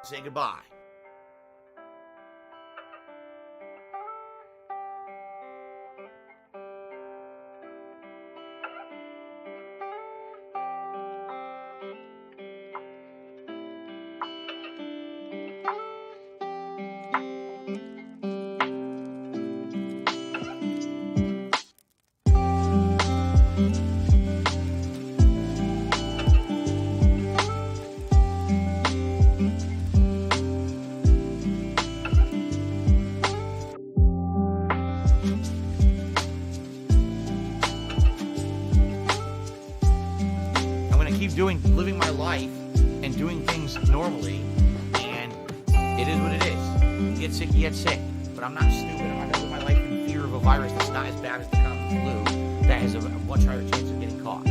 say goodbye. Living my life and doing things normally, and it is what it is. You get sick, you get sick. But I'm not stupid. I'm not going to live my life in fear of a virus that's not as bad as the common flu, that has a much higher chance of getting caught.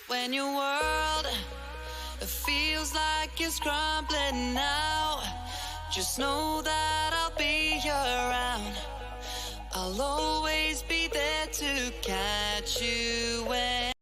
When your world feels like it's crumbling now, just know that I'll be around. I'll always be there to catch you when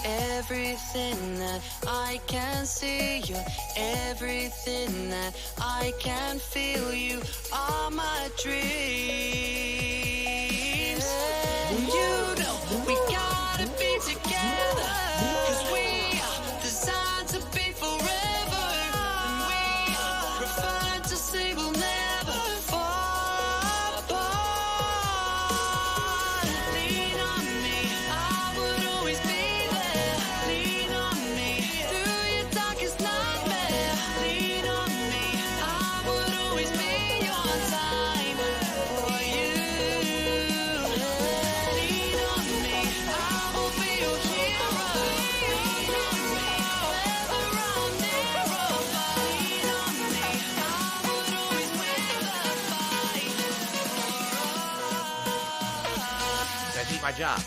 everything that I can see, you're everything that I can feel. You are my dreams, and you know we gotta be together, 'cause we are designed to be forever, and we are refined to say we'll never fall apart. Lean on me, I would always be. Me I hate my job.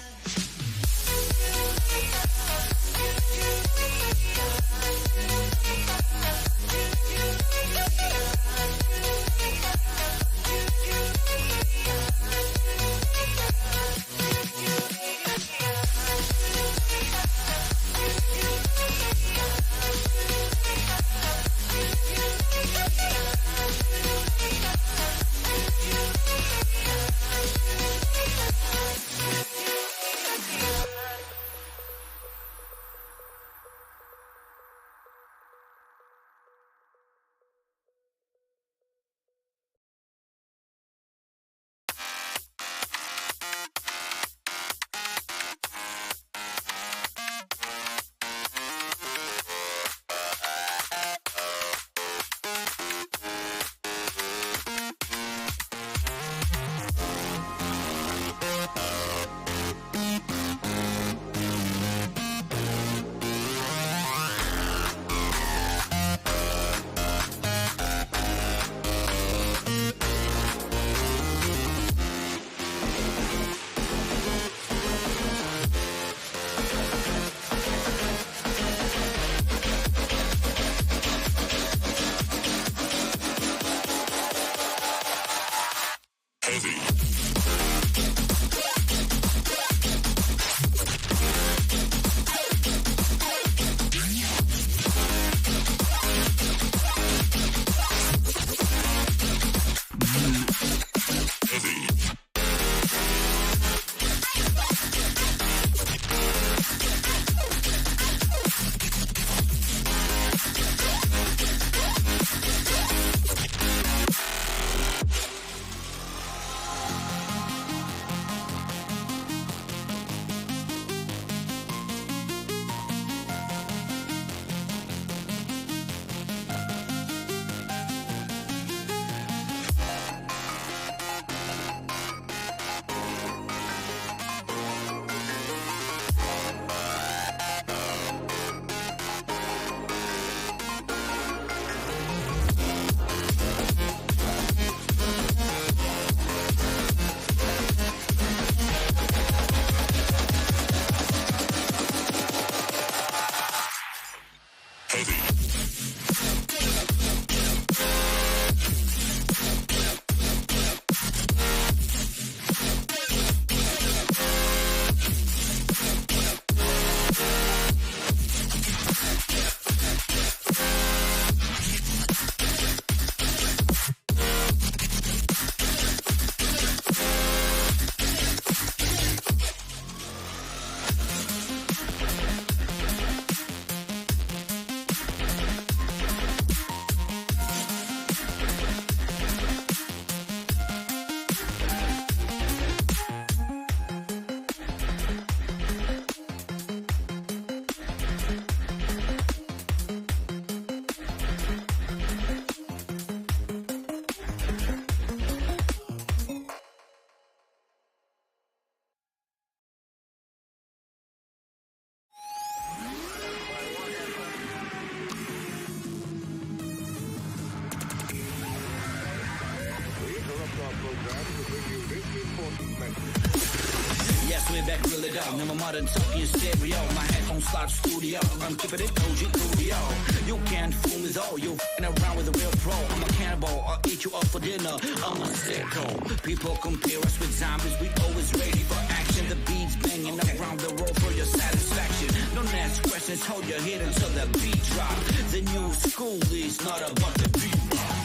Yes, we're back, reel it up. Never modern talking stereo. My headphones start studio. I'm keeping it OG Coolio. You can't fool me though. You f***ing around with a real pro. I'm a cannibal. I'll eat you up for dinner. I'm a sicko. People compare us with zombies. We always ready for action. The beats banging around the road for your satisfaction. Don't ask questions. Hold your head until the beat drop. The new school is not about the beat rock.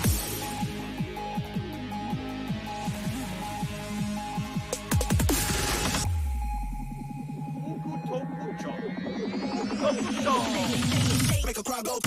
Make a crowd go.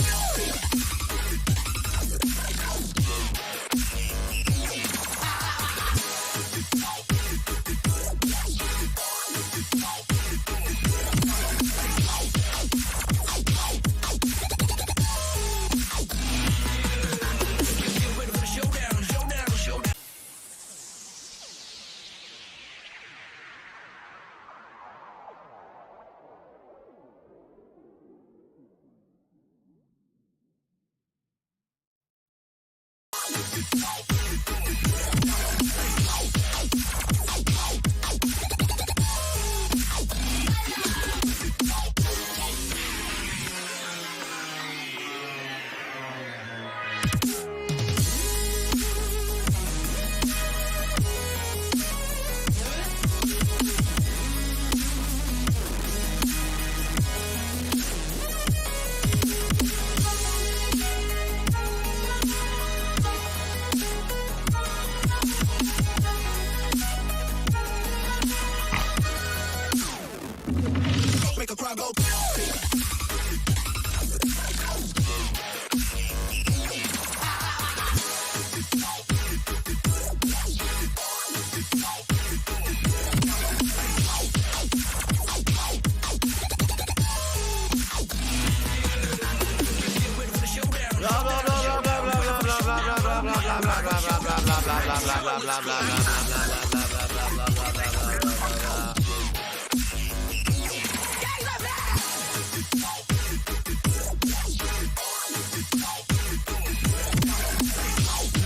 Make a crowd go.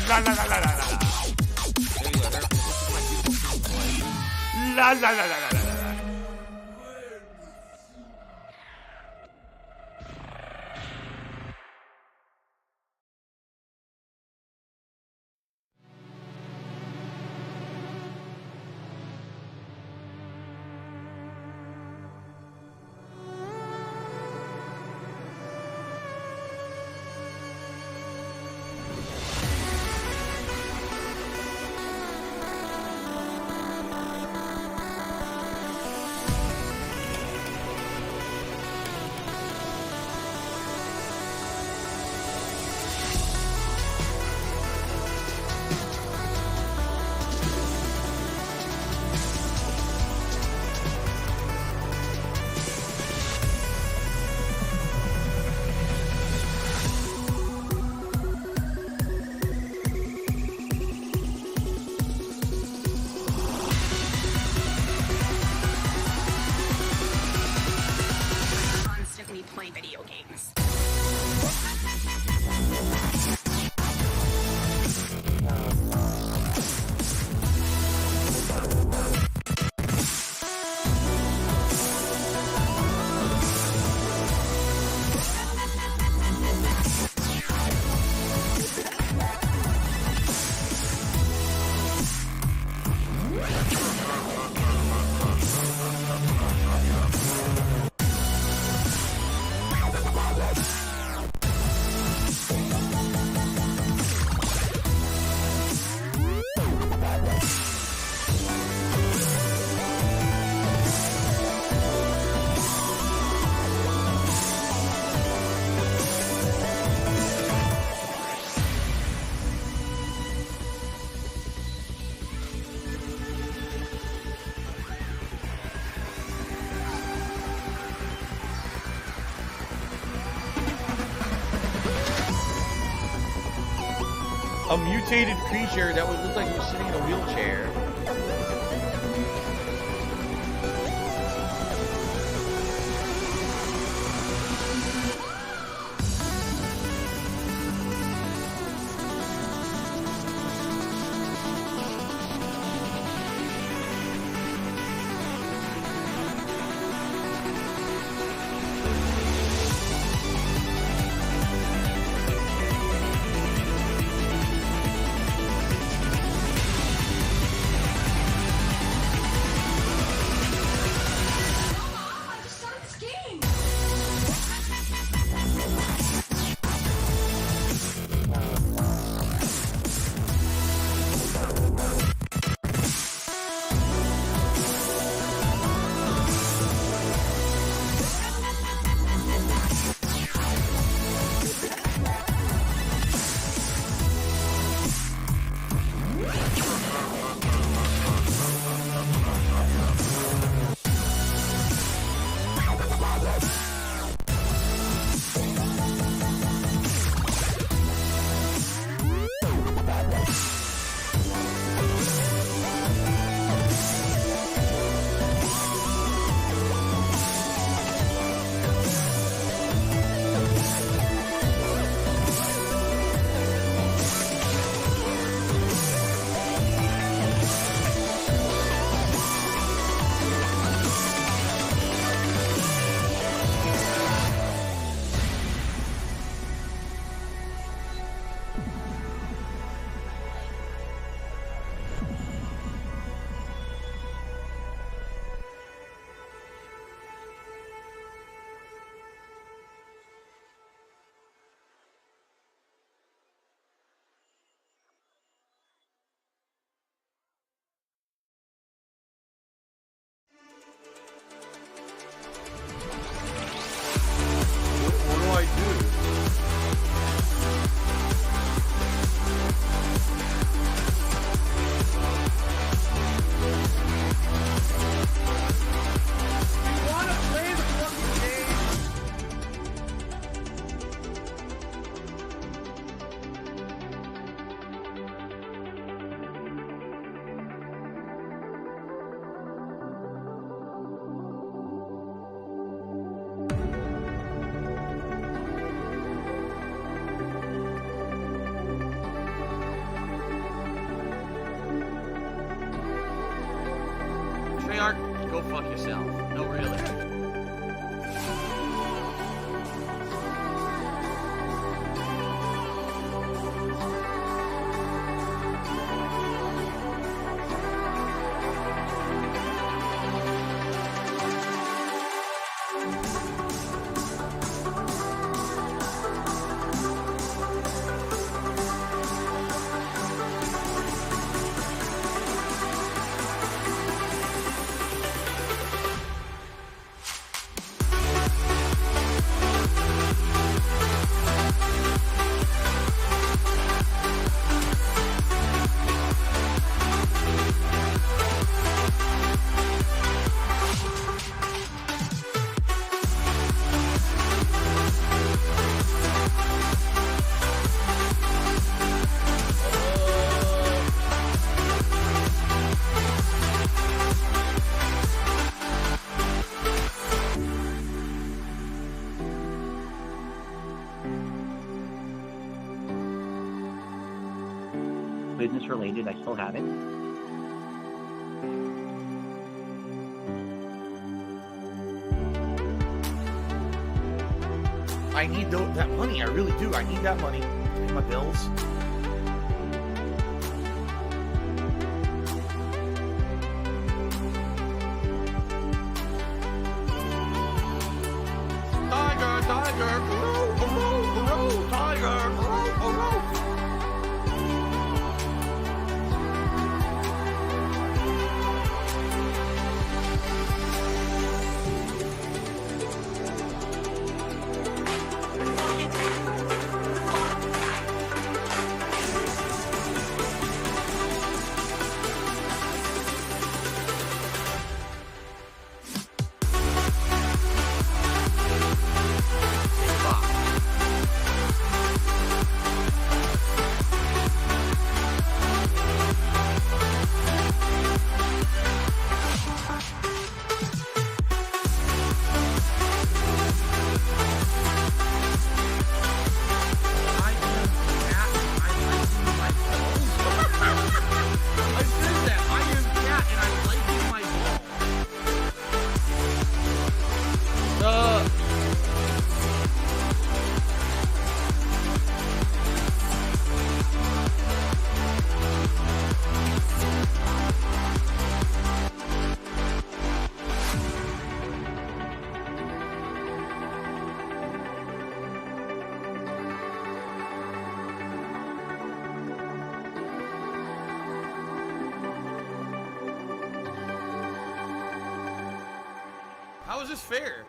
La la la la la la. La la la la la la. Constantly play video games. A mutated creature that would look like he was sitting in a wheelchair. yourself. No, really. Business related, I still have it. I need that money. I really do. I need that money to pay my bills. Tiger, tiger, row, row, row, tiger, row, row. How is this fair?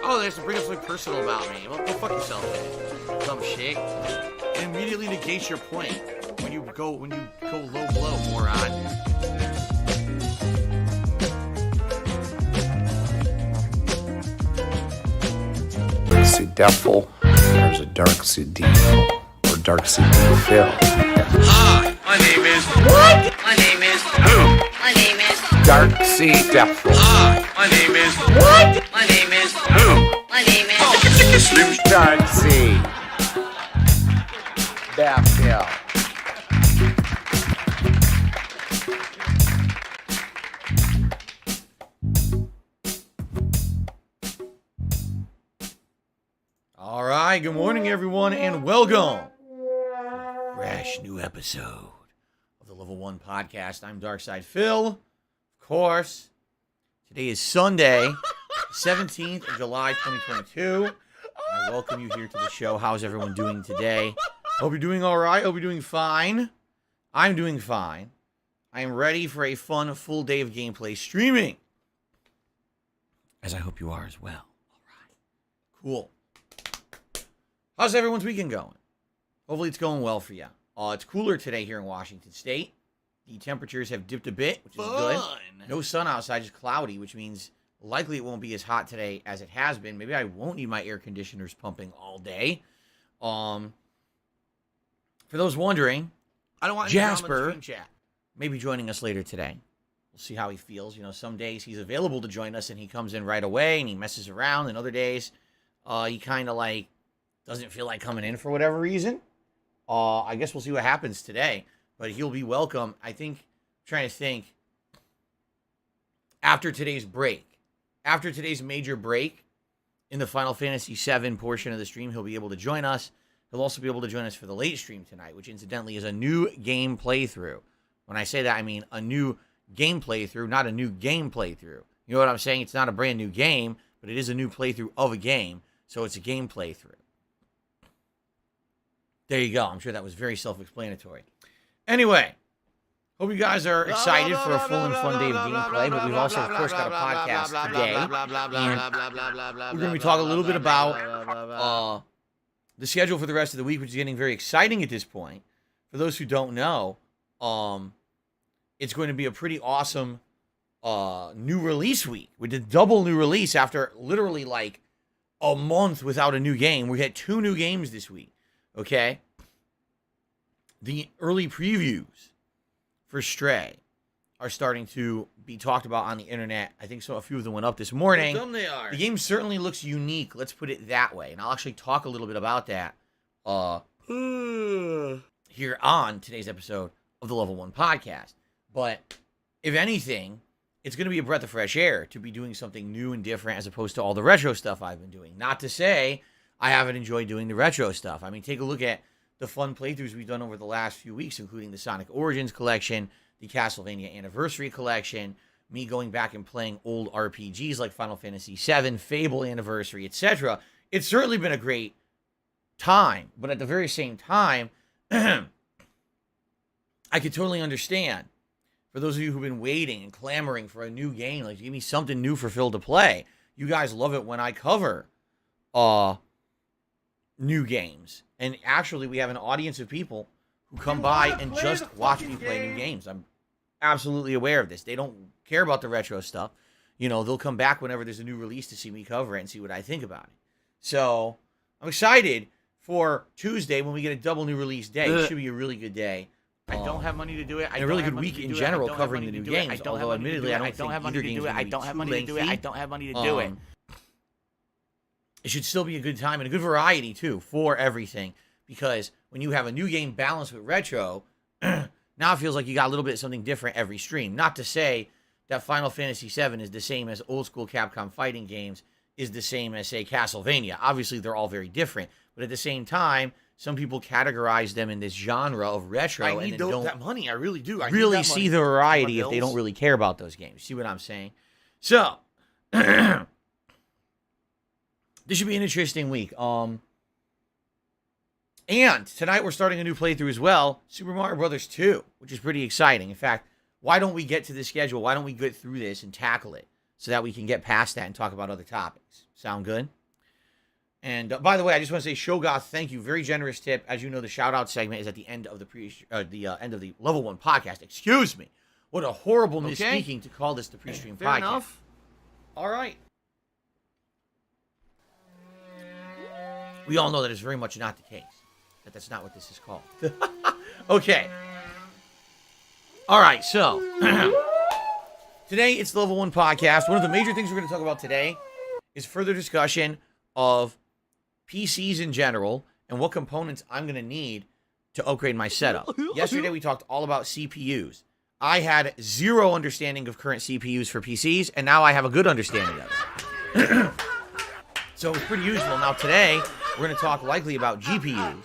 Oh, there's to bring up something personal about me. Well, go fuck yourself, man. Dumb shit. It immediately negates your point when you go low blow, moron. Dark Devil, there's a Dark Devil, or Dark Devil. Hi, my name is... What? My name is... Who? My name is. Dark Devil. Hi, my name is... What? My name is... Who? My name is. Dark Devil. All right, good morning, everyone, and welcome. Fresh new episode of the Level 1 Podcast. I'm Darkside Phil, of course. Today is Sunday, 17th of July, 2022. I welcome you here to the show. How's everyone doing today? Hope you're doing all right. Hope you're doing fine. I'm doing fine. I am ready for a fun, full day of gameplay streaming. As I hope you are as well. All right. Cool. How's everyone's weekend going? Hopefully it's going well for you. It's cooler today here in Washington State. The temperatures have dipped a bit, which is good. No sun outside, just cloudy, which means likely it won't be as hot today as it has been. Maybe I won't need my air conditioners pumping all day. For those wondering, I don't want Jasper may be joining us later today. We'll see how he feels. You know, some days he's available to join us and he comes in right away and he messes around, and other days he kind of like doesn't feel like coming in for whatever reason. I guess we'll see what happens today, but he'll be welcome. I think, I'm trying to think, after today's major break in the Final Fantasy VII portion of the stream, he'll be able to join us. He'll also be able to join us for the late stream tonight, which incidentally is a new game playthrough. When I say that, I mean a new game playthrough, not a new game playthrough. You know what I'm saying? It's not a brand new game, but it is a new playthrough of a game, so it's a game playthrough. There you go. I'm sure that was very self-explanatory. Anyway, hope you guys are excited for a full and fun day of gameplay, but we've also, of course, got a podcast today, and we're going to be talking a little bit about the schedule for the rest of the week, which is getting very exciting at this point. For those who don't know, it's going to be a pretty awesome new release week. We did double new release after literally like a month without a new game. We had 2 new games this week. Okay, the early previews for Stray are starting to be talked about on the internet. I think so. A few of them went up this morning. How dumb they are. The game certainly looks unique. Let's put it that way. And I'll actually talk a little bit about that here on today's episode of the Level 1 Podcast. But if anything, it's going to be a breath of fresh air to be doing something new and different as opposed to all the retro stuff I've been doing. Not to say I haven't enjoyed doing the retro stuff. I mean, take a look at the fun playthroughs we've done over the last few weeks, including the Sonic Origins collection, the Castlevania Anniversary collection, me going back and playing old RPGs like Final Fantasy VII, Fable Anniversary, etc. It's certainly been a great time, but at the very same time, I could totally understand for those of you who've been waiting and clamoring for a new game, like give me something new for Phil to play. You guys love it when I cover new games. And actually, we have an audience of people who come by and just watch me play new games. I'm absolutely aware of this. They don't care about the retro stuff. You know, they'll come back whenever there's a new release to see me cover it and see what I think about it. So, I'm excited for Tuesday when we get a double new release day. It should be a really good day. I don't have money to do it. And a really good week in general covering the new games. Although admittedly, I don't have money to do it. I don't have money to do it. I don't have money to do it. It should still be a good time and a good variety too for everything, because when you have a new game balanced with retro, now it feels like you got a little bit of something different every stream. Not to say that Final Fantasy VII is the same as old school Capcom fighting games is the same as, say, Castlevania. Obviously, they're all very different, but at the same time, some people categorize them in this genre of retro. I need that money. I really do. I really need that see money the variety for my if they don't bills. really care about those games. See what I'm saying? So, this should be an interesting week. And tonight we're starting a new playthrough as well, Super Mario Brothers 2, which is pretty exciting. In fact, why don't we get to the schedule? Why don't we get through this and tackle it so that we can get past that and talk about other topics? Sound good? And by the way, I just want to say, Shogoth, thank you. Very generous tip. As you know, the shout-out segment is at the end of the end of the Level 1 podcast. Excuse me. What a horrible misspeaking to call this the pre-stream Fair podcast. enough. All right. We all know that it's very much not the case. That's not what this is called. Okay. All right, so today it's the Level 1 podcast. One of the major things we're going to talk about today is further discussion of PCs in general and what components I'm going to need to upgrade my setup. Yesterday we talked all about CPUs. I had zero understanding of current CPUs for PCs, and now I have a good understanding of it. So it's pretty useful. Now today, we're going to talk likely about GPUs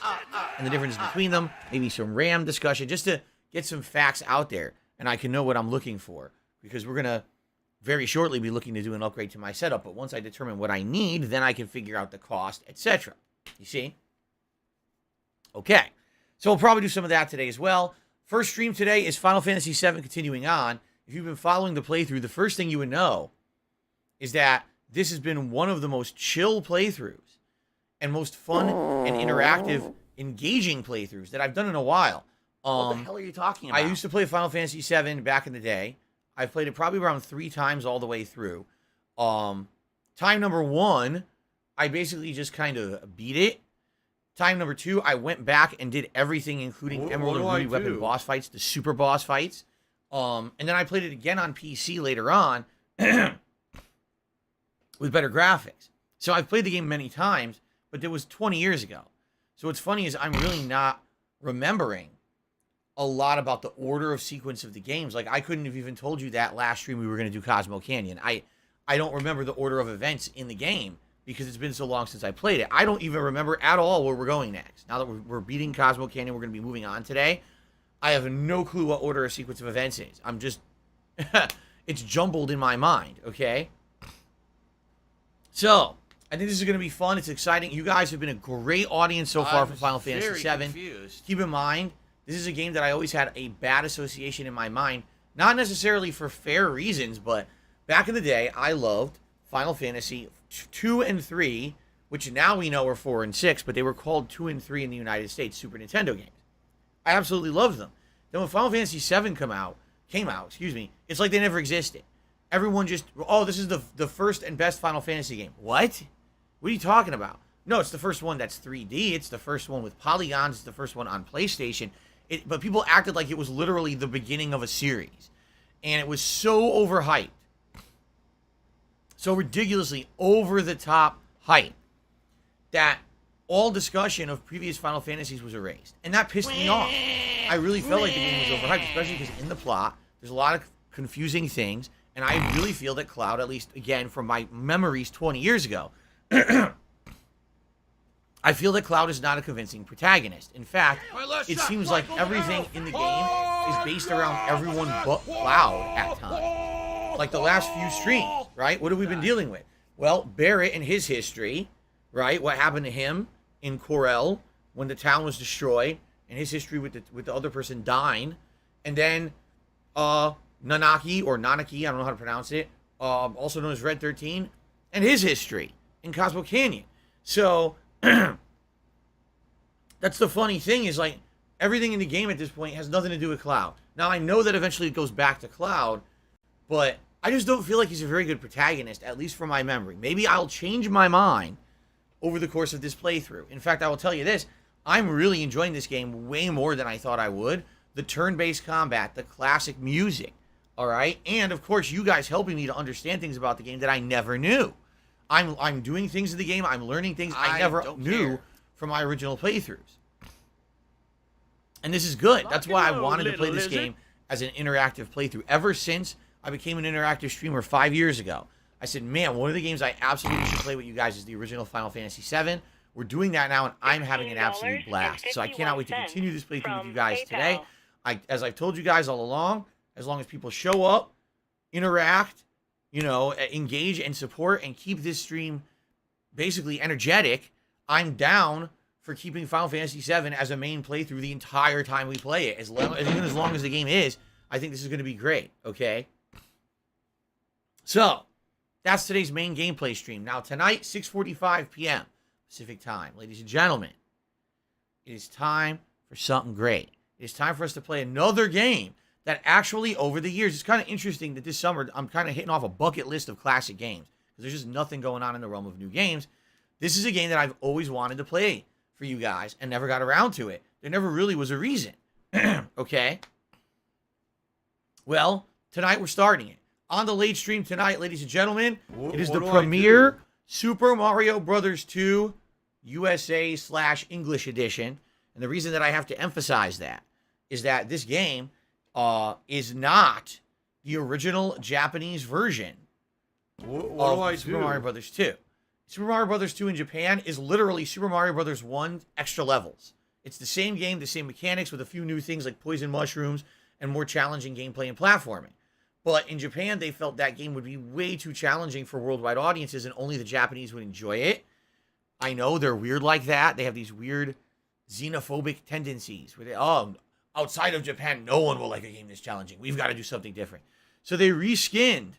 and the difference between them, maybe some RAM discussion, just to get some facts out there, and I can know what I'm looking for, because we're going to very shortly be looking to do an upgrade to my setup. But once I determine what I need, then I can figure out the cost, etc. You see? Okay. So we'll probably do some of that today as well. First stream today is Final Fantasy VII continuing on. If you've been following the playthrough, the first thing you would know is that this has been one of the most chill playthroughs and most fun and interactive, engaging playthroughs that I've done in a while. What the hell are you talking about? I used to play Final Fantasy VII back in the day. I've played it probably around 3 times all the way through. Time number 1, I basically just kind of beat it. Time number 2, I went back and did everything, including Emerald and Ruby weapon boss fights, the super boss fights. And then I played it again on PC later on with better graphics. So I've played the game many times, but it was 20 years ago. So what's funny is I'm really not remembering a lot about the order of sequence of the games. Like, I couldn't have even told you that last stream we were going to do Cosmo Canyon. I don't remember the order of events in the game because it's been so long since I played it. I don't even remember at all where we're going next. Now that we're beating Cosmo Canyon, we're going to be moving on today. I have no clue what order or sequence of events is. I'm just... it's jumbled in my mind, okay? So, I think this is going to be fun. It's exciting. You guys have been a great audience so far for Final Fantasy VII. Confused. Keep in mind, this is a game that I always had a bad association in my mind. Not necessarily for fair reasons, but back in the day, I loved Final Fantasy 2 and 3, which now we know are 4 and 6, but they were called 2 and 3 in the United States, Super Nintendo games. I absolutely loved them. Then when Final Fantasy VII came out, it's like they never existed. Everyone just, oh, this is the first and best Final Fantasy game. What? What are you talking about? No, it's the first one that's 3D. It's the first one with polygons. It's the first one on PlayStation. But people acted like it was literally the beginning of a series. And it was so overhyped. So ridiculously over-the-top hype that all discussion of previous Final Fantasies was erased. And that pissed me off. I really felt like the game was overhyped, especially because in the plot, there's a lot of confusing things. And I really feel that Cloud, at least, again, from my memories 20 years ago, I feel that Cloud is not a convincing protagonist. In fact, it seems like everything in the game is based around everyone but Cloud at times. Like the last few streams, right? What have we been dealing with? Well, Barrett and his history, right? What happened to him in Corel when the town was destroyed, and his history with the other person dying. And then Nanaki, or Nanaki, I don't know how to pronounce it, also known as Red 13, and his history in Cosmo Canyon. So... that's the funny thing, is like everything in the game at this point has nothing to do with Cloud. Now I know that eventually it goes back to Cloud, but I just don't feel like he's a very good protagonist, at least from my memory. Maybe I'll change my mind over the course of this playthrough. In fact, I will tell you this. I'm really enjoying this game way more than I thought I would. The turn-based combat, the classic music, all right? And, of course, you guys helping me to understand things about the game that I never knew. I'm doing things in the game. I'm learning things I never knew from my original playthroughs. And this is good. That's why I wanted to play this game as an interactive playthrough. Ever since I became an interactive streamer 5 years ago, I said, man, one of the games I absolutely should play with you guys is the original Final Fantasy VII. We're doing that now, and I'm having an absolute blast. So I cannot wait to continue this playthrough with you guys today. As I've told you guys all along, as long as people show up, interact, you know, engage and support and keep this stream basically energetic, I'm down for keeping Final Fantasy VII as a main playthrough the entire time we play it. Even as long as the game is, I think this is going to be great, okay? So, that's today's main gameplay stream. Now, tonight, 6:45 p.m. Pacific time. Ladies and gentlemen, it is time for something great. It is time for us to play another game that actually, over the years, it's kind of interesting that this summer, I'm kind of hitting off a bucket list of classic games. Because there's just nothing going on in the realm of new games. This is a game that I've always wanted to play for you guys and never got around to it. There never really was a reason. Okay? Well, tonight we're starting it. On the late stream tonight, ladies and gentlemen, it is the premiere Super Mario Brothers 2 USA/English edition. And the reason that I have to emphasize that is that this game is not the original Japanese version of Super Mario Brothers 2. Super Mario Brothers 2 in Japan is literally Super Mario Brothers 1 extra levels. It's the same game, the same mechanics with a few new things like poison mushrooms and more challenging gameplay and platforming. But in Japan, they felt that game would be way too challenging for worldwide audiences and only the Japanese would enjoy it. I know they're weird like that. They have these weird xenophobic tendencies where they, outside of Japan, no one will like a game this challenging. We've got to do something different. So they reskinned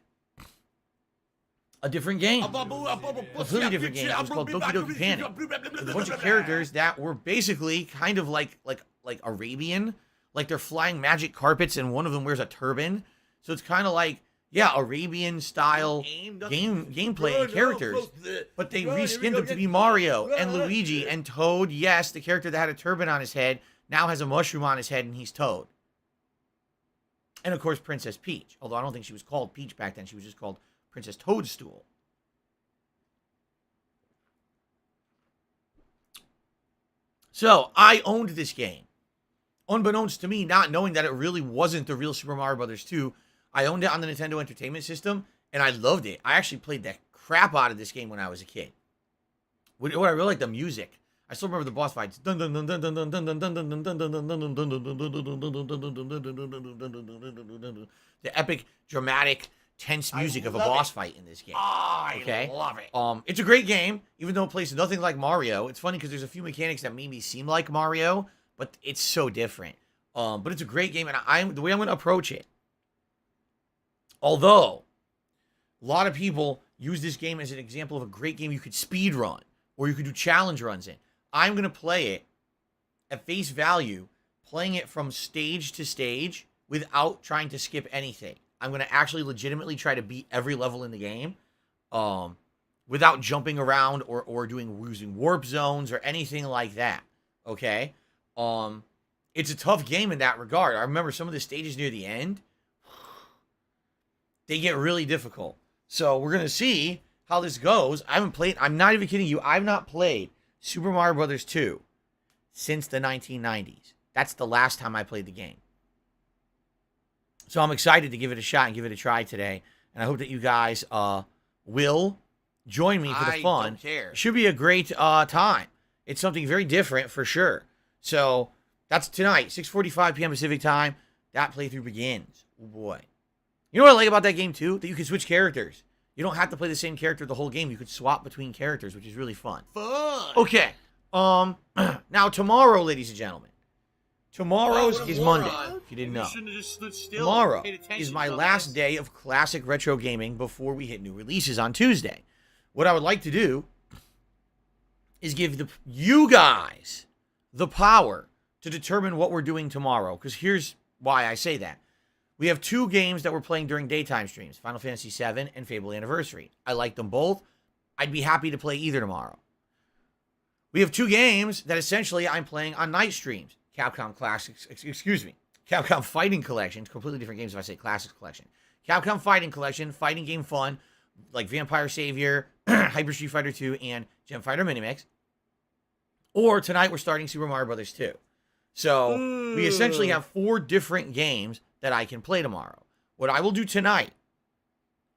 a different game. A completely different game. It was called Doki Doki Panic. With a bunch of characters that were basically kind of like Arabian. Like they're flying magic carpets and one of them wears a turban. So it's kind of like, yeah, Arabian style gameplay and characters. But they reskinned them to be Mario and Luigi and Toad. Yes, the character that had a turban on his head now has a mushroom on his head and he's Toad. And of course, Princess Peach. Although I don't think she was called Peach back then. She was just called Princess Toadstool. So, I owned this game. Unbeknownst to me, not knowing that it really wasn't the real Super Mario Bros. 2, I owned it on the Nintendo Entertainment System, and I loved it. I actually played the crap out of this game when I was a kid. What I really like, the music. I still remember the boss fights. The epic, dramatic, tense music of a boss fight in this game. I love it. It's a great game, even though it plays nothing like Mario. It's funny because there's a few mechanics that made me seem like Mario, but it's so different. But it's a great game, and the way I'm going to approach it, although a lot of people use this game as an example of a great game you could speed run or you could do challenge runs in, I'm going to play it at face value, playing it from stage to stage without trying to skip anything. I'm going to actually legitimately try to beat every level in the game without jumping around or using warp zones or anything like that. Okay? It's a tough game in that regard. I remember some of the stages near the end, they get really difficult. So we're going to see how this goes. I'm not even kidding you, I've not played Super Mario Bros. 2 since the 1990s. That's the last time I played the game. So I'm excited to give it a shot and give it a try today. And I hope that you guys will join me for the fun. Don't care. It should be a great time. It's something very different for sure. So that's tonight, 6:45 p.m. Pacific time. That playthrough begins. Oh boy. You know what I like about that game too? That you can switch characters. You don't have to play the same character the whole game. You could swap between characters, which is really fun. Okay. Now tomorrow, ladies and gentlemen. Tomorrow's is Monday, if you didn't know. Tomorrow is my last day of classic retro gaming before we hit new releases on Tuesday. What I would like to do is give you guys the power to determine what we're doing tomorrow. Because here's why I say that. We have two games that we're playing during daytime streams, Final Fantasy VII and Fable Anniversary. I like them both. I'd be happy to play either tomorrow. We have 2 games that essentially I'm playing on night streams. Capcom Classics, Capcom Fighting Collection. Completely different games if I say Classics Collection. Capcom Fighting Collection, fighting game fun, like Vampire Savior, Hyper Street Fighter 2, and Gem Fighter Minimix. Or tonight we're starting Super Mario Brothers 2. So we essentially have 4 different games that I can play tomorrow. What I will do tonight,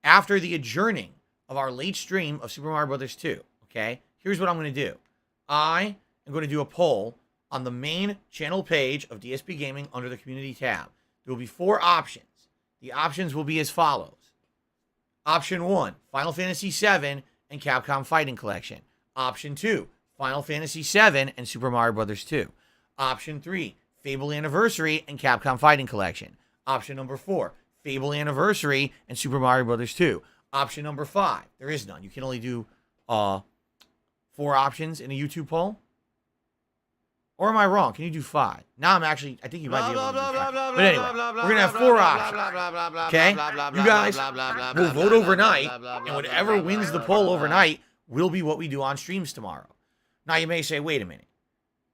after the adjourning of our late stream of Super Mario Brothers 2, okay, here's what I'm going to do. I am going to do a poll on the main channel page of DSP Gaming under the community tab. There will be 4 options. The options will be as follows. Option 1, Final Fantasy VII and Capcom Fighting Collection. Option 2, Final Fantasy VII and Super Mario Brothers 2. Option 3, Fable Anniversary and Capcom Fighting Collection. Option number 4, Fable Anniversary and Super Mario Brothers 2. Option number 5, there is none. You can only do 4 options in a YouTube poll. Or am I wrong? Can you do 5? Now I think you might be able to do 5. But anyway, we're going to have 4 options. Okay? You guys will vote overnight, and whatever wins the poll overnight will be what we do on streams tomorrow. Now you may say, wait a minute.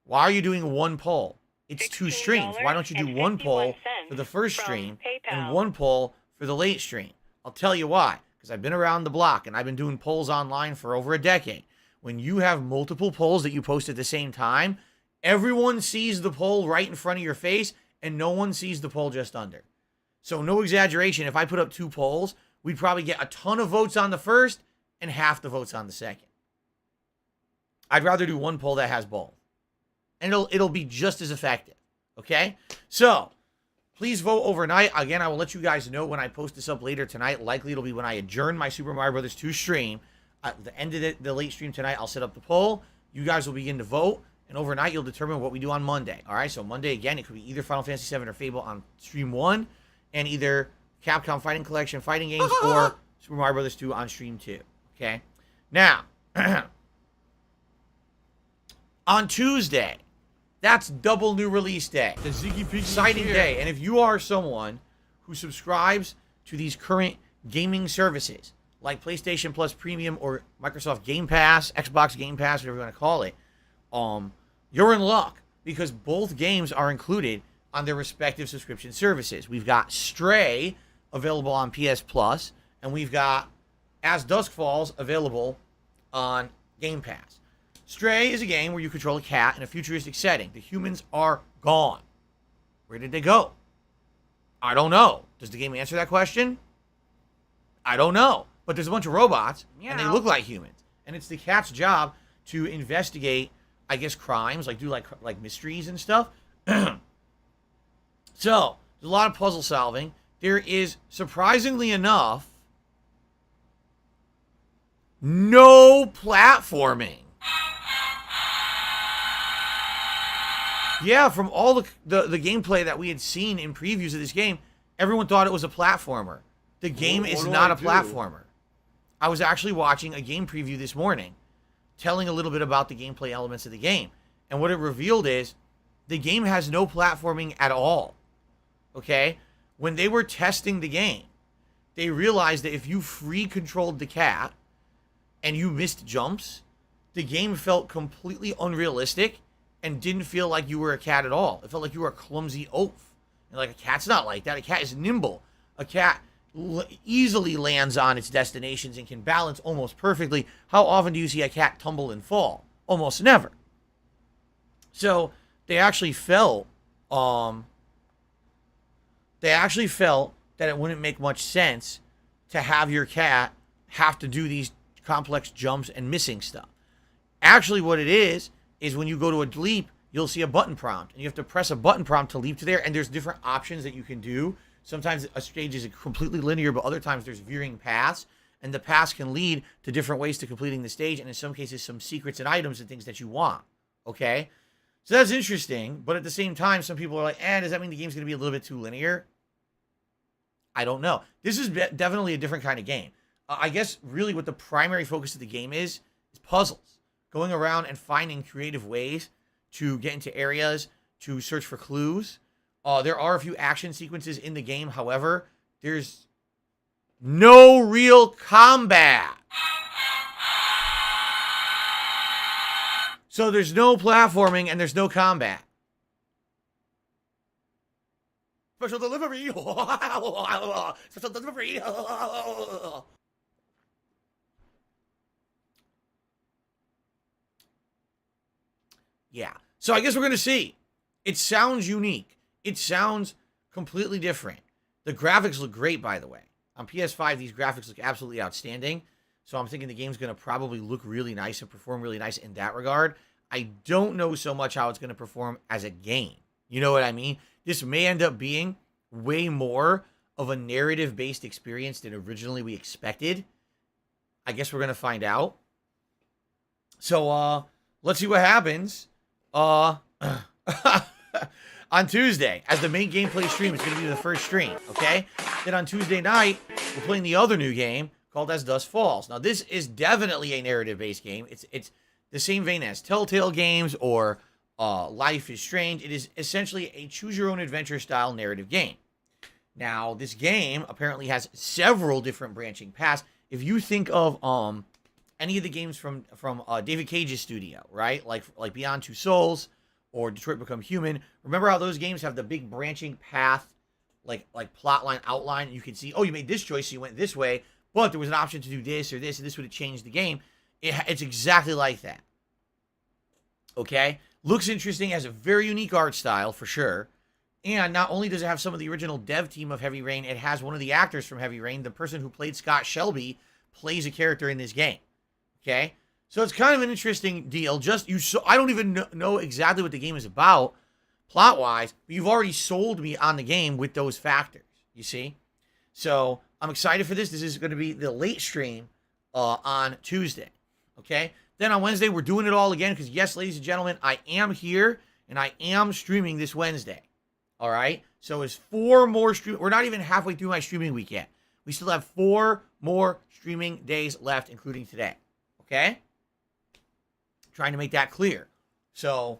Why are you doing 1 poll? It's 2 streams. Why don't you do 1 poll for the first stream and 1 poll for the late stream? I'll tell you why. Because I've been around the block, and I've been doing polls online for over a decade. When you have multiple polls that you post at the same time, everyone sees the poll right in front of your face, and no one sees the poll just under. So no exaggeration, if I put up 2 polls, we'd probably get a ton of votes on the first and half the votes on the second. I'd rather do 1 poll that has both. And it'll be just as effective. Okay? So, please vote overnight. Again, I will let you guys know when I post this up later tonight. Likely it'll be when I adjourn my Super Mario Brothers 2 stream. At the end of the late stream tonight, I'll set up the poll. You guys will begin to vote. And overnight, you'll determine what we do on Monday. All right? So Monday, again, it could be either Final Fantasy VII or Fable on Stream 1. And either Capcom Fighting Collection fighting games or Super Mario Brothers 2 on Stream 2. Okay? Now, on Tuesday, that's double new release day. The Ziggy Piggy Exciting day. And if you are someone who subscribes to these current gaming services, like PlayStation Plus Premium or Microsoft Game Pass, Xbox Game Pass, whatever you want to call it, you're in luck because both games are included on their respective subscription services. We've got Stray available on PS Plus, and we've got As Dusk Falls available on Game Pass. Stray is a game where you control a cat in a futuristic setting. The humans are gone. Where did they go? I don't know. Does the game answer that question? I don't know. But there's a bunch of robots, and they look like humans. And it's the cat's job to investigate, I guess, crimes, like do like mysteries and stuff. So, there's a lot of puzzle solving. There is, surprisingly enough, no platforming. Yeah, from all the gameplay that we had seen in previews of this game, everyone thought it was a platformer. The game is not a platformer. I was actually watching a game preview this morning, telling a little bit about the gameplay elements of the game. And what it revealed is, the game has no platforming at all. Okay? When they were testing the game, they realized that if you free controlled the cat and you missed jumps, the game felt completely unrealistic and didn't feel like you were a cat at all. It felt like you were a clumsy oaf. And like, a cat's not like that. A cat is nimble. A cat easily lands on its destinations and can balance almost perfectly. How often do you see a cat tumble and fall? Almost never. So they actually felt that it wouldn't make much sense to have your cat have to do these complex jumps and missing stuff. Actually, what it is when you go to a leap, you'll see a button prompt, and you have to press a button prompt to leap to there, and there's different options that you can do. Sometimes a stage is completely linear, but other times there's veering paths, and the paths can lead to different ways to completing the stage, and in some cases, some secrets and items and things that you want, okay? So that's interesting, but at the same time, some people are like, does that mean the game's going to be a little bit too linear? I don't know. This is definitely a different kind of game. I guess really what the primary focus of the game is puzzles. Going around and finding creative ways to get into areas, to search for clues. There are a few action sequences in the game. However, there's no real combat. So there's no platforming and there's no combat. Special delivery. Special delivery. Yeah. So I guess we're going to see. It sounds unique. It sounds completely different. The graphics look great, by the way. On PS5, these graphics look absolutely outstanding. So I'm thinking the game's going to probably look really nice and perform really nice in that regard. I don't know so much how it's going to perform as a game. You know what I mean? This may end up being way more of a narrative-based experience than originally we expected. I guess we're going to find out. So, let's see what happens. On Tuesday, as the main gameplay stream, it's going to be the first stream, okay? Then on Tuesday night, we're playing the other new game called as Dusk Falls. Now, this is definitely a narrative-based game. It's the same vein as Telltale games or Life is Strange. It is essentially a choose-your-own-adventure style narrative game. Now, this game apparently has several different branching paths. If you think of any of the games from David Cage's studio, right? Like Beyond Two Souls or Detroit Become Human. Remember how those games have the big branching path, like plot line, outline? You can see, oh, you made this choice, so you went this way, but there was an option to do this or this, and this would have changed the game. It's exactly like that. Okay? Looks interesting, has a very unique art style, for sure. And not only does it have some of the original dev team of Heavy Rain, it has one of the actors from Heavy Rain, the person who played Scott Shelby, plays a character in this game. Okay? So it's kind of an interesting deal. I don't even know exactly what the game is about, plot-wise, but you've already sold me on the game with those factors, you see? So I'm excited for this. This is going to be the late stream on Tuesday. Okay? Then on Wednesday, we're doing it all again because, yes, ladies and gentlemen, I am here and I am streaming this Wednesday. All right? So it's 4 more stream. We're not even halfway through my streaming week yet. We still have 4 more streaming days left, including today. Okay? Trying to make that clear. So,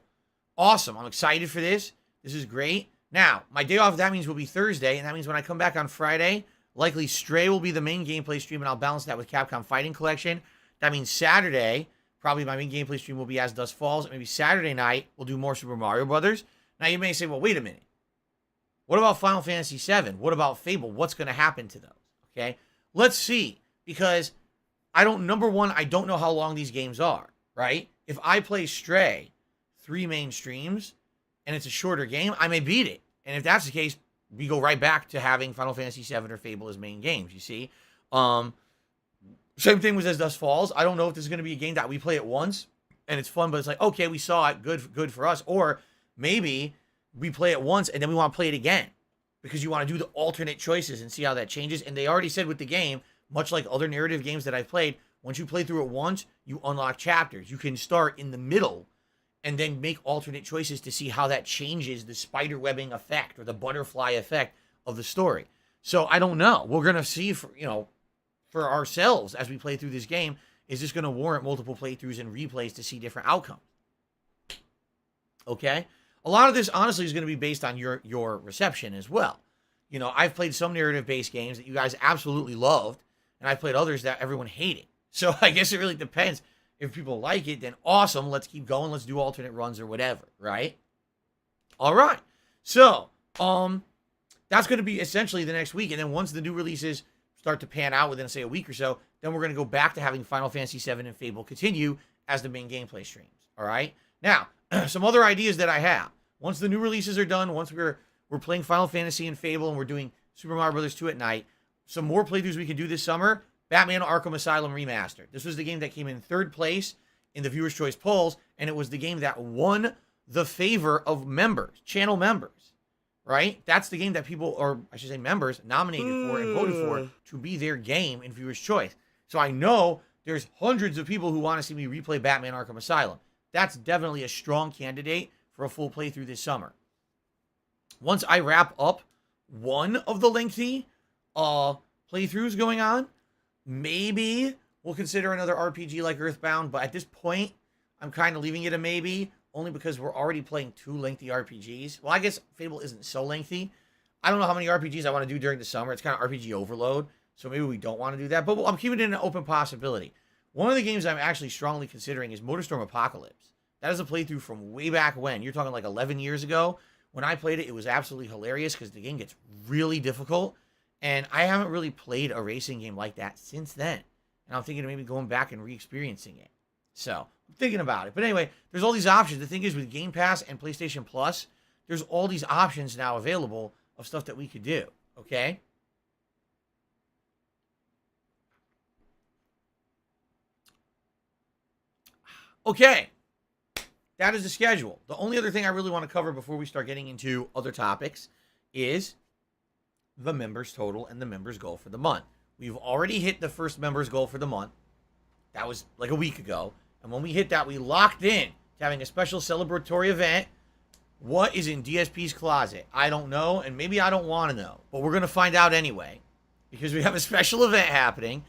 awesome. I'm excited for this. This is great. Now, my day off, that means will be Thursday, and that means when I come back on Friday, likely Stray will be the main gameplay stream, and I'll balance that with Capcom Fighting Collection. That means Saturday, probably my main gameplay stream will be as Dusk Falls, and maybe Saturday night, we'll do more Super Mario Brothers. Now, you may say, well, wait a minute. What about Final Fantasy VII? What about Fable? What's going to happen to those? Okay? Let's see, because number one, I don't know how long these games are, right? If I play Stray 3 main streams and it's a shorter game, I may beat it. And if that's the case, we go right back to having Final Fantasy VII or Fable as main games, you see? Same thing with as Dusk Falls. I don't know if this is going to be a game that we play at once and it's fun, but it's like, okay, we saw it, good for us. Or maybe we play it once and then we want to play it again because you want to do the alternate choices and see how that changes. And they already said with the game, much like other narrative games that I've played, once you play through it once, you unlock chapters. You can start in the middle and then make alternate choices to see how that changes the spider webbing effect or the butterfly effect of the story. So I don't know. We're going to see for ourselves as we play through this game, is this going to warrant multiple playthroughs and replays to see different outcomes? Okay? A lot of this, honestly, is going to be based on your reception as well. You know, I've played some narrative-based games that you guys absolutely loved, and I've played others that everyone hated. So I guess it really depends. If people like it, then awesome. Let's keep going. Let's do alternate runs or whatever, right? All right. So, that's going to be essentially the next week. And then once the new releases start to pan out within, say, a week or so, then we're going to go back to having Final Fantasy VII and Fable continue as the main gameplay streams. All right? Now, some other ideas that I have. Once the new releases are done, once we're playing Final Fantasy and Fable and we're doing Super Mario Brothers 2 at night, some more playthroughs we can do this summer. Batman Arkham Asylum Remastered. This was the game that came in 3rd place in the Viewer's Choice polls, and it was the game that won the favor of members, channel members, right? That's the game that people, or I should say members, nominated for and voted for to be their game in Viewer's Choice. So I know there's hundreds of people who want to see me replay Batman Arkham Asylum. That's definitely a strong candidate for a full playthrough this summer. Once I wrap up one of the lengthy playthroughs going on, maybe we'll consider another RPG like Earthbound, but at this point, I'm kind of leaving it a maybe, only because we're already playing 2 lengthy RPGs. Well, I guess Fable isn't so lengthy. I don't know how many RPGs I want to do during the summer. It's kind of RPG overload, so maybe we don't want to do that, but I'm keeping it an open possibility. One of the games I'm actually strongly considering is MotorStorm Apocalypse. That is a playthrough from way back when. You're talking like 11 years ago. When I played it, it was absolutely hilarious because the game gets really difficult. And I haven't really played a racing game like that since then. And I'm thinking of maybe going back and re-experiencing it. So, I'm thinking about it. But anyway, there's all these options. The thing is, with Game Pass and PlayStation Plus, there's all these options now available of stuff that we could do. Okay? Okay. That is the schedule. The only other thing I really want to cover before we start getting into other topics is the members total and the members goal for the month. We've already hit the first members goal for the month. That was like a week ago. And when we hit that, we locked in to having a special celebratory event. What is in DSP's closet? I don't know, and maybe I don't want to know. But we're going to find out anyway because we have a special event happening.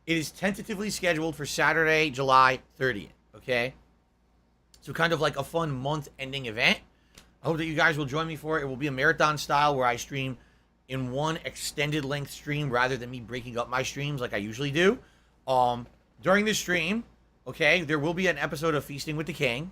It is tentatively scheduled for Saturday, July 30th. Okay? So kind of like a fun month-ending event. I hope that you guys will join me for it. It will be a marathon style where I stream in one extended length stream rather than me breaking up my streams like I usually do. During this stream, okay, there will be an episode of Feasting with the King.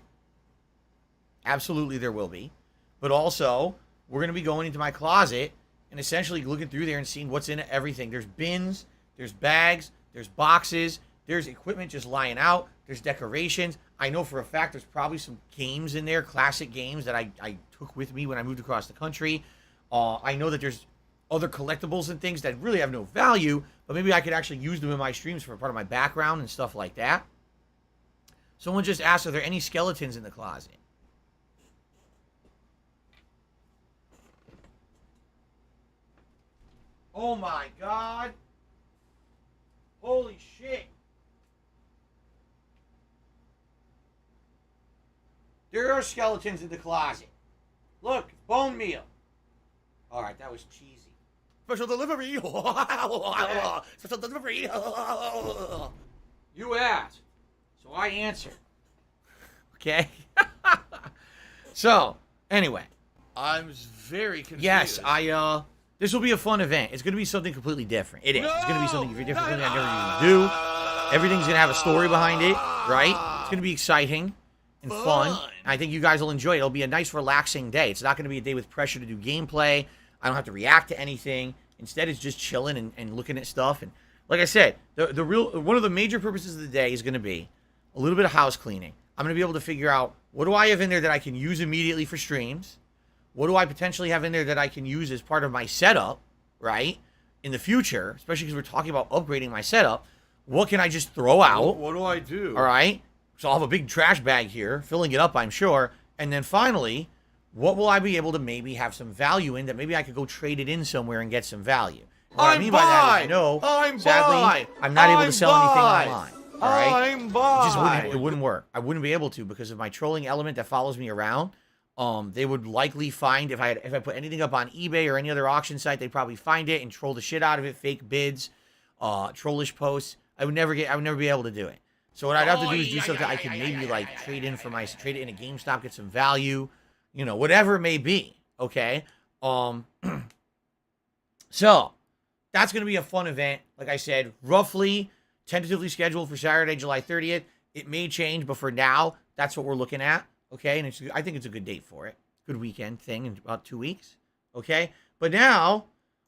Absolutely there will be. But also, we're going to be going into my closet and essentially looking through there and seeing what's in everything. There's bins, there's bags, there's boxes, there's equipment just lying out, there's decorations. I know for a fact there's probably some games in there, classic games that I took with me when I moved across the country. I know that there's other collectibles and things that really have no value, but maybe I could actually use them in my streams for part of my background and stuff like that. Someone just asked, are there any skeletons in the closet? Oh my God. Holy shit. There are skeletons in the closet. Look, bone meal. All right, that was cheesy. Special delivery. Special delivery. You asked, so I answered. Okay? So, anyway. I'm very confused. Yes, this will be a fun event. It's going to be something completely different. It is. It's going to be something very different, something I never used to do. Everything's going to have a story behind it, right? It's going to be exciting and fun. I think you guys will enjoy it. It'll be a nice, relaxing day. It's not going to be a day with pressure to do gameplay. I don't have to react to anything. Instead, it's just chilling and looking at stuff. And like I said, one of the major purposes of the day is going to be a little bit of house cleaning. I'm going to be able to figure out, what do I have in there that I can use immediately for streams? What do I potentially have in there that I can use as part of my setup, right? In the future, especially because we're talking about upgrading my setup. What can I just throw out? What do I do? All right. So I'll have a big trash bag here, filling it up, I'm sure. And then finally, what will I be able to maybe have some value in that maybe I could go trade it in somewhere and get some value? What I mean by that is, sadly, I'm not able to sell anything online. All right? It wouldn't work. I wouldn't be able to because of my trolling element that follows me around. They would likely find if I put anything up on eBay or any other auction site, they'd probably find it and troll the shit out of it, fake bids, trollish posts. I would never be able to do it. So what I'd have to do is do something I could maybe like trade it in a GameStop, get some value, whatever it may be. Okay. So that's going to be a fun event. Like I said, roughly tentatively scheduled for Saturday, July 30th. It may change, but for now, that's what we're looking at. Okay. And I think it's a good date for it. Good weekend thing in about 2 weeks. Okay. But now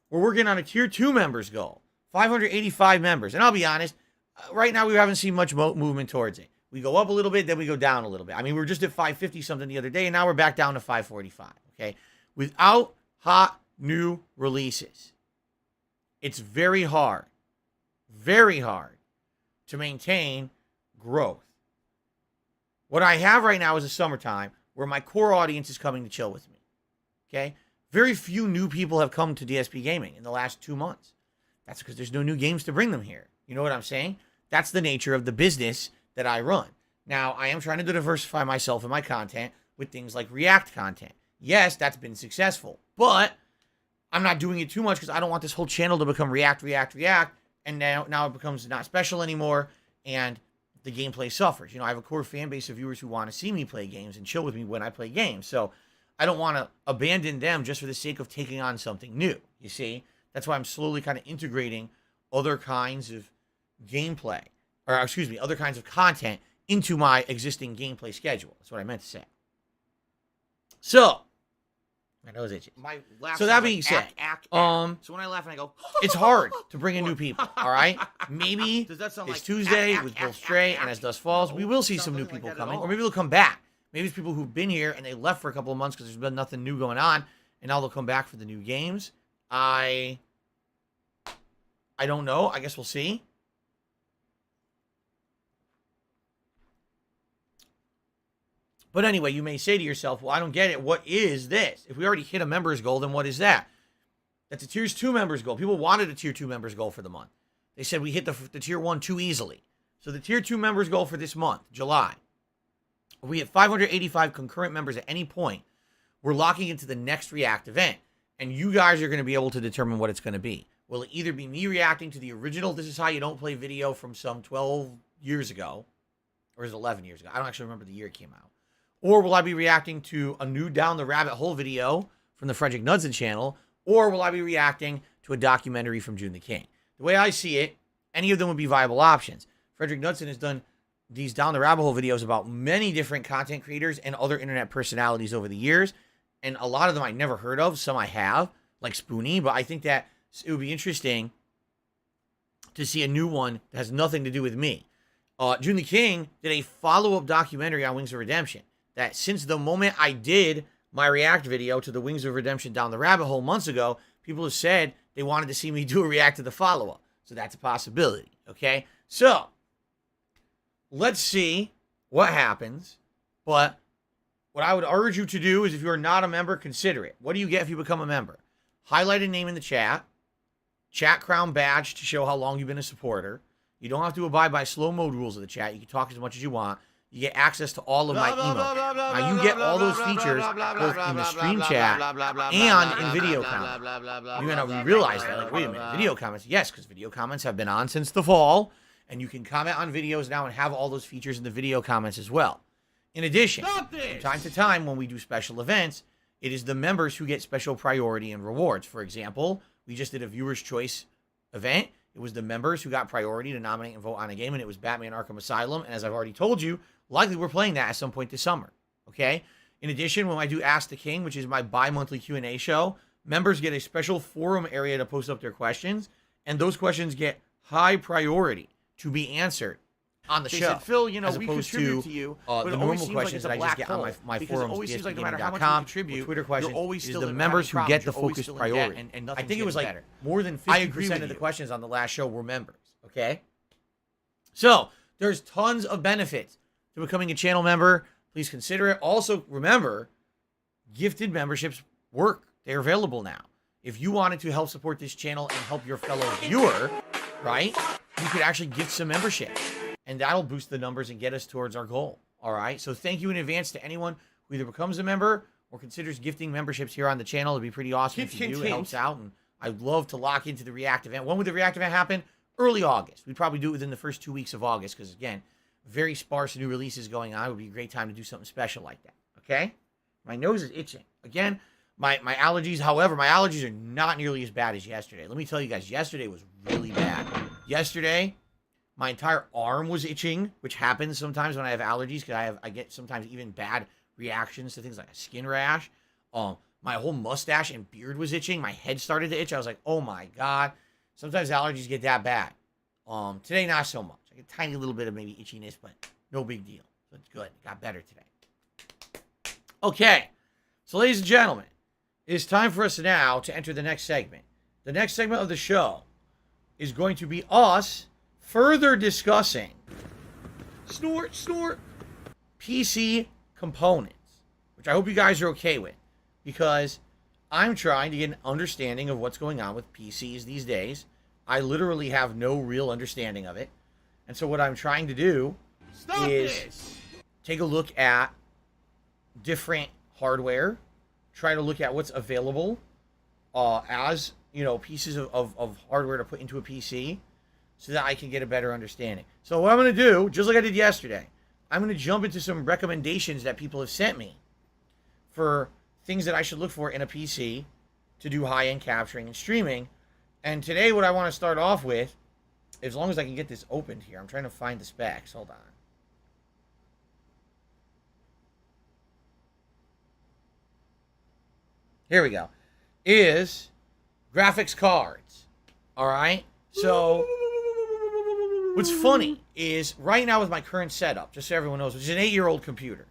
we're working on a tier 2 members goal, 585 members. And I'll be honest, right now we haven't seen much movement towards it. We go up a little bit, then we go down a little bit. I mean, we were just at 550 something the other day, and now we're back down to 545. Okay. Without hot new releases, it's very hard to maintain growth. What I have right now is a summertime where my core audience is coming to chill with me. Okay? Very few new people have come to DSP Gaming in the last 2 months. That's because there's no new games to bring them here. You know what I'm saying? That's the nature of the business that I run. Now, I am trying to diversify myself and my content with things like React content. Yes, that's been successful, but I'm not doing it too much because I don't want this whole channel to become React, and now it becomes not special anymore, and the gameplay suffers. I have a core fan base of viewers who want to see me play games and chill with me when I play games, so I don't want to abandon them just for the sake of taking on something new, you see? That's why I'm slowly kind of integrating other kinds of gameplay, other kinds of content into my existing gameplay schedule. That's what I meant to say. So, my nose itches. My laugh So that sounds being like said, ack. So when I laugh and I go, it's hard to bring in new people, all right? Maybe Does that sound it's like Tuesday ack, with ack, both ack, Stray ack, and ack? as Dusk Falls. No, We will see it some new sounds like people that at coming, all. or maybe they'll come back. Maybe it's people who've been here and they left for a couple of months because there's been nothing new going on, and now they'll come back for the new games. I don't know. I guess we'll see. But anyway, you may say to yourself, well, I don't get it. What is this? If we already hit a members goal, then what is that? That's a Tier 2 members goal. People wanted a Tier 2 members goal for the month. They said we hit the Tier 1 too easily. So the Tier 2 members goal for this month, July, if we hit 585 concurrent members at any point, we're locking into the next React event. And you guys are going to be able to determine what it's going to be. Will it either be me reacting to the original This Is How You Don't Play video from some 12 years ago, or is it 11 years ago? I don't actually remember the year it came out. Or will I be reacting to a new Down the Rabbit Hole video from the Frederick Knudsen channel? Or will I be reacting to a documentary from June the King? The way I see it, any of them would be viable options. Frederick Knudsen has done these Down the Rabbit Hole videos about many different content creators and other internet personalities over the years. And a lot of them I never heard of. Some I have, like Spoonie. But I think that it would be interesting to see a new one that has nothing to do with me. June the King did a follow-up documentary on Wings of Redemption. That since the moment I did my react video to the Wings of Redemption Down the Rabbit Hole months ago, people have said they wanted to see me do a react to the follow-up. So that's a possibility, okay? So, let's see what happens. But what I would urge you to do is if you're not a member, consider it. What do you get if you become a member? Highlight a name in the chat. Chat crown badge to show how long you've been a supporter. You don't have to abide by slow mode rules of the chat. You can talk as much as you want. You get access to all of my email. Now, you get all those features both in the stream chat and in video comments. You may not realize that. Like, wait a minute, video comments? Yes, because video comments have been on since the fall, and you can comment on videos now and have all those features in the video comments as well. In addition, from time to time when we do special events, it is the members who get special priority and rewards. For example, we just did a viewer's choice event. It was the members who got priority to nominate and vote on a game, and it was Batman Arkham Asylum. And as I've already told you, likely we're playing that at some point this summer, okay? In addition, when I do Ask the King, which is my bi-monthly Q&A show, members get a special forum area to post up their questions, and those questions get high priority to be answered on the They show. said, Phil, you know, as we opposed contribute to you, but the it always normal seems like questions it's a that I just black get on hole, my because it forums, always seems like no matter how much DSPgaming.com, we contribute, or Twitter questions, you're always it is still the in members who having get the problems, focused you're always still in priority. debt, and I nothing's think it was getting like better. more than I agree 50% with of the you. questions on the last show were members, okay? So, there's tons of benefits to becoming a channel member. Please consider it. Also, remember, gifted memberships work. They're available now. If you wanted to help support this channel and help your fellow viewer, right, you could actually gift some membership. And that'll boost the numbers and get us towards our goal. All right? So thank you in advance to anyone who either becomes a member or considers gifting memberships here on the channel. It'd be pretty awesome if you do. It helps out. And I'd love to lock into the React event. When would the React event happen? Early August. We'd probably do it within the first 2 weeks of August because, again, very sparse new releases going on. It would be a great time to do something special like that. Okay? My nose is itching. Again, my allergies, however, my allergies are not nearly as bad as yesterday. Let me tell you guys, yesterday was really bad. Yesterday, my entire arm was itching, which happens sometimes when I have allergies because I get sometimes even bad reactions to things like a skin rash. My whole mustache and beard was itching. My head started to itch. I was like, oh my God. Sometimes allergies get that bad. Today, not so much. I get a tiny little bit of maybe itchiness, but no big deal. So it's good. It got better today. Okay. So, ladies and gentlemen, it is time for us now to enter the next segment. The next segment of the show is going to be us further discussing PC components, which I hope you guys are okay with, because I'm trying to get an understanding of what's going on with PCs these days. I literally have no real understanding of it. And so what I'm trying to do is take a look at different hardware, try to look at what's available as, you know, pieces of hardware to put into a PC so that I can get a better understanding. So what I'm going to do, just like I did yesterday, I'm going to jump into some recommendations that people have sent me for things that I should look for in a PC to do high-end capturing and streaming. And today what I want to start off with, as long as I can get this opened here, I'm trying to find the specs. Hold on. here we go, is graphics cards. All right? So what's funny is right now with my current setup, just so everyone knows, which is an 8-year-old computer,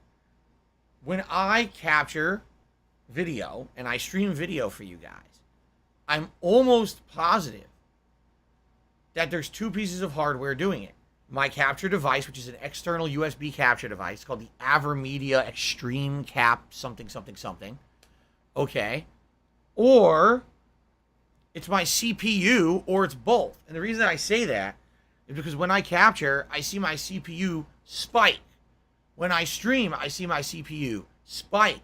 when I capture video and I stream video for you guys, I'm almost positive that there's 2 pieces of hardware doing it. My capture device, which is an external USB capture device called the AverMedia Extreme Cap something something something. Okay. Or it's my CPU, or it's both. And the reason I say that is because when I capture, I see my CPU spike. When I stream, I see my CPU spike.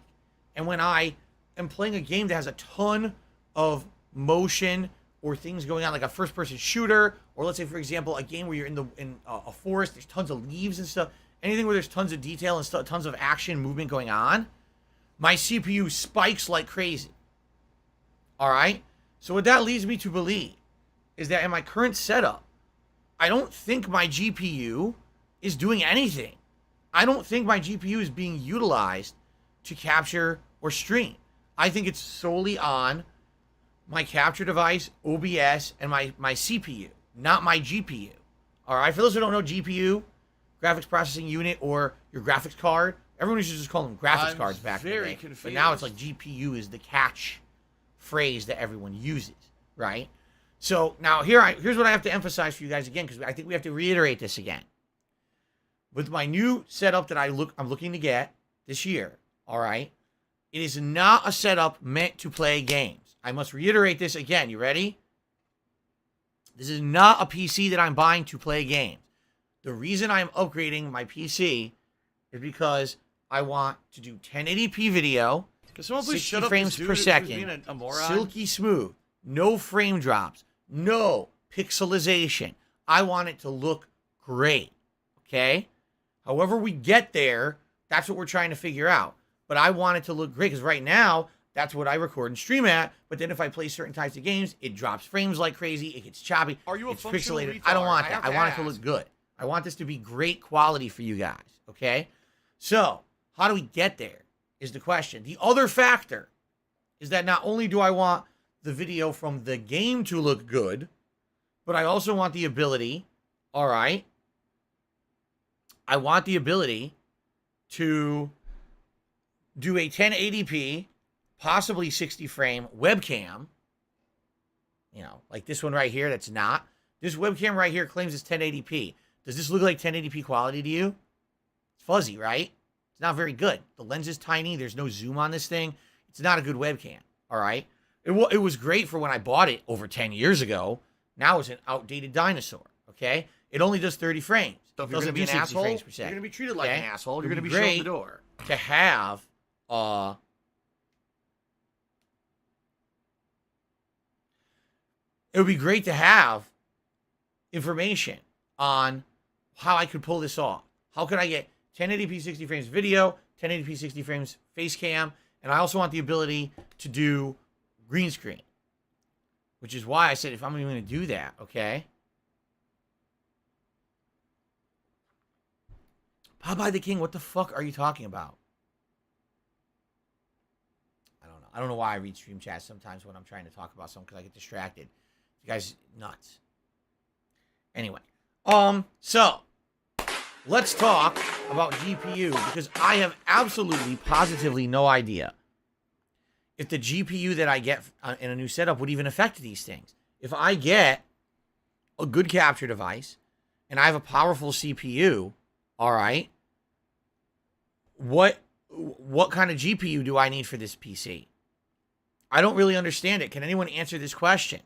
And when I am playing a game that has a ton of motion or things going on, like a first-person shooter, or let's say, for example, a game where you're in a forest, there's tons of leaves and stuff, anything where there's tons of detail and tons of action movement going on, my CPU spikes like crazy. All right? So what that leads me to believe is that in my current setup, I don't think my GPU is doing anything. I don't think my GPU is being utilized to capture or stream. I think it's solely on my capture device, OBS, and my CPU, not my GPU. All right? For those who don't know, GPU, graphics processing unit, or your graphics card, everyone used to just call them graphics cards back in the day. Confused. But now it's like GPU is the catch phrase that everyone uses, right? So now here's what I have to emphasize for you guys again, because I think we have to reiterate this again. With my new setup that I'm looking to get this year, all right, it is not a setup meant to play games. I must reiterate this again. You ready? This is not a PC that I'm buying to play games. The reason I'm upgrading my PC is because I want to do 1080p video, 60 frames per second, silky smooth, no frame drops, no pixelization. I want it to look great, okay? However we get there, that's what we're trying to figure out. But I want it to look great, because right now, that's what I record and stream at. But then if I play certain types of games, it drops frames like crazy. It gets choppy. Are you a it's functional pixelated. retard? I don't want that. I want it to ask. look good. I want this to be great quality for you guys. Okay? So, how do we get there is the question. The other factor is that not only do I want the video from the game to look good, but I also want the ability, all right, I want the ability to do a 1080p, possibly 60 frame webcam, you know, like this one right here that's not. This webcam right here claims it's 1080p. Does this look like 1080p quality to you? It's fuzzy, right? It's not very good. The lens is tiny. There's no zoom on this thing. It's not a good webcam, all right? It was great for when I bought it over 10 years ago. Now it's an outdated dinosaur, okay? It only does 30 frames. So if you're going to be an 60 asshole, frames per you're second. going to be treated like Okay? an asshole. You're It'd going be to be shown great the door. to have it would be great to have information on how I could pull this off. How could I get 1080p 60 frames video, 1080p 60 frames face cam, and I also want the ability to do green screen, which is why I said if I'm even going to do that, okay? Popeye the King, what the fuck are you talking about? I don't know. I don't know why I read stream chat sometimes when I'm trying to talk about something because I get distracted. You guys nuts. Anyway, so let's talk about GPU because I have absolutely, positively no idea if the GPU that I get in a new setup would even affect these things. If I get a good capture device and I have a powerful CPU, all right, what kind of GPU do I need for this PC? I don't really understand it. Can anyone answer this question?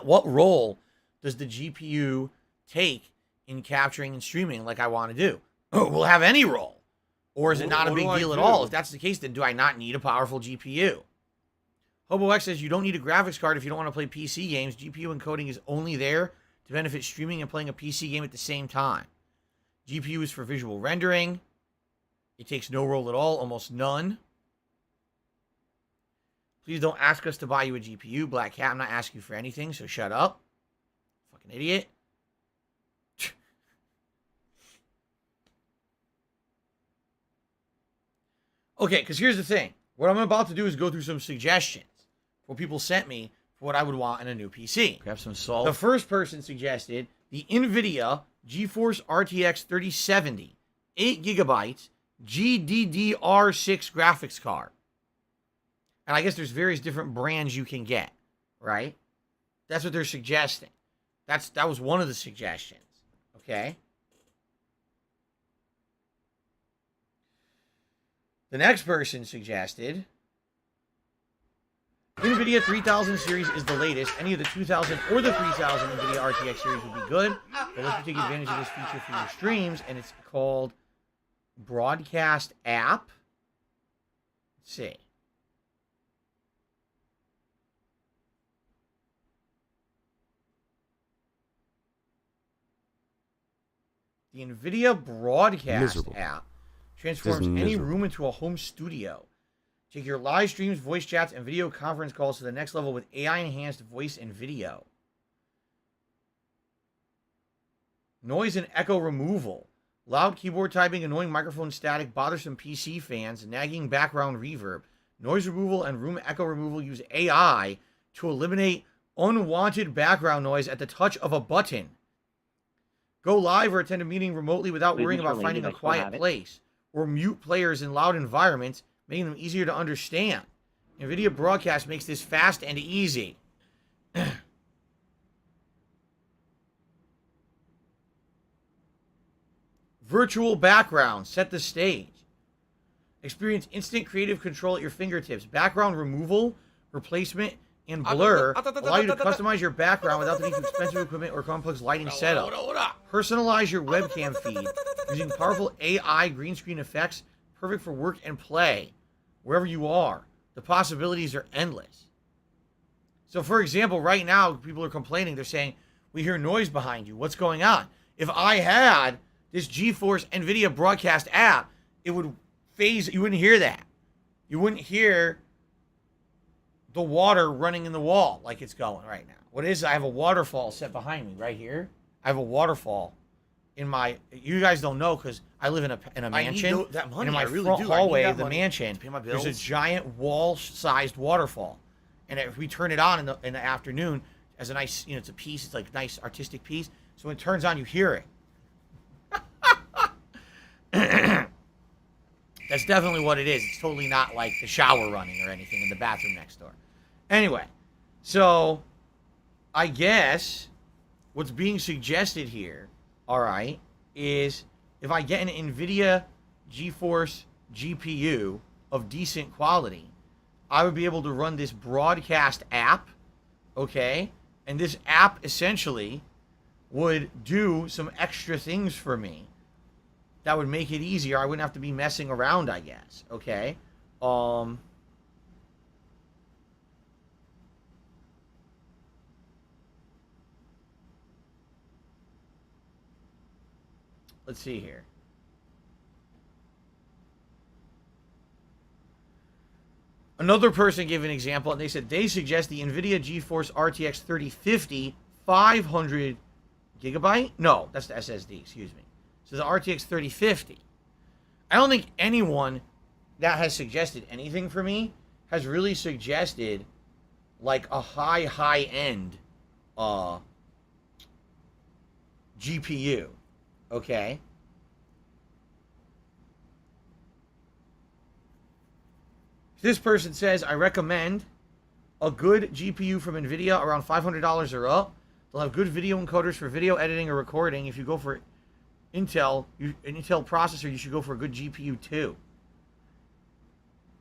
What role does the GPU take in capturing and streaming like I want to do? Will it have any role? Or is it not a big deal at all? If that's the case, then do I not need a powerful GPU? HoboX says you don't need a graphics card if you don't want to play PC games. GPU encoding is only there to benefit streaming and playing a PC game at the same time. GPU is for visual rendering. It takes no role at all, almost none. Please don't ask us to buy you a GPU, Black Cat. I'm not asking you for anything, so shut up. Fucking idiot. Okay, because here's the thing. What I'm about to do is go through some suggestions. What people sent me for what I would want in a new PC. Grab some salt. The first person suggested the NVIDIA GeForce RTX 3070, 8 gigabytes, GDDR6 graphics card. And I guess there's various different brands you can get, right? That's what they're suggesting. That was one of the suggestions, okay? The next person suggested NVIDIA 3000 series is the latest. Any of the 2000 or the 3000 NVIDIA RTX series would be good, but let you take advantage of this feature for your streams, and it's called Broadcast App. Let's see. The NVIDIA Broadcast app transforms any room into a home studio. Take your live streams, voice chats, and video conference calls to the next level with AI-enhanced voice and video. Noise and echo removal. Loud keyboard typing, annoying microphone static, bothersome PC fans, nagging background reverb. Noise removal and room echo removal use AI to eliminate unwanted background noise at the touch of a button. Go live or attend a meeting remotely without worrying about finding a quiet place. Or mute players in loud environments, making them easier to understand. NVIDIA Broadcast makes this fast and easy. Virtual background. Set the stage. Experience instant creative control at your fingertips. Background removal, replacement, and blur allow you to customize your background without the need for expensive equipment or complex lighting setup. Personalize your webcam feed using powerful AI green screen effects, perfect for work and play, wherever you are. The possibilities are endless. So, for example, right now, people are complaining. They're saying, we hear noise behind you. What's going on? If I had this GeForce NVIDIA Broadcast app, it would phase. You wouldn't hear that. You wouldn't hear the water running in the wall like it's going right now. What is, I have a waterfall set behind me right here. I have a waterfall in my, you guys don't know because I live in a mansion. I need that money. And in my I really front do. hallway I need of that the money mansion, to pay my there's a bills. giant wall-sized waterfall. And if we turn it on in the afternoon as a nice, it's a piece, it's like a nice artistic piece. So when it turns on, you hear it. That's definitely what it is. It's totally not like the shower running or anything in the bathroom next door. Anyway, so I guess what's being suggested here, all right, is if I get an NVIDIA GeForce GPU of decent quality, I would be able to run this broadcast app, okay? And this app essentially would do some extra things for me that would make it easier. I wouldn't have to be messing around, I guess, okay? Let's see here. Another person gave an example, and they said they suggest the NVIDIA GeForce RTX 3050 500 gigabyte? No, that's the SSD, excuse me. So the RTX 3050. I don't think anyone that has suggested anything for me has really suggested like a high-end GPU. Okay? This person says, I recommend a good GPU from NVIDIA around $500 or up. They'll have good video encoders for video editing or recording. If you go for an Intel processor, you should go for a good GPU too.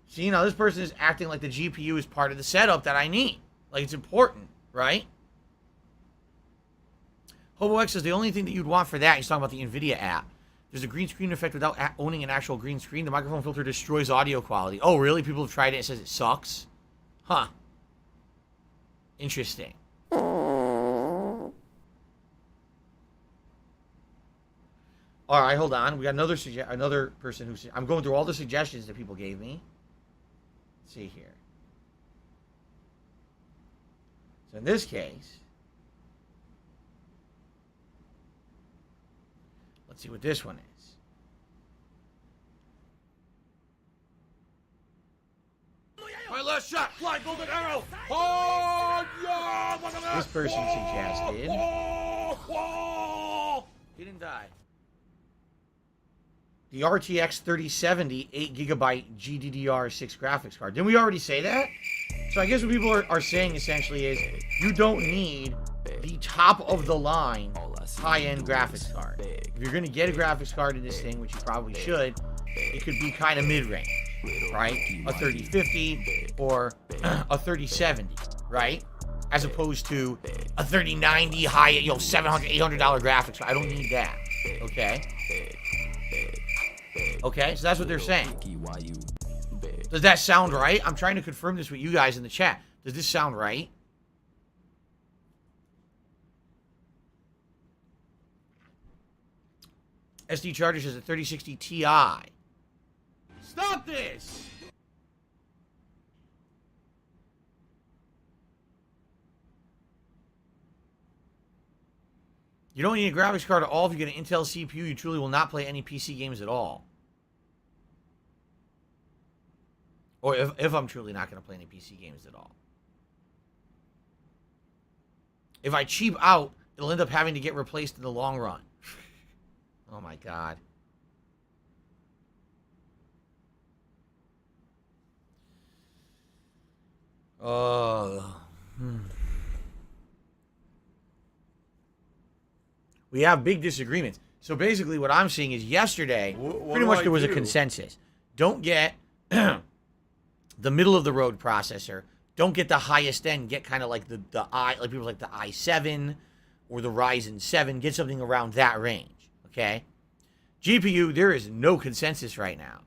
See, now this person is acting like the GPU is part of the setup that I need. Like it's important, right? HoboX says the only thing that you'd want for that, he's talking about the NVIDIA app. There's a green screen effect without owning an actual green screen. The microphone filter destroys audio quality. Oh, really? People have tried it and it says it sucks? Huh. Interesting. All right, hold on. We got another person who's... I'm going through all the suggestions that people gave me. Let's see here. So in this case... Let's see what this one is. Fly golden arrow! Oh, yeah! Look at that! This person suggested. He didn't die. The RTX 3070 8GB GDDR6 graphics card. Didn't we already say that? So I guess what people are saying essentially is you don't need the top of the line high-end graphics card. If you're going to get a graphics card in this thing, which you probably should, it could be kind of mid-range, right? A 3050 or a 3070, right? As opposed to a 3090 high, $700, $800 graphics card. I don't need that, okay? Okay, so that's what they're saying. Does that sound right? I'm trying to confirm this with you guys in the chat. Does this sound right? SD Charger says a 3060 Ti. Stop this! You don't need a graphics card at all. If you get an Intel CPU, you truly will not play any PC games at all. Or if I'm truly not going to play any PC games at all. If I cheap out, it'll end up having to get replaced in the long run. Oh my God. We have big disagreements. So basically what I'm seeing is yesterday, pretty much there was a consensus. Don't get the middle of the road processor. Don't get the highest end. Get kind of like like people like the i7 or the Ryzen 7. Get something around that range. Okay? GPU, there is no consensus right now.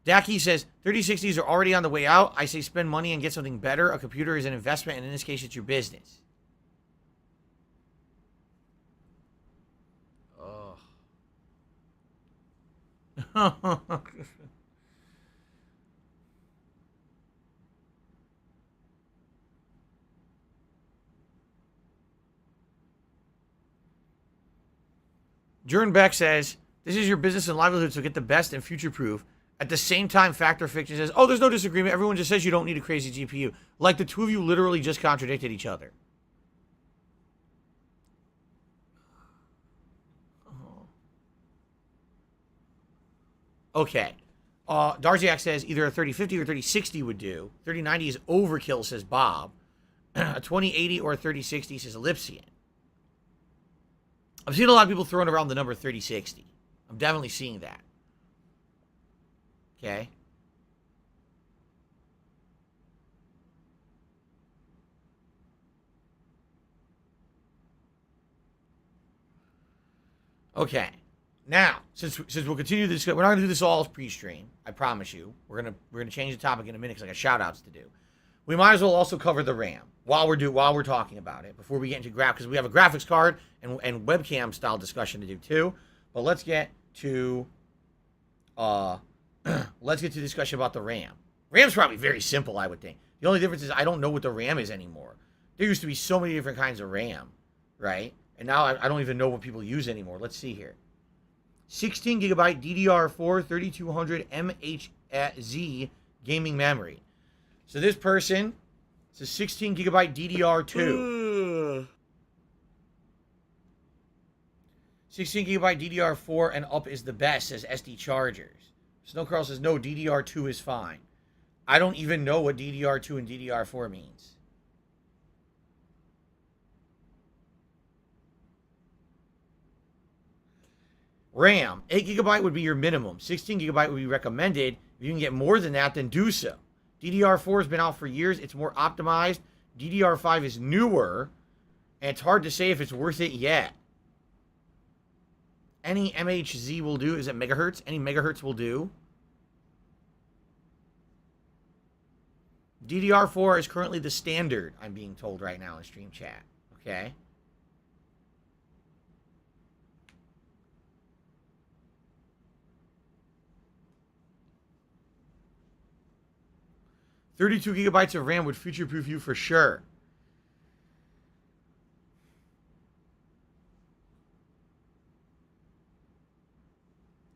Daki says 3060s are already on the way out. I say spend money and get something better. A computer is an investment, and in this case, it's your business. Oh. Jern Beck says, this is your business and livelihood, so get the best and future-proof. At the same time, Factor Fiction says, oh, there's no disagreement. Everyone just says you don't need a crazy GPU. Like the two of you literally just contradicted each other. Okay. Darziak says either a 3050 or 3060 would do. 3090 is overkill, says Bob. A 2080 or a 3060, says Ellipsian. I've seen a lot of people throwing around the number 3060. I'm definitely seeing that. Okay. Okay. Now, since we'll continue this, we're not gonna do this all as pre-stream. I promise you. We're gonna change the topic in a minute because I got shout-outs to do. We might as well also cover the RAM while we're talking about it before we get into because we have a graphics card and webcam style discussion to do too. But let's get to discussion about the RAM. RAM's probably very simple, I would think. The only difference is I don't know what the RAM is anymore. There used to be so many different kinds of RAM, right? And now I don't even know what people use anymore. Let's see here. 16 gigabyte DDR4 3200 MHZ gaming memory. So this person, it's a 16 gigabyte DDR2. 16 gigabyte DDR4 and up is the best, says SD Chargers. Snowcurl says, no, DDR2 is fine. I don't even know what DDR2 and DDR4 means. RAM, 8 gigabyte would be your minimum. 16 gigabyte would be recommended. If you can get more than that, then do so. DDR4 has been out for years. It's more optimized. DDR5 is newer, and it's hard to say if it's worth it yet. Any MHZ will do. Is it megahertz? Any megahertz will do. DDR4 is currently the standard, I'm being told right now in stream chat. Okay? $32 gigabytes of RAM would future-proof you for sure.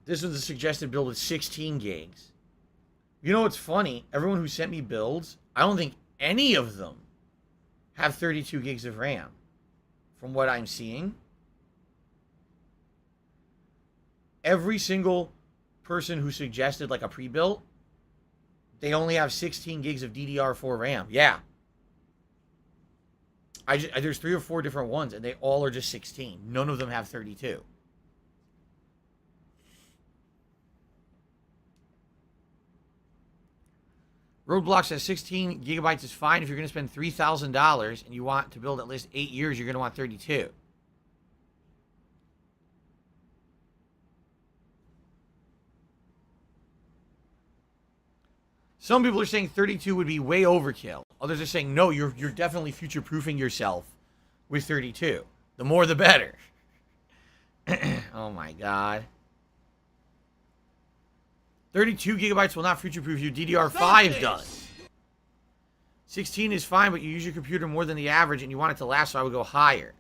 This was a suggested build with 16 gigs. You know what's funny? Everyone who sent me builds, I don't think any of them have 32 gigs of RAM. From what I'm seeing, every single person who suggested like a pre-built, they only have 16 gigs of DDR4 RAM. Yeah. There's 3 or 4 different ones, and they all are just 16. None of them have 32. Roadblock says 16 gigabytes is fine if you're going to spend $3,000 and you want to build at least 8 years, you're going to want 32. Some people are saying 32 would be way overkill. Others are saying, no, you're definitely future-proofing yourself with 32. The more, the better. Oh, my God. 32 gigabytes will not future-proof you. DDR5 does. 16 is fine, but you use your computer more than the average, and you want it to last, so I would go higher.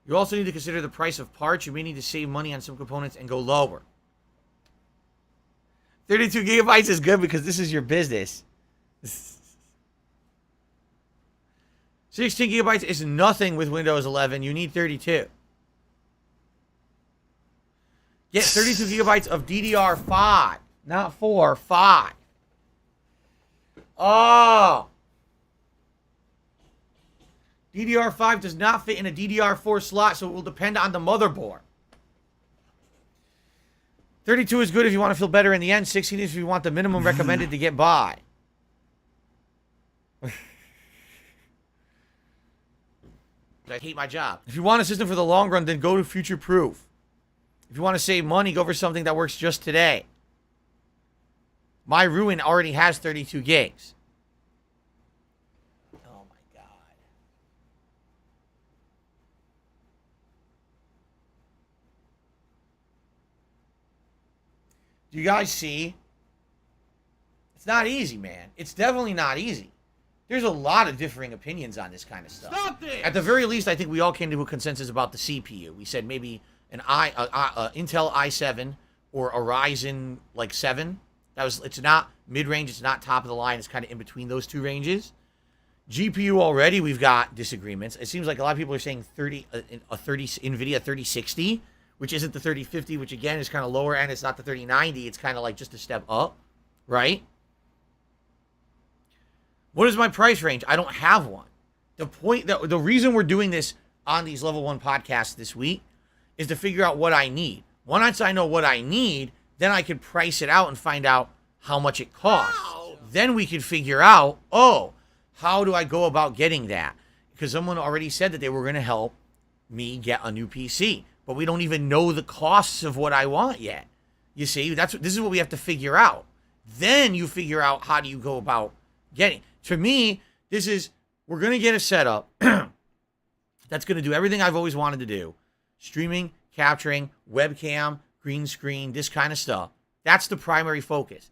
You also need to consider the price of parts. You may need to save money on some components and go lower. 32 gigabytes is good because this is your business. 16 gigabytes is nothing with Windows 11. You need 32. Get 32 gigabytes of DDR5. Not 4, 5. Oh. DDR5 does not fit in a DDR4 slot, so it will depend on the motherboard. 32 is good if you want to feel better in the end. 16 is if you want the minimum recommended to get by. I hate my job. If you want a system for the long run, then go to future proof. If you want to save money, go for something that works just today. My Ruin already has 32 gigs. Oh my God. Do you guys see? It's not easy, man. It's definitely not easy. There's a lot of differing opinions on this kind of stuff. Stop this! At the very least, I think we all came to a consensus about the CPU. We said maybe an Intel i7 or a Ryzen like 7. It's not mid-range, it's not top of the line, it's kind of in between those two ranges. GPU already, we've got disagreements. It seems like a lot of people are saying NVIDIA 3060, which isn't the 3050, which again is kind of lower end. It's not the 3090. It's kind of like just a step up, right? What is my price range? I don't have one. The reason we're doing this on these level 1 podcasts this week is to figure out what I need. Once I know what I need, then I can price it out and find out how much it costs. Wow. Then we can figure out, how do I go about getting that? Because someone already said that they were going to help me get a new PC, but we don't even know the costs of what I want yet. You see, this is what we have to figure out. Then you figure out how do you go about getting. To me, we're going to get a setup that's going to do everything I've always wanted to do. Streaming, capturing, webcam, green screen, this kind of stuff. That's the primary focus.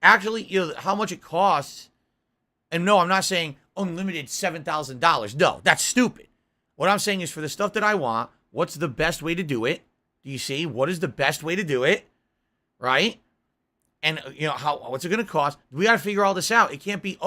Actually, how much it costs, and no, I'm not saying unlimited $7,000. No, that's stupid. What I'm saying is for the stuff that I want, what's the best way to do it? Do you see? What is the best way to do it? Right? And, what's it going to cost? We got to figure all this out. It can't be,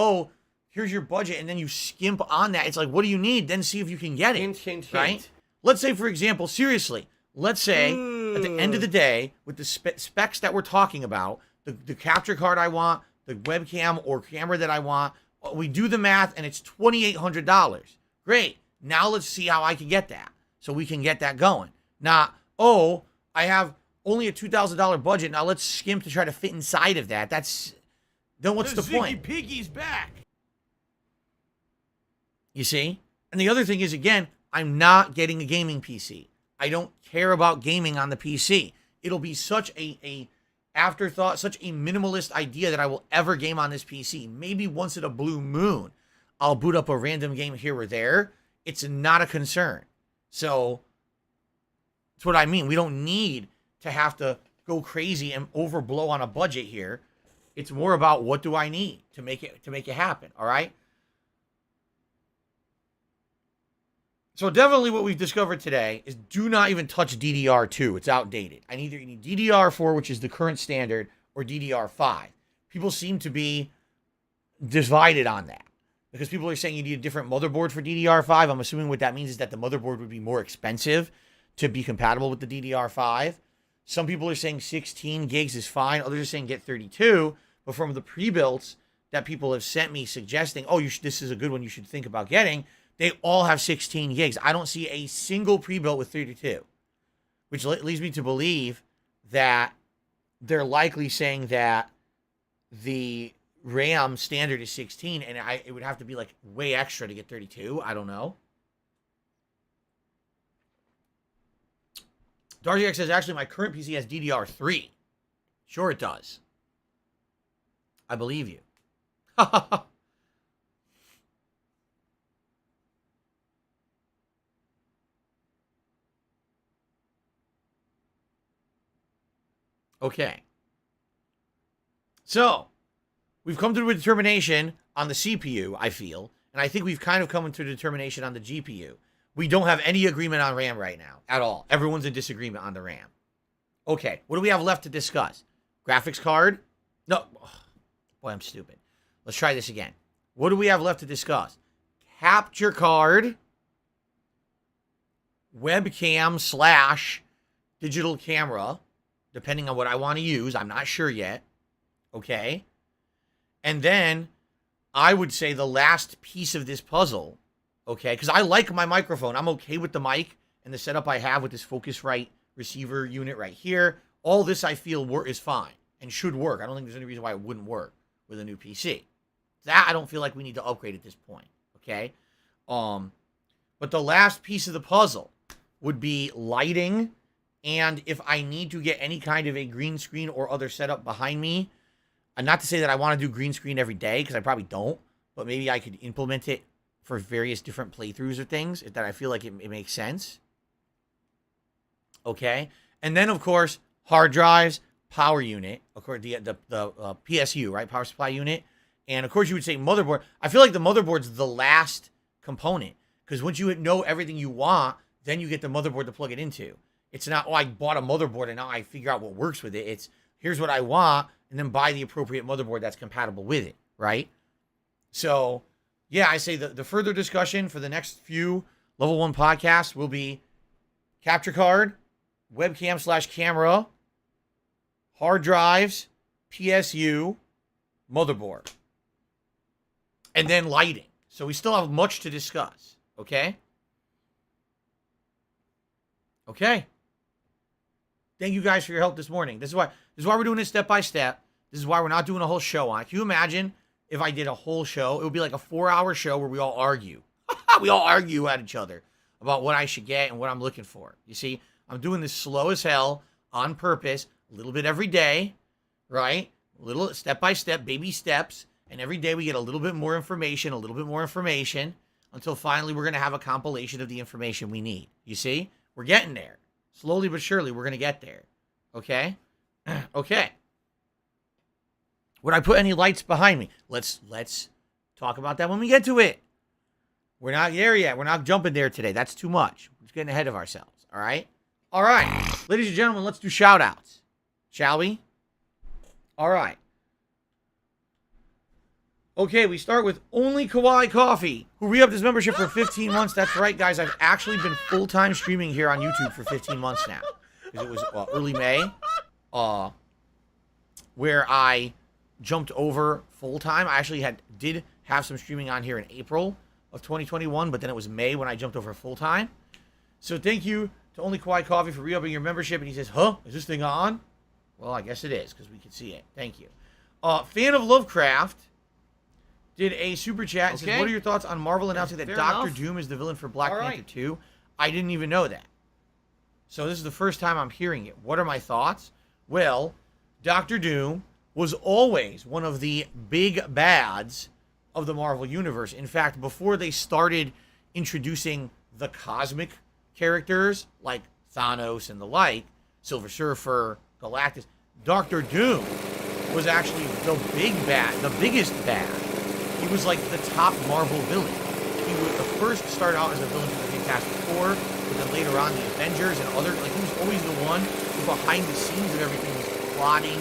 here's your budget, and then you skimp on that. It's like, what do you need? Then see if you can get it. Hint. Right? Let's say, for example, seriously, let's say at the end of the day, with the specs that we're talking about, the capture card I want, the webcam or camera that I want, we do the math, and it's $2,800. Great. Now let's see how I can get that. So we can get that going. Not, I have only a $2,000 budget. Now let's skimp to try to fit inside of that. Then what's the point? Piggy's back. You see? And the other thing is, again, I'm not getting a gaming PC. I don't care about gaming on the PC. It'll be such a afterthought, such a minimalist idea that I will ever game on this PC. Maybe once in a blue moon, I'll boot up a random game here or there. It's not a concern. So that's what I mean. We don't need to have to go crazy and overblow on a budget here. It's more about what do I need to make it happen. All right. So definitely what we've discovered today is do not even touch DDR2. It's outdated. You need DDR4, which is the current standard, or DDR5. People seem to be divided on that because people are saying you need a different motherboard for DDR5. I'm assuming what that means is that the motherboard would be more expensive to be compatible with the DDR5. Some people are saying 16 gigs is fine. Others are saying get 32. But from the pre-builts that people have sent me suggesting, oh, this is a good one you should think about getting, they all have 16 gigs. I don't see a single pre-built with 32, which leads me to believe that they're likely saying that the RAM standard is 16, and it would have to be like way extra to get 32. I don't know. Darcy X says, actually, my current PC has DDR3. Sure it does. I believe you. Okay. So, we've come to a determination on the CPU, I feel, and I think we've kind of come to a determination on the GPU. We don't have any agreement on RAM right now, at all. Everyone's in disagreement on the RAM. Okay, what do we have left to discuss? Graphics card? No. Boy, I'm stupid. Let's try this again. What do we have left to discuss? Capture card, webcam / digital camera, depending on what I want to use. I'm not sure yet. Okay. And then I would say the last piece of this puzzle, okay, because I like my microphone. I'm okay with the mic and the setup I have with this Focusrite receiver unit right here. All this I feel is fine and should work. I don't think there's any reason why it wouldn't work with a new PC. That I don't feel like we need to upgrade at this point, okay? But the last piece of the puzzle would be lighting, and if I need to get any kind of a green screen or other setup behind me, and not to say that I want to do green screen every day, because I probably don't, but maybe I could implement it for various different playthroughs or things, if that I feel like it makes sense. Okay? And then, of course, hard drives, power unit, of course, the PSU, right? Power supply unit. And, of course, you would say motherboard. I feel like the motherboard's the last component, because once you know everything you want, then you get the motherboard to plug it into. It's not, oh, I bought a motherboard and now I figure out what works with it. It's, here's what I want, and then buy the appropriate motherboard that's compatible with it, right? So, yeah, I say the further discussion for the next few Level 1 podcasts will be capture card, webcam / camera, hard drives, PSU, motherboard, and then lighting. So we still have much to discuss, okay? Okay. Thank you guys for your help this morning. This is why we're doing this step by step. This is why we're not doing a whole show on it. Can you imagine if I did a whole show? It would be like a 4-hour show where we all argue. We all argue at each other about what I should get and what I'm looking for. You see, I'm doing this slow as hell on purpose, a little bit every day, right? A little step by step, baby steps. And every day we get a little bit more information, until finally we're going to have a compilation of the information we need. You see? We're getting there. Slowly but surely, we're going to get there. Okay? Okay. Would I put any lights behind me? Let's talk about that when we get to it. We're not there yet. We're not jumping there today. That's too much. We're just getting ahead of ourselves. All right? All right. Ladies and gentlemen, let's do shout-outs. Shall we? All right. Okay, we start with Only Kawaii Coffee, who re-upped his membership for 15 months. That's right, guys. I've actually been full-time streaming here on YouTube for 15 months now. Because it was early May, where I jumped over full-time. I actually did have some streaming on here in April of 2021, but then it was May when I jumped over full-time. So thank you to Only Kawaii Coffee for re-upping your membership. And he says, huh? Is this thing on? Well, I guess it is, because we can see it. Thank you. Fan of Lovecraft did a super chat and says, what are your thoughts on Marvel announcing that Doctor Doom is the villain for Black Panther 2? I didn't even know that. So this is the first time I'm hearing it. What are my thoughts? Well, Doctor Doom was always one of the big bads of the Marvel Universe. In fact, before they started introducing the cosmic characters like Thanos and the like, Silver Surfer, Galactus, Doctor Doom was actually the big bad, the biggest bad. He was like the top Marvel villain. He would first start out as a villain for the Fantastic Four, but then later on the Avengers and other, like he was always the one who behind the scenes of everything was plotting,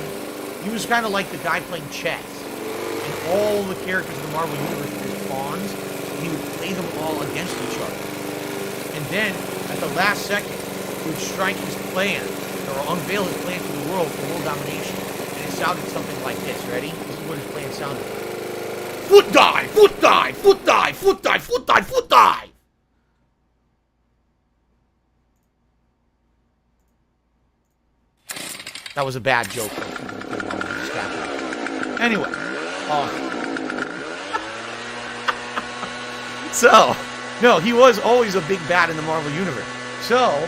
He was kind of like the guy playing chess. And all the characters in the Marvel Universe were his pawns, and he would play them all against each other. And then, at the last second, he would strike his plan, or unveil his plan to the world for world domination. And it sounded something like this. Ready? This is what his plan sounded like. Foot dive! Foot dive! Foot dive! Foot dive! Foot dive! Foot dive! That was a bad joke. Anyway. So, no, he was always a big bad in the Marvel Universe. So,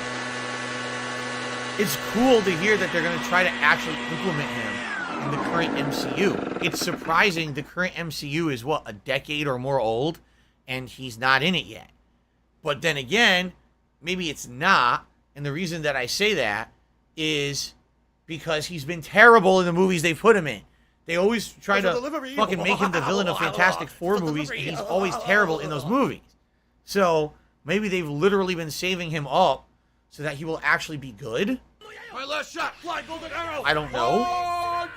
it's cool to hear that they're going to try to actually implement him in the current MCU. It's surprising the current MCU is, what, a decade or more old? And he's not in it yet. But then again, maybe it's not. And the reason that I say that is because he's been terrible in the movies they put him in. They always try to fucking make him the villain of Fantastic Four movies, and he's always terrible in those movies. So, maybe they've literally been saving him up so that he will actually be good? My last shot, fly, golden arrow. I don't know.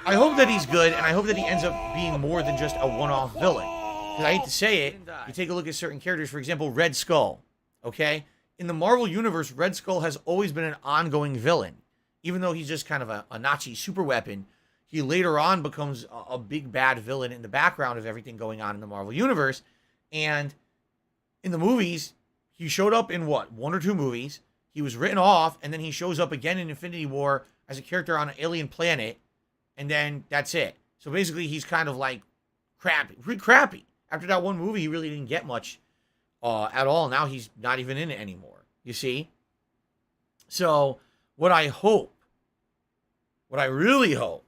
I hope that he's good, and I hope that he ends up being more than just a one-off villain. Because I hate to say it, you take a look at certain characters, for example, Red Skull, okay? In the Marvel Universe, Red Skull has always been an ongoing villain. Even though he's just kind of a Nazi superweapon, he later on becomes a big bad villain in the background of everything going on in the Marvel Universe. And in the movies, he showed up in what? 1 or 2 movies. He was written off, and then he shows up again in Infinity War as a character on an alien planet, and then that's it. So basically, he's kind of like crappy. After that one movie, he really didn't get much at all. Now he's not even in it anymore. You see? So what I really hope,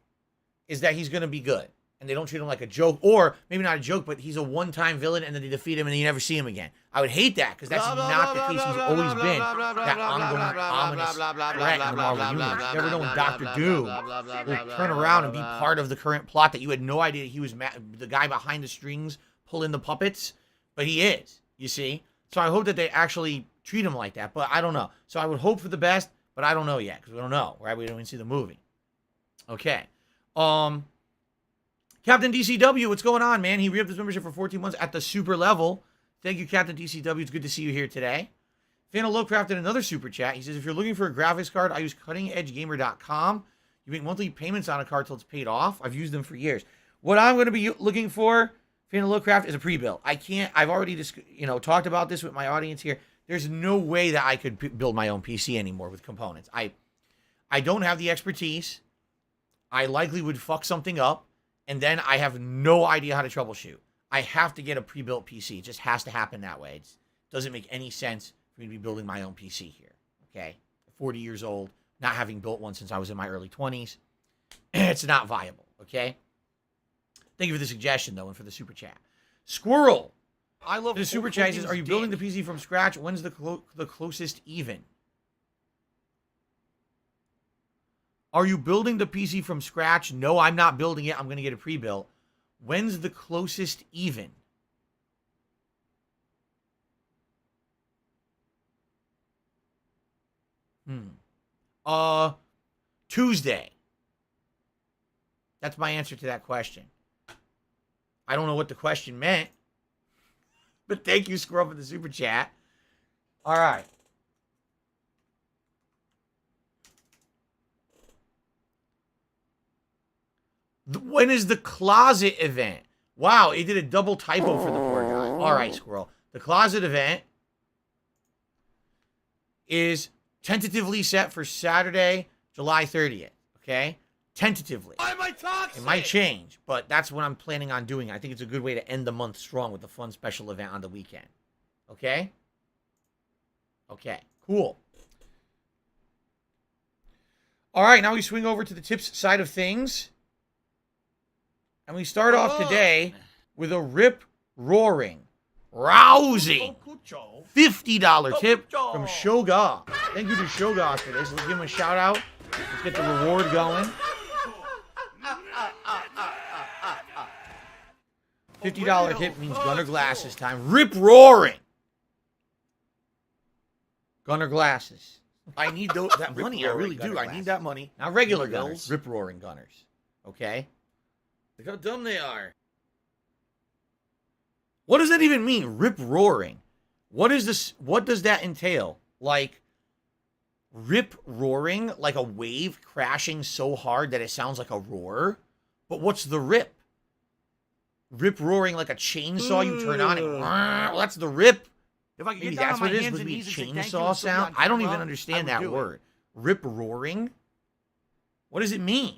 is that he's going to be good. And they don't treat him like a joke. Or, maybe not a joke, but he's a one-time villain and then they defeat him and you never see him again. I would hate that, because that's not the case. He's always been that ongoing, ominous threat in the Marvel Universe. You never know when Dr. Doom will turn around and be part of the current plot that you had no idea he was the guy behind the strings pulling the puppets. But he is, you see? So I hope that they actually treat him like that. But I don't know. So I would hope for the best, but I don't know yet, because we don't know, right? We don't even see the movie. Okay. Captain DCW, what's going on, man? He re-upped his membership for 14 months at the super level. Thank you, Captain DCW. It's good to see you here today. Fan of Lovecraft in another super chat. He says, if you're looking for a graphics card, I use cuttingedgegamer.com. You make monthly payments on a card till it's paid off. I've used them for years. What I'm going to be looking for, Fan of Lovecraft, is a pre-built. I've already talked about this with my audience here. There's no way that I could build my own PC anymore with components. I don't have the expertise. I likely would fuck something up, and then I have no idea how to troubleshoot. I have to get a pre-built PC. It just has to happen that way. It doesn't make any sense for me to be building my own PC here, okay? 40 years old, not having built one since I was in my early 20s. It's not viable, okay? Thank you for the suggestion, though, and for the super chat. Squirrel. I love the super chat. Says, are you building the PC from scratch? When's the closest even? Are you building the PC from scratch? No, I'm not building it. I'm going to get it pre-built. When's the closest even? Tuesday. That's my answer to that question. I don't know what the question meant. But thank you, Scrub, for the super chat. All right. When is the closet event? Wow, it did a double typo for the poor guy. All right, Squirrel. The closet event is tentatively set for Saturday, July 30th. Okay? Tentatively. Why am I toxic? It might change, but that's what I'm planning on doing. I think it's a good way to end the month strong with a fun special event on the weekend. Okay? Okay, cool. All right, now we swing over to the tips side of things. And we start off today with a rip-roaring, rousing $50 tip from Shoga. Thank you to Shoga for this. Let's give him a shout-out. Let's get the reward going. $50 tip means Gunner Glasses time. Rip-roaring. Gunner Glasses. I need that money. I really do. I need that money. Not regular Gunners. Rip-roaring Gunners. Okay? Look how dumb they are. What does that even mean? Rip roaring. What is this? What does that entail? Like, rip roaring, like a wave crashing so hard that it sounds like a roar? But what's the rip? Rip roaring like a chainsaw you turn on and well, that's the rip. If I could Maybe get down that's on what my it is. hands Would and be knees and say thank you chainsaw and still be sound? on I don't camera, even understand I would that do it. word. Rip roaring? What does it mean?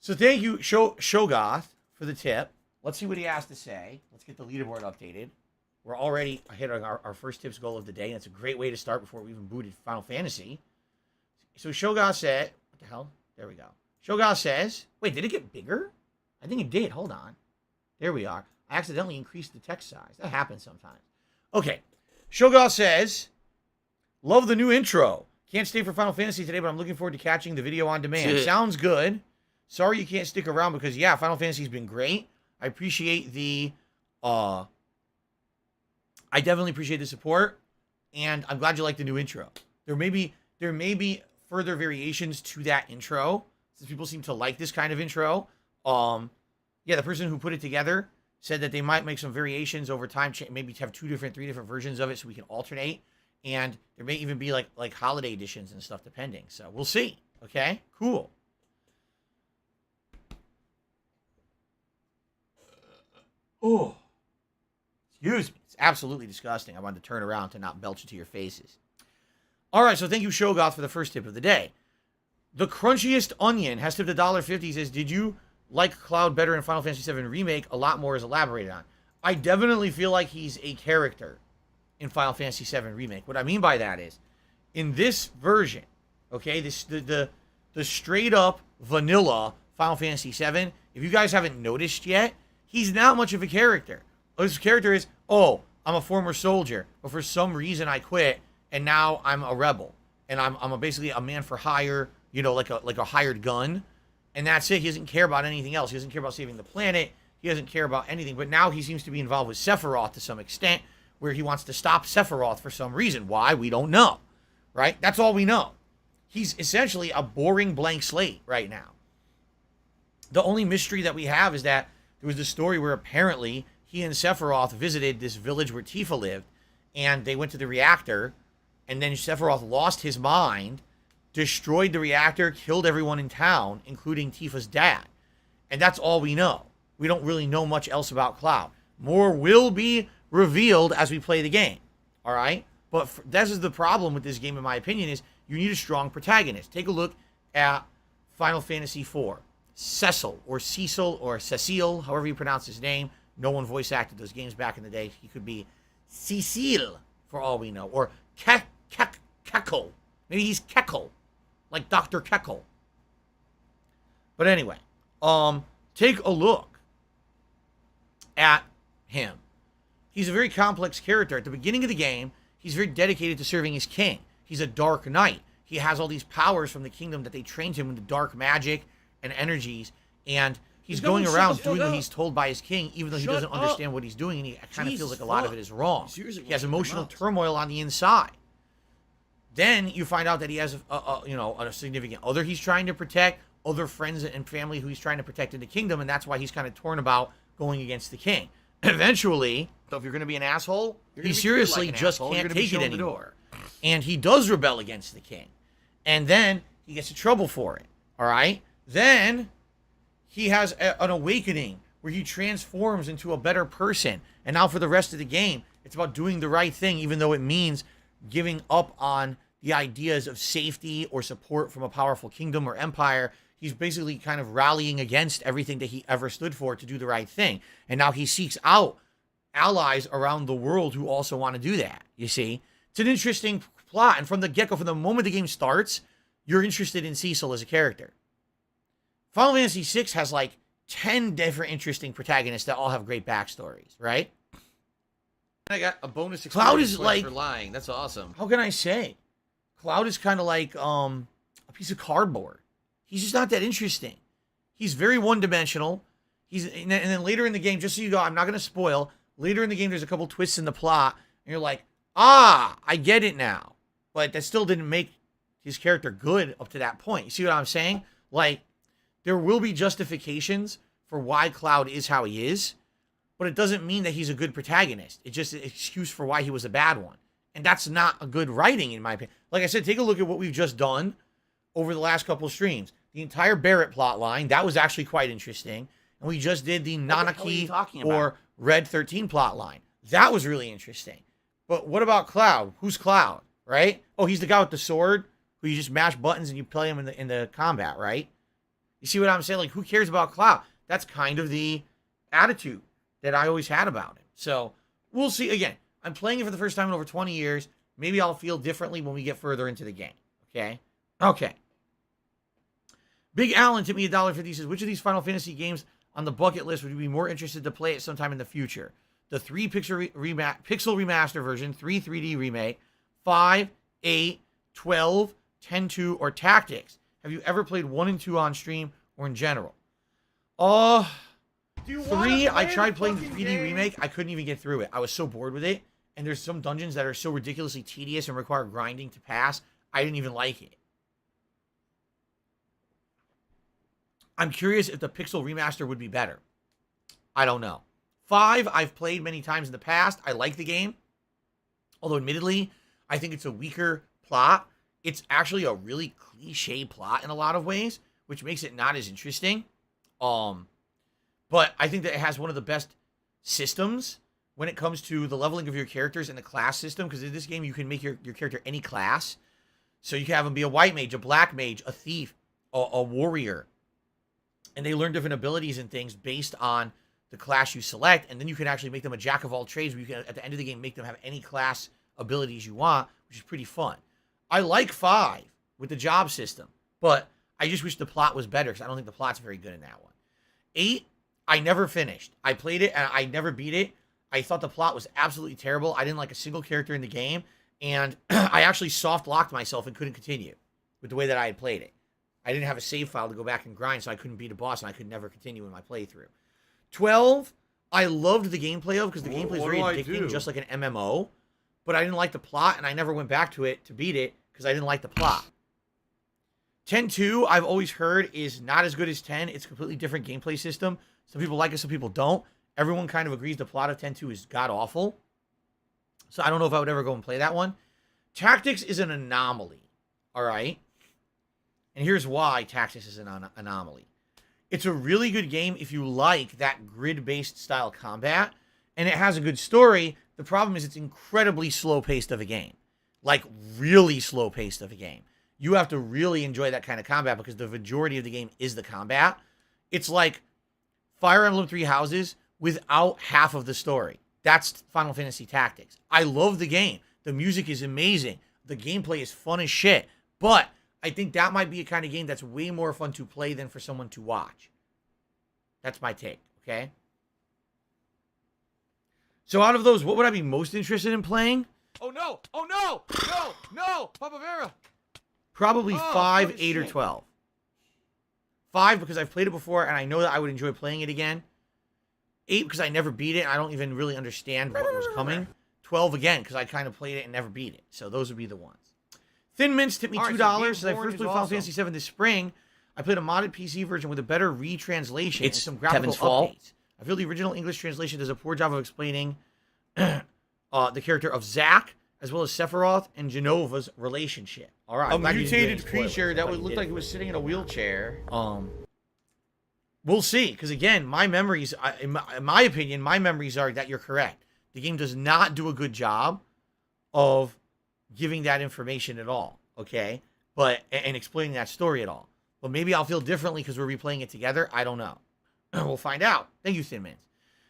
So thank you, Shogoth, for the tip. Let's see what he has to say. Let's get the leaderboard updated. We're already hitting our first tips goal of the day, and it's a great way to start before we even booted Final Fantasy. So Shogoth said, what the hell? There we go. Shogoth says, wait, did it get bigger? I think it did. Hold on. There we are. I accidentally increased the text size. That happens sometimes. Okay. Shogoth says, love the new intro. Can't stay for Final Fantasy today, but I'm looking forward to catching the video on demand. Sounds good. Sorry you can't stick around because, yeah, Final Fantasy's been great. I appreciate the, I definitely appreciate the support, and I'm glad you like the new intro. There may be further variations to that intro, since people seem to like this kind of intro. Yeah, the person who put it together said that they might make some variations over time, maybe have 3 different versions of it so we can alternate, and there may even be like holiday editions and stuff depending. So we'll see. Okay, cool. Oh, excuse me. It's absolutely disgusting. I wanted to turn around to not belch into your faces. All right, so thank you, Shogoth, for the first tip of the day. The Crunchiest Onion has tipped $1.50. Says, did you like Cloud better in Final Fantasy VII Remake? A lot more is elaborated on. I definitely feel like he's a character in Final Fantasy VII Remake. What I mean by that is, in this version, okay, the straight up vanilla Final Fantasy VII, if you guys haven't noticed yet, he's not much of a character. His character is, oh, I'm a former soldier, but for some reason I quit, and now I'm a rebel, and I'm basically a man for hire, you know, like a hired gun, and that's it. He doesn't care about anything else. He doesn't care about saving the planet. He doesn't care about anything. But now he seems to be involved with Sephiroth to some extent, where he wants to stop Sephiroth for some reason. Why? We don't know, right? That's all we know. He's essentially a boring blank slate right now. The only mystery that we have is that there was this story where apparently he and Sephiroth visited this village where Tifa lived, and they went to the reactor, and then Sephiroth lost his mind, destroyed the reactor, killed everyone in town, including Tifa's dad. And that's all we know. We don't really know much else about Cloud. More will be revealed as we play the game, all right? But this is the problem with this game, in my opinion, is you need a strong protagonist. Take a look at Final Fantasy IV. Cecil, or Cecil, or Cecile, however you pronounce his name. No one voice acted those games back in the day. He could be Cecile, for all we know. Or Keckle. Maybe he's Keckle, like Dr. Keckle. But anyway, take a look at him. He's a very complex character. At the beginning of the game, he's very dedicated to serving his king. He's a dark knight. He has all these powers from the kingdom that they trained him into dark magic and energies, and he's going around doing what he's told by his king, even though he doesn't understand what he's doing, and he kind of feels like a lot of it is wrong. He has emotional turmoil on the inside. Then you find out that he has a significant other he's trying to protect, other friends and family who he's trying to protect in the kingdom, and that's why he's kind of torn about going against the king. Eventually, so if you're going to be an asshole, he seriously just can't take it anymore. And he does rebel against the king. And then he gets in trouble for it. All right? Then he has an awakening where he transforms into a better person. And now for the rest of the game, it's about doing the right thing, even though it means giving up on the ideas of safety or support from a powerful kingdom or empire. He's basically kind of rallying against everything that he ever stood for to do the right thing. And now he seeks out allies around the world who also want to do that, you see? It's an interesting plot. And from the get-go, from the moment the game starts, you're interested in Cecil as a character. Final Fantasy VI has like 10 different interesting protagonists that all have great backstories, right? I got a bonus Cloud is point like for lying. That's awesome. How can I say? Cloud is kind of like a piece of cardboard. He's just not that interesting. He's very one-dimensional. And then later in the game, just so you know, I'm not going to spoil. Later in the game, there's a couple twists in the plot, and you're like, I get it now. but that still didn't make his character good up to that point. You see what I'm saying? Like, there will be justifications for why Cloud is how he is, but it doesn't mean that he's a good protagonist. It's just an excuse for why he was a bad one. And that's not a good writing, in my opinion. Like I said, take a look at what we've just done over the last couple of streams. The entire Barrett plot line, that was actually quite interesting. And we just did the Nanaki or Red 13 plot line. That was really interesting. But what about Cloud? Who's Cloud, right? Oh, he's the guy with the sword who you just mash buttons and you play him in the combat, right? You see what I'm saying? Like, who cares about Cloud? That's kind of the attitude that I always had about him. So, we'll see. Again, I'm playing it for the first time in over 20 years. Maybe I'll feel differently when we get further into the game. Okay? Okay. Big Allen tipped me $1.50. He says, which of these Final Fantasy games on the bucket list would you be more interested to play at sometime in the future? The 3 pixel remaster version, 3 3D remake, 5, 8, 12, 10-2, or Tactics. Have you ever played 1 and 2 on stream or in general? 3, I tried playing the 3D remake. I couldn't even get through it. I was so bored with it. And there's some dungeons that are so ridiculously tedious and require grinding to pass. I didn't even like it. I'm curious if the pixel remaster would be better. I don't know. 5, I've played many times in the past. I like the game. Although, admittedly, I think it's a weaker plot. It's actually a really cliche plot in a lot of ways, which makes it not as interesting. But I think that it has one of the best systems when it comes to the leveling of your characters and the class system, because in this game, you can make your character any class. So you can have them be a white mage, a black mage, a thief, a warrior. And they learn different abilities and things based on the class you select. And then you can actually make them a jack of all trades, where you can, at the end of the game, make them have any class abilities you want, which is pretty fun. I like 5 with the job system, but I just wish the plot was better, because I don't think the plot's very good in that one. 8, I never finished. I played it, and I never beat it. I thought the plot was absolutely terrible. I didn't like a single character in the game, and I actually soft-locked myself and couldn't continue with the way that I had played it. I didn't have a save file to go back and grind, so I couldn't beat a boss, and I could never continue in my playthrough. 12, I loved the gameplay of, because the gameplay is very addicting, just like an MMO, but I didn't like the plot, and I never went back to it to beat it, because I didn't like the plot. 10-2, I've always heard, is not as good as 10. It's a completely different gameplay system. Some people like it, some people don't. Everyone kind of agrees the plot of 10-2 is god-awful. So I don't know if I would ever go and play that one. Tactics is an anomaly, all right? And here's why Tactics is an anomaly. It's a really good game if you like that grid-based style combat, and it has a good story. The problem is it's incredibly slow-paced of a game. Like, really slow-paced of a game. You have to really enjoy that kind of combat, because the majority of the game is the combat. It's like Fire Emblem 3 Houses without half of the story. That's Final Fantasy Tactics. I love the game. The music is amazing. The gameplay is fun as shit. But I think that might be a kind of game that's way more fun to play than for someone to watch. That's my take, okay? So out of those, what would I be most interested in playing? Oh no! Oh no! No! No! Papa Vera! Probably 5, 8, or 12. 5 because I've played it before and I know that I would enjoy playing it again. 8 because I never beat it and I don't even really understand what was coming. 12 again because I kind of played it and never beat it. So those would be the ones. Thin Mints tipped me $2 since I first played Final Fantasy VII this spring. I played a modded PC version with a better retranslation and some graphical updates. I feel the original English translation does a poor job of explaining the character of Zack, as well as Sephiroth and Genova's relationship. All right, a mutated creature that would look like it was sitting in a wheelchair. We'll see, because again, my memories, in my opinion, my memories are that you're correct. The game does not do a good job of giving that information at all, okay? And explaining that story at all. But maybe I'll feel differently because we're replaying it together. I don't know. We'll find out. Thank you, Thin Mints.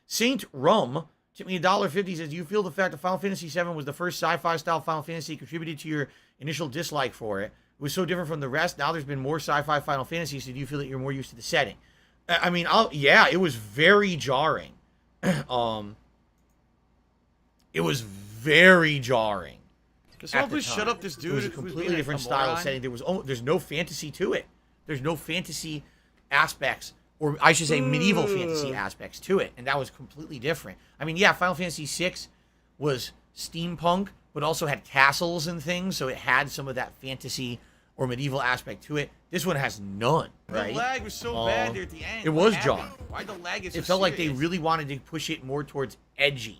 Saint Rum tipped me $1.50. Says, do you feel the fact that Final Fantasy VII was the first sci-fi style Final Fantasy contributed to your initial dislike for it? It was so different from the rest. Now there's been more sci-fi Final Fantasies. So do you feel that you're more used to the setting? I mean, yeah, it was very jarring. It was very jarring. Can someone please shut up this dude? It was a completely different style of setting. There's no fantasy to it. There's no fantasy aspects, or I should say medieval fantasy aspects to it, and that was completely different. I mean, yeah, Final Fantasy VI was steampunk, but also had castles and things, so it had some of that fantasy or medieval aspect to it. This one has none, right? The lag was so bad there at the end. It What was happened? John. Why the lag is so It felt like they serious? really wanted to push it more towards edgy.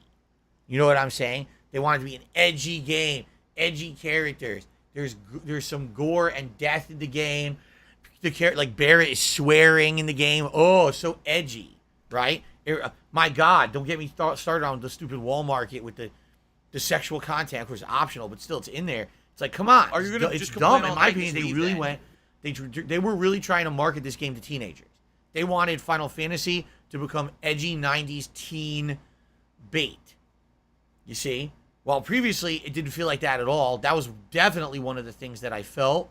You know what I'm saying? They wanted to be an edgy game, edgy characters. There's some gore and death in the game. Like Barrett is swearing in the game. Oh, so edgy, right? My God, don't get me started on the stupid wall market with the sexual content. Of course, it's optional, but still, it's in there. It's like, come on. Are you gonna it's just dumb. complain In all my night opinion, this they week, really then? went. They were really trying to market this game to teenagers. They wanted Final Fantasy to become edgy 90s teen bait. You see? While previously it didn't feel like that at all. That was definitely one of the things that I felt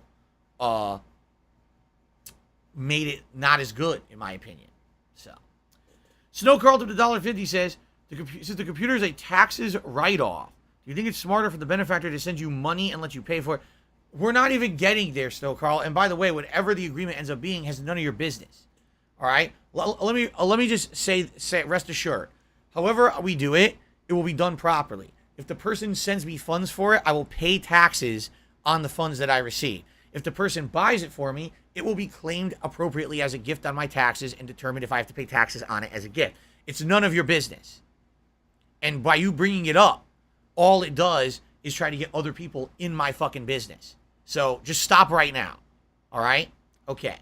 made it not as good, in my opinion. So, Snow Carlton to $1.50 says, since the computer is a taxes write-off, do you think it's smarter for the benefactor to send you money and let you pay for it? We're not even getting there, Snow Carl. And by the way, whatever the agreement ends up being has none of your business. All right? Let me just say, rest assured. However we do it, it will be done properly. If the person sends me funds for it, I will pay taxes on the funds that I receive. If the person buys it for me, it will be claimed appropriately as a gift on my taxes and determined if I have to pay taxes on it as a gift. It's none of your business. And by you bringing it up, all it does is try to get other people in my fucking business. So just stop right now. All right? Okay.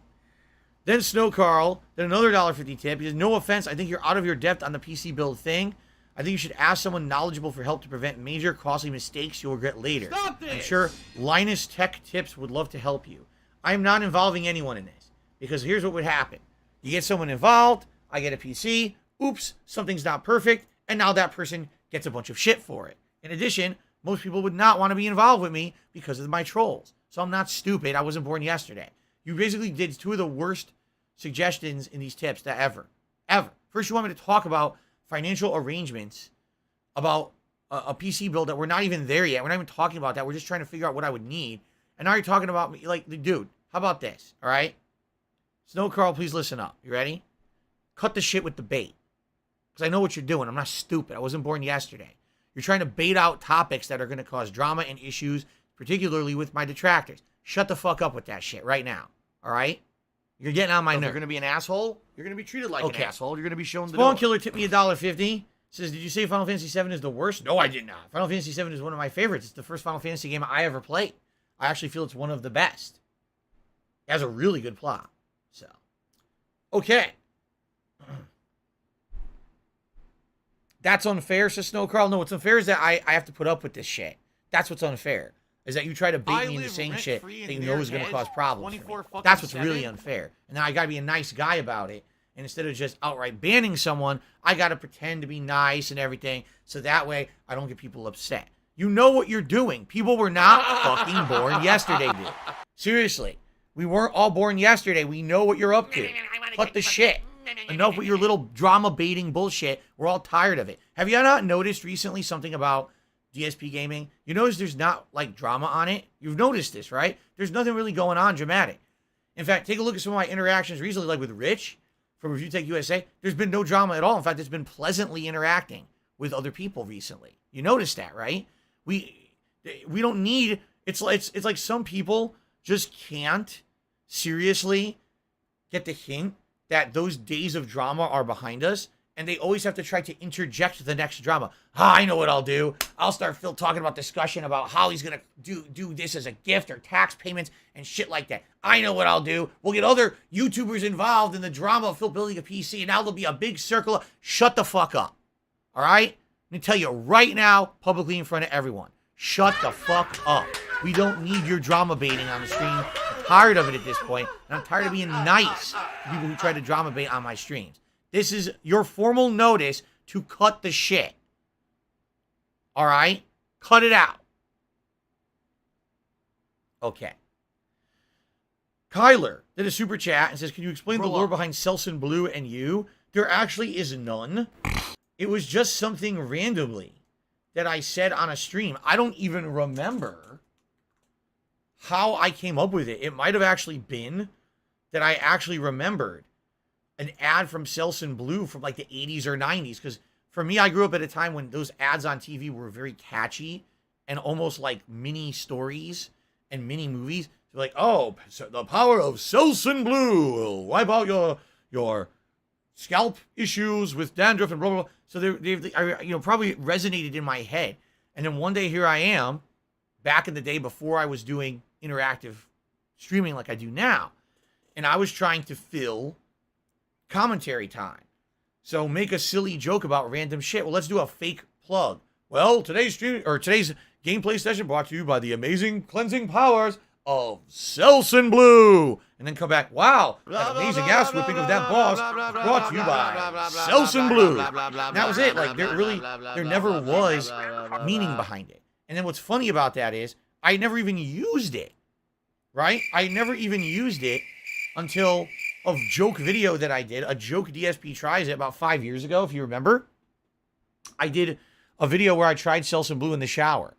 Then Snow Carl, then another $1.50 tip. He says, no offense, I think you're out of your depth on the PC build thing. I think you should ask someone knowledgeable for help to prevent major costly mistakes you'll regret later. Stop this! I'm sure Linus Tech Tips would love to help you. I'm not involving anyone in this, because here's what would happen. You get someone involved, I get a PC, oops, something's not perfect, and now that person gets a bunch of shit for it. In addition, most people would not want to be involved with me because of my trolls. So I'm not stupid. I wasn't born yesterday. You basically did two of the worst suggestions in these tips that ever. First, you want me to talk about financial arrangements about a PC build that we're not even there yet. We're not even talking about that. We're just trying to figure out what I would need. And now you're talking about me, like, dude, how about this? All right? Snow Carl, please listen up. You ready? Cut the shit with the bait. Because I know what you're doing. I'm not stupid. I wasn't born yesterday. You're trying to bait out topics that are going to cause drama and issues, particularly with my detractors. Shut the fuck up with that shit right now. All right? You're getting on my If nerves. you're going to be an asshole, you're going to be treated like Okay. an asshole. You're going to be shown the Spawn door. Killer tipped me $1.50. Says, did you say Final Fantasy VII is the worst? No, I did not. Final Fantasy VII is one of my favorites. It's the first Final Fantasy game I ever played. I actually feel it's one of the best. It has a really good plot. So, okay. That's unfair, says Snow Carl. No, what's unfair is that I have to put up with this shit. That's what's unfair. Is that you try to bait me into saying shit that you know is going to cause problems for me. That's what's really unfair. And now I got to be a nice guy about it. And instead of just outright banning someone, I got to pretend to be nice and everything. So that way I don't get people upset. You know what you're doing. People were not fucking born yesterday, dude. Seriously. We weren't all born yesterday. We know what you're up to. Cut the shit. Enough with your little drama baiting bullshit. We're all tired of it. Have you not noticed recently something about DSP gaming? You notice there's not like drama on it? You've noticed this, right? There's nothing really going on dramatic. In fact, take a look at some of my interactions recently, like with Rich from Review Tech USA. There's been no drama at all. In fact, it's been pleasantly interacting with other people recently. You noticed that, right? We don't need. It's like some people just can't seriously get the hint that those days of drama are behind us, and they always have to try to interject the next drama. I know what I'll do. I'll start Phil talking about discussion about how he's gonna do this as a gift or tax payments and shit like that. I know what I'll do. We'll get other YouTubers involved in the drama of Phil building a PC, and now there'll be a big circle. Shut the fuck up. All right? Let me tell you right now, publicly in front of everyone. Shut the fuck up. We don't need your drama baiting on the stream. I'm tired of it at this point, and I'm tired of being nice to people who try to drama bait on my streams. This is your formal notice to cut the shit. All right? Cut it out. Okay. Kyler did a super chat and says, can you explain the lore behind Selsun Blue and you? There actually is none. It was just something randomly that I said on a stream. I don't even remember how I came up with it. It might have actually been that I actually remembered an ad from Selsun Blue from like the 80s or 90s. Because for me, I grew up at a time when those ads on TV were very catchy and almost like mini stories and mini movies. So like, oh, so the power of Selsun Blue will wipe out your scalp issues with dandruff and blah blah blah. So they've probably resonated in my head. And then one day here I am, back in the day before I was doing interactive streaming like I do now, and I was trying to fill commentary time. So make a silly joke about random shit. Well, let's do a fake plug. Well, today's gameplay session brought to you by the amazing cleansing powers of Selsun Blue. And then come back, wow, that amazing ass whipping of that boss brought to you by Selsun Blue. And that was it. Like, there never was meaning behind it. And then what's funny about that is I never even used it, right? I never even used it until a joke video that I did, a joke DSP tries it about 5 years ago, if you remember. I did a video where I tried Selsun Blue in the shower,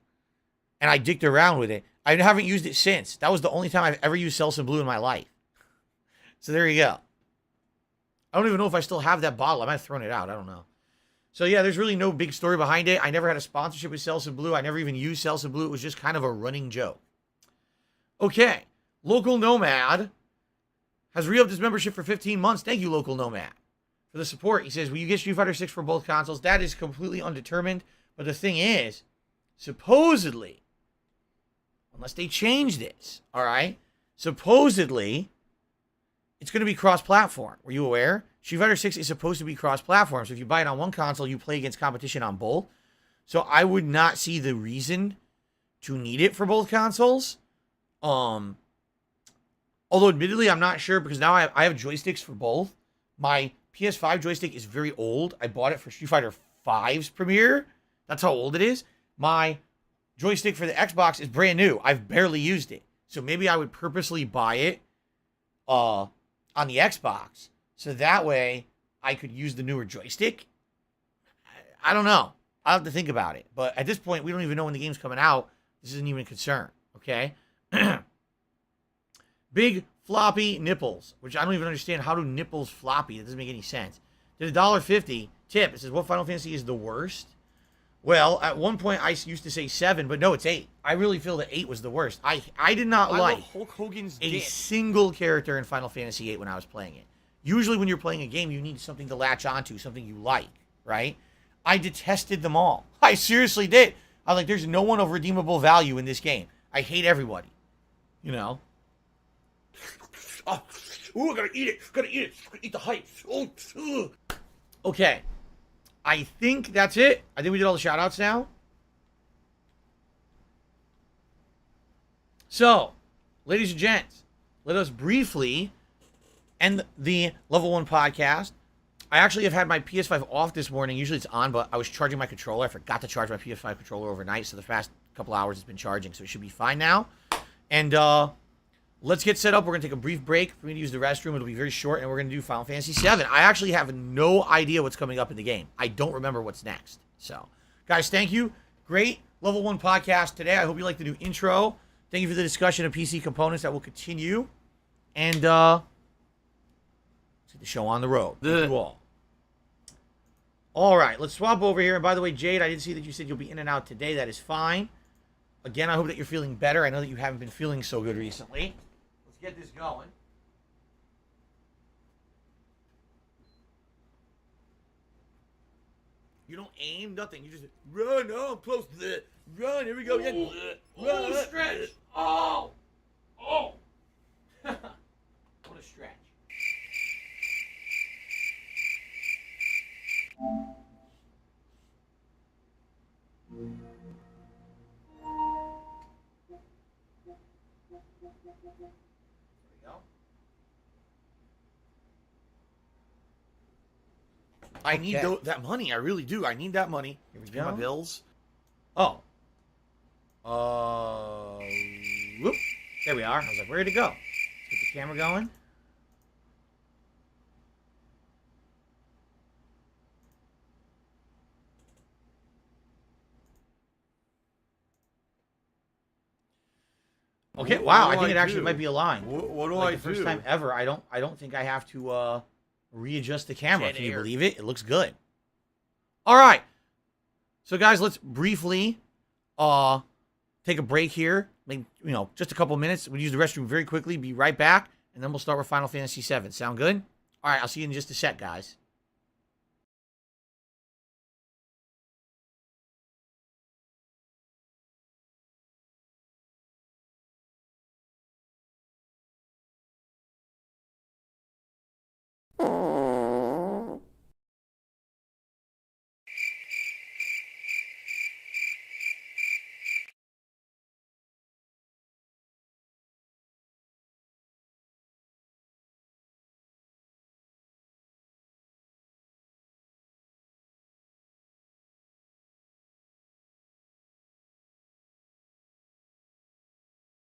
and I dicked around with it. I haven't used it since. That was the only time I've ever used Selsun Blue in my life. So there you go. I don't even know if I still have that bottle. I might have thrown it out. I don't know. So yeah, there's really no big story behind it. I never had a sponsorship with Selsun Blue. I never even used Selsun Blue. It was just kind of a running joke. Okay. Local Nomad has re-upped his membership for 15 months. Thank you, Local Nomad, for the support. He says, will you get Street Fighter 6 for both consoles? That is completely undetermined. But the thing is, supposedly, unless they change this, all right, supposedly, it's going to be cross-platform. Were you aware? Street Fighter 6 is supposed to be cross-platform. So if you buy it on one console, you play against competition on both. So I would not see the reason to need it for both consoles. Although admittedly, I'm not sure because now I have joysticks for both. My PS5 joystick is very old. I bought it for Street Fighter V's premiere. That's how old it is. My joystick for the Xbox is brand new. I've barely used it. So maybe I would purposely buy it on the Xbox. So that way I could use the newer joystick. I don't know. I'll have to think about it. But at this point, we don't even know when the game's coming out. This isn't even a concern. Okay? Big floppy nipples, which I don't even understand. How do nipples floppy? That doesn't make any sense. Did $1.50 tip. It says, what Final Fantasy is the worst? Well, at one point I used to say 7, but no, it's 8. I really feel that 8 was the worst. I did not like Hulk Hogan's a dick. single character in Final Fantasy VIII when I was playing it. Usually when you're playing a game, you need something to latch onto, something you like, right? I detested them all. I seriously did. I was like, there's no one of redeemable value in this game. I hate everybody. You know? Oh, ooh, I gotta eat it. Gotta eat it. Gotta eat the hype. Oh, ugh. Okay. I think that's it. I think we did all the shout-outs now. So, ladies and gents, let us briefly end the Level 1 podcast. I actually have had my PS5 off this morning. Usually it's on, but I was charging my controller. I forgot to charge my PS5 controller overnight, so the past couple hours it's been charging, so it should be fine now. And let's get set up. We're going to take a brief break for me to use the restroom. It'll be very short, and we're going to do Final Fantasy VII. I actually have no idea what's coming up in the game. I don't remember what's next. So, guys, thank you. Great Level 1 podcast today. I hope you like the new intro. Thank you for the discussion of PC components that will continue. And let's get the show on the road. Thank you all. All right, let's swap over here. And by the way, Jade, I didn't see that you said you'll be in and out today. That is fine. Again, I hope that you're feeling better. I know that you haven't been feeling so good recently. Let's get this going. You don't aim, nothing. You just run. Oh, I'm close to the run. Here we go. Yeah. Run. Oh, stretch. Oh. Oh. What a stretch. I need that money. I really do. I need that money. Here we go. My bills. Oh. Whoop. There we are. I was like, where'd it go? Let's get the camera going. Okay. Wow. I think it actually might be aligned. What do like I the first do? time ever. I don't think I have to readjust the camera. Can you believe it? It looks good. All right. So guys, let's briefly take a break here, maybe, just a couple minutes. We'll use the restroom very quickly, be right back, and then we'll start with Final Fantasy VII. Sound good? All right, I'll see you in just a sec, guys.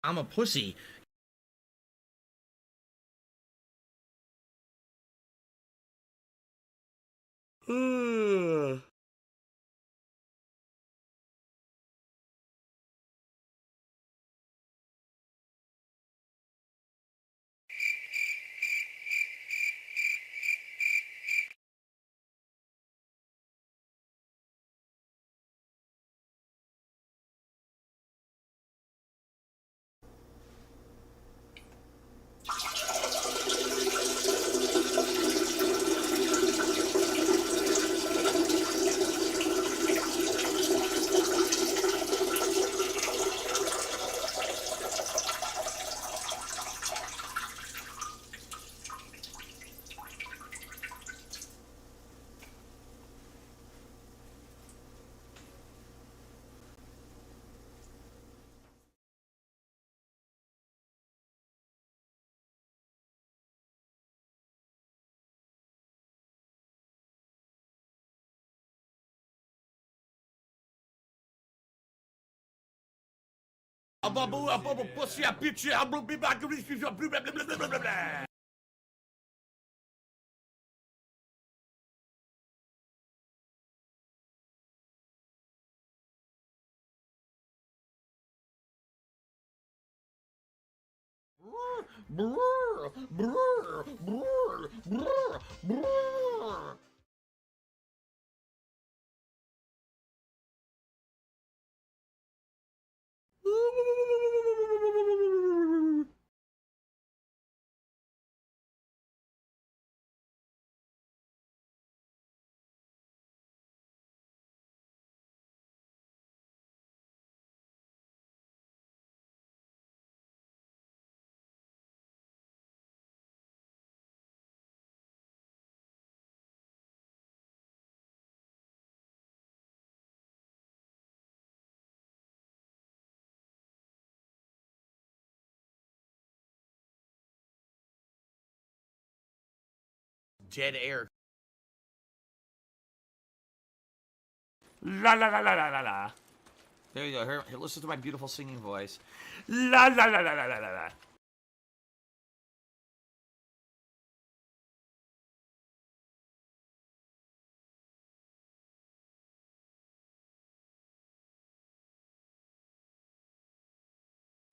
I'm a pussy. I'm a pussy, a bitch, I'm gonna be back. Dead air. La la la la la la la. There you go. Here, listen to my beautiful singing voice. La la la la la la la la.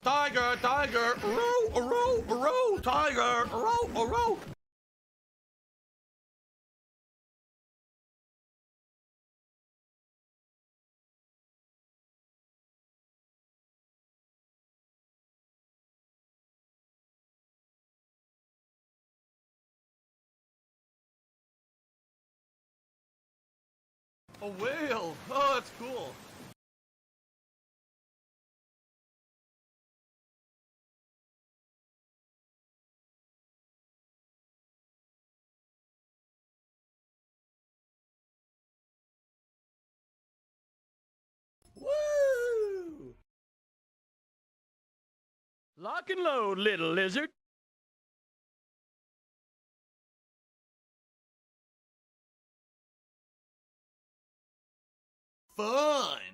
Tiger, tiger, row, row, row, tiger, row, row. A whale. Oh, that's cool. Woo! Lock and load, little lizard. Fun.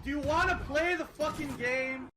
Do you want to play the fucking game?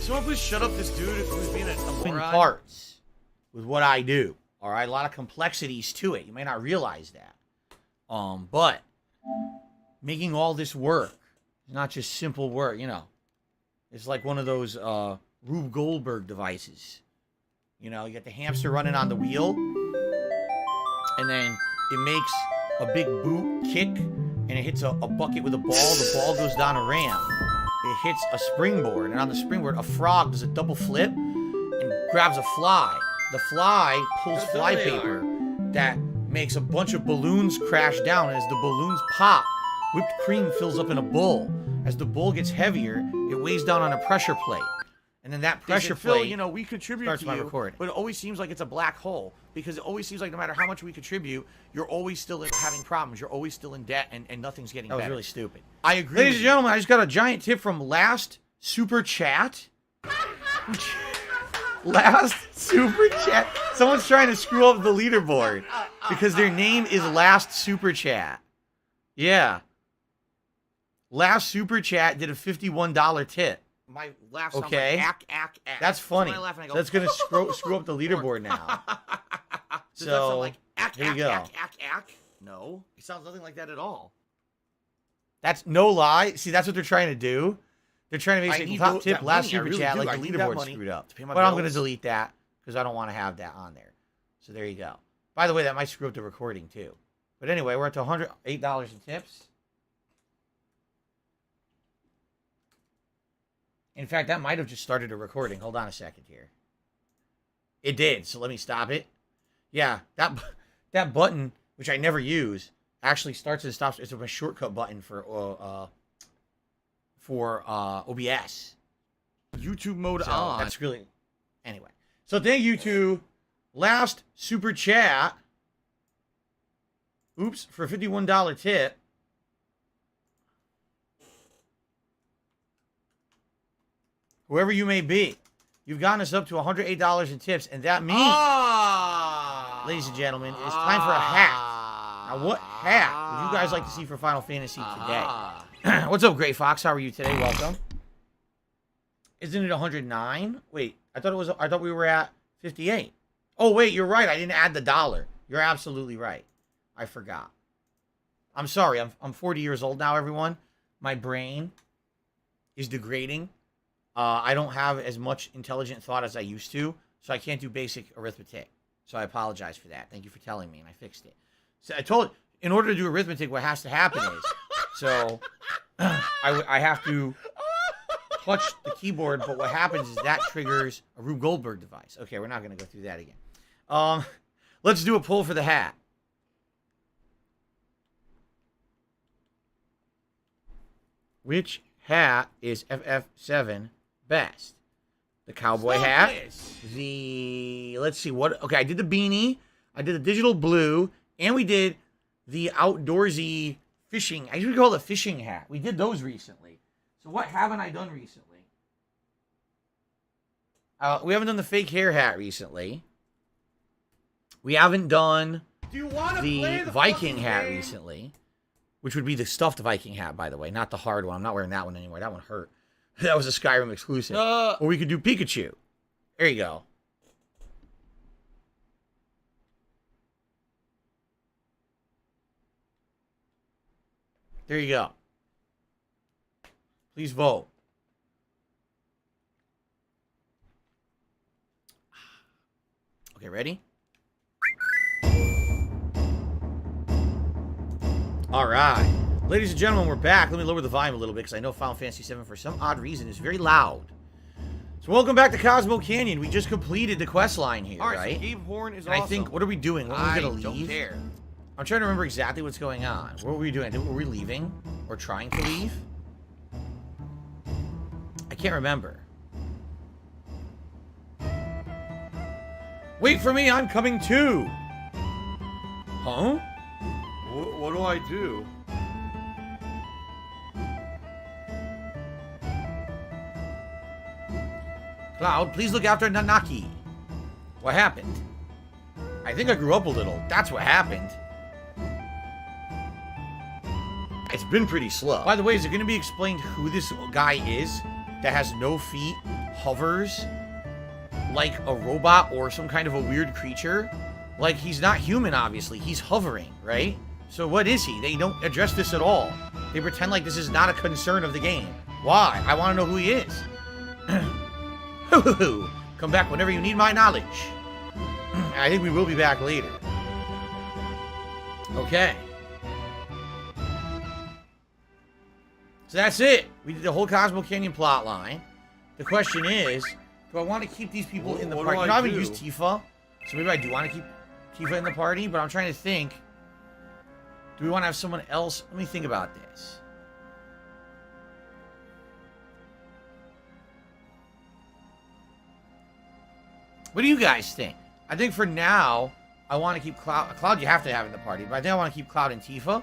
Someone please shut up this dude who's being a moron. Parts with what I do. All right, a lot of complexities to it. You may not realize that. But making all this work is not just simple work, you know. It's like one of those Rube Goldberg devices. You know, you get the hamster running on the wheel, and then it makes a big boot kick, and it hits a bucket with a ball. The ball goes down a ramp. It hits a springboard, and on the springboard, a frog does a double flip and grabs a fly. The fly pulls flypaper that makes a bunch of balloons crash down. As the balloons pop, whipped cream fills up in a bowl. As the bowl gets heavier, it weighs down on a pressure plate. And then that pressure plate, you know, we contribute starts to my you, recording. but it always seems like it's a black hole, because it always seems like no matter how much we contribute, you're always still having problems. You're always still in debt, and nothing's getting better. That was really stupid. I agree. Ladies and gentlemen, I just got a giant tip from Last Super Chat. Last Super Chat. Someone's trying to screw up the leaderboard because their name is Last Super Chat. Yeah. Last Super Chat did a $51 tip. My laugh sounds Okay. like ack, ack, ack. That's funny. So when I laugh and I go, That's going to screw up the leaderboard now. Does that sound So, like ack, here we ack, go. ack, ack, ack? No. It sounds nothing like that at all. That's no lie. See, that's what they're trying to do. They're trying to I make need top tip, that last money. I super really chat, do. like I the need that leaderboard money screwed up. to pay my But I'm going to bills. delete that because I don't want to have that on there. So there you go. By the way, that might screw up the recording too. But anyway, we're at the $108 in tips. In fact, that might have just started a recording. Hold on a second here. It did, so let me stop it. Yeah, that button, which I never use, actually starts and stops. It's a shortcut button for OBS. YouTube mode So on. that's really... Anyway. So thank you to Last Super Chat. Oops, for a $51 tip. Whoever you may be, you've gotten us up to $108 in tips, and that means, ladies and gentlemen, it's time for a hat. Now, what hat would you guys like to see for Final Fantasy today? What's up, Gray Fox? How are you today? Welcome. Isn't it 109? Wait, I thought we were at 58. Oh, wait, you're right. I didn't add the dollar. You're absolutely right. I forgot. I'm sorry. I'm 40 years old now, everyone. My brain is degrading. I don't have as much intelligent thought as I used to, so I can't do basic arithmetic. So I apologize for that. Thank you for telling me, and I fixed it. So I told, in order to do arithmetic, what has to happen is, so I have to touch the keyboard, but what happens is that triggers a Rube Goldberg device. Okay, we're not going to go through that again. Let's do a poll for the hat. Which hat is FF7 best? The cowboy hat? Let's see, okay, I did the beanie, I did the digital blue, and we did the outdoorsy fishing. I usually call it a fishing hat. We did those recently. So what haven't I done recently? We haven't done the fake hair hat recently. We haven't done Do you want to the play the Viking fucking hat game? recently, which would be the stuffed Viking hat, by the way, not the hard one. I'm not wearing that one anymore. That one hurt. That was a Skyrim exclusive. Or we could do Pikachu. There you go. There you go. Please vote. Okay, ready? All right. Ladies and gentlemen, we're back. Let me lower the volume a little bit because I know Final Fantasy VII, for some odd reason, is very loud. So welcome back to Cosmo Canyon. We just completed the quest line here, All right? right, so Gabe Horn is And I awesome. think, what are we doing? When are we going to don't leave? care. I'm trying to remember exactly what's going on. What were we doing? Were we leaving? Or trying to leave? I can't remember. Wait for me, I'm coming too! Huh? What do I do? Cloud, please look after Nanaki. What happened? I think I grew up a little. That's what happened. It's been pretty slow. By the way, is it going to be explained who this guy is that has no feet, hovers like a robot or some kind of a weird creature? Like, he's not human, obviously. He's hovering, right? So what is he? They don't address this at all. They pretend like this is not a concern of the game. Why? I want to know who he is. Come back whenever you need my knowledge. I think we will be back later. Okay. So that's it. We did the whole Cosmo Canyon plot line. The question is, do I want to keep these people in the What party? do You know, I I haven't do? used Tifa, so maybe I do want to keep Tifa in the party, but I'm trying to think. Do we want to have someone else? Let me think about this. What do you guys think? I think for now, I want to keep Cloud. Cloud you have to have in the party, but I think I want to keep Cloud and Tifa.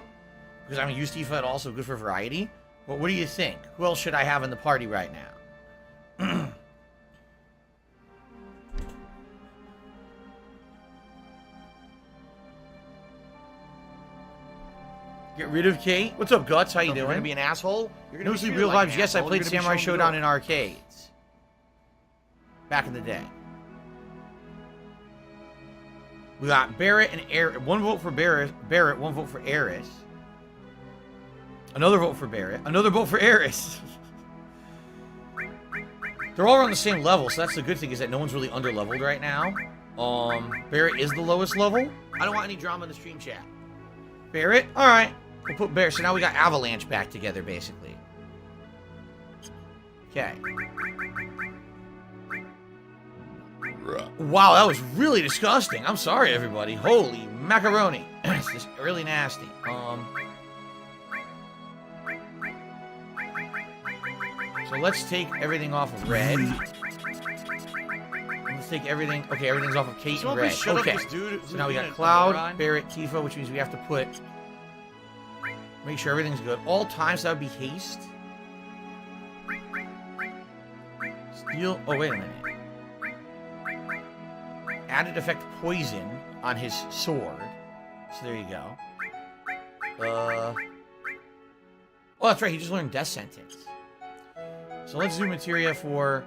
Because I haven't used Tifa at all, so good for variety. But what do you think? Who else should I have in the party right now? Get rid of Kate. What's up, Guts? How you You're doing? gonna be an asshole. You're gonna No be Sleep treated Real like Vibes. an Yes, I asshole. played You're gonna be Samurai shown Showdown up. in arcades. Back in the day. We got Barrett and Eris. One vote for Barrett, one vote for Eris. Another vote for Barrett. Another vote for Eris. They're all around the same level, so that's the good thing, is that no one's really under-leveled right now. Barrett is the lowest level. I don't want any drama in the stream chat. Barrett? Alright. We'll put Barrett. So now we got Avalanche back together, basically. Okay. Wow, that was really disgusting. I'm sorry, everybody. Holy macaroni. It's just really nasty. So let's take everything off of red. Let's take everything. Okay, everything's off of Kate and Someone red. please shut up Okay. this dude So who's now we being got a Cloud, moron. Barrett, Tifa, which means we have to put. Make sure everything's good. All times that would be haste. Steal. Oh, wait a minute. Added effect poison on his sword. So there you go. Oh, that's right. He just learned Death Sentence. So let's do materia for...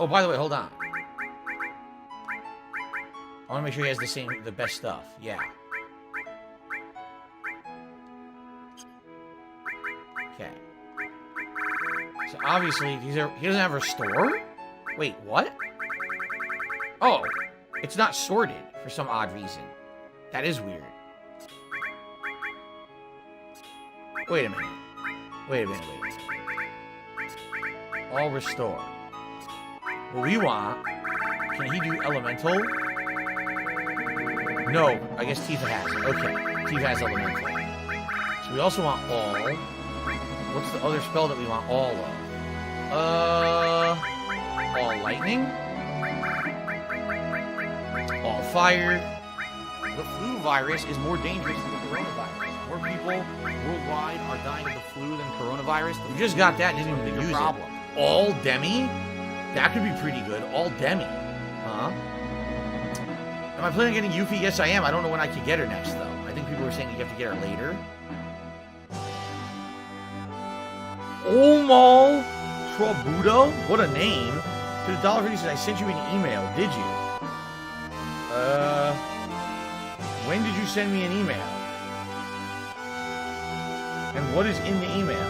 Oh, by the way, hold on. I want to make sure he has the best stuff. Yeah. Okay. So obviously, he doesn't have a store? Wait, what? Oh, it's not sorted for some odd reason. That is weird. Wait a minute. Wait a minute. All restore. What we want... Can he do elemental? No, I guess Tifa has it. Okay, Tifa has elemental. So we also want all. What's the other spell that we want all of? All lightning? All fire. The flu virus is more dangerous than the coronavirus. More people worldwide are dying of the flu than coronavirus. We just got that and didn't even Bigger use problem. it. All demi? That could be pretty good. All demi. Huh? Am I planning on getting Yuffie? Yes, I am. I don't know when I could get her next, though. I think people were saying you have to get her later. Omal Trobudo? What a name. To the $1.50 says, I sent you an email. Did you? When did you send me an email? And what is in the email?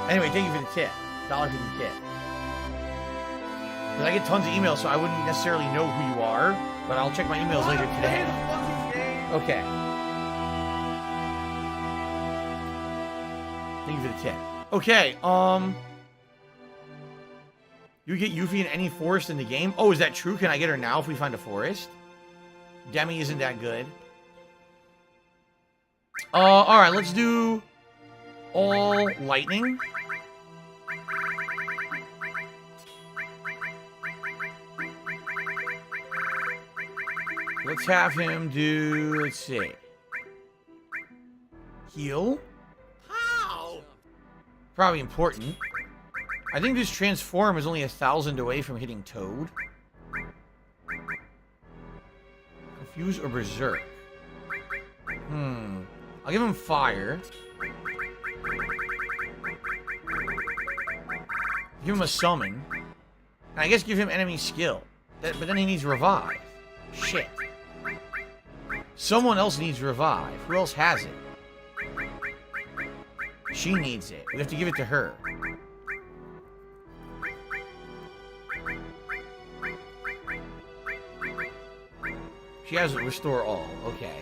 Anyway, thank you for the tip. $1.50 tip. Because I get tons of emails, so I wouldn't necessarily know who you are, but I'll check my emails later today. Okay. Thank you for the tip. Okay, you get Yuffie in any forest in the game? Oh, is that true? Can I get her now if we find a forest? Demi isn't that good. Alright, let's do all lightning. Let's have him do, let's see. Heal? How? Probably important. I think this transform is only 1,000 away from hitting Toad. Confuse or Berserk? I'll give him fire. Give him a summon. And I guess give him enemy skill. But then he needs revive. Shit. Someone else needs revive. Who else has it? She needs it. We have to give it to her. She has restore all. Okay.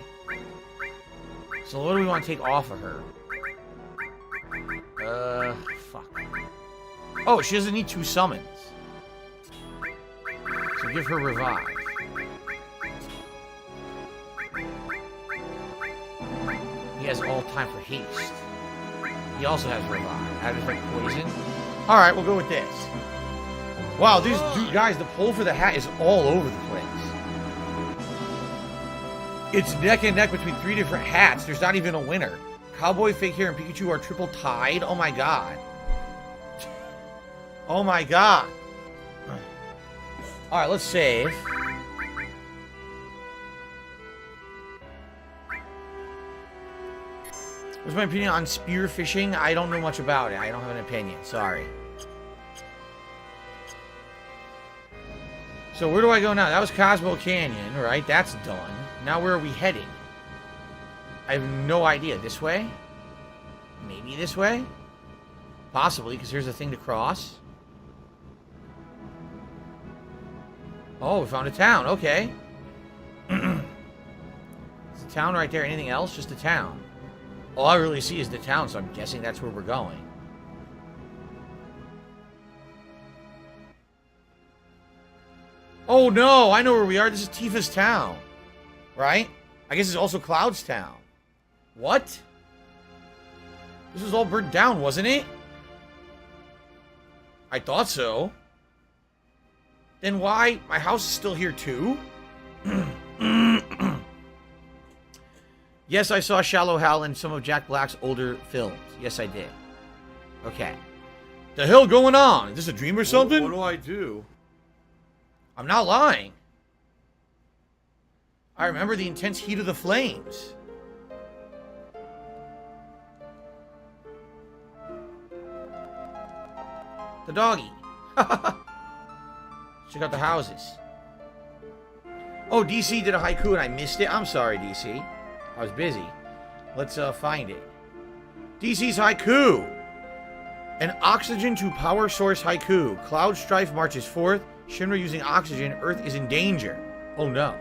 So what do we want to take off of her? Fuck. Oh, she doesn't need 2 summons. So give her revive. He has all time for haste. He also has revive. Add effect poison. Alright, we'll go with this. Wow, these guys, the pull for the hat is all over the place. It's neck and neck between 3 different hats. There's not even a winner. Cowboy, Fake Hair, and Pikachu are triple tied. Oh my god. Oh my god. Alright, let's save. What's my opinion on spear fishing? I don't know much about it. I don't have an opinion. Sorry. So where do I go now? That was Cosmo Canyon, right? That's done. Now where are we heading? I have no idea. This way? Maybe this way? Possibly, because here's a thing to cross. Oh, we found a town. Okay. There's a town right there. Anything else? Just a town. All I really see is the town, so I'm guessing that's where we're going. Oh no, I know where we are. This is Tifa's town. Right? I guess it's also Cloud's town. What? This was all burnt down, wasn't it? I thought so. Then why? My house is still here too? Yes, I saw Shallow Hal in some of Jack Black's older films. Yes, I did. Okay. The hell going on? Is this a dream or something? What do I do? I'm not lying. I remember the intense heat of the flames. The doggy. Check out the houses. Oh, DC did a haiku and I missed it. I'm sorry, DC. I was busy. Let's find it. DC's haiku. An oxygen to power source haiku. Cloud Strife marches forth. Shinra using oxygen. Earth is in danger. Oh no.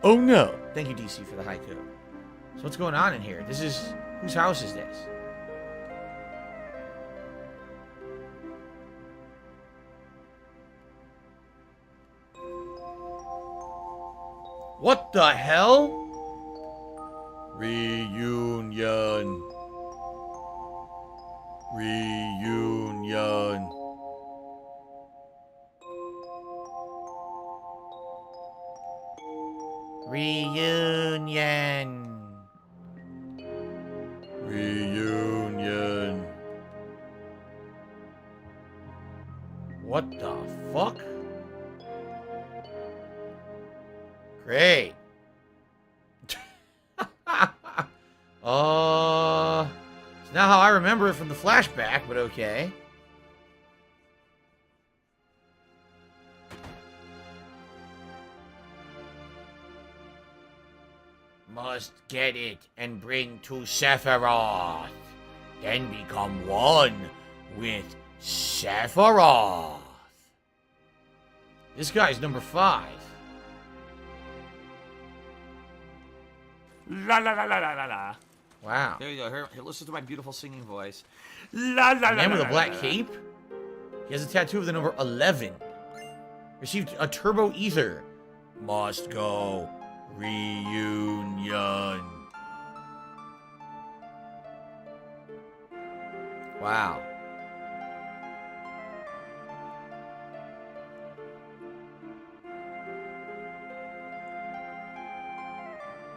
Oh no. Thank you, DC, for the haiku. So what's going on in here? This is... Whose house is this? What the hell? Reunion. Reunion. Reunion. Reunion. What the fuck? Great. It's not how I remember it from the flashback, but okay. Must get it and bring to Sephiroth. Then become one with Sephiroth. This guy's number 5. La la la la la la la. Wow. There you go. Here, listen to my beautiful singing voice. La la la. Man with a black cape. He has a tattoo of the number 11. Received a turbo ether. Must go. Reunion. Wow.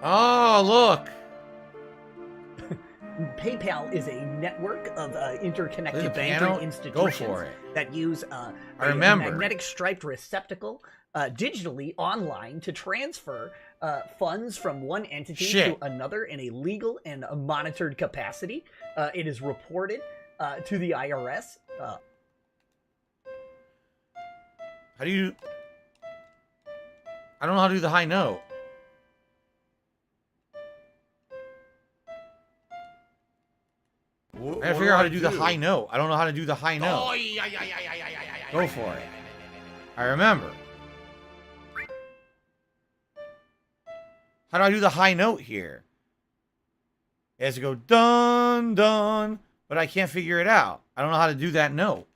Oh, look. PayPal is a network of interconnected piano? banking institutions Go for it. that use I remember. a magnetic striped receptacle digitally online to transfer funds from one entity to another in a legal and a monitored capacity. It is reported to the IRS. How do you... I don't know how to do the high note. I gotta figure out how to do the high note. I don't know how to do the high note. Go for it. I remember. How do I do the high note here? It has to go dun dun, but I can't figure it out. I don't know how to do that note.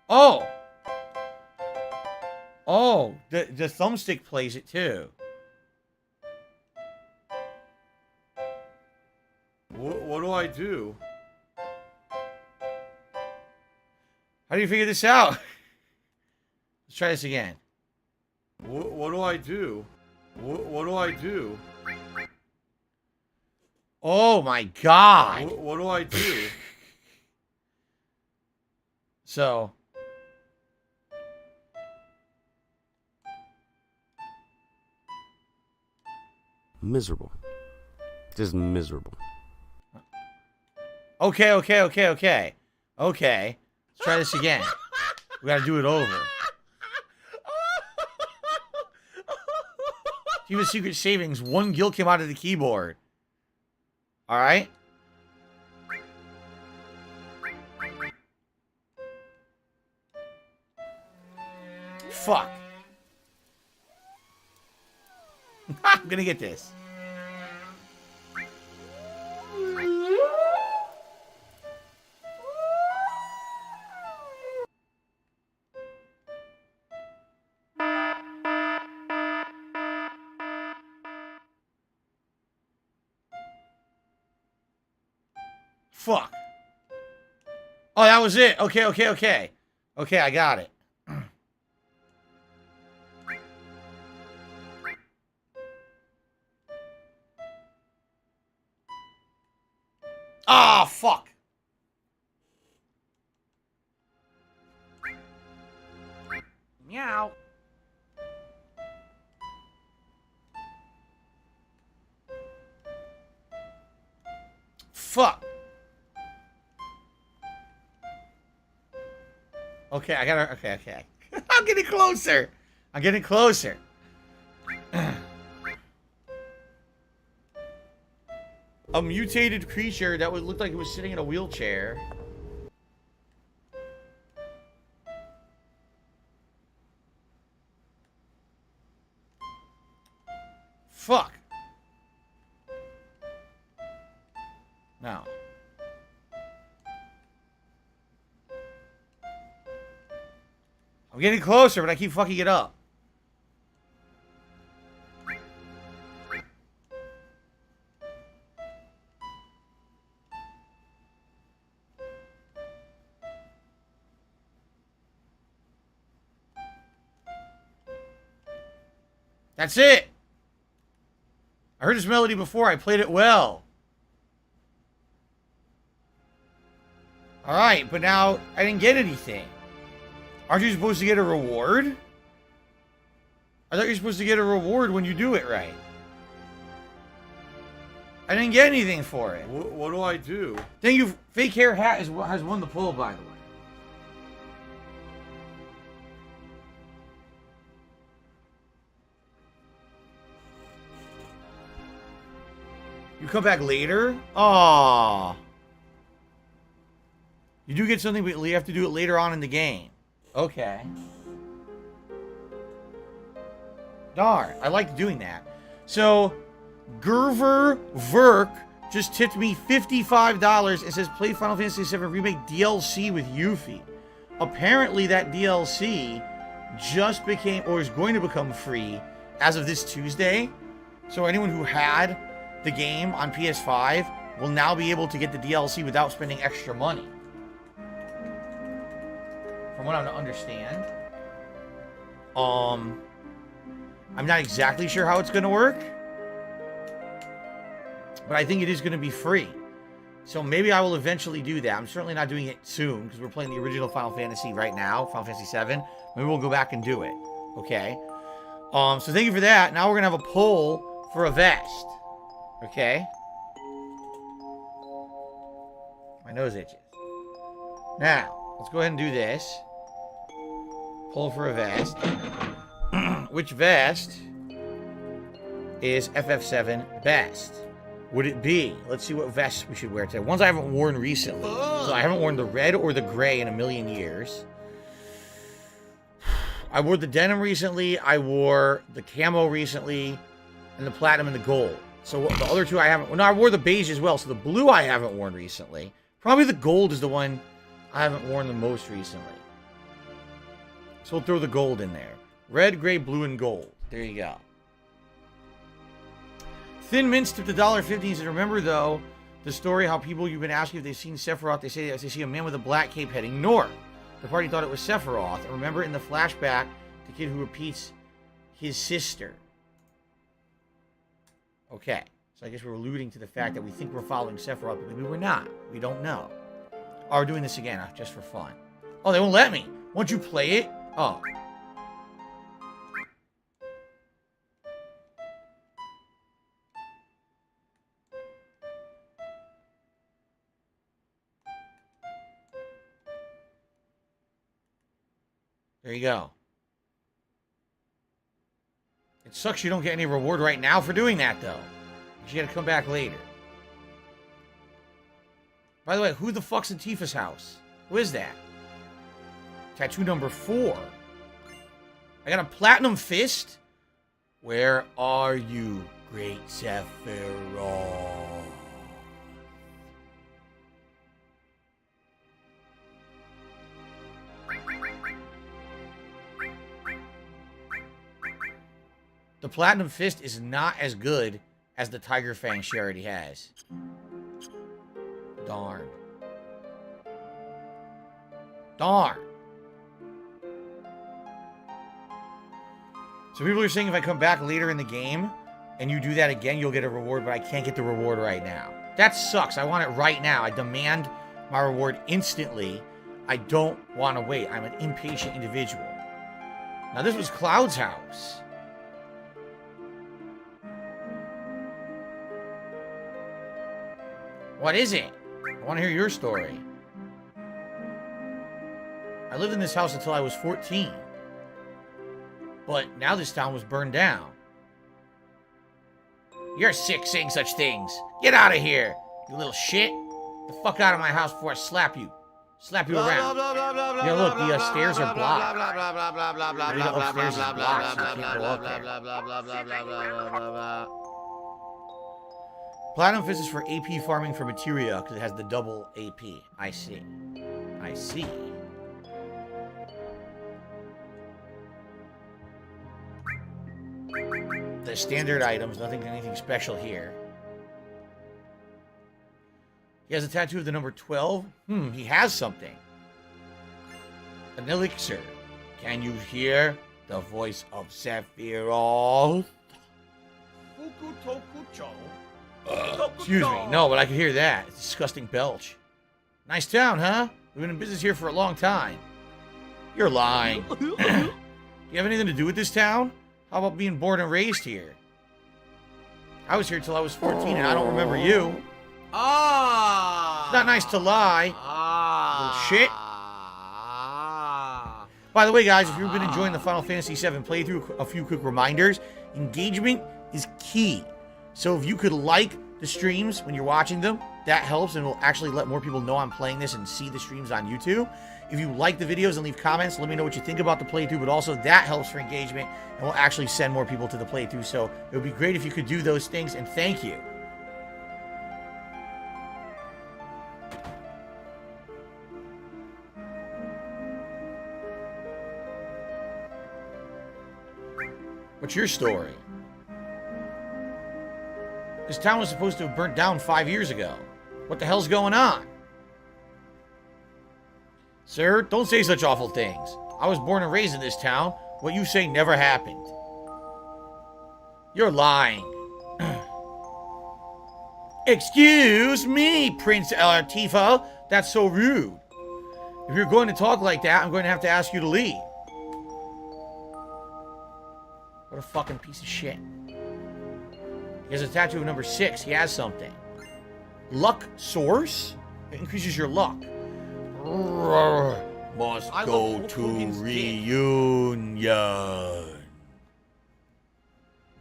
Oh! Oh, the thumbstick plays it too. What do I do? How do you figure this out? Let's try this again. What do I do? What do I do? Oh my god! What do I do? So... Miserable. Just miserable. Okay. Okay. Let's try this again. We gotta do it over. Even secret savings, 1 gil came out of the keyboard. Alright? Fuck. I'm gonna get this. Fuck. Oh, that was it. Okay. Okay, I got it. Ah, fuck. Meow. Fuck. Okay, I gotta... Okay. I'm getting closer. A mutated creature that would look like it was sitting in a wheelchair. Fuck. No. I'm getting closer, but I keep fucking it up. That's it. I heard this melody before. I played it well. Alright, but now I didn't get anything. Aren't you supposed to get a reward? I thought you were supposed to get a reward when you do it right. I didn't get anything for it. What do I do? Thank you. Fake hair hat has won the poll, by the way. You come back later? Aww. You do get something, but you have to do it later on in the game. Okay. Darn, I like doing that. So, Gerver Verk just tipped me $55. It says play Final Fantasy VII Remake DLC with Yuffie. Apparently that DLC just became, or is going to become free as of this Tuesday. So anyone who had the game on PS5 will now be able to get the DLC without spending extra money. From what I understand. I'm not exactly sure how it's going to work. But I think it is going to be free. So maybe I will eventually do that. I'm certainly not doing it soon because we're playing the original Final Fantasy right now, Final Fantasy VII. Maybe we'll go back and do it. Okay. So thank you for that. Now we're going to have a poll for a vest. Okay. My nose itches. Now, let's go ahead and do this. Poll for a vest. Which vest is FF7 best? Would it be? Let's see what vests we should wear today. Ones I haven't worn recently. So I haven't worn the red or the gray in a million years. I wore the denim recently. I wore the camo recently. And the platinum and the gold. So the other two I haven't... Well, no, I wore the beige as well. So the blue I haven't worn recently. Probably the gold is the one I haven't worn the most recently. So we'll throw the gold in there. Red, gray, blue, and gold. There you go. Thin Mints tipped $1.50. He said, remember, though, the story how people you've been asking if they've seen Sephiroth. They say they see a man with a black cape heading north. The party thought it was Sephiroth. And remember in the flashback, the kid who repeats his sister. Okay. So I guess we're alluding to the fact that we think we're following Sephiroth, but maybe we're not. We don't know. Oh, we're doing this again, just for fun. Oh, they won't let me. Won't you play it? Oh. There you go. It sucks you don't get any reward right now for doing that, though. You gotta come back later. By the way, who the fuck's in Tifa's house? Who is that? Tattoo number 4. I got a platinum fist? Where are you, great Sephiroth? The Platinum Fist is not as good as the Tiger Fang she already has. Darn. Darn. So people are saying if I come back later in the game and you do that again, you'll get a reward, but I can't get the reward right now. That sucks. I want it right now. I demand my reward instantly. I don't want to wait. I'm an impatient individual. Now, this was Cloud's house. What is it? I want to hear your story. I lived in this house until I was 14. But now this town was burned down. You're sick saying such things. Get out of here, you little shit. Get the fuck out of my house before I slap you. Slap you around. Yeah, look, the stairs are blocked. The upstairs is blocked, so you can't go up there. Platinum Fist is for AP farming for materia, because it has the double AP. I see. I see. The standard items, anything special here. He has a tattoo of the number 12. He has something. An elixir. Can you hear the voice of Sephiroth? Excuse me. No, but I can hear that. It's a disgusting belch. Nice town, huh? We've been in business here for a long time. You're lying. Do you have anything to do with this town? How about being born and raised here? I was here till I was 14 and I don't remember you. Ah! It's not nice to lie. Ah! Little shit. By the way, guys, if you've been enjoying the Final Fantasy VII playthrough, a few quick reminders. Engagement is key. So if you could like the streams when you're watching them, that helps and will actually let more people know I'm playing this and see the streams on YouTube. If you like the videos and leave comments, let me know what you think about the playthrough, but also that helps for engagement and will actually send more people to the playthrough. So it would be great if you could do those things, and thank you. What's your story? This town was supposed to have burnt down 5 years ago. What the hell's going on? Sir, don't say such awful things. I was born and raised in this town. What you say never happened. You're lying. Excuse me, Prince Tifa. That's so rude. If you're going to talk like that, I'm going to have to ask you to leave. What a fucking piece of shit. He has a tattoo of number 6. He has something. Luck source? It increases your luck. Must go to reunion.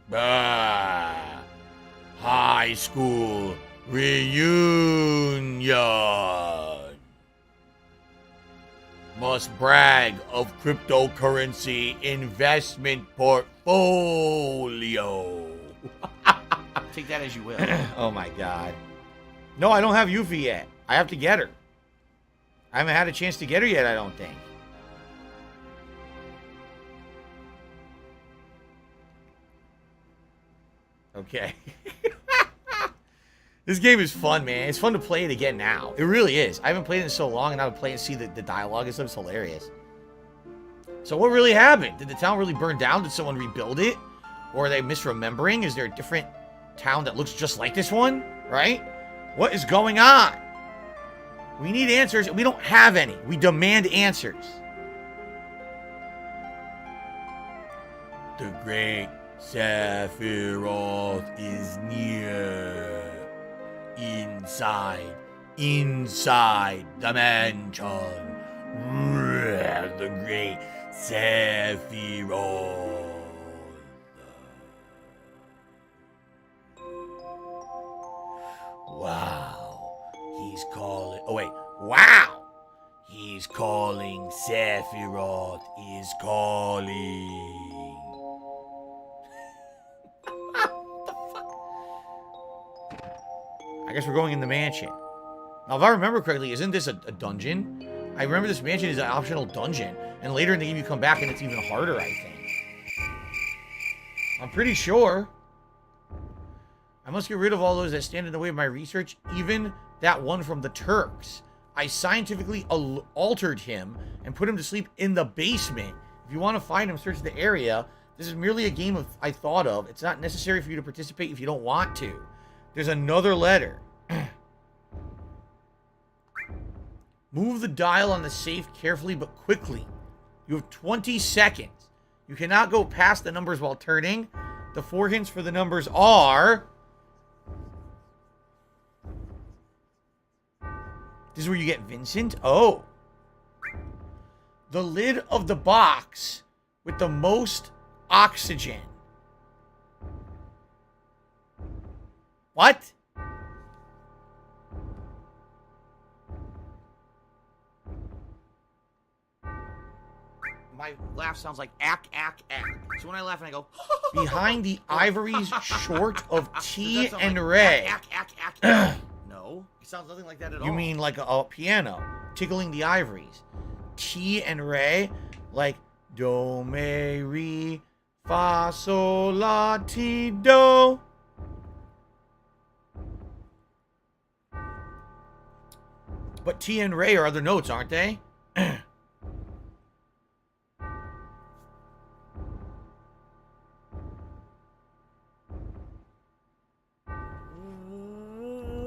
Bah. High school reunion. Must brag of cryptocurrency investment portfolio. Take that as you will. Oh my god. No, I don't have Yuffie yet. I have to get her. I haven't had a chance to get her yet, I don't think. Okay. This game is fun, man. It's fun to play it again now. It really is. I haven't played it in so long, and I would play and see the dialogue and stuff. It's hilarious. So what really happened? Did the town really burn down? Did someone rebuild it? Or are they misremembering? Is there a different town that looks just like this one? Right? What is going on? We need answers, and we don't have any. We demand answers. The great Sephiroth is near. Inside the mansion. The great Sephiroth. Wow. He's calling. Oh, wait. Wow. He's calling. Sephiroth is calling. I guess we're going in the mansion. Now, if I remember correctly, isn't this a dungeon? I remember this mansion is an optional dungeon. And later in the game, you come back and it's even harder, I think. I'm pretty sure. I must get rid of all those that stand in the way of my research, even that one from the Turks. I scientifically altered him and put him to sleep in the basement. If you want to find him, search the area. This is merely a game I thought of. It's not necessary for you to participate if you don't want to. There's another letter. Move the dial on the safe carefully but quickly. You have 20 seconds. You cannot go past the numbers while turning. The 4 hints for the numbers are... This is where you get Vincent? Oh. The lid of the box with the most oxygen. What? My laugh sounds like ack, ack, ack. So when I laugh and I go... Behind the ivories short of T and like Ray. Ack, ack, ack, ack. No, it sounds nothing like that at all. You mean like a piano, tickling the ivories. T and Ray, like do, me, re, fa, sol, la, ti, do. But T and Ray are other notes, aren't they?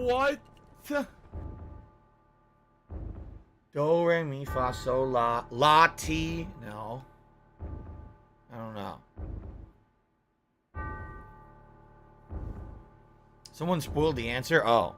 What? Do, re, mi, fa, sol, la, la, ti. No. I don't know. Someone spoiled the answer? Oh.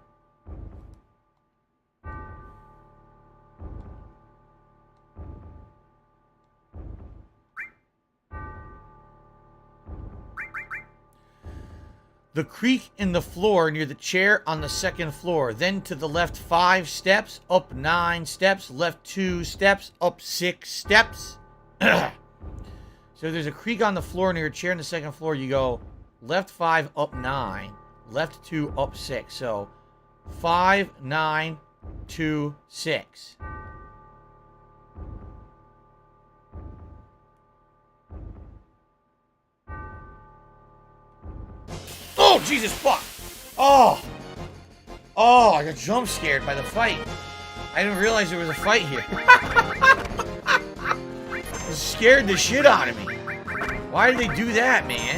The creak in the floor near the chair on the second floor. Then to the left 5 steps, up 9 steps, left 2 steps, up 6 steps. So there's a creak on the floor near a chair on the second floor. You go left 5, up 9, left 2, up 6. So 5, 9, 2, 6. Oh, Jesus, fuck. Oh. Oh, I got jump scared by the fight. I didn't realize there was a fight here. It scared the shit out of me. Why did they do that, man?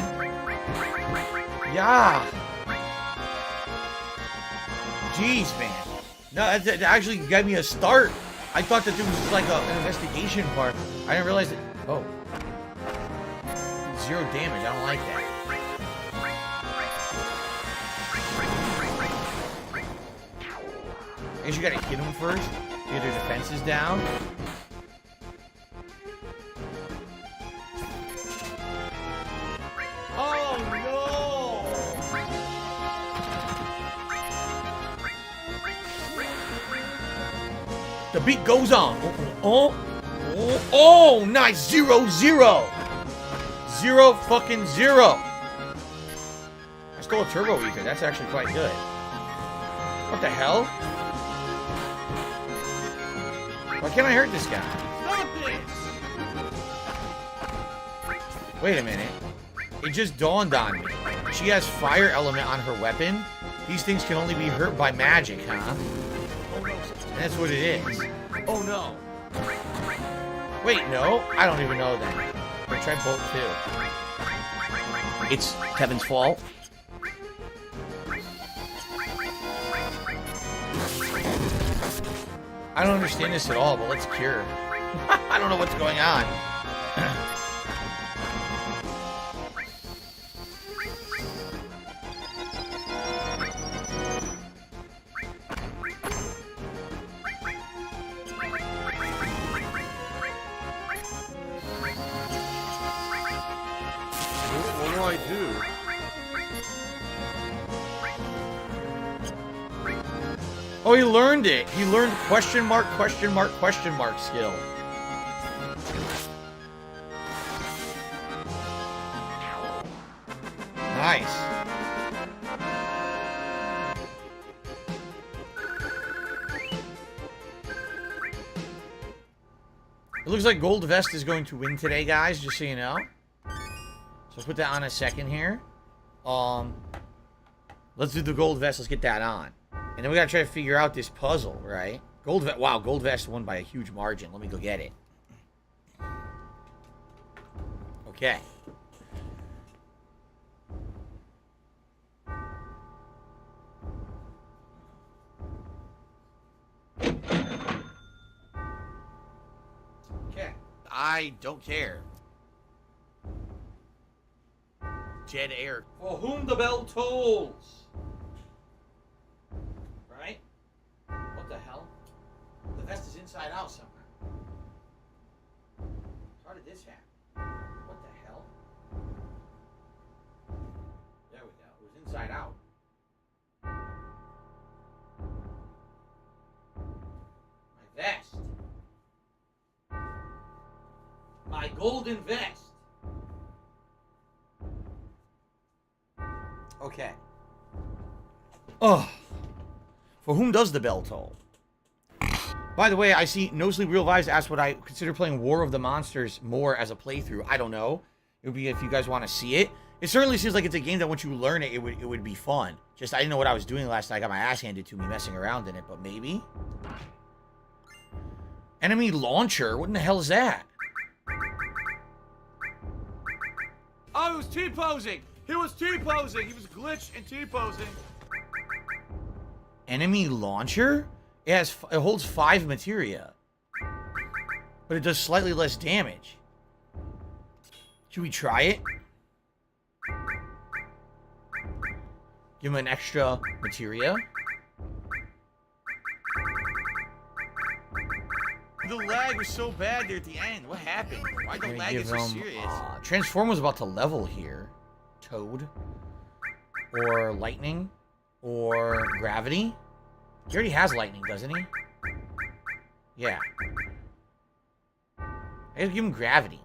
Yeah. Jeez, man. No, that actually gave me a start. I thought that there was just like an investigation part. I didn't realize that. Oh. 0 damage. I don't like that. I guess you gotta hit them first. Get their defenses down. Oh no! The beat goes on. Oh, nice. 0, 0. 0 fucking 0. I stole a turbo ether. That's actually quite good. What the hell? Why can't I hurt this guy? Stop this! Wait a minute. It just dawned on me. She has fire element on her weapon. These things can only be hurt by magic, huh? And that's what it is. Oh no. Wait, no? I don't even know that. I tried both too. It's Kevin's fault. I don't understand this at all, but let's cure. I don't know what's going on. What do I do? Oh, he learned it. He learned question mark skill. Nice. It looks like Gold Vest is going to win today, guys, just so you know. So put that on a second here. Let's do the Gold Vest. Let's get that on. And then we gotta try to figure out this puzzle, right? Wow, Gold Vest won by a huge margin. Let me go get it. Okay. Okay. I don't care. Jed Air. For whom the bell tolls. Right? What the hell? The vest is inside out somehow. How did this happen? What the hell? There we go. It was inside out. My vest. My golden vest. Okay. Oh. For whom does the bell toll? By the way, I see No Sleep Real Vibes asked would I consider playing War of the Monsters more as a playthrough. I don't know. It would be if you guys want to see it. It certainly seems like it's a game that once you learn it, it would be fun. Just I didn't know what I was doing last night. I got my ass handed to me messing around in it, but maybe. Enemy launcher? What in the hell is that? Oh, he was T-posing! He was T-posing! He was glitched and T-posing. Enemy launcher? It holds 5 materia. But it does slightly less damage. Should we try it? Give him an extra materia. The lag was so bad there at the end. What happened? Why the lag is so serious? Transform was about to level here. Toad. Or lightning. Or gravity. He already has lightning, doesn't he? Yeah. I gotta give him gravity.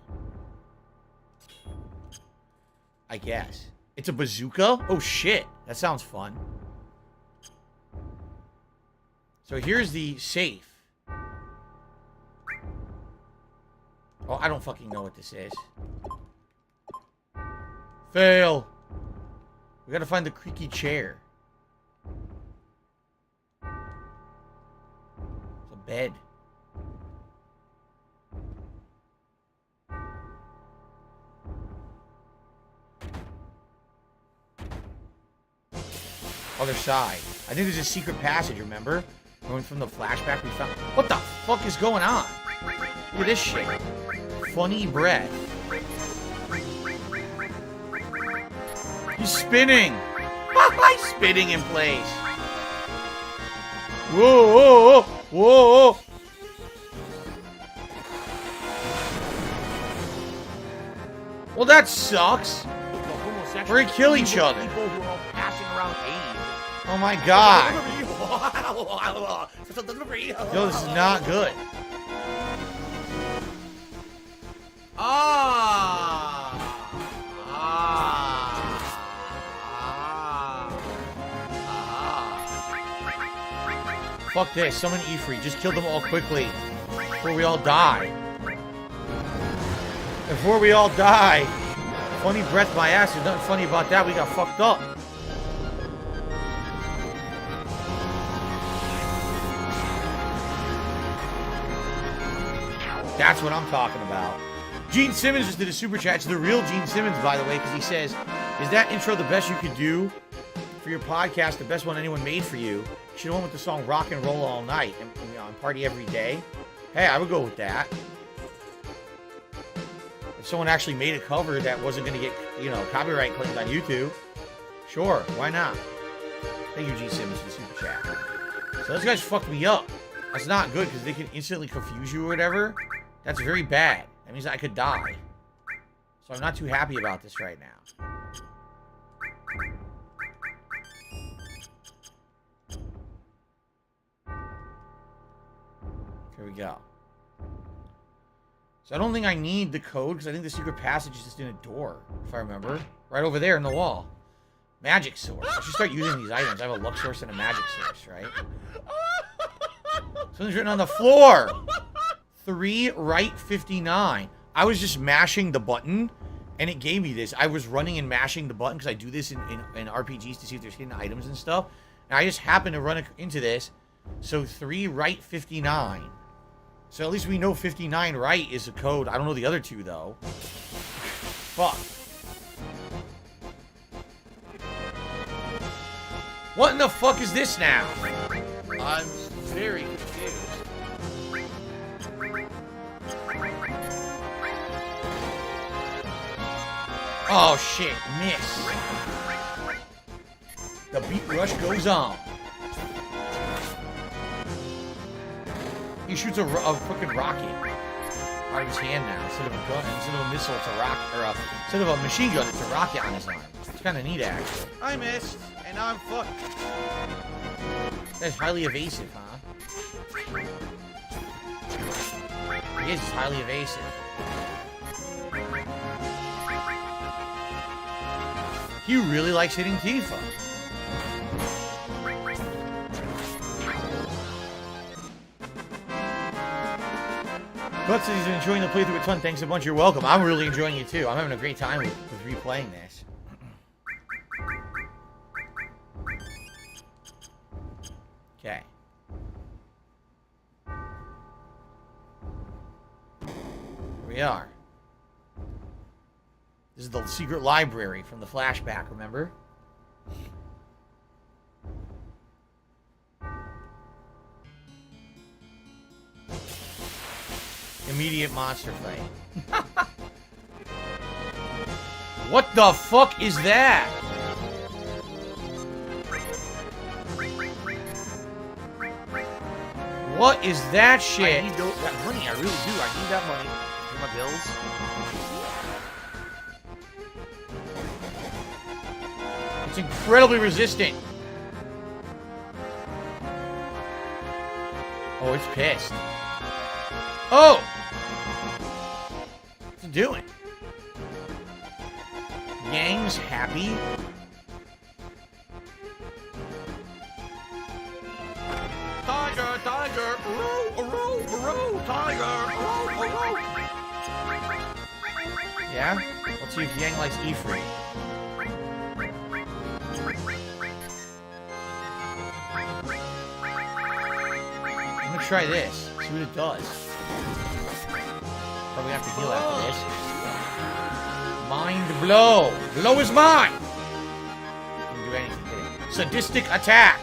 I guess. It's a bazooka? Oh shit. That sounds fun. So here's the safe. Oh, I don't fucking know what this is. Fail. We gotta find the creaky chair. It's a bed. Other side. I think there's a secret passage, remember? Going from the flashback we found. What the fuck is going on? Look at this shit. Funny breath. He's spinning. He's spinning in place. Whoa, whoa, whoa, whoa. Well, that sucks. We're gonna kill each other. People who are all passing around AIDS. Oh my god. Yo, this is not good. Fuck this. Summon Ifrit. Just kill them all quickly. Before we all die. Before we all die. Funny breath my ass. There's nothing funny about that. We got fucked up. That's what I'm talking about. Gene Simmons just did a super chat. It's the real Gene Simmons, by the way, because he says, is that intro the best you could do for your podcast, the best one anyone made for you? You should have went with the song Rock and Roll All Night and Party Every Day. Hey, I would go with that. If someone actually made a cover that wasn't going to get, copyright claimed on YouTube, sure, why not? Thank you, Gene Simmons, for the super chat. So those guys fucked me up. That's not good, because they can instantly confuse you or whatever. That's very bad. That means I could die. So I'm not too happy about this right now. Here we go. So I don't think I need the code, because I think the secret passage is just in a door, if I remember. Right over there in the wall. Magic source. I should start using these items. I have a luck source and a magic source, right? Something's written on the floor. 3 right 59. I was just mashing the button, and it gave me this. I was running and mashing the button, because I do this in RPGs to see if there's hidden items and stuff. And I just happened to run into this. So 3 right 59. So at least we know 59 right is a code. I don't know the other two, though. Fuck. What in the fuck is this now? I'm very confused. Oh shit, miss. The beat rush goes on. He shoots a fucking rocket out of his hand now. Instead of a gun, instead of a missile, it's a rocket, or instead of a machine gun, it's a rocket on his arm. It's kind of neat, actually. I missed, and now I'm fucked. That's highly evasive, huh? He is highly evasive. He really likes hitting Tifa. But says he's enjoying the playthrough a ton. Thanks a bunch. You're welcome. I'm really enjoying it too. I'm having a great time with replaying this. Okay. Here we are. This is the secret library from the flashback, remember? Immediate monster fight. What the fuck is that? What is that I shit? need that money. I really do. I need that money to pay my bills. It's incredibly resistant. Oh, it's pissed. Oh! What's it doing? Yang's happy. Tiger, tiger, tiger, Yeah? Let's see if Yang likes E-Free. I'm gonna try this. See what it does. Probably have to heal after this. Mind blow. Blow is mine. Didn't do anything, did it? Sadistic attack.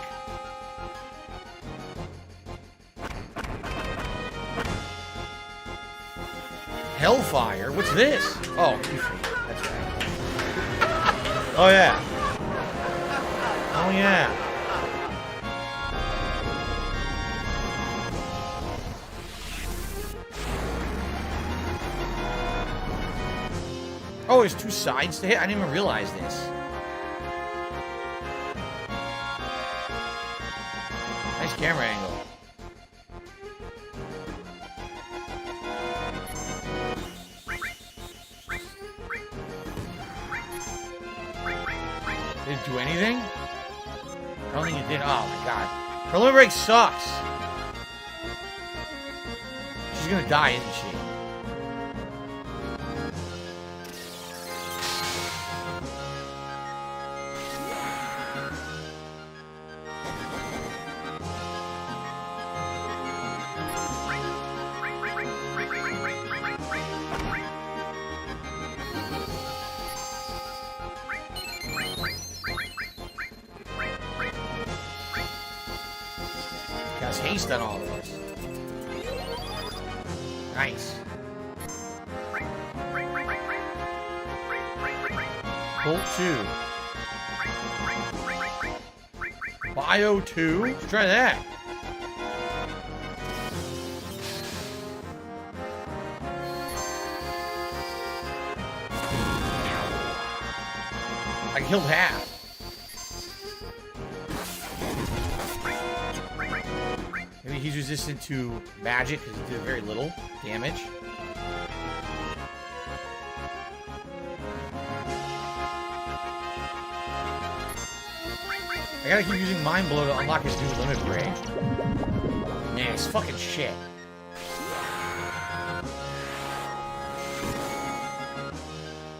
Hellfire? What's this? Oh, E-Free. That's right. Oh, yeah. Oh, yeah. Oh, there's two sides to hit? I didn't even realize this. Nice camera angle. Did it do anything? I don't think it did. Oh my god. Her limit break sucks. She's gonna die, isn't she? Has haste on all of us. Nice. Bolt 2. Bio 2? Let's try that. I killed half. Maybe he's resistant to magic because he did very little damage. I gotta keep using Mind Blow to unlock his new limit break. Man, it's fucking shit.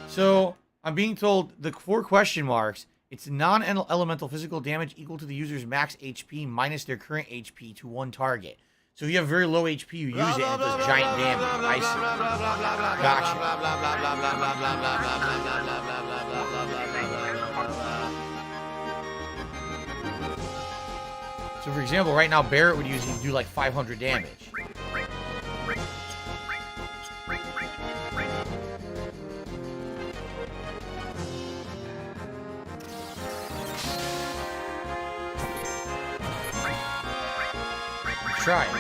So, I'm being told the 4 question marks. It's non-elemental physical damage equal to the user's max HP minus their current HP to one target. So if you have very low HP, you use it and it does giant damage. I see. Gotcha. So for example, right now Barrett would use it to do like 500 damage. Try it.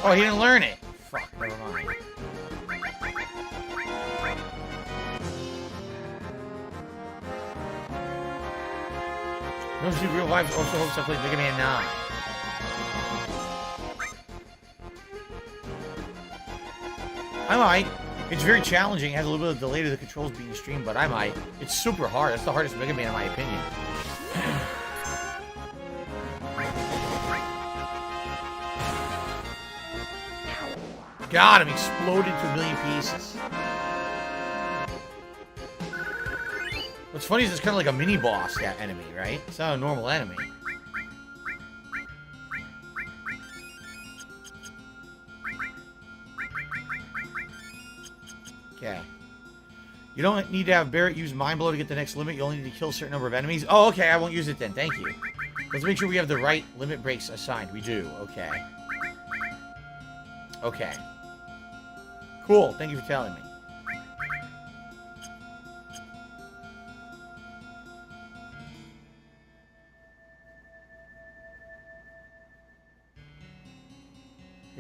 Oh, he didn't learn it. Fuck, never mind. No, see, real life also hopes I played Mega Man 9. I might. It's very challenging. It has a little bit of delay to the controls being streamed, but I might. It's super hard. That's the hardest Mega Man in my opinion. God, I'm exploded to a million pieces. What's funny is it's kind of like a mini boss, that enemy, right? It's not a normal enemy. Okay. You don't need to have Barrett use Mind Blow to get the next limit. You only need to kill a certain number of enemies. Oh, okay. I won't use it then. Thank you. Let's make sure we have the right limit breaks assigned. We do. Okay. Okay. Cool. Thank you for telling me.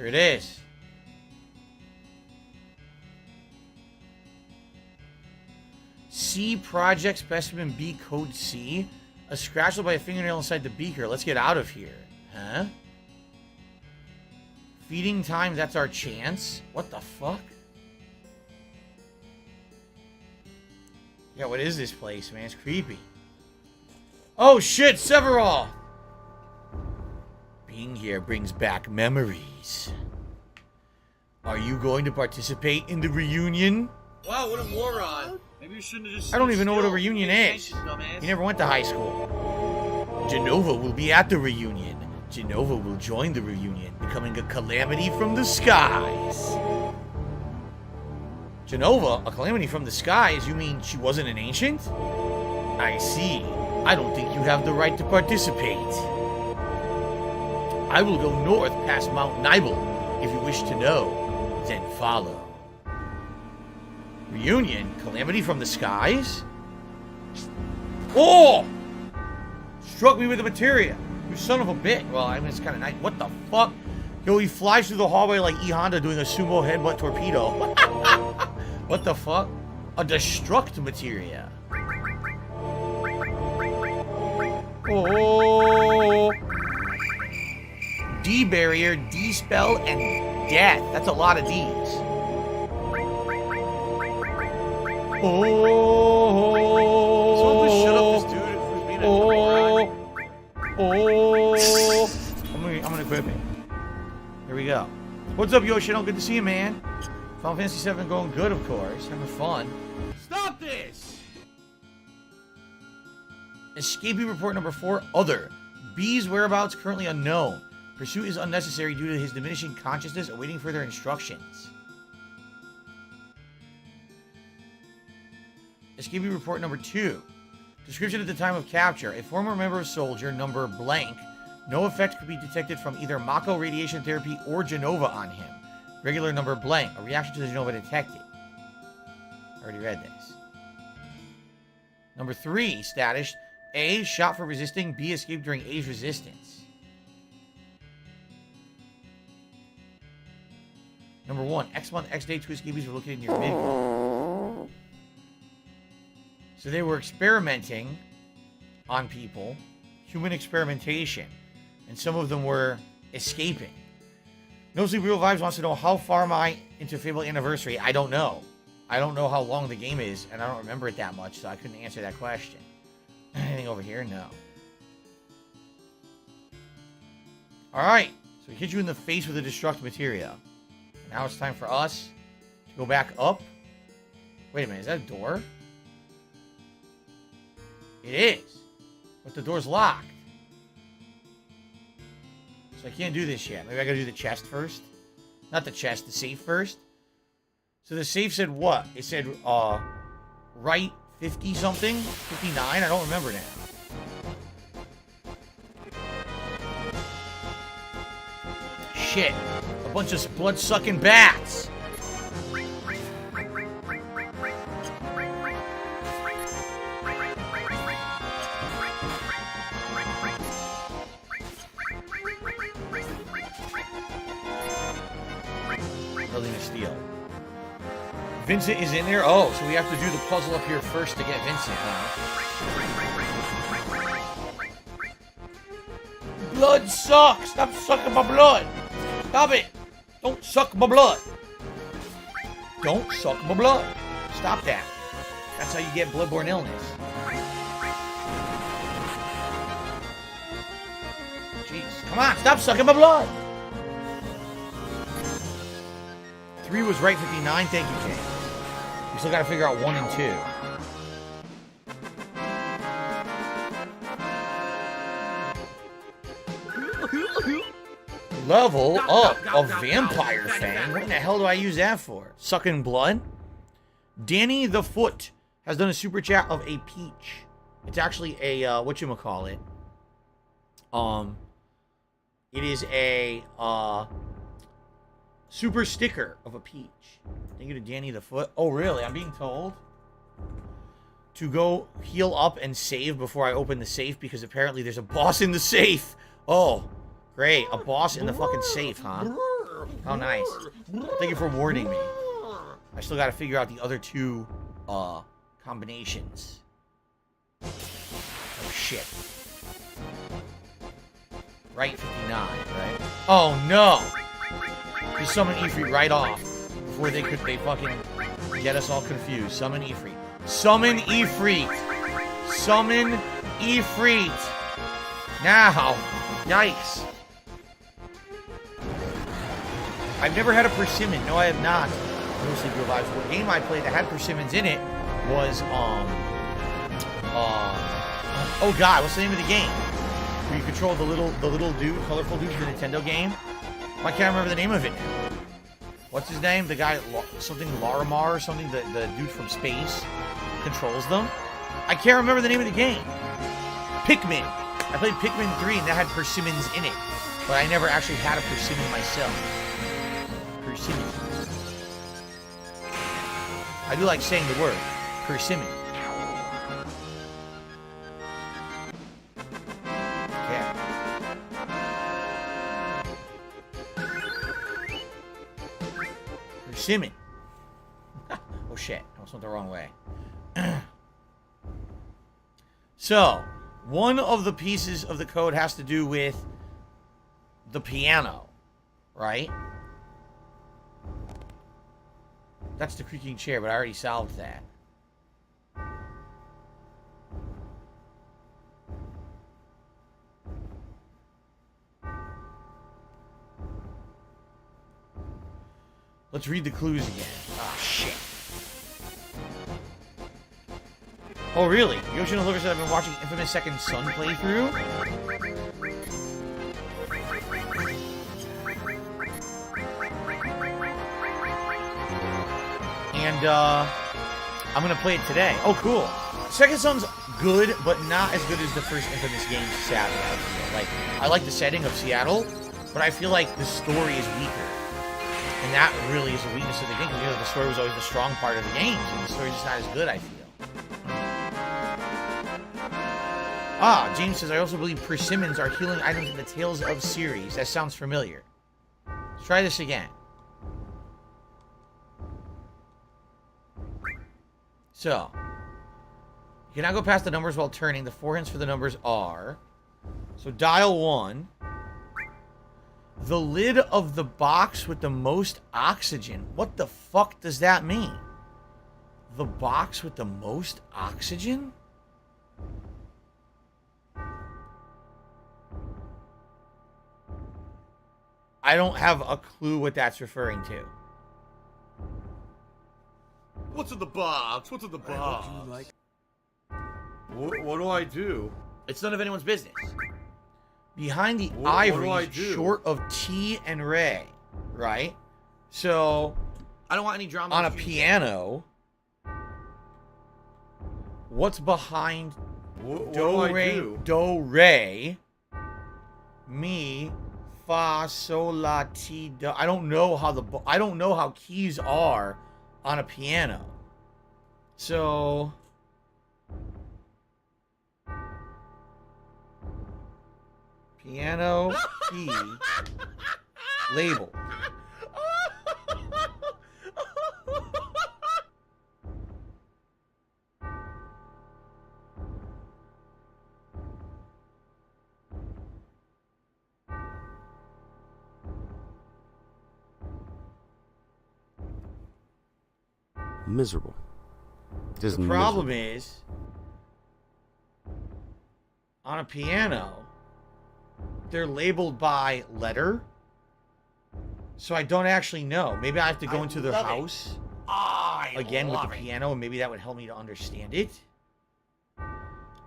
Here it is. C Project Specimen B Code C. A scratchel by a fingernail inside the beaker. Let's get out of here. Huh? Feeding time, that's our chance? What the fuck? Yeah, what is this place, man? It's creepy. Oh shit, Severall! Being here brings back memories. Are you going to participate in the reunion? Wow, what a moron. Maybe you shouldn't have just... I don't even know what a reunion is. You never went to high school. Genova will be at the reunion. Genova will join the reunion, becoming a calamity from the skies. Genova, a calamity from the skies? You mean she wasn't an ancient? I see. I don't think you have the right to participate. I will go north past Mount Nibel. If you wish to know, then follow. Reunion? Calamity from the skies? Oh! Struck me with the materia. You son of a bitch. Well, I mean, it's kind of nice. What the fuck? Yo, he flies through the hallway like E Honda doing a sumo headbutt torpedo. What the fuck? A destruct materia. Oh. D barrier, D spell, and death. That's a lot of D's. Oh. Someone please shut up this dude for being a Oh. I'm gonna equip it. Here we go. What's up, Yoshino? Good to see you, man. Final Fantasy VII going good, of course. Having fun. Stop this! Escapee report number 4. Other. B's whereabouts currently unknown. Pursuit is unnecessary due to his diminishing consciousness, awaiting further instructions. Escapee report number 2. Description at the time of capture. A former member of Soldier, number blank. No effect could be detected from either Mako radiation therapy or Genova on him. Regular number blank. A reaction to the Genova detected. Already read this. Number 3. Status. A. Shot for resisting. B. Escaped during A's resistance. Number 1. X month, X day, 2 escapees were located near Midgard. So they were experimenting on people. Human experimentation. And some of them were escaping. No Sleep Real Vibes wants to know, how far am I into Fable Anniversary? I don't know. I don't know how long the game is, and I don't remember it that much, so I couldn't answer that question. Anything over here? No. Alright, so we hit you in the face with a destruct materia. Now it's time for us to go back up. Wait a minute, is that a door? It is. But the door's locked. So I can't do this yet. Maybe I gotta do the chest first. Not the chest, the safe first. So the safe said what? It said, right 50 something? 59? I don't remember now. Shit. A bunch of blood-sucking bats. Building of Steel. Vincent is in there? Oh, so we have to do the puzzle up here first to get Vincent, huh? Blood sucks! Stop sucking my blood! Stop it! Don't suck my blood! Don't suck my blood! Stop that. That's how you get bloodborne illness. Jeez, come on, stop sucking my blood! 3 was right 59, thank you, Jay. We still gotta figure out 1 and 2. Level up a vampire fang. What the hell do I use that for? Sucking blood? Danny the Foot has done a super chat of a peach. It's actually a, whatchamacallit. It is a, super sticker of a peach. Thank you to Danny the Foot. Oh, really? I'm being told to go heal up and save before I open the safe because apparently there's a boss in the safe. Oh, great. A boss in the fucking safe, huh? How nice. Thank you for warning me. I still got to figure out the other two combinations. Oh, shit. Right 59, right? Oh, no! Just summon Ifrit right off. Before they fucking get us all confused. Summon Ifrit. Summon Ifrit! Summon Ifrit! Now! Yikes. I've never had a persimmon. No, I have not. Mostly Good Vibes. What game I played that had persimmons in it was, oh god, what's the name of the game? Where you control the little dude, colorful dude, the Nintendo game? Why can't I remember the name of it now? What's his name? The guy, something Larimar or something, the dude from space controls them? I can't remember the name of the game. Pikmin. I played Pikmin 3 and that had persimmons in it. But I never actually had a persimmon myself. Persimmon. I do like saying the word. Persimmon. Yeah. Persimmon. Oh shit. I almost went the wrong way. So, one of the pieces of the code has to do with the piano, right? That's the creaking chair, but I already solved that. Let's read the clues again. Ah, shit. Oh, really? Yoshi and Lover said I've been watching Infamous Second Son playthrough? And, I'm gonna play it today. Oh, cool. Second Son's good, but not as good as the first Infamous game, sadly, I feel. Like, I like the setting of Seattle, but I feel like the story is weaker. And that really is a weakness of the game, because, you know, the story was always the strong part of the games, and the story's just not as good, I feel. Ah, James says, I also believe persimmons are healing items in the Tales of series. That sounds familiar. Let's try this again. So, you cannot go past the numbers while turning. The 4 hints for the numbers are... So, dial 1. The lid of the box with the most oxygen. What the fuck does that mean? The box with the most oxygen? I don't have a clue what that's referring to. What's in the box? What's in the box? What do I do? It's none of anyone's business. Behind the ivory, short of T and Ray, right? So, I don't want any drama. On a piano, what's behind do, re, mi, fa, sol, la, ti, do? I don't know how keys are on a piano. So, piano key label. Miserable. Just the problem is, on a piano, they're labeled by letter, so I don't actually know. Maybe I have to go into their house again with the piano, and maybe that would help me to understand it.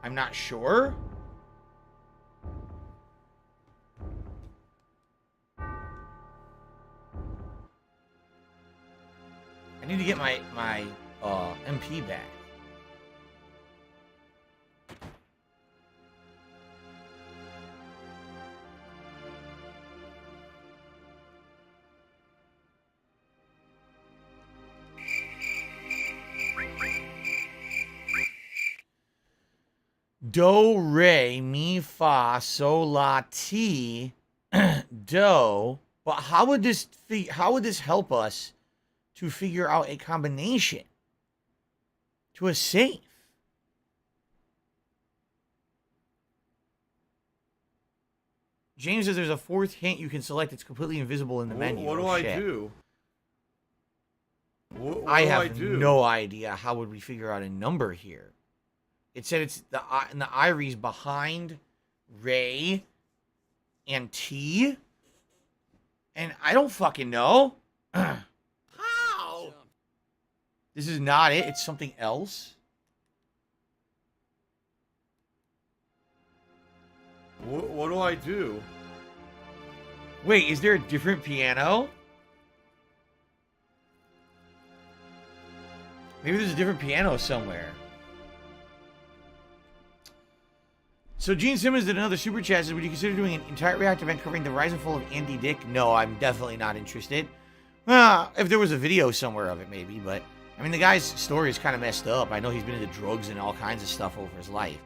I'm not sure. I need to get my MP back. Do, re, mi, fa, sol, la, ti, do, But how would this help us to figure out a combination to a safe? James says there's a fourth hint you can select. It's completely invisible in the menu. What do I do? What I do have I do? no idea. How would we figure out a number here? It said it's the Iries behind Ray and T. And I don't fucking know. How? This is not it. It's something else. What do I do? Wait, is there a different piano? Maybe there's a different piano somewhere. So Gene Simmons did another super chat. Says, would you consider doing an entire react event covering the rise and fall of Andy Dick? No, I'm definitely not interested. If there was a video somewhere of it, maybe. But, I mean, the guy's story is kind of messed up. I know he's been into drugs and all kinds of stuff over his life.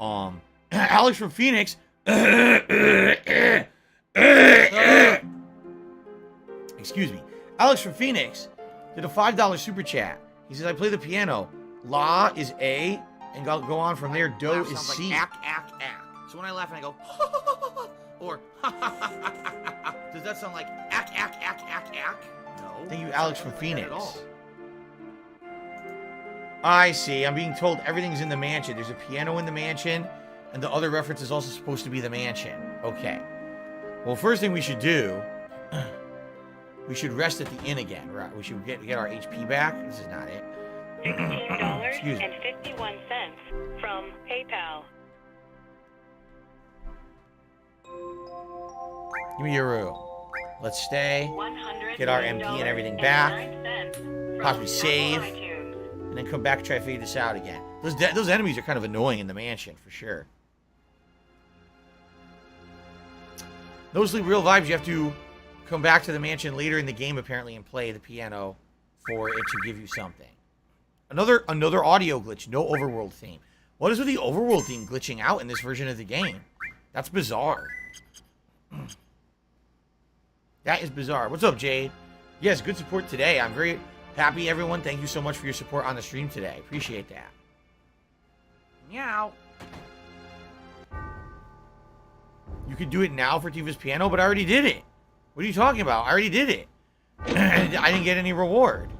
Alex from Phoenix. Excuse me. Alex from Phoenix did a $5 super chat. He says, I play the piano. La is A, and go on from there. Do is C. Like ack. So when I laugh and I go, or does that sound like ack? No. Thank you, Alex from Phoenix. At all. I see. I'm being told everything's in the mansion. There's a piano in the mansion, and the other reference is also supposed to be the mansion. Okay. Well, first thing we should do, we should rest at the inn again. Right? We should get our HP back. This is not it. $15.51 from PayPal. Give me your room. Let's stay. Get our MP and everything back. Possibly save. And then come back and try to figure this out again. Those enemies are kind of annoying in the mansion, for sure. No Sleep Real Vibes, you have to come back to the mansion later in the game, apparently, and play the piano for it to give you something. Another audio glitch. No overworld theme. What is with the overworld theme glitching out in this version of the game? That's bizarre. That is bizarre. What's up, Jade? Yes, good support today. I'm very happy, everyone. Thank you so much for your support on the stream today. Appreciate that. Meow. You could do it now for Tiva's piano, but I already did it. What are you talking about? I already did it. I didn't get any reward.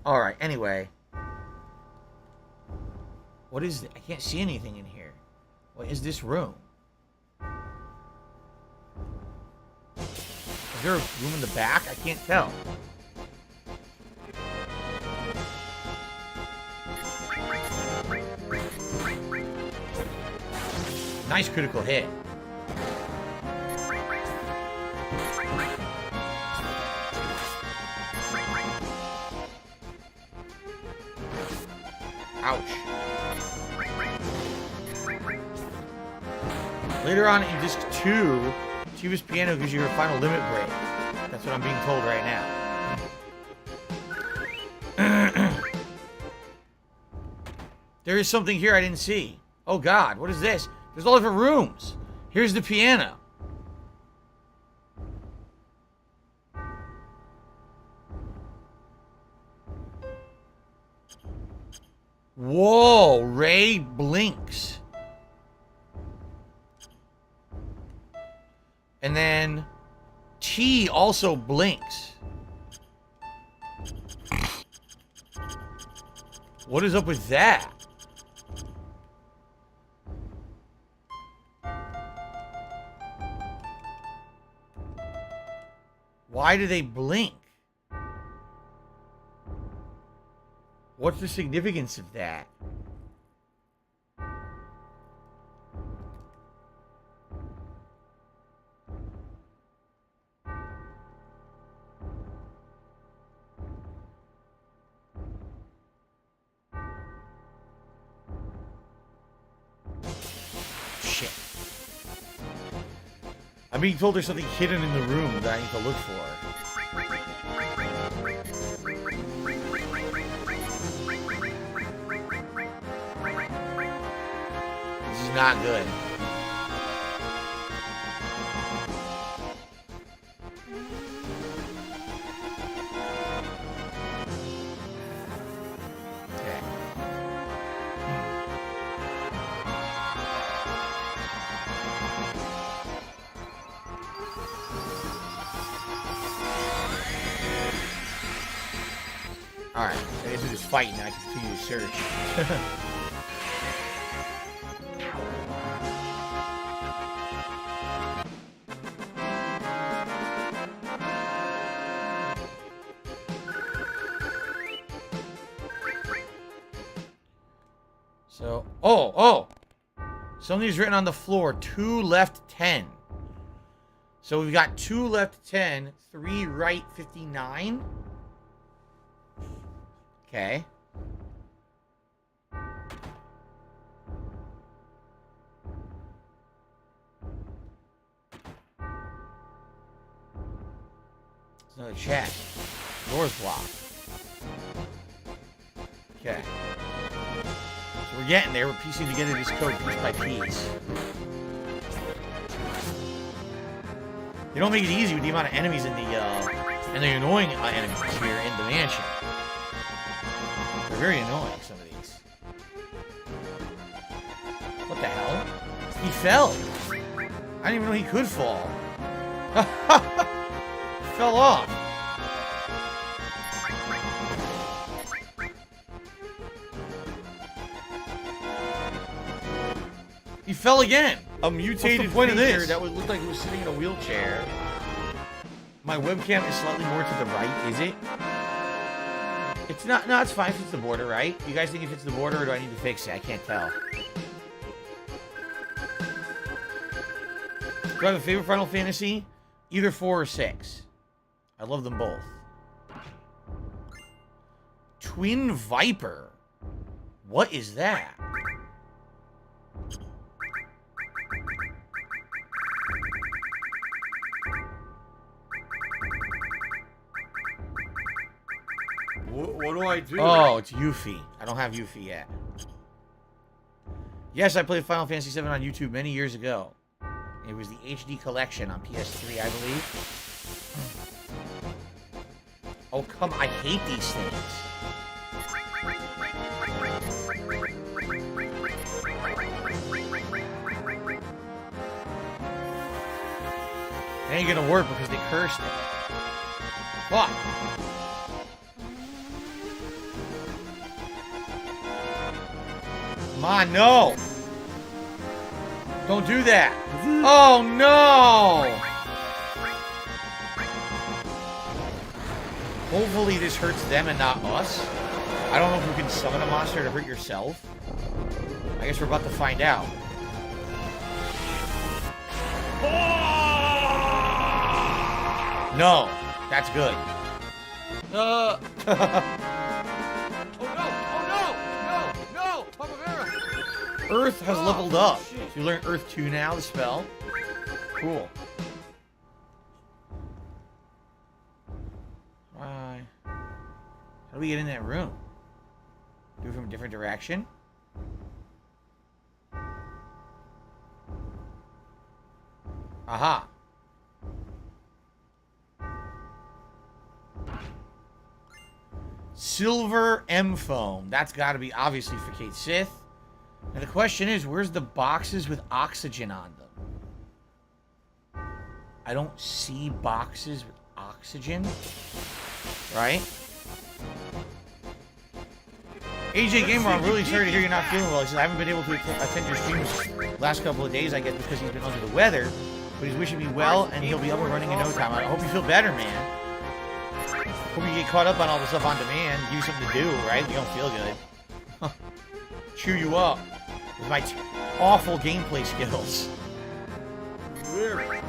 Alright, anyway. What is it? I can't see anything in here. What is this room? Is there a room in the back? I can't tell. Nice critical hit. Ouch. Later on in Disc 2, Tiva's piano gives you her final limit break. That's what I'm being told right now. There is something here I didn't see. Oh god, what is this? There's all different rooms. Here's the piano. Whoa, Ray blinks. And then T also blinks. What is up with that? Why do they blink? What's the significance of that? Shit. I'm being told there's something hidden in the room that I need to look for. This is not good. Alright, I guess we're just fighting. I can continue to search. So, oh! Something's written on the floor. 2 left 10. So we've got 2 left 10, 3 right 59. Okay. There's another chest. Door's blocked. Okay. So we're getting there. We're piecing together this code piece by piece. They don't make it easy with the amount of enemies in the, and the annoying enemies here in the mansion. They're very annoying, some of these. What the hell? He fell. I didn't even know he could fall. Fell off. He fell again. A mutated figure that would look like it was sitting in a wheelchair. My webcam is slightly more to the right, is it? It's not. No, it's fine if it's the border, right? You guys think if it's the border, or do I need to fix it? I can't tell. Do I have a favorite Final Fantasy? Either 4 or 6. I love them both. Twin Viper. What is that? What do I do? Oh, it's Yuffie. I don't have Yuffie yet. Yes, I played Final Fantasy VII on YouTube many years ago. It was the HD collection on PS3, I believe. Oh, come on. I hate these things. It ain't gonna work because they cursed it. Fuck. Come on, no! Don't do that! Oh, no! Hopefully this hurts them and not us. I don't know if you can summon a monster to hurt yourself. I guess we're about to find out. No! That's good. Oh no! Earth has leveled up. So you learn Earth 2 now, the spell. Cool. How do we get in that room? Do it from a different direction? Aha. Silver M foam. That's got to be obviously for Kate Sith. And the question is, where's the boxes with oxygen on them? I don't see boxes with oxygen. Right? AJ Gamer, I'm really sorry to hear you're not feeling well. He says, I haven't been able to attend your streams last couple of days, I guess, because he's been under the weather. But he's wishing me well, and he'll be up and running in no time. I hope you feel better, man. Hope you get caught up on all the stuff on demand. Give you something to do, right? You don't feel good. Cheer you up with my awful gameplay skills. Very.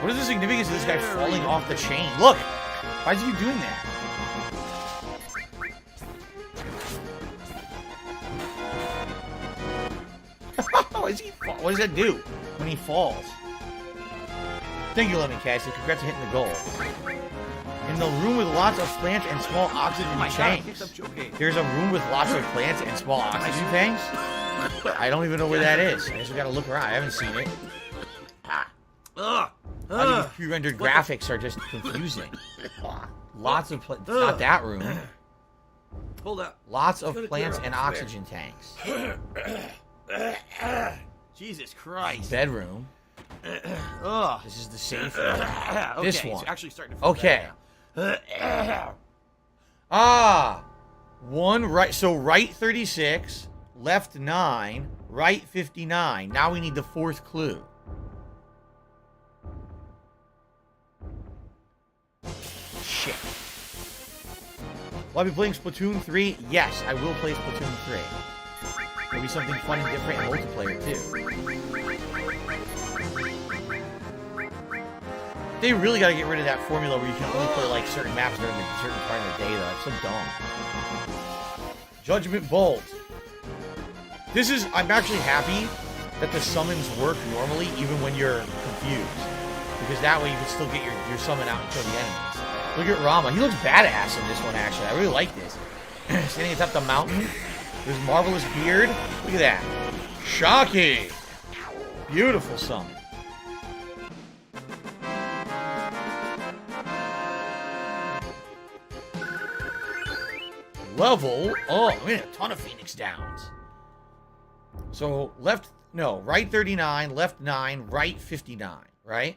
What is the significance of this guy falling off the chain? Look! Why is he doing that? What does that do when he falls? Thank you, Lemon Cassie. Congrats on hitting the goal. In the room with lots of plants and small oxygen tanks. There's a room with lots of plants and small oxygen tanks? I don't even know where that is. I guess we gotta look around. I haven't seen it. These pre-rendered graphics are just confusing. Lots of plants. It's not that room. Hold up. Lots of plants and oxygen tanks. Jesus Christ. Bedroom. This is the safe room. Okay, This one. it's actually starting to feel okay. bad now. Ah! 1 right. So right 36, left 9, right 59. Now we need the 4th clue. Shit. Will I be playing Splatoon 3? Yes, I will play Splatoon 3. Maybe something fun and different in multiplayer, too. They really gotta get rid of that formula where you can only play, like, certain maps during a certain part of the day, though. That's so dumb. Judgment Bolt. This is... I'm actually happy that the summons work normally, even when you're confused. Because that way you can still get your summon out and kill the enemies. Look at Rama. He looks badass in this one, actually. I really like this. Standing atop the mountain. His marvelous beard. Look at that. Shocking. Beautiful summon. Level. Oh, we had a ton of Phoenix Downs. So, right 39, left 9, right 59, right?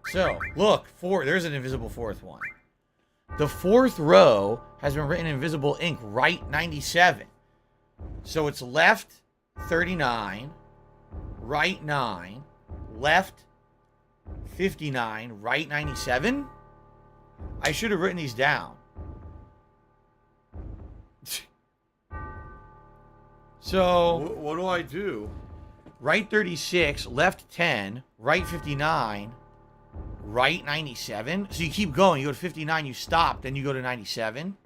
So, look, there's an invisible 4th one. The 4th row has been written in invisible ink, right 97. So it's left 39, right 9, left 59, right 97? I should have written these down. So... What do I do? Right 36, left 10, right 59, right 97. So you keep going. You go to 59, you stop, then you go to 97.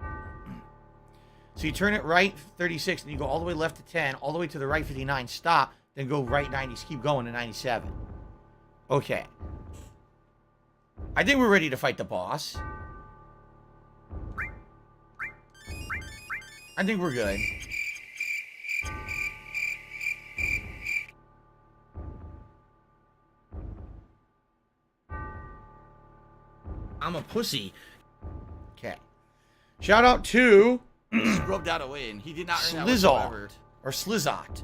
So you turn it right 36, and you go all the way left to 10, all the way to the right 59, stop, then go right 90, keep going to 97. Okay. I think we're ready to fight the boss. I think we're good. I'm a pussy. Okay. Shout out to Rubbed out a win. He did not earn that Slizzot. Or Slizzot.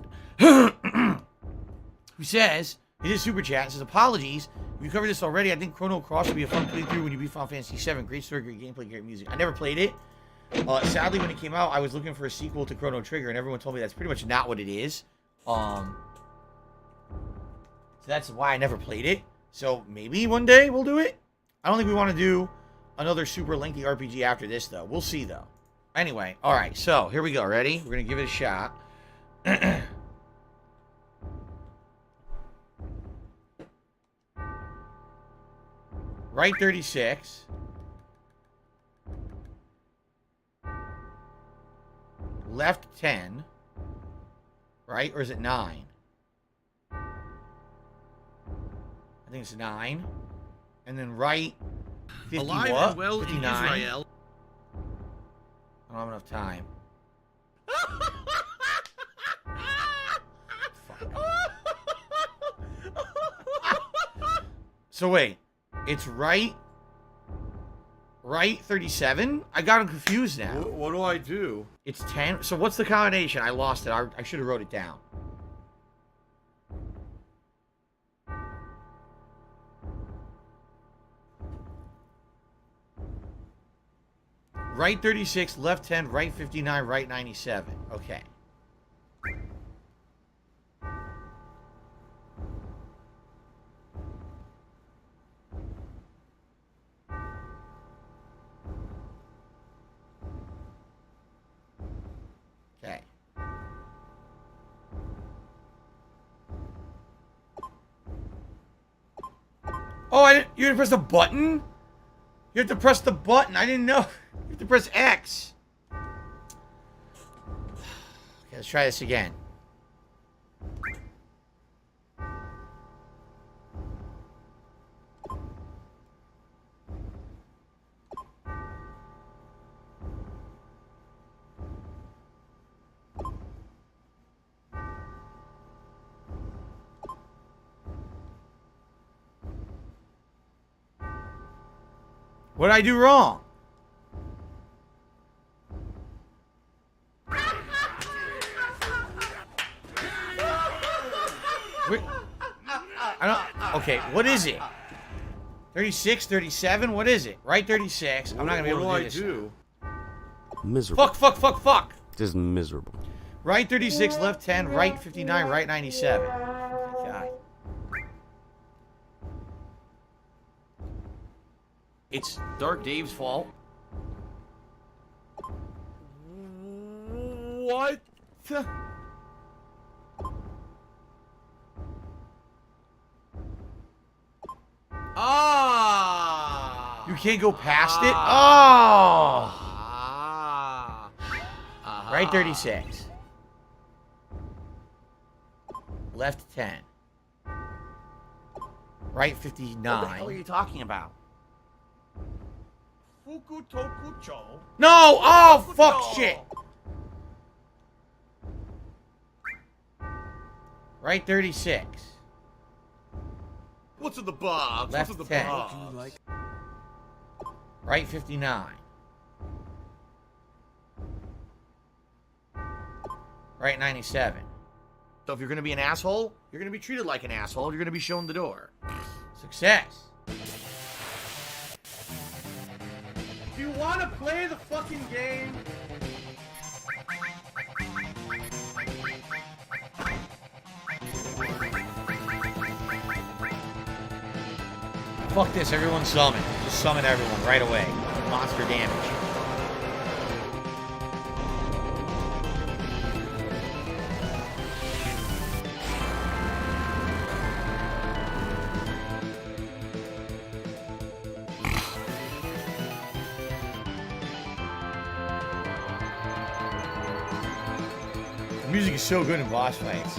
Who says, he did super chat and says, apologies. If you covered this already, I think Chrono Cross would be a fun playthrough when you beat Final Fantasy VII. Great story, great gameplay, great music. I never played it. Sadly, when it came out, I was looking for a sequel to Chrono Trigger, and everyone told me that's pretty much not what it is. So that's why I never played it. So maybe one day we'll do it. I don't think we want to do another super lengthy RPG after this, though. We'll see, though. Anyway, all right. So here we go. Ready? We're gonna give it a shot. Right 36. Left 10. Right? Or is it 9? I think it's 9. And then right 50 Alive what? and well 59. in Israel. I don't have enough time. So wait, it's right 37? I got him confused now. What do I do? It's 10. So what's the combination? I lost it. I should have wrote it down. Right 36, left 10, right 59, right 97. Okay. Okay. Oh, you didn't press the button? You have to press the button. I didn't know. You have to press X. Okay, let's try this again. What did I do wrong? I don't. Okay, what is it? 36, 37? What is it? Right 36. I'm not gonna be able to do this. do? Miserable. Fuck. Just miserable. Right 36, left 10, right 59, right 97. God. It's Dark Dave's fault. What? Ah! You can't go past it? Oh! Right 36. Left 10. Right 59. What the hell are you talking about? Fukutokucho. No! Oh, fuck shit! Right 36. What's in the box? Left What's in the 10. box? Right 59. Right 97. So if you're gonna be an asshole, you're gonna be treated like an asshole. You're gonna be shown the door. Success. Do you want to play the fucking game? Fuck this, everyone summon. Just summon everyone right away. Monster damage. The music is so good in boss fights.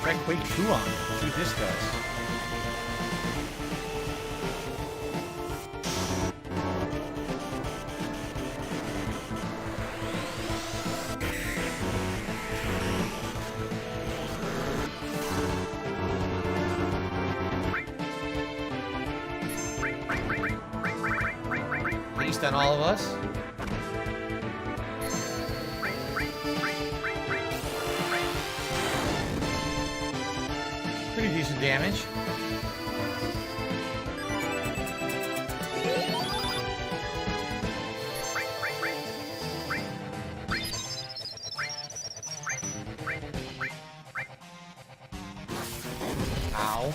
Try Quake 2 on it. See what this does. Based on all of us. Pretty decent damage. Ow.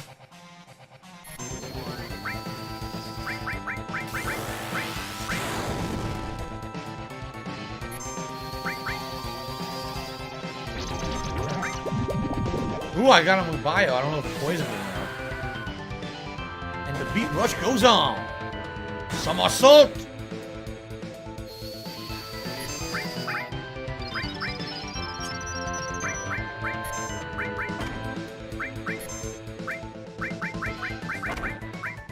Ooh, I got him with bio. I don't know if it's poison or not. And the beat rush goes on. Some assault.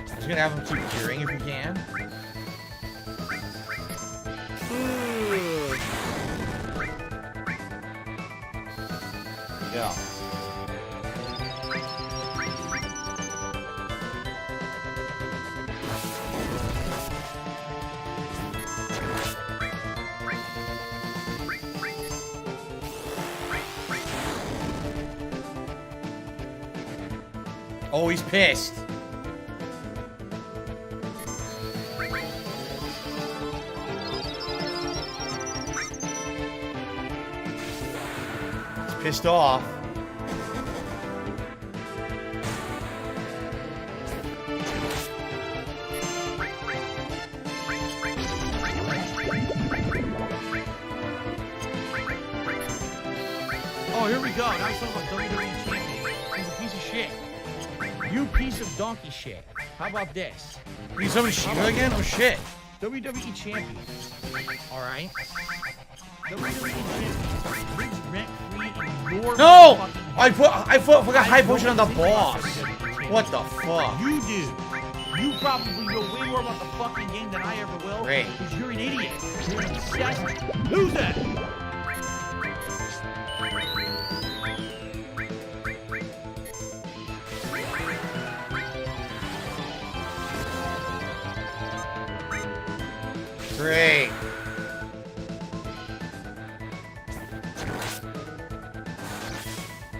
Just gonna have him keep curing if we can. There we go. Oh, he's pissed. He's pissed off. Oh, here we go. Now he's talking about WWE champion. He's a piece of shit. You piece of donkey shit. How about this? You summon Shiva again? Oh shit. WWE champion. Alright? WWE champion. Lives rent-free in your No! fucking I forgot high potion on the boss. What the fuck? You do. You probably know way more about the fucking game than I ever will. Great. Because you're an idiot. You're an obsessed loser. Great.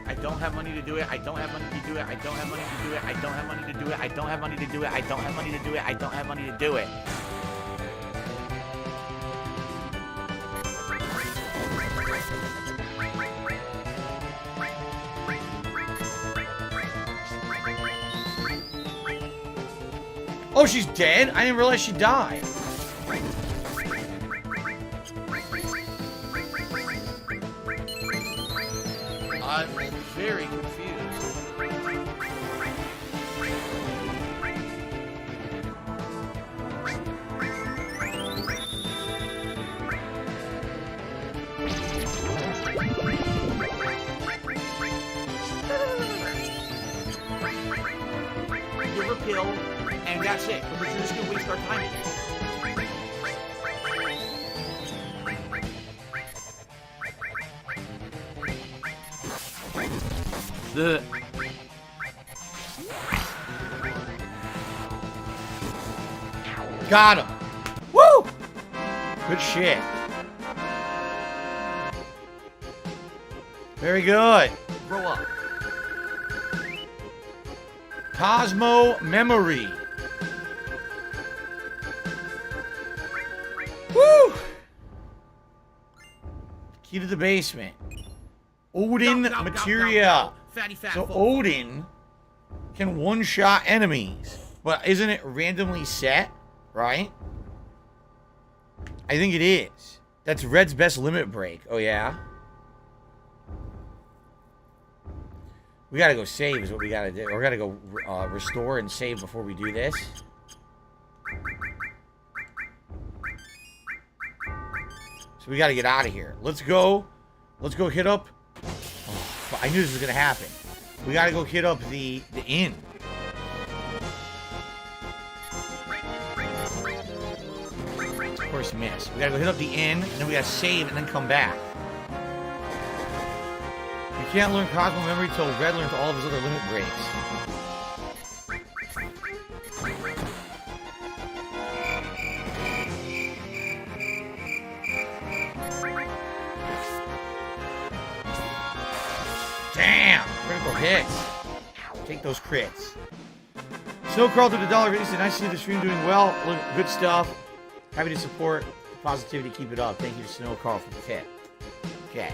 I don't have money to do it. I don't have money to do it. I don't have money to do it. I don't have money to do it. I don't have money to do it. I don't have money to do it. I don't have money to do it. Oh, she's dead? I didn't realize she died. I'm very confused. Give her kill, and that's it. We're just gonna waste our time again. Got him. Woo! Good shit. Very good. Grow up. Cosmo Memory. Woo! Key to the basement. Odin materia. So Odin can one-shot enemies. But isn't it randomly set? Right? I think it is. That's Red's best limit break. Oh, yeah? We gotta go save is what we gotta do. Or we gotta go restore and save before we do this. So we gotta get out of here. Let's go. Let's go hit up... Oh, I knew this was gonna happen. We gotta go hit up the inn. Of course, miss. We gotta go hit up the inn, and then we gotta save and then come back. You can't learn Cosmo Memory till Red learns all of his other limit breaks. Damn! Critical hits. Take those crits. Snow Carl to the $50. Nice to see the stream doing well. Look, good stuff. Happy to support the positivity. Keep it up. Thank you to Snow Carl for the tip. Okay.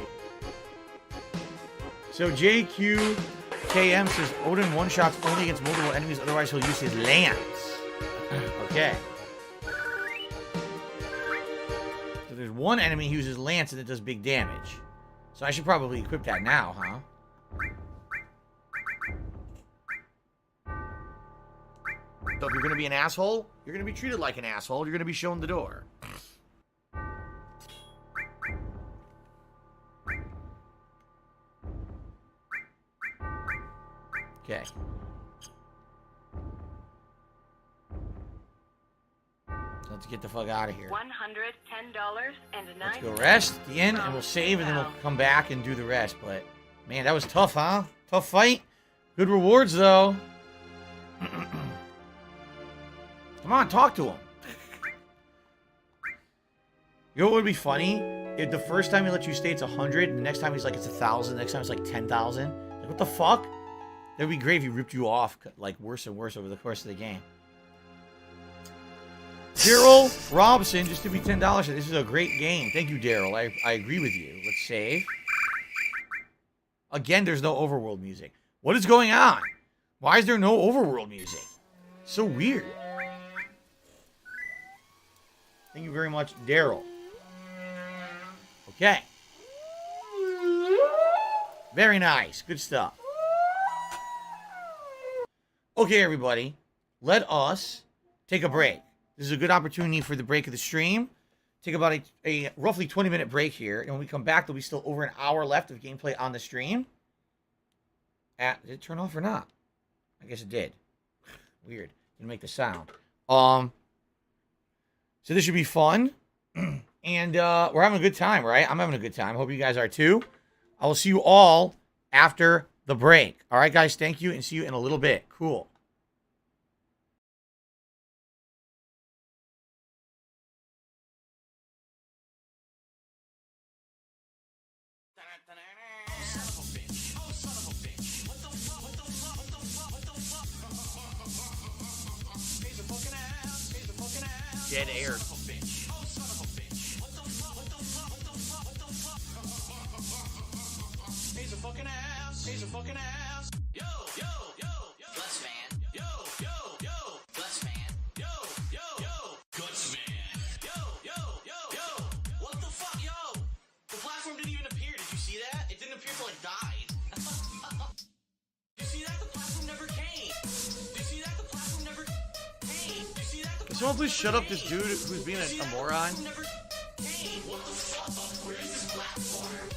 So JQKM says Odin one-shots only against multiple enemies, otherwise he'll use his lance. Okay. So there's one enemy who uses lance and it does big damage. So I should probably equip that now, huh? So if you're gonna be an asshole, you're gonna be treated like an asshole. You're gonna be shown the door. Okay. So let's get the fuck out of here. $110.09. Let's go rest at the end, and we'll save, and then we'll come back and do the rest. But, man, that was tough, huh? Tough fight. Good rewards, though. Come on, talk to him. You know what would be funny? If the first time he lets you stay, it's 100, and the next time he's like, it's 1,000, the next time it's like 10,000. Like, what the fuck? That'd be great if he ripped you off, like, worse and worse over the course of the game. Daryl Robson, just to be $10. This is a great game. Thank you, Daryl. I agree with you. Let's save. Again, there's no overworld music. What is going on? Why is there no overworld music? So weird. Thank you very much, Daryl. Okay. Very nice. Good stuff. Okay, everybody. Let us take a break. This is a good opportunity for the break of the stream. Take about a roughly 20-minute break here. And when we come back, there'll be still over an hour left of gameplay on the stream. Did it turn off or not? I guess it did. Weird. Didn't make the sound. So this should be fun. And we're having a good time, right? I'm having a good time. Hope you guys are too. I will see you all after the break. All right, guys. Thank you, and see you in a little bit. Cool. Dead air. He's a fucking ass. He's a fucking ass. Yo, yo, yo, yo. Guts man. Yo, yo, yo. Guts man. Yo, yo, yo. Guts man. Yo, yo, yo, yo. What the fuck, yo? The platform didn't even appear. Did you see that? It didn't appear till it died. You see that? The platform never came. You see that? The platform never came. You see that? Can someone please shut up this dude who's being a moron? What the fuck? Where is this platform?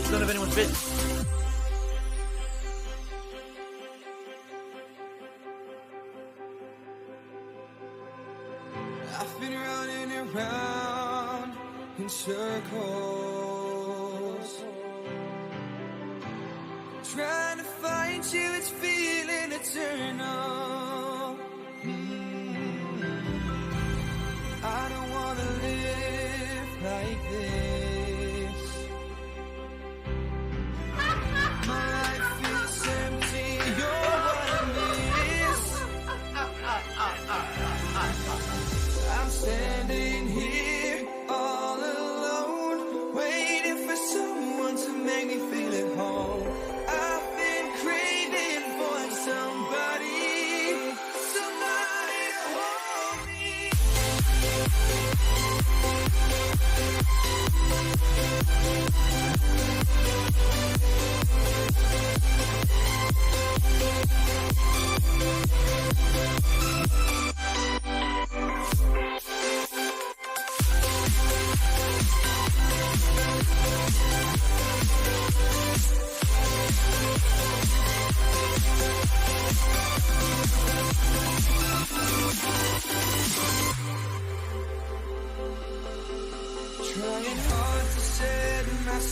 None of anyone's business. I've been running around in circles, trying to find you, it's feeling eternal. I don't wanna live like this. My life feels empty, you're what I miss.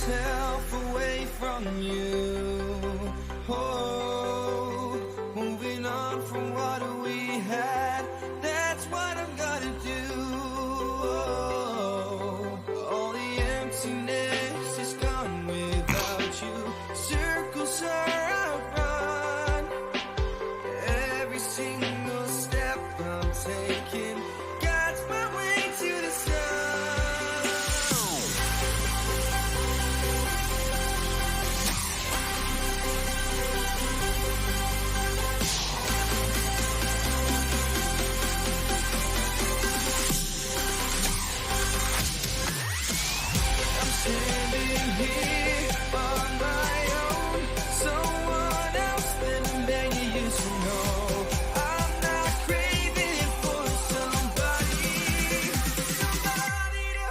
myself away from you. Oh, moving on from what we had. That's what I'm gonna do. Oh, all the emptiness is gone without you. Circles are outrun. Every single step I'm taking guides my way to the sun. I'm standing here on my own. Someone else than the man you used to know. I'm not craving for somebody to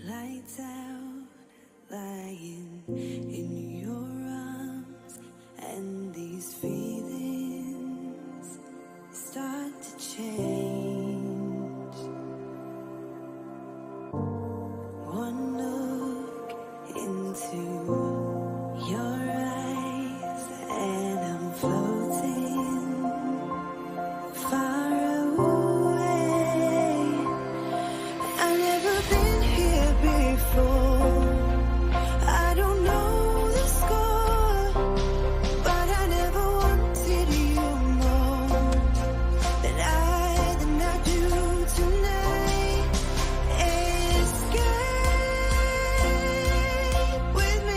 Lights out, lying in your arms, and these feelings start to change. One look into your eyes, and I'm floating far away. I've never been here before. I don't know the score, but I never wanted you more than I do tonight. Escape with me.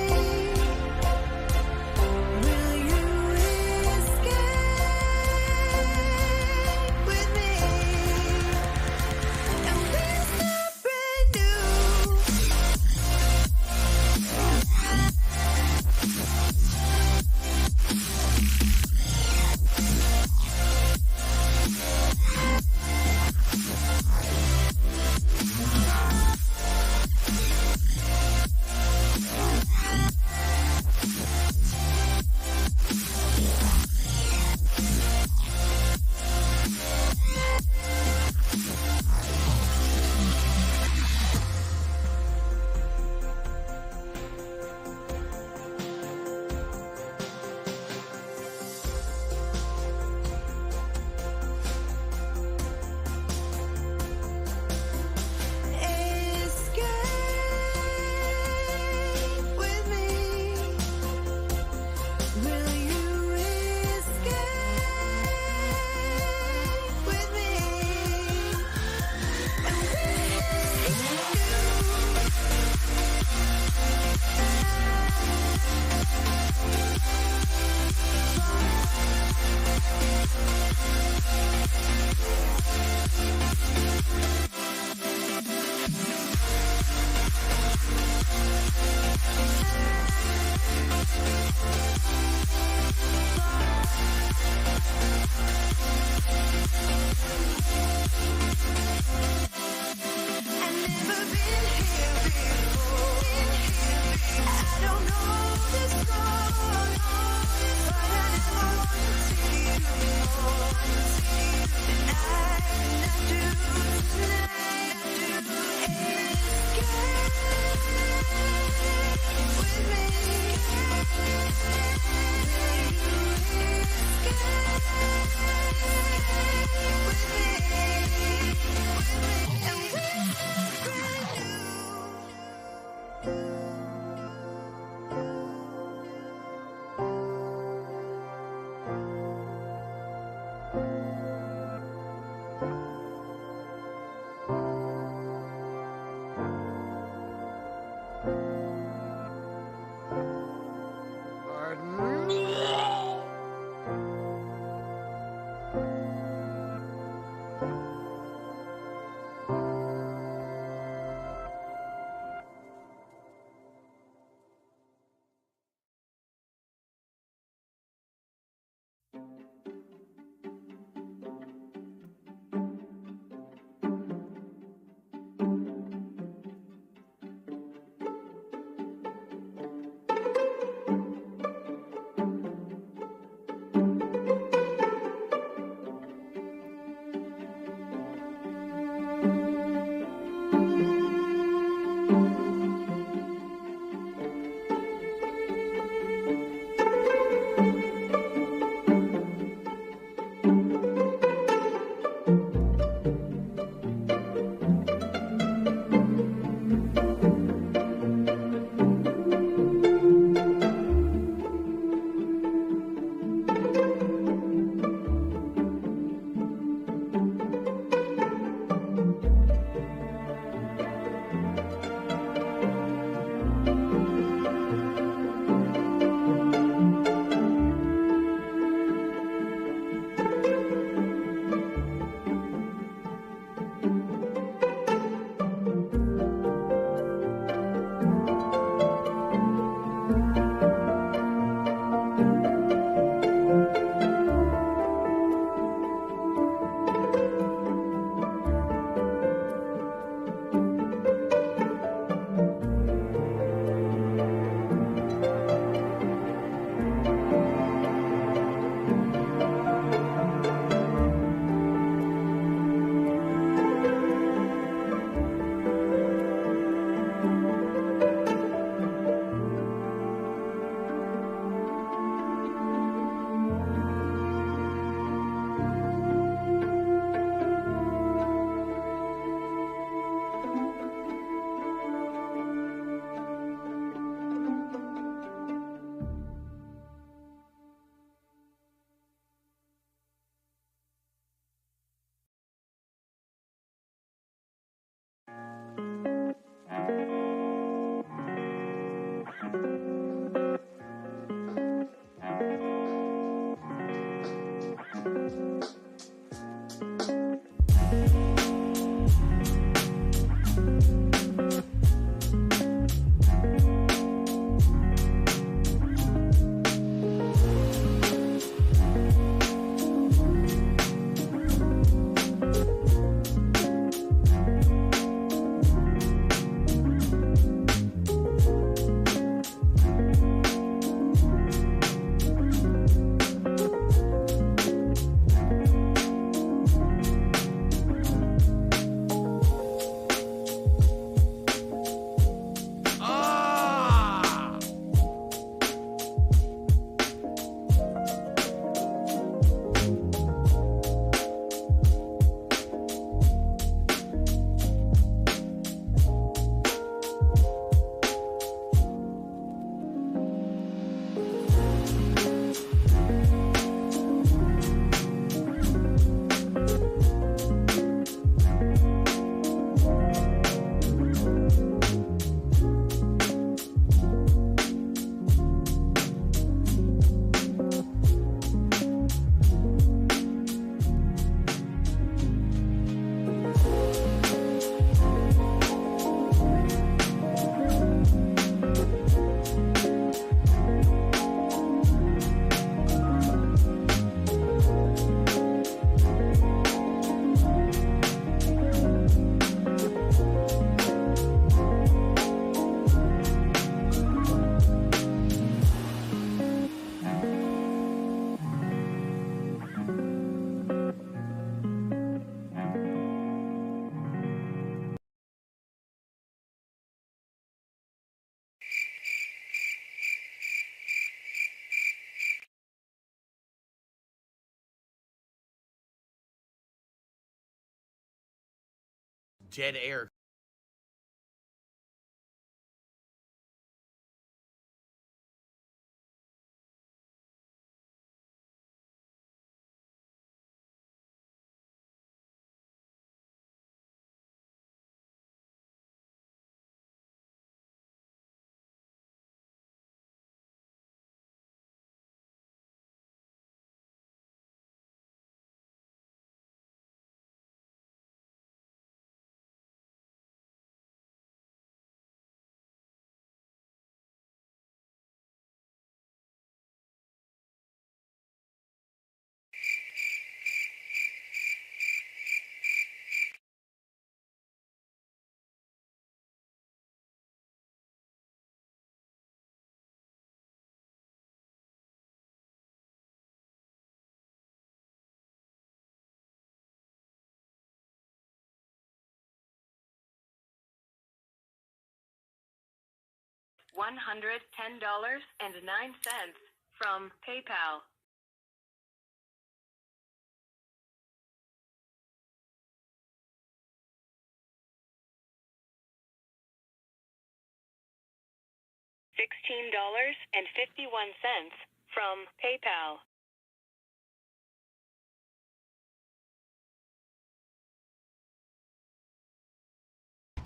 Dead air. $110.09 from PayPal. $16.51 from PayPal.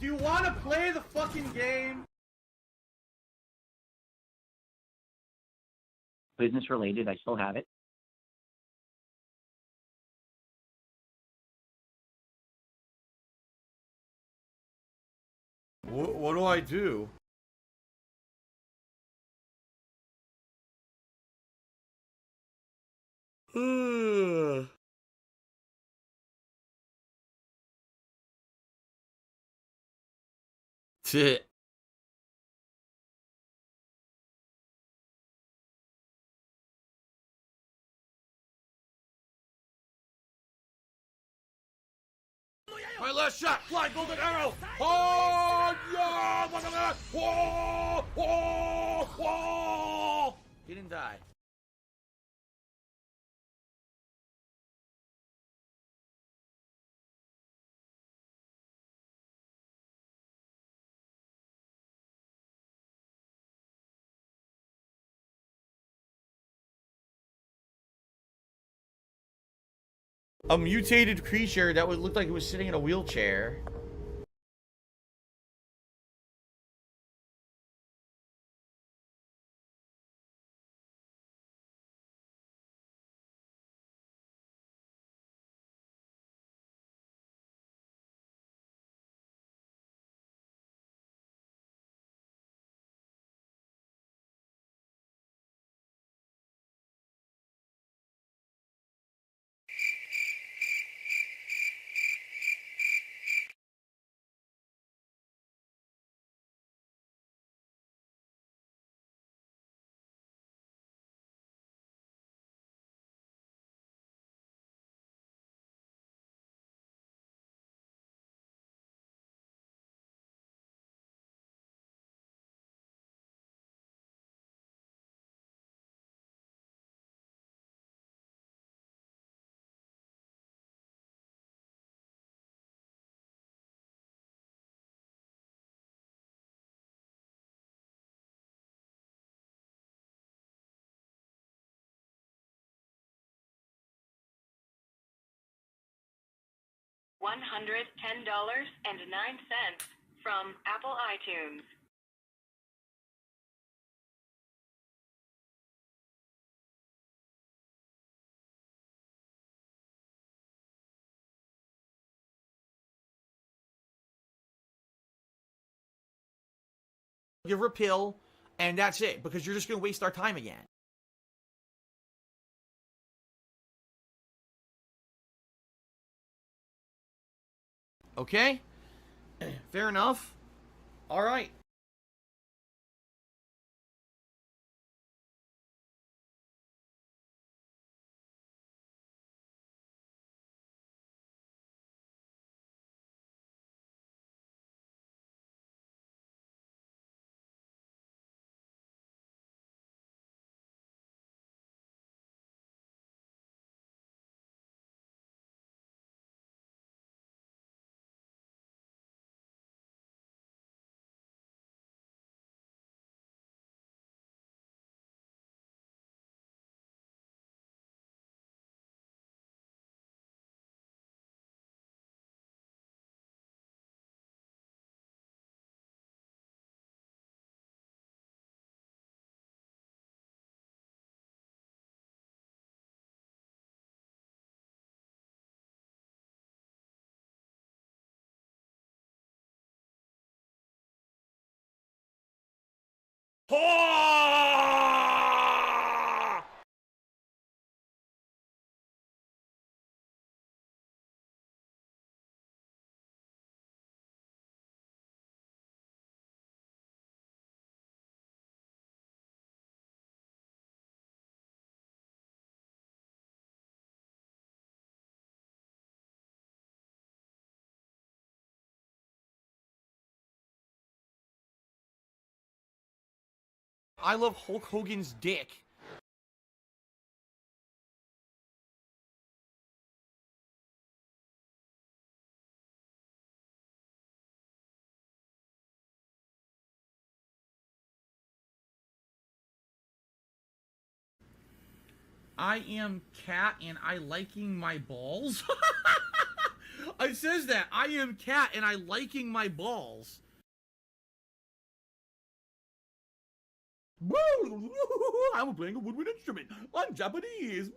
Do you want to play the fucking game? Business related, I still have it. What do I do? Tit. My last shot! Fly golden arrow! Oh, yeah! Whoa! Whoa! Whoa! He didn't die. A mutated creature that would look like it was sitting in a wheelchair. $110.09 from Apple iTunes. Give her a pill, and that's it, because you're just going to waste our time again. Okay? Fair enough. All right. I love Hulk Hogan's dick. I am Cat and I liking my balls. It says that. I am cat and I liking my balls. I'm playing a woodwind instrument on Japanese.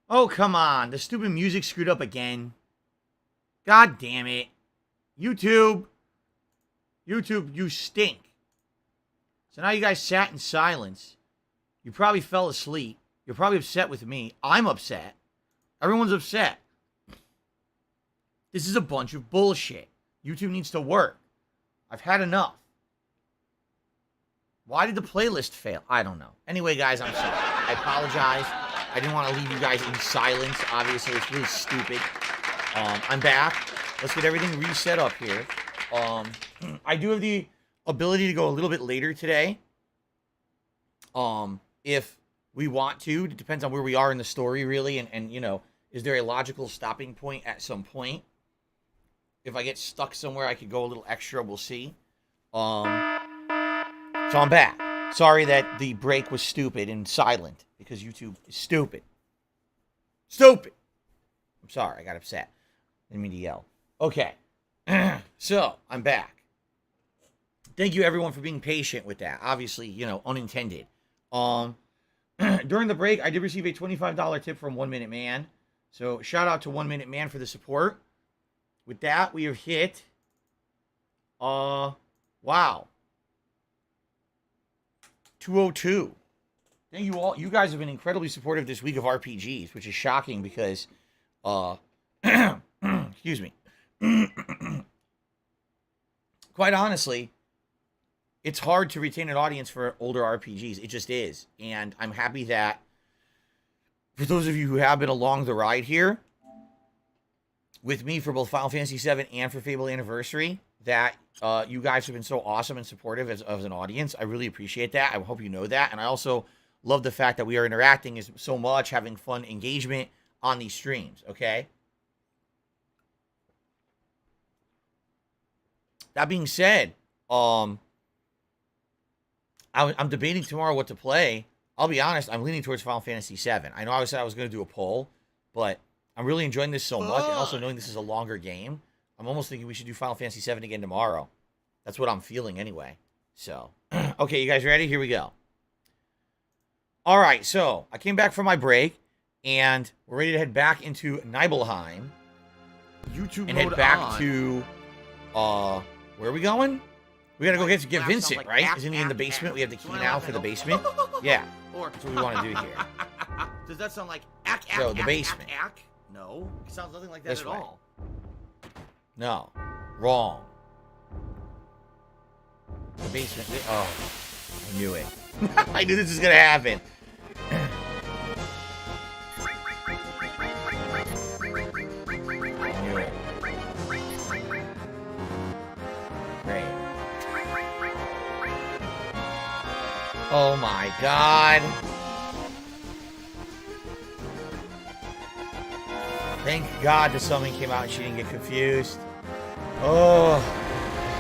Oh, come on. The stupid music screwed up again. God damn it. YouTube. YouTube, you stink. So now you guys sat in silence. You probably fell asleep. You're probably upset with me. I'm upset. Everyone's upset. This is a bunch of bullshit. YouTube needs to work. I've had enough. Why did the playlist fail? I don't know. Anyway, guys, I'm sorry. I apologize. I didn't want to leave you guys in silence. Obviously, it's really stupid. I'm back. Let's get everything reset up here. I do have the ability to go a little bit later today. If we want to. It depends on where we are in the story, really. And you know, is there a logical stopping point at some point? If I get stuck somewhere, I could go a little extra. We'll see. So I'm back. Sorry that the break was stupid and silent, because YouTube is stupid. Stupid! I'm sorry, I got upset. Didn't mean to yell. Okay. So, I'm back. Thank you, everyone, for being patient with that. Obviously, you know, unintended. During the break, I did receive a $25 tip from 1 Minute Man. So, shout out to 1 Minute Man for the support. With that, we have hit... wow. 202. Thank you all. You guys have been incredibly supportive this week of RPGs, which is shocking because, excuse me. Quite honestly, it's hard to retain an audience for older RPGs. It just is. And I'm happy that for those of you who have been along the ride here with me for both Final Fantasy VII and for Fable Anniversary, that you guys have been so awesome and supportive as an audience. I really appreciate that. I hope you know that. And I also love the fact that we are interacting so much, having fun engagement on these streams, okay? That being said, I'm debating tomorrow what to play. I'll be honest, I'm leaning towards Final Fantasy VII. I know I said I was going to do a poll, but I'm really enjoying this so much, and also knowing this is a longer game. I'm almost thinking we should do Final Fantasy VII again tomorrow. That's what I'm feeling anyway. So, okay, you guys ready? Here we go. All right, so I came back from my break, and we're ready to head back into Nibelheim. YouTube and mode head back on. to, where are we going? We gotta go get Vincent, like right? ack, Isn't he in the ack, basement? ack. We have the key Something now like for that. the basement? Yeah, Or that's what we want to do here. Does that sound like ack, ack, So, the ack, basement. ack, ack? No, it sounds nothing like that This at way. all. No, wrong. The basement. Oh, I knew it. I knew this was gonna happen. I knew it. Great. Oh my god. Thank God the summon came out and she didn't get confused. Oh,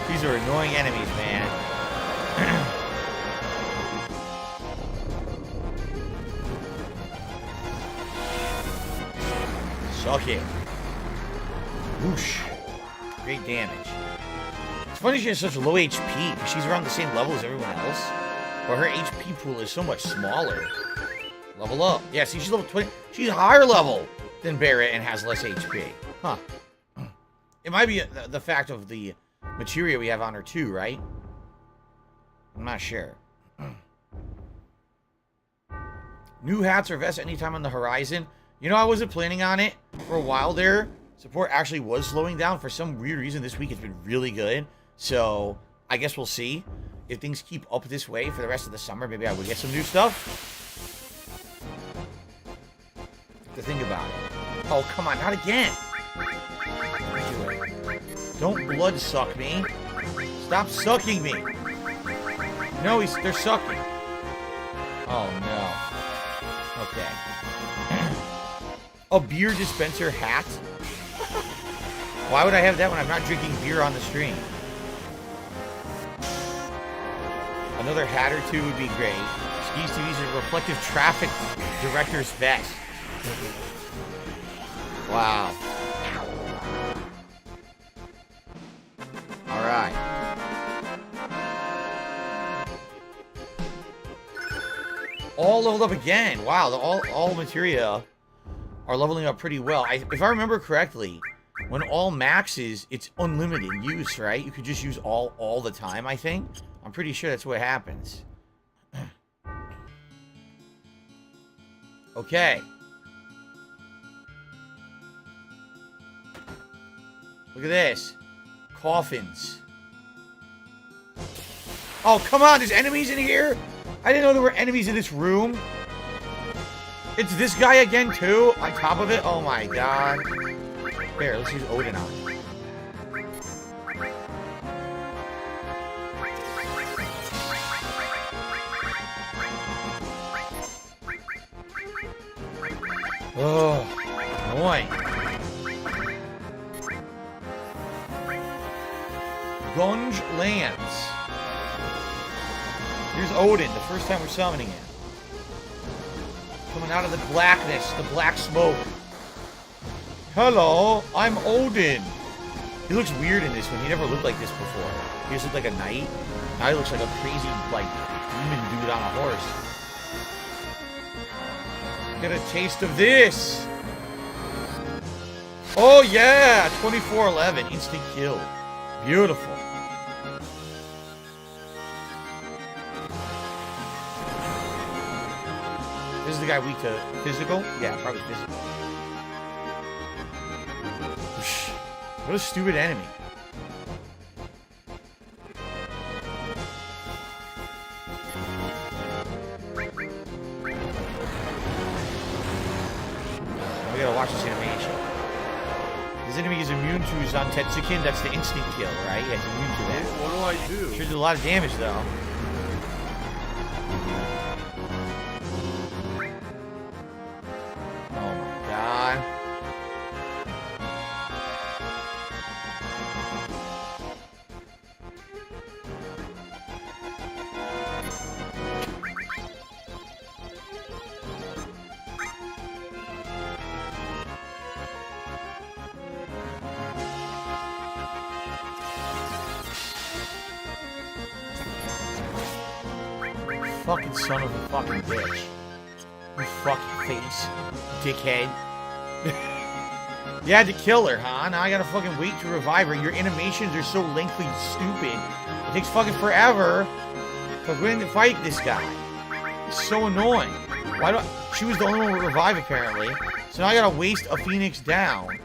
these are annoying enemies, man. Suck it. Whoosh. Great damage. It's funny she has such low HP, because she's around the same level as everyone else. But her HP pool is so much smaller. Level up. Yeah, see, she's level 20. She's higher level than Barrett and has less HP. Huh. It might be the fact of the materia we have on her too, right? I'm not sure. New hats or vests anytime on the horizon. You know, I wasn't planning on it for a while there. Support actually was slowing down. For some weird reason, this week it's been really good. So, I guess we'll see. If things keep up this way for the rest of the summer, maybe I would get some new stuff. To think about it. Oh, come on, not again. Don't blood suck me. Stop sucking me. No, they're sucking. Oh, no. Okay. A beer dispenser hat? Why would I have that when I'm not drinking beer on the stream? Another hat or two would be great. Skis TV's a reflective traffic director's vest. Wow. Alright. All leveled up again. Wow, all materia are leveling up pretty well. If I remember correctly, when all maxes, it's unlimited use, right? You could just use all the time, I think. I'm pretty sure that's what happens. Okay. Look at this. Coffins. Oh, come on. There's enemies in here? I didn't know there were enemies in this room. It's this guy again, too? On top of it? Oh, my God. There, let's use Odin on it. Oh, annoying. Gunge Lands. Here's Odin, the first time we're summoning him. Coming out of the blackness, the black smoke. Hello, I'm Odin. He looks weird in this one. He never looked like this before. He just looked like a knight. Now he looks like a crazy, like, demon dude on a horse. Get a taste of this. Oh, yeah, 2411, instant kill. Beautiful. This is the guy weak to physical? Yeah, probably physical. What a stupid enemy. We gotta watch this animation. This enemy is immune to Zantetsukin. That's the instant kill, right? Yeah, it's immune to that. What do I do? Sure did a lot of damage, though. Oh my god. fucking son of a fucking bitch. You fucking face. Dickhead. You had to kill her, huh? Now I gotta fucking wait to revive her. Your animations are so lengthy and stupid. It takes fucking forever to win to fight this guy. It's so annoying. Why do I... She was the only one with revive, apparently. So now I gotta waste a Phoenix down.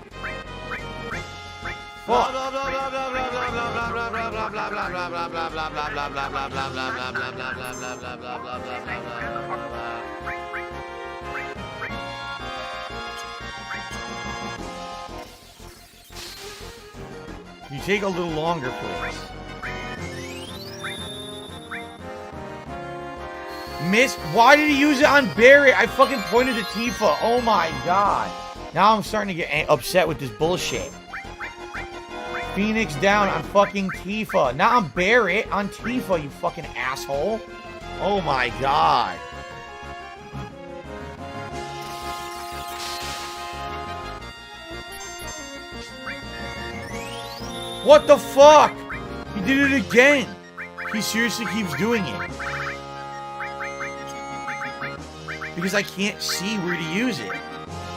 Fuck. You take a little longer, please. Miss, why did he use it on Barret? I fucking pointed to Tifa. Oh my god. Now I'm starting to get upset with this bullshit. Phoenix down on fucking Tifa. Not on Barret, on Tifa, you fucking asshole. Oh my god. What the fuck? He did it again. He seriously keeps doing it. Because I can't see where to use it.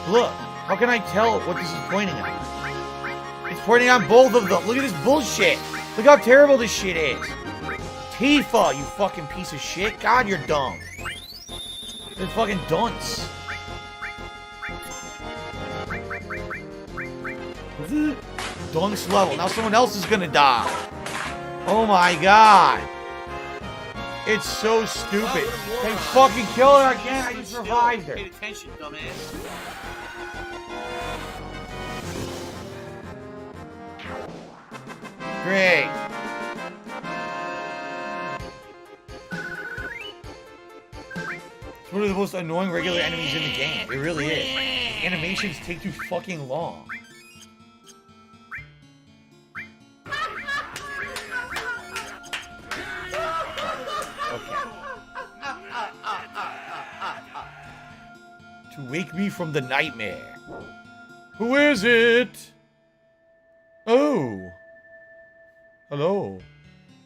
Look, how can I tell what this is pointing at? It's pointing on both of them. Look at this bullshit. Look how terrible this shit is. Tifa, you fucking piece of shit. God, you're dumb. You're fucking dunce. Dunce level. Now someone else is gonna die. Oh my god. It's so stupid. They fucking kill her again. I just revived her. Pay attention, dumbass. Great. It's one of the most annoying regular enemies in the game. It really is. Animations take too fucking long. To wake me from the nightmare. Who is it? Oh. Hello.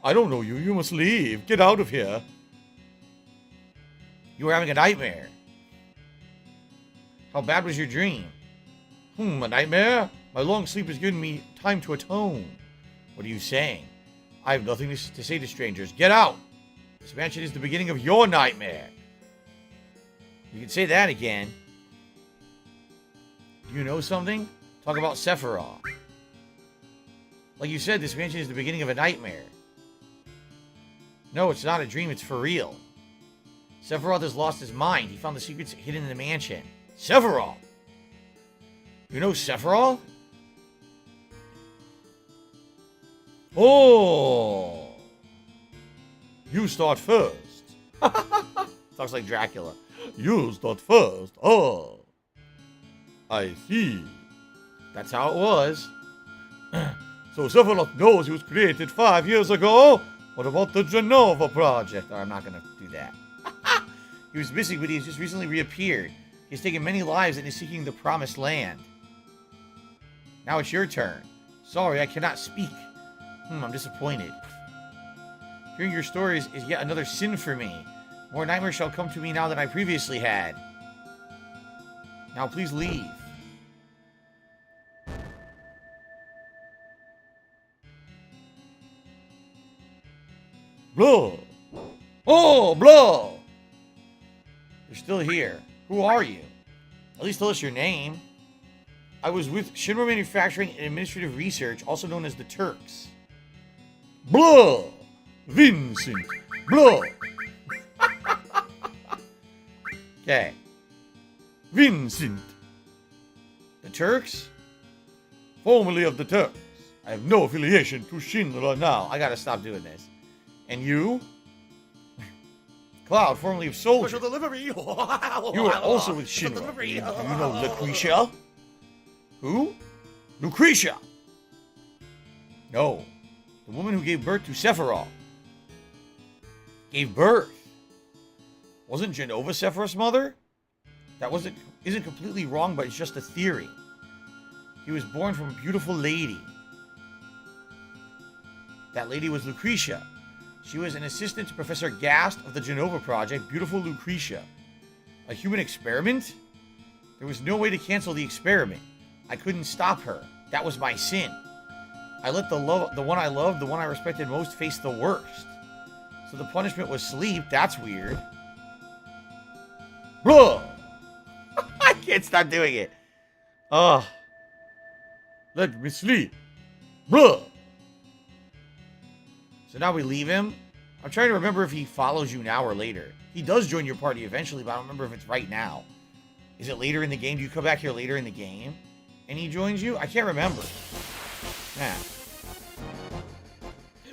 I don't know you. You must leave. Get out of here. You were having a nightmare. How bad was your dream? A nightmare? My long sleep has given me time to atone. What are you saying? I have nothing to say to strangers. Get out! This mansion is the beginning of your nightmare. You can say that again. Do you know something? Talk about Sephiroth. Like you said, this mansion is the beginning of a nightmare. No, it's not a dream, it's for real. Sephiroth has lost his mind. He found the secrets hidden in the mansion. Sephiroth! You know Sephiroth? Oh! You start first. Talks like Dracula. You start first. Oh. I see. That's how it was. So Sephiroth knows he was created 5 years ago? What about the Genova project? Oh, I'm not going to do that. He was missing, but he has just recently reappeared. He's taken many lives and is seeking the promised land. Now it's your turn. Sorry, I cannot speak. I'm disappointed. Hearing your stories is yet another sin for me. More nightmares shall come to me now than I previously had. Now please leave. Blow! Oh, blow! You're still here. Who are you? At least tell us your name. I was with Shinra Manufacturing and Administrative Research, also known as the Turks. Blow! Vincent! Blow! Okay. Vincent! The Turks? Formerly of the Turks. I have no affiliation to Shinra now. I gotta stop doing this. And you? Cloud, formerly of Soldier. Special delivery. You were also with Shinra. Do you know Lucretia? Who? Lucretia! No. The woman who gave birth to Sephiroth. Gave birth? Wasn't Genova Sephiroth's mother? That isn't completely wrong, but it's just a theory. He was born from a beautiful lady. That lady was Lucretia. She was an assistant to Professor Gast of the Genova Project, Beautiful Lucretia. A human experiment? There was no way to cancel the experiment. I couldn't stop her. That was my sin. I let the one I loved, the one I respected most, face the worst. So the punishment was sleep. That's weird. Blah! I can't stop doing it. Oh. Let me sleep. Blah! So now we leave him. I'm trying to remember if he follows you now or later. He does join your party eventually, but I don't remember if it's right now. Is it later in the game? Do you come back here later in the game and he joins you? I can't remember. Yeah.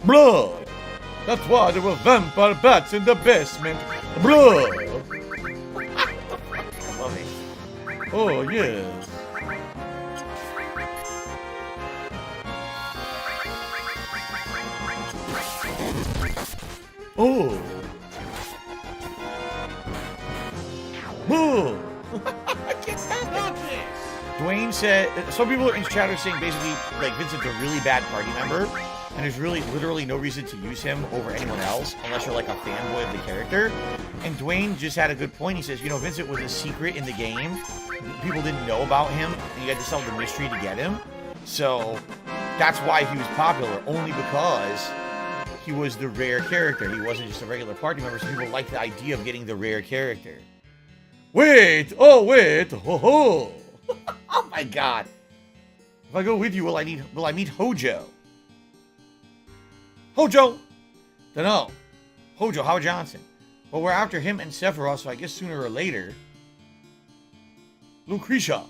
Blood! That's why there were vampire bats in the basement. Blood! I love it. Oh, yes. Oh. Boo! I can't stop this. Dwayne said, some people in chat are saying basically, like, Vincent's a really bad party member, and there's really literally no reason to use him over anyone else unless you're like a fanboy of the character. And Dwayne just had a good point. He says, you know, Vincent was a secret in the game. People didn't know about him, and you had to solve the mystery to get him. So that's why he was popular, only because he was the rare character. He wasn't just a regular party member, so people liked the idea of getting the rare character. Wait! Oh, wait! Ho ho! Oh my god! If I go with you, will I meet Hojo? Hojo! Dunno. Hojo, Howard Johnson. Well, we're after him and Sephiroth, so I guess sooner or later. Lucretia.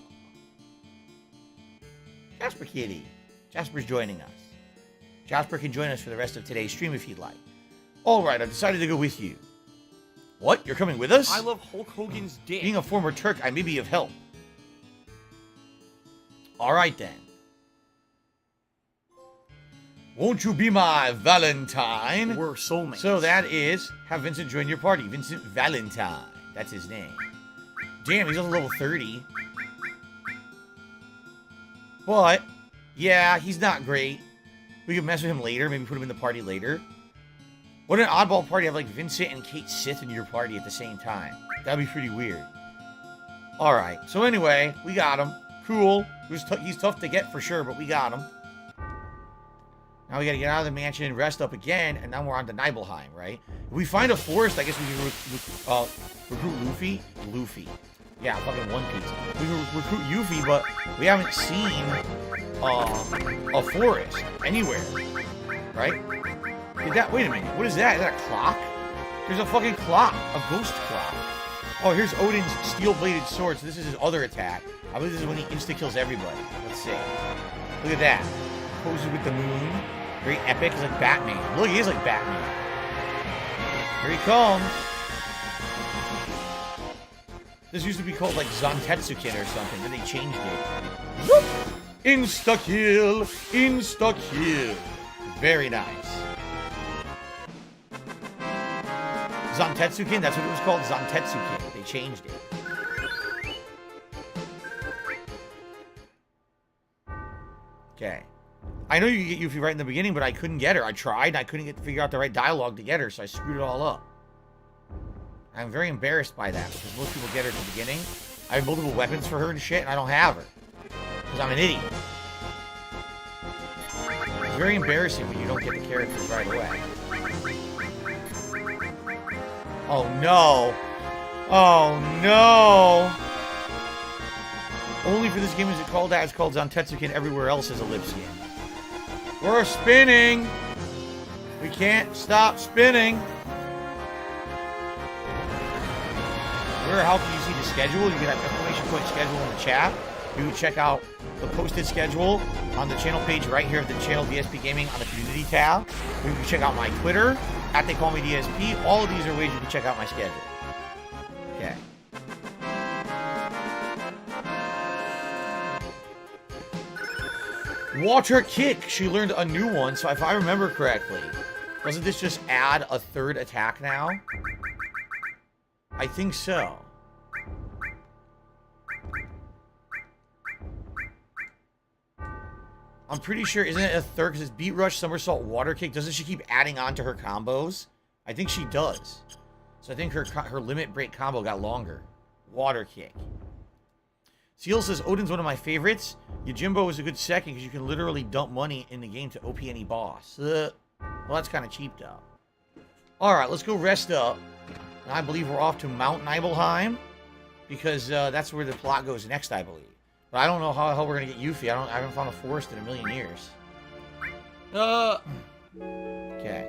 Jasper Kitty. Jasper's joining us. Jasper can join us for the rest of today's stream if he'd like. Alright, I've decided to go with you. What? You're coming with us? I love Hulk Hogan's dick. Being a former Turk, I may be of help. Alright then. Won't you be my Valentine? We're soulmates. So that is, have Vincent join your party. Vincent Valentine. That's his name. Damn, he's on level 30. But, yeah, he's not great. We could mess with him later, maybe put him in the party later. What an oddball party, have like Vincent and Kate Sith in your party at the same time. That'd be pretty weird. Alright, so anyway, we got him. Cool. He's tough to get for sure, but we got him. Now we gotta get out of the mansion and rest up again, and now we're on to Nibelheim, right? If we find a forest, I guess we can recruit Luffy. Luffy. Yeah, fucking One Piece. We can recruit Yuffie, but we haven't seen a forest anywhere, right? Wait a minute, what is that? Is that a clock? There's a fucking clock, a ghost clock. Oh, here's Odin's steel-bladed sword, so this is his other attack. I believe this is when he insta-kills everybody. Let's see. Look at that. Poses with the moon. Very epic. He's like Batman. Look, he is like Batman. Here he comes. This used to be called like Zantetsuken or something, but they changed it. Whoop! Insta-kill! Insta-kill! Very nice. Zantetsuken, that's what it was called, Zantetsuken. They changed it. Okay. I know you get Yuffie right in the beginning, but I couldn't get her. I tried, and I couldn't figure out the right dialogue to get her, so I screwed it all up. I'm very embarrassed by that, because most people get her at the beginning. I have multiple weapons for her and shit, and I don't have her. Because I'm an idiot. It's very embarrassing when you don't get the characters right away. Oh no! Oh no! Only for this game is it called that. It's called Zantetsuken. Everywhere else is a lip skin. We're spinning! We can't stop spinning! Where, how can you see the schedule? You can have exclamation point schedule in the chat. You can check out the posted schedule on the channel page right here at the channel DSP Gaming on the community tab. You can check out my Twitter, @TheyCallMeDSP. All of these are ways you can check out my schedule. Okay. Water Kick. She learned a new one, so if I remember correctly, doesn't this just add a third attack now? I think so. I'm pretty sure, isn't it a third? Because it's Beat Rush, Somersault, Water Kick. Doesn't she keep adding on to her combos? I think she does. So I think her Limit Break combo got longer. Water Kick. Seal says, Odin's one of my favorites. Yojimbo is a good second because you can literally dump money in the game to OP any boss. Well, that's kind of cheap, though. Alright, let's go rest up. And I believe we're off to Mount Nibelheim. Because that's where the plot goes next, I believe. But I don't know how the hell we're going to get Yuffie. I haven't found a forest in a million years. Okay.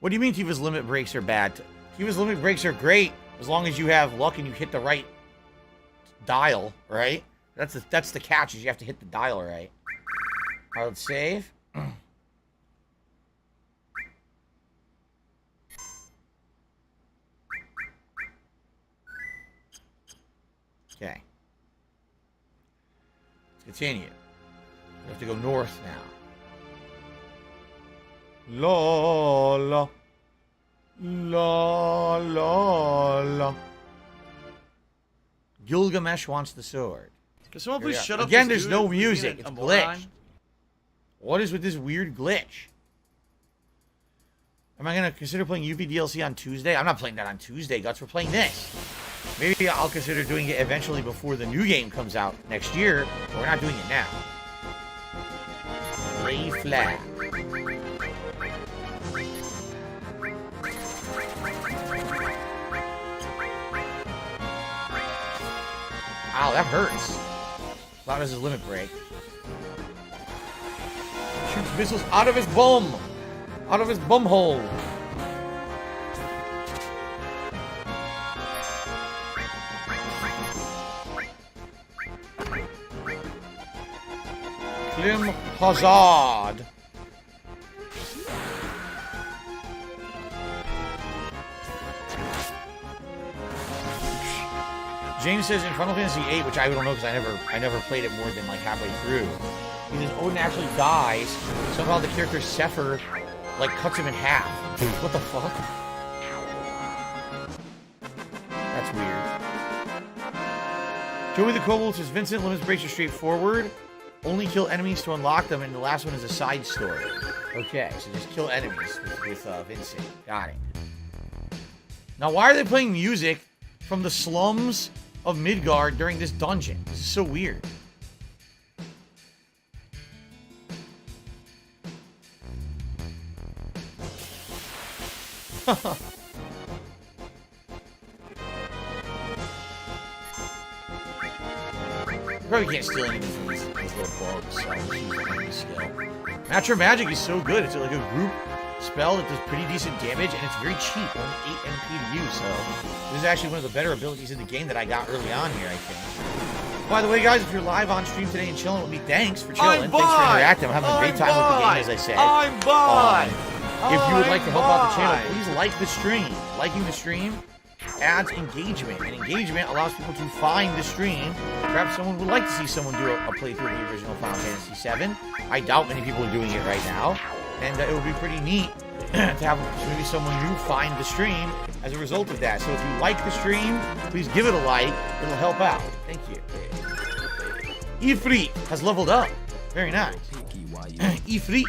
What do you mean Tifa's limit breaks are bad? Tifa's limit breaks are great as long as you have luck and you hit the right dial, right? That's the catch, is you have to hit the dial right. Alright, let's save. Okay. Let's continue. We have to go north now. La la la la la. Gilgamesh wants the sword. Can someone please shut up? Again, there's no music. It's glitched. What is with this weird glitch? Am I gonna consider playing Yuffie DLC on Tuesday? I'm not playing that on Tuesday, Guts. We're playing this. Maybe I'll consider doing it eventually before the new game comes out next year, but we're not doing it now. Play flat. Ow, that hurts. Loud as his limit break. Shoots missiles out of his bum! Out of his bum hole! Klim Hazard. James says in Final Fantasy VIII, which I don't know because I never played it more than like halfway through. He says Odin actually dies. Somehow the character Sepher like cuts him in half. What the fuck? That's weird. Joey the Kobold says Vincent limits breaks are straightforward. Only kill enemies to unlock them, and the last one is a side story. Okay, so just kill enemies with Vincent. Got it. Now, why are they playing music from the slums of Midgard during this dungeon? This is so weird. Probably can't steal anything from these little bugs, so I'll just use enemy skill. Natural Magic is so good. It's like a group spell that does pretty decent damage, and it's very cheap, only 8 MP to use, so this is actually one of the better abilities in the game that I got early on here, I think. By the way, guys, if you're live on stream today and chilling with me, thanks for chilling. Thanks for interacting. I'm having a great time with the game, as I said. I'm bye. If you would like to help out the channel, please like the stream. Liking the stream adds engagement, and engagement allows people to find the stream. Perhaps someone would like to see someone do a playthrough of the original Final Fantasy VII. I doubt many people are doing it right now, and it would be pretty neat to have maybe someone new find the stream as a result of that. So if you like the stream, please give it a like. It'll help out. Thank you. Ifrit has leveled up. Very nice. Ifrit.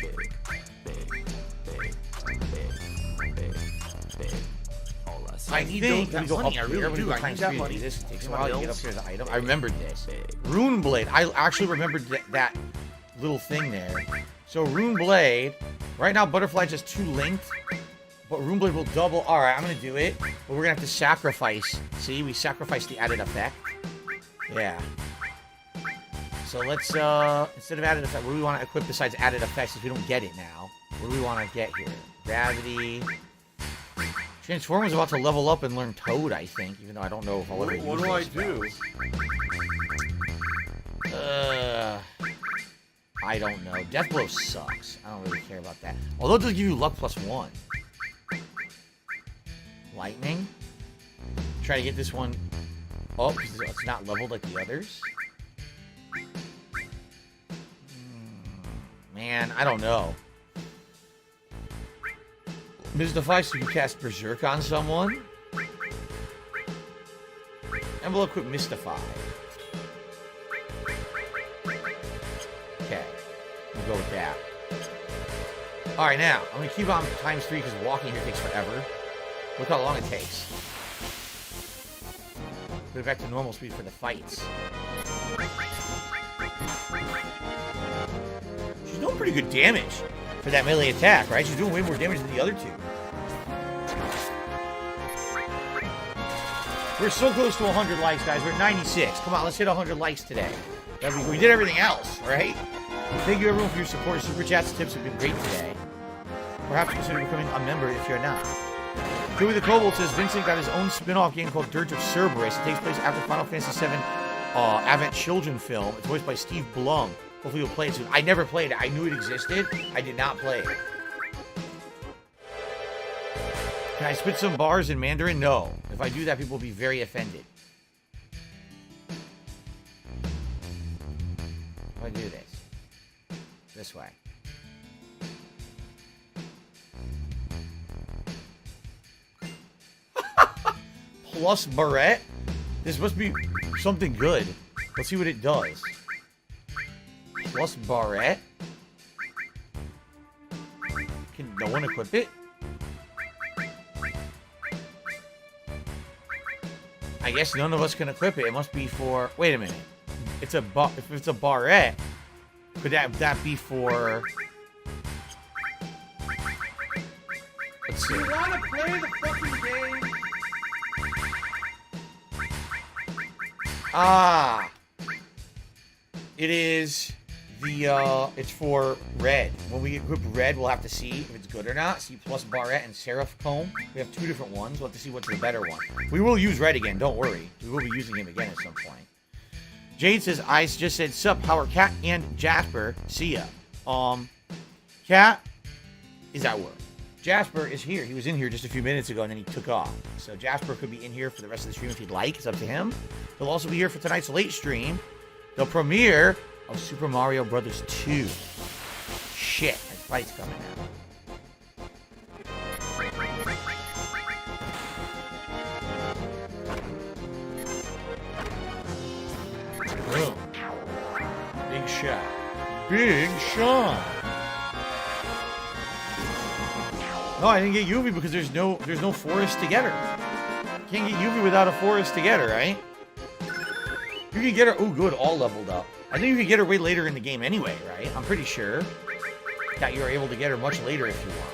I think we go up here. Everybody go times 3 to do this. It takes a while to get up here to the item. I remembered this. Rune Blade. I actually remembered that little thing there. So Rune Blade. Right now, Butterfly just 2 length. But Rune Blade will double. Alright, I'm going to do it. But we're going to have to sacrifice. See, we sacrifice the added effect. Yeah. So let's, instead of added effect, what do we want to equip besides added effects if we don't get it now? What do we want to get here? Gravity. Transform was about to level up and learn Toad, I think, even though I don't know if I'll ever use it. What do I do? I don't know. Death Blow sucks. I don't really care about that. Although it does give you luck +1. Lightning. Try to get this one up because it's not leveled like the others. Man, I don't know. Ms. Device, you can cast Berserk on someone. Envelope Quick Mystify. Okay. We'll go with that. Alright, now, I'm going to keep on ×3 because walking here takes forever. Look how long it takes. Put it back to normal speed for the fights. She's doing pretty good damage for that melee attack, right? She's doing way more damage than the other two. We're so close to 100 likes, guys. We're at 96. Come on, let's hit 100 likes today. We did everything else, right? Thank you, everyone, for your support. Super chats and tips have been great today. Perhaps consider becoming a member if you're not. Joey the Kobold says Vincent got his own spin-off game called Dirge of Cerberus. It takes place after Final Fantasy VII Advent Children film. It's voiced by Steve Blum. Hopefully you'll play it soon. I never played it. I knew it existed. I did not play it. Can I spit some bars in Mandarin? No. If I do that, people will be very offended. If I do this way. Plus Barrette? This must be something good. Let's see what it does. Plus Barrette? Can no one equip it? I guess none of us can equip it. It must be for... Wait a minute. If it's a Barrette, could that be for... Let's see. You wanna play the fucking game? Ah. It is the, it's for red. When we equip red, we'll have to see if it's good or not. See plus Barrette and Seraph Comb. We have two different ones. We'll have to see what's the better one. We will use red again, don't worry. We will be using him again at some point. Jade says, I just said, sup, how are Cat and Jasper? See ya. Cat is at work. Jasper is here. He was in here just a few minutes ago, and then he took off. So Jasper could be in here for the rest of the stream if he'd like. It's up to him. He'll also be here for tonight's late stream. The premiere of Super Mario Brothers 2. Shit, that fight's coming out. Boom. Big shot. Big shot. No, I didn't get Yuvi because there's no forest to get her. Can't get Yuvi without a forest to get her, right? You can get her. Oh, good, all leveled up. I think you can get her way later in the game anyway, right? I'm pretty sure that you're able to get her much later if you want.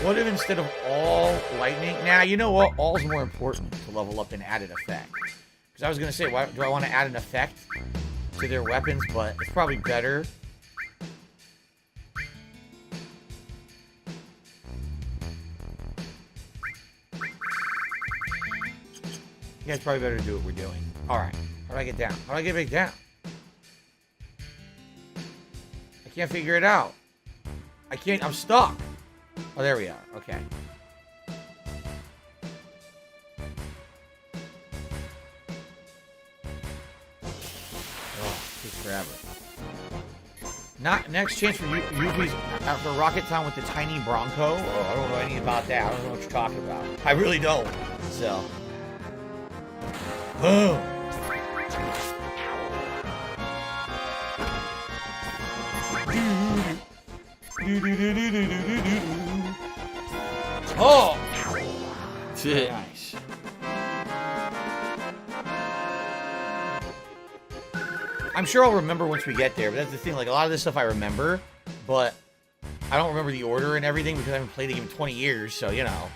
What if instead of all lightning? Nah, you know what? All's more important to level up than added effect. Because I was going to say, why do I want to add an effect to their weapons? But it's probably better. Yeah, it's probably better to do what we're doing. Alright. How do I get down? How do I get back down? I can't figure it out. I can't. I'm stuck. Oh, there we are. Okay. Oh, takes forever. Not next chance for Yuffie's after Rocket Town with the tiny Bronco. Oh, I don't know anything about that. I don't know what you're talking about. I really don't. So. Boom. Oh! Nice. I'm sure I'll remember once we get there, but that's the thing. Like, a lot of this stuff I remember, but I don't remember the order and everything because I haven't played the game in 20 years, so, you know.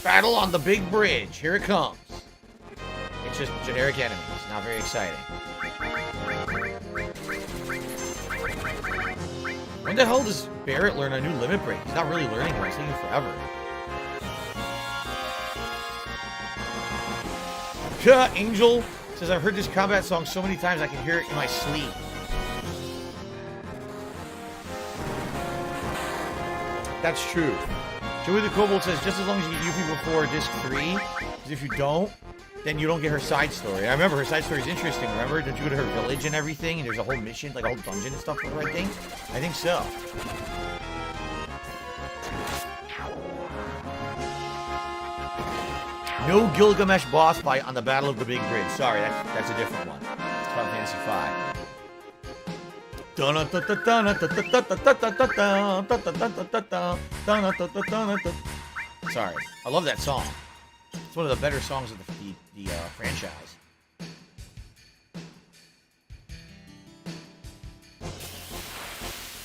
Battle on the big bridge. Here it comes. It's just generic enemies. Not very exciting. When the hell does Barrett learn a new limit break? He's not really learning one. It's taking forever. Angel says, I've heard this combat song so many times I can hear it in my sleep. That's true. Joey the Kobold says, just as long as you get Yuffie before disc 3, because if you don't, then you don't get her side story. I remember her side story is interesting. Remember? Don't you go to her village and everything? And there's a whole mission, like a whole dungeon and stuff for her, I think? I think so. No Gilgamesh boss fight on the Battle of the Big Bridge. Sorry, that's a different one. It's Final Fantasy V. Sorry. I love that song. It's one of the better songs of the franchise.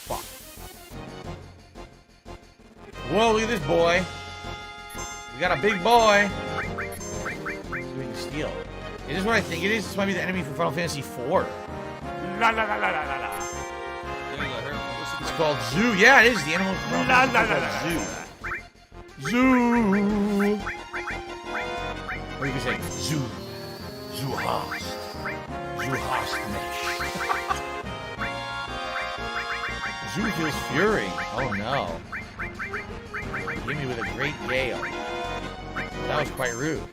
Fuck. Whoa, look at this boy. We got a big boy. Let's see what we can steal. Is this what I think it is? This might be the enemy from Final Fantasy IV. La la la la la la. It's called Zoo. Yeah, it is the animal from Final Fantasy IV. Zoo. Or you can say Zoo. Zoo Hast. Zoo Hast Mesh. Zoo feels fury. Oh no. Hit me with a great gale. That was quite rude.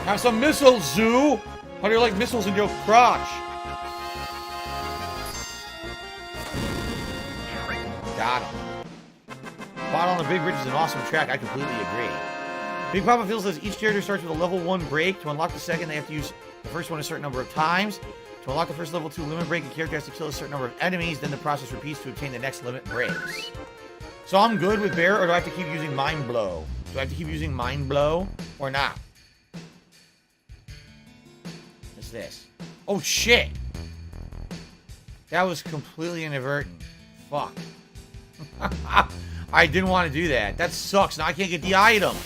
Have some missiles, Zoo! How do you like missiles in your crotch? Got him. Battle on the Big Bridge is an awesome track. I completely agree. Big Papa Phil says each character starts with a level 1 break. To unlock the second, they have to use the first one a certain number of times. To unlock the first level 2 limit break, a character has to kill a certain number of enemies. Then the process repeats to obtain the next limit breaks. So I'm good with Bear, or do I have to keep using Mind Blow? Do I have to keep using Mind Blow or not? What's this? Oh, shit! That was completely inadvertent. Fuck. I didn't want to do that. That sucks. Now I can't get the item.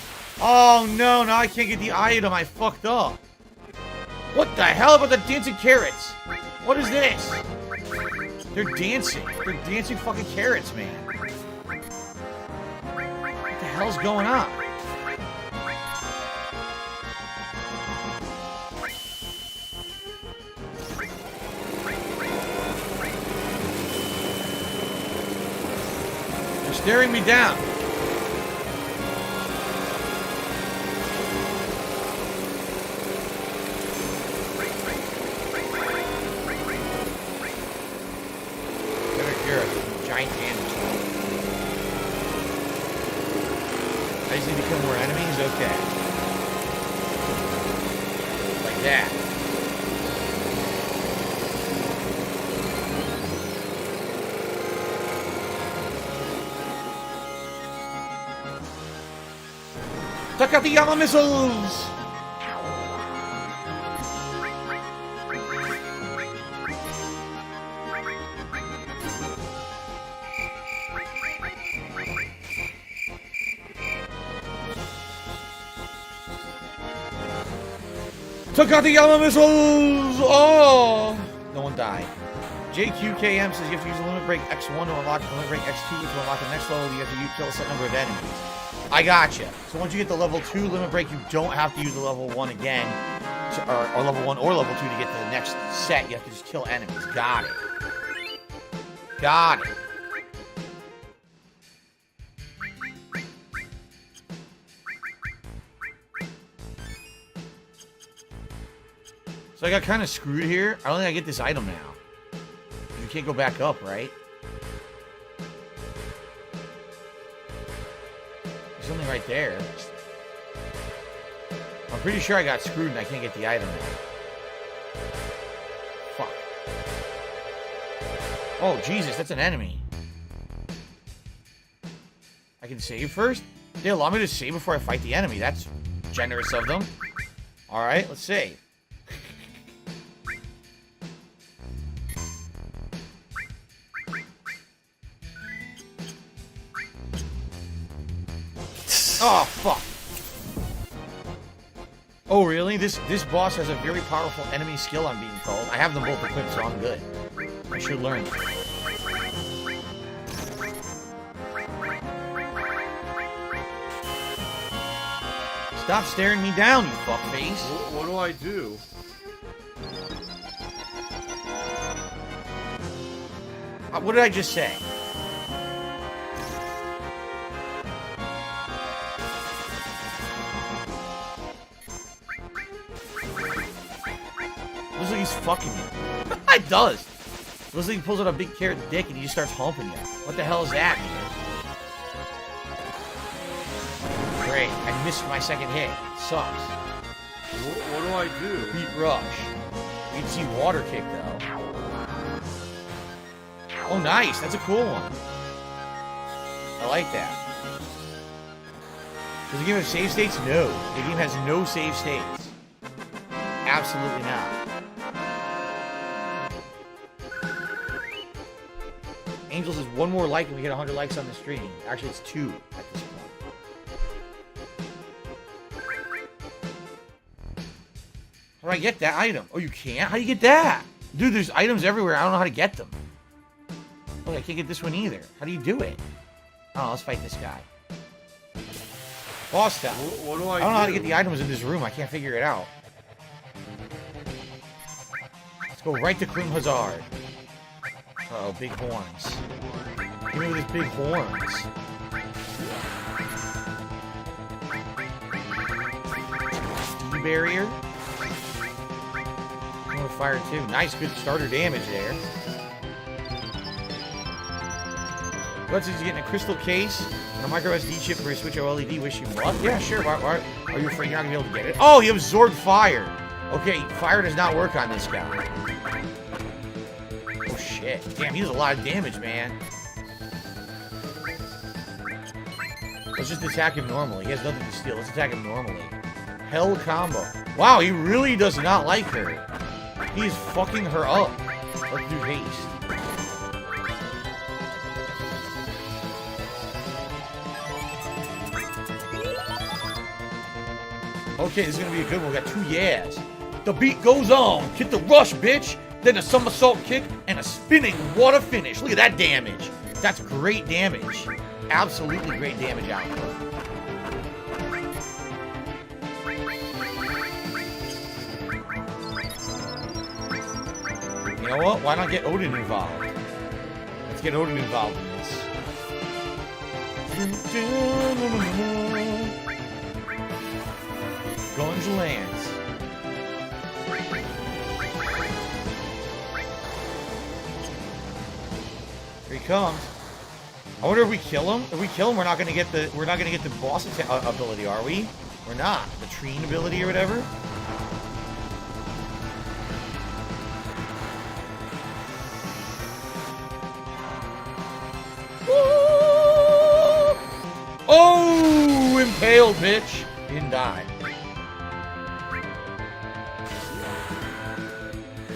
Oh, no. Now I can't get the item. I fucked up. What the hell about the dancing carrots? What is this? They're dancing. They're dancing fucking carrots, man. What the hell's going on? They're staring me down. Giant damage. I just need to kill more enemies? Okay. Like that. Takatiyama missiles! Takatiyama missiles! Oh! No one died. JQKM says you have to use the limit break X1 to unlock the limit break X2 to unlock the next level. You have to kill a set number of enemies. I gotcha. So once you get the level 2 limit break, you don't have to use the level 1 again, or level 1 or level 2 to get to the next set. You have to just kill enemies. Got it. Got it. So I got kind of screwed here. I don't think I get this item now. You can't go back up, right? There's something right there. I'm pretty sure I got screwed and I can't get the item now. Fuck. Oh, Jesus, that's an enemy. I can save first? They allow me to save before I fight the enemy. That's generous of them. Alright, let's save. Oh, fuck. Oh, really? This boss has a very powerful enemy skill, I'm being told. I have them both equipped, so I'm good. I should learn. Stop staring me down, you fuckface. What do I do? What did I just say? fucking you. It does. Looks like he pulls out a big carrot dick and he just starts humping you. What the hell is that, man? Great. I missed my second hit. It sucks. What do I do? Beat rush. You can see water kick, though. Oh, nice. That's a cool one. I like that. Does the game have save states? No. The game has no save states. Absolutely not. Angel says one more like and we get 100 likes on the stream. Actually, it's 2 at this point. How do I get that item? Oh, you can't? How do you get that? Dude, there's items everywhere. I don't know how to get them. Oh, I can't get this one either. How do you do it? Oh, let's fight this guy. Boss time. What do I don't know how to get the items in this room. I can't figure it out. Let's go right to Krim Hazard. Uh-oh, big horns. Give me with his big horns. D-barrier. I'm gonna fire too. Nice, good starter damage there. What's he's getting a crystal case and a micro SD chip for his Switch OLED. Wish you luck. Yeah, sure. Why are you afraid you're not gonna be able to get it? Oh, he absorbed fire. Okay, fire does not work on this guy. Oh shit! Damn, he does a lot of damage, man. Let's just attack him normally. He has nothing to steal. Let's attack him normally. Hell combo. Wow, he really does not like her. He is fucking her up. Let's do haste. Okay, this is gonna be a good one. We got 2 yeahs. The beat goes on. Hit the rush, bitch. Then a somersault kick and a spinning water finish. Look at that damage. That's great damage. Absolutely great damage output. You know what? Why not get Odin involved? Let's get Odin involved in this. Guns lands. Here he comes. I wonder if we kill him. If we kill him, we're not gonna get the boss ability, are we? We're not. The Treen ability or whatever. Oh, impaled, bitch. He didn't die.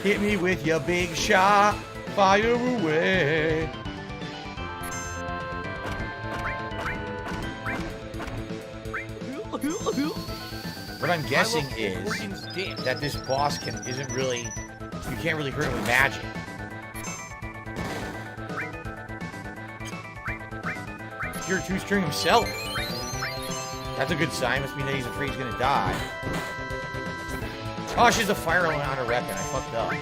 Hit me with your big shot. Fire away. What I'm guessing is that this boss isn't really, you can't really hurt him with magic. Pure 2-string himself. That's a good sign. Must mean that he's afraid he's gonna die. Oh, she's a fire element on her weapon. I fucked up.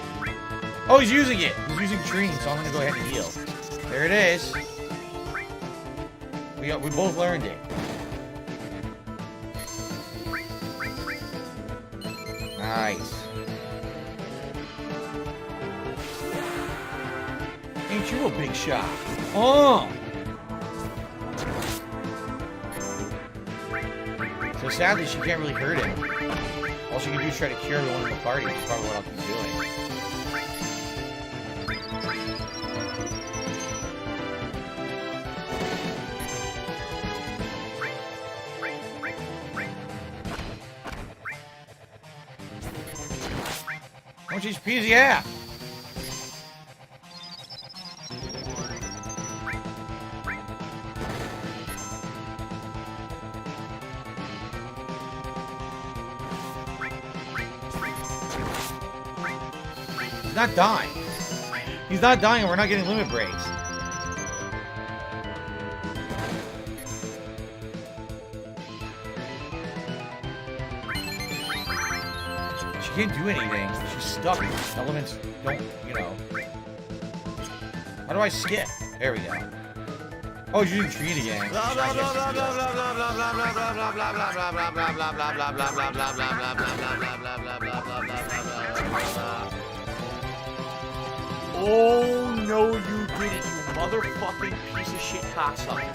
Oh, he's using it. He's using Treen, so I'm gonna go ahead and heal. There it is. We both learned it. Nice. Ain't you a big shot? Oh! So sadly, she can't really hurt him. All she can do is try to cure everyone in the party, which is probably what I'll keep doing. How much HP does he have? He's not dying. He's not dying and we're not getting limit breaks. She can't do anything. She's stuck. Elements don't, you know. How do I skip? There we go. Oh, you're using Treen again. Oh, no, you didn't, you motherfucking piece of shit cocksucker.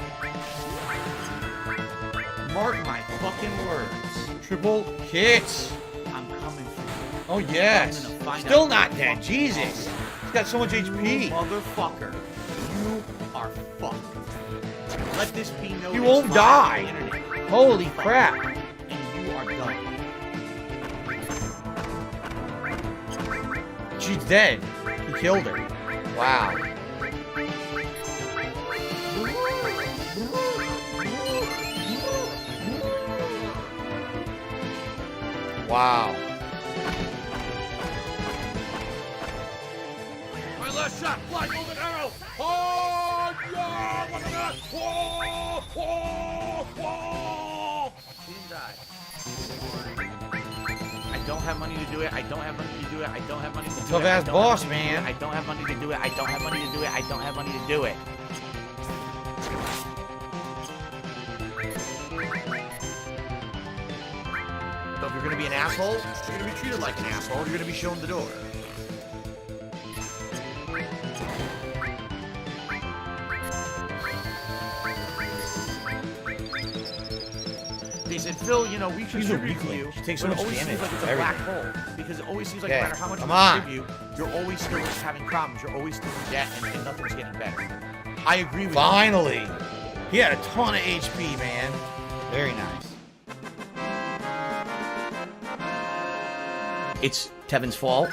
Mark my fucking words. Triple kits. I'm coming for you. Oh, yes. Still not dead. Jesus. He's got so much HP. You motherfucker. You are fucked. Let this be known. He won't die. Holy crap. And you are done. She's dead. He killed her. Wow. Wow. My last shot, fly golden arrow. Oh, yeah, look at that. Whoa, whoa, whoa. She didn't die. I don't have money to do it. I don't have money to do it. I don't have money to do it. Tough ass boss, man. I don't have money to do it. I don't have money to do it. I don't have money to do it. So if you're gonna be an asshole, you're gonna be treated like an asshole. You're gonna be shown the door. They said, Phil, you know, we She's a contribute to weakling. you. She takes but so it much always damage seems like it's from a black everything. hole. Because it always seems like Okay, no matter how much come you on. contribute, you're always still having problems. You're always still in debt, and nothing's getting better. I agree with Finally. He had a ton of HP, man. Very nice. It's Tevin's fault.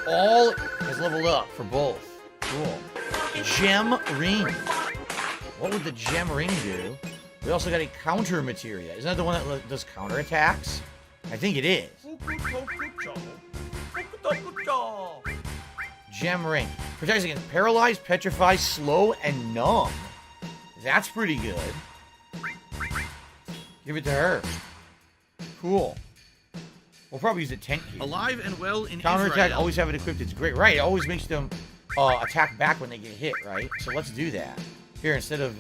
All has leveled up for both. Cool. Gem ring. What would the gem ring do? We also got a counter materia. Isn't that the one that does counter attacks? I think it is. Gem ring. Protects against paralyzed, petrify, slow, and numb. That's pretty good. Give it to her. Cool. We'll probably use a tent key. Alive and well in Counterattack, Israel. always have it equipped. It's great. Right, it always makes them attack back when they get hit, right? So let's do that. Here, instead of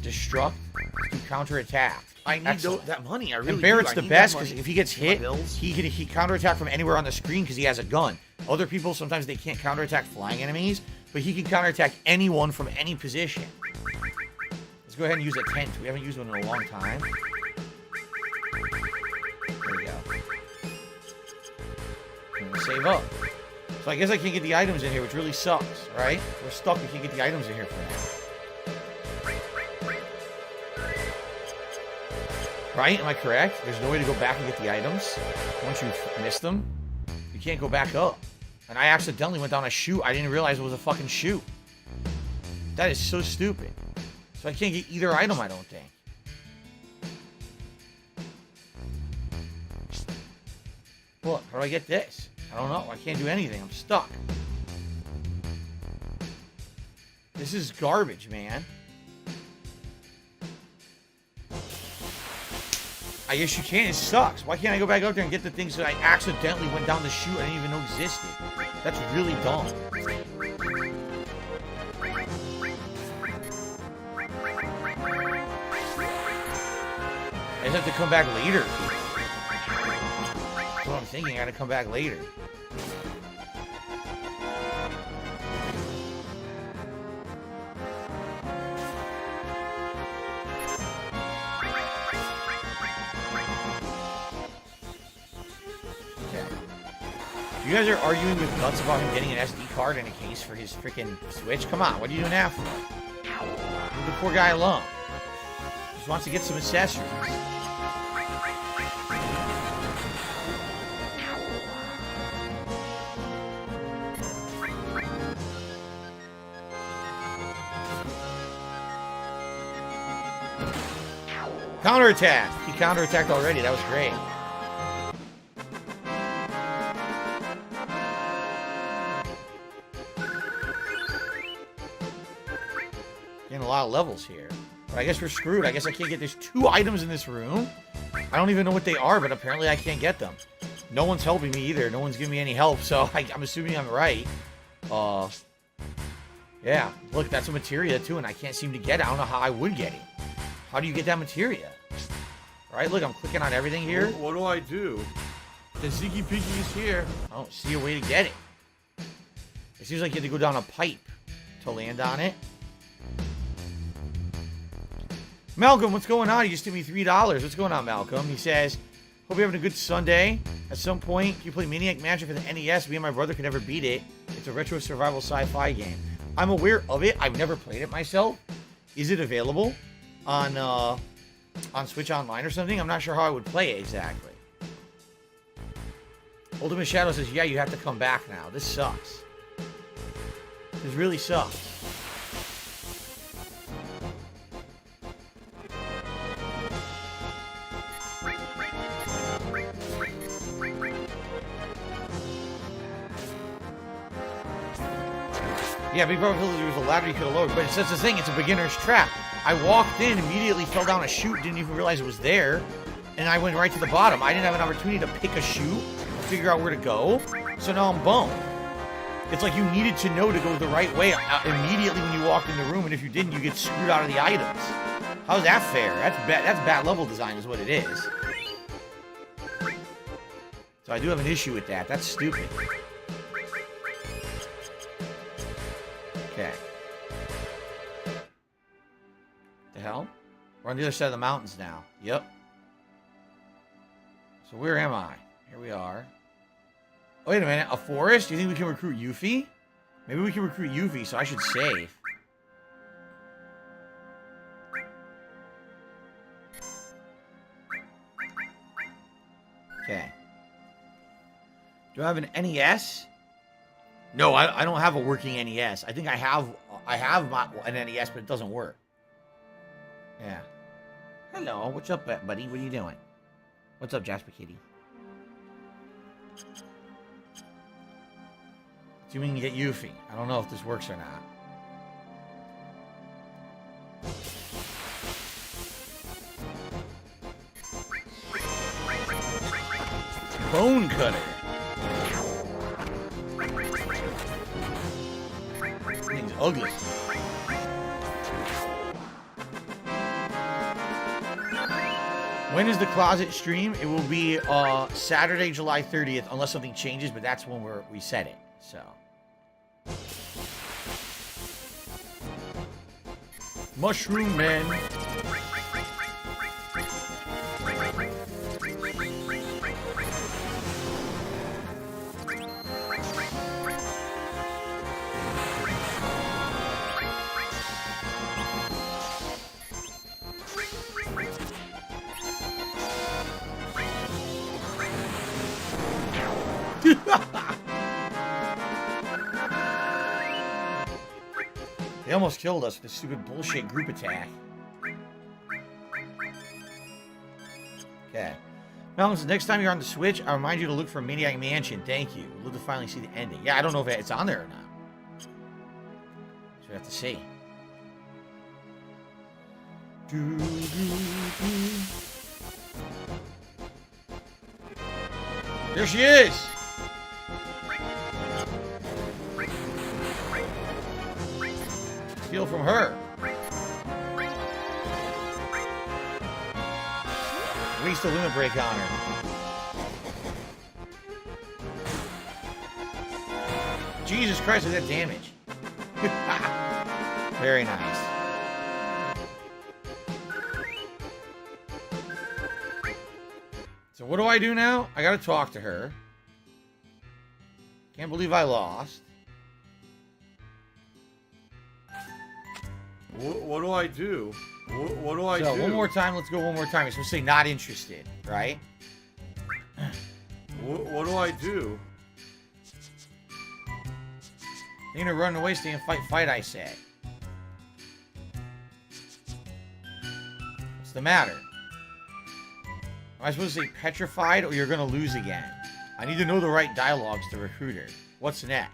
destruct, let's do counterattack. I need that money. I really And Barrett's do. the I need best that because money. if he gets hit, bills. he counterattack from anywhere on the screen because he has a gun. Other people, sometimes they can't counterattack flying enemies, but he can counterattack anyone from any position. Let's go ahead and use a tent. We haven't used one in a long time. There we go. And we'll save up. So I guess I can't get the items in here, which really sucks, right? We're stuck. We can't get the items in here for now. Right? Am I correct? There's no way to go back and get the items once you've missed them. You can't go back up. And I accidentally went down a chute. I didn't realize it was a fucking chute. That is so stupid. So I can't get either item, I don't think. Look, how do I get this? I don't know. I can't do anything. I'm stuck. This is garbage, man. I guess you can. It sucks. Why can't I go back up there and get the things that I accidentally went down the chute I didn't even know existed? That's really dumb. I just have to come back later. That's what I'm thinking. I gotta come back later. You guys are arguing with Guts about him getting an SD card and a case for his freaking Switch? Come on, what are you doing that for? Leave the poor guy alone. Just wants to get some accessories. Counterattack! He counterattacked already, that was great. Getting a lot of levels here. But I guess we're screwed. I guess I can't get... There's 2 items in this room. I don't even know what they are, but apparently I can't get them. No one's helping me either. No one's giving me any help, so I'm assuming I'm right. Yeah. Look, that's a materia too, and I can't seem to get it. I don't know how I would get it. How do you get that materia? Alright, look, I'm clicking on everything here. What do I do? The Ziggy Piggy is here. I don't see a way to get it. It seems like you had to go down a pipe to land on it. Malcolm, what's going on? He just gave me $3. What's going on, Malcolm? He says, hope you're having a good Sunday. At some point, you play Maniac Mansion for the NES. Me and my brother could never beat it. It's a retro survival sci-fi game. I'm aware of it. I've never played it myself. Is it available on Switch Online or something? I'm not sure how I would play it exactly. Ultimate Shadow says, yeah, you have to come back now. This sucks. This really sucks. Yeah, Big Brother Village, there was a ladder you could have lowered, but it's just the thing, it's a beginner's trap. I walked in, immediately fell down a chute, didn't even realize it was there, and I went right to the bottom. I didn't have an opportunity to pick a chute, figure out where to go, so now I'm bummed. It's like you needed to know to go the right way immediately when you walked in the room, and if you didn't, you get screwed out of the items. How's that fair? That's bad level design is what it is. So I do have an issue with that. That's stupid. Okay. The hell? We're on the other side of the mountains now. Yep. So where am I? Here we are. Oh, wait a minute. A forest? Do you think we can recruit Yuffie? Maybe we can recruit Yuffie, so I should save. Okay. Do I have an NES? No, I don't have a working NES. I think I have an NES, but it doesn't work. Yeah. Hello, what's up, buddy? What are you doing? What's up, Jasper Kitty? See if we can get Yuffie. I don't know if this works or not. Bone cutter. This thing's ugly. When is the closet stream? It will be Saturday, July 30th, unless something changes, but that's when we set it. So. Mushroom Man. They almost killed us with this stupid bullshit group attack. Okay. Mountains, next time you're on the Switch, I'll remind you to look for Maniac Mansion. Thank you. We'll love to finally see the ending. Yeah, I don't know if it's on there or not. So we have to see. There she is! Steal from her. Waste a limit break on her. Jesus Christ, look at that damage. Very nice. So what do I do now? I gotta talk to her. Can't believe I lost. What do I do? What do I do? So, one more time. Let's go one more time. You're supposed to say not interested, right? What do I do? You're gonna run away, stay and fight, I say. What's the matter? Am I supposed to say petrified or you're gonna lose again? I need to know the right dialogues to recruit her. What's next?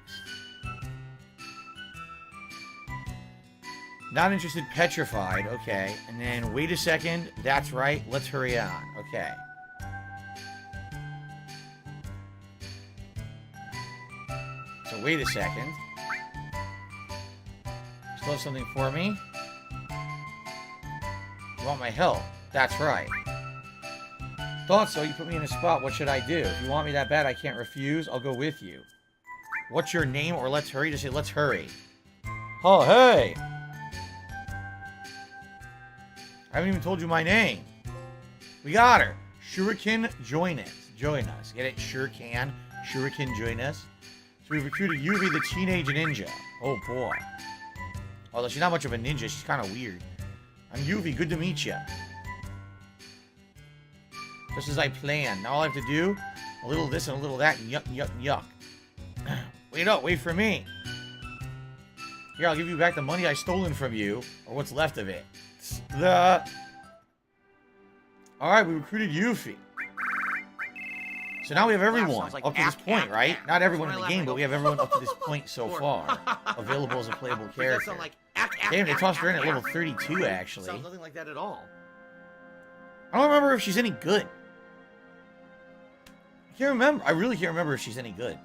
Not interested, petrified. Okay. And then, wait a second. That's right. Let's hurry on. Okay. So, wait a second. Still have something for me? You want my help? That's right. Thought so. You put me in a spot. What should I do? If you want me that bad, I can't refuse. I'll go with you. What's your name? Or let's hurry. Just say, let's hurry. Oh, hey. I haven't even told you my name. We got her. Shuriken, join us. Join us. Get it? Shuriken. Shuriken, join us. So we've recruited Yuvi, the teenage ninja. Oh, boy. Although she's not much of a ninja. She's kind of weird. I'm Yuvi. Good to meet you. Just as I planned. Now all I have to do, a little this and a little that, and yuck, yuck, yuck. Wait up. Wait for me. Here, I'll give you back the money I stolen from you, or what's left of it. Alright, we recruited Yuffie. So now we have everyone up to this point, right? Not everyone in the game, but we have everyone up to this point so far. Available as a playable character. Damn, they tossed her in at level 32, actually. Sounds nothing like that at all. I don't remember if she's any good. I can't remember. I really can't remember if she's any good.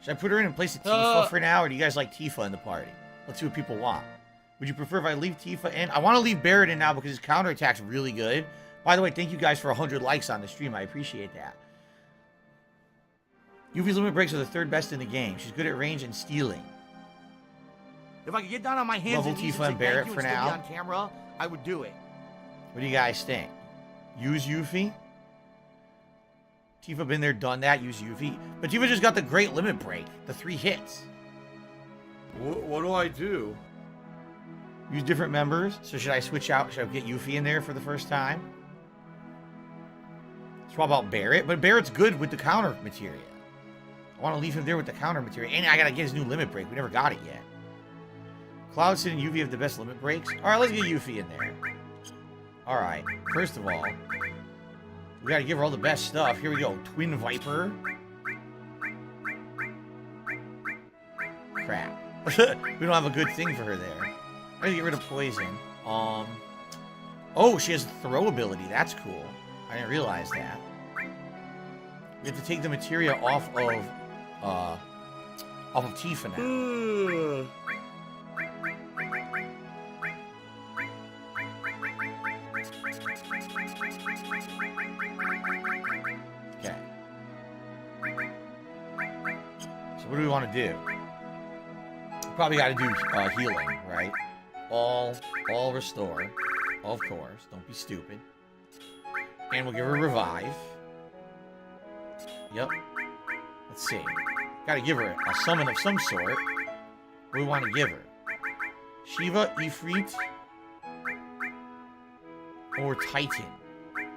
Should I put her in place of Tifa for now, or do you guys like Tifa in the party? Let's see what people want. Would you prefer if I leave Tifa in? I want to leave Barrett in now because his counterattack's really good. By the way, thank you guys for 100 likes on the stream. I appreciate that. Yuffie's limit breaks are the third best in the game. She's good at range and stealing. If I could get down on my hands Level and knees Tifa and Barrett for still be now. on camera, I would do it. What do you guys think? Use Yuffie? Tifa been there, done that. Use Yuffie. But Tifa just got the great limit break. The 3 hits. What do I do? Use different members. So should I switch out? Should I get Yuffie in there for the first time? Swap out Barrett. But Barrett's good with the counter materia. I want to leave him there with the counter materia. And I got to get his new limit break. We never got it yet. Cloud, Sid, and Yuffie have the best limit breaks. Alright, let's get Yuffie in there. Alright. First of all, we got to give her all the best stuff. Here we go. Twin Viper. Crap. We don't have a good thing for her there. I gotta get rid of poison. Oh, she has throw ability. That's cool. I didn't realize that. We have to take the materia off of Tifa now. Okay. So what do we want to do? Probably got to do healing, right? All restore. Of course. Don't be stupid. And we'll give her revive. Yep. Let's see. Got to give her a summon of some sort. What do we want to give her? Shiva, Ifrit, or Titan?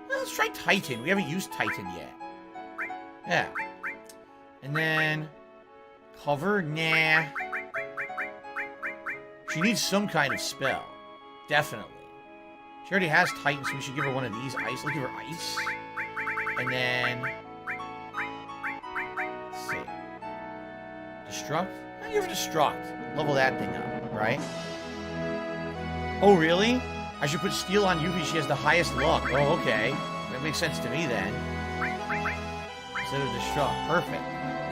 Let's try Titan. We haven't used Titan yet. Yeah. And then cover? Nah. She needs some kind of spell. Definitely. She already has Titan, so we should give her one of these. Ice. Let's give her Ice. And then... let's see. Destruct? I'll give her Destruct. Level that thing up, right? Oh, really? I should put Steel on Yuffie. She has the highest luck. Oh, okay. That makes sense to me, then. Instead of Destruct. Perfect.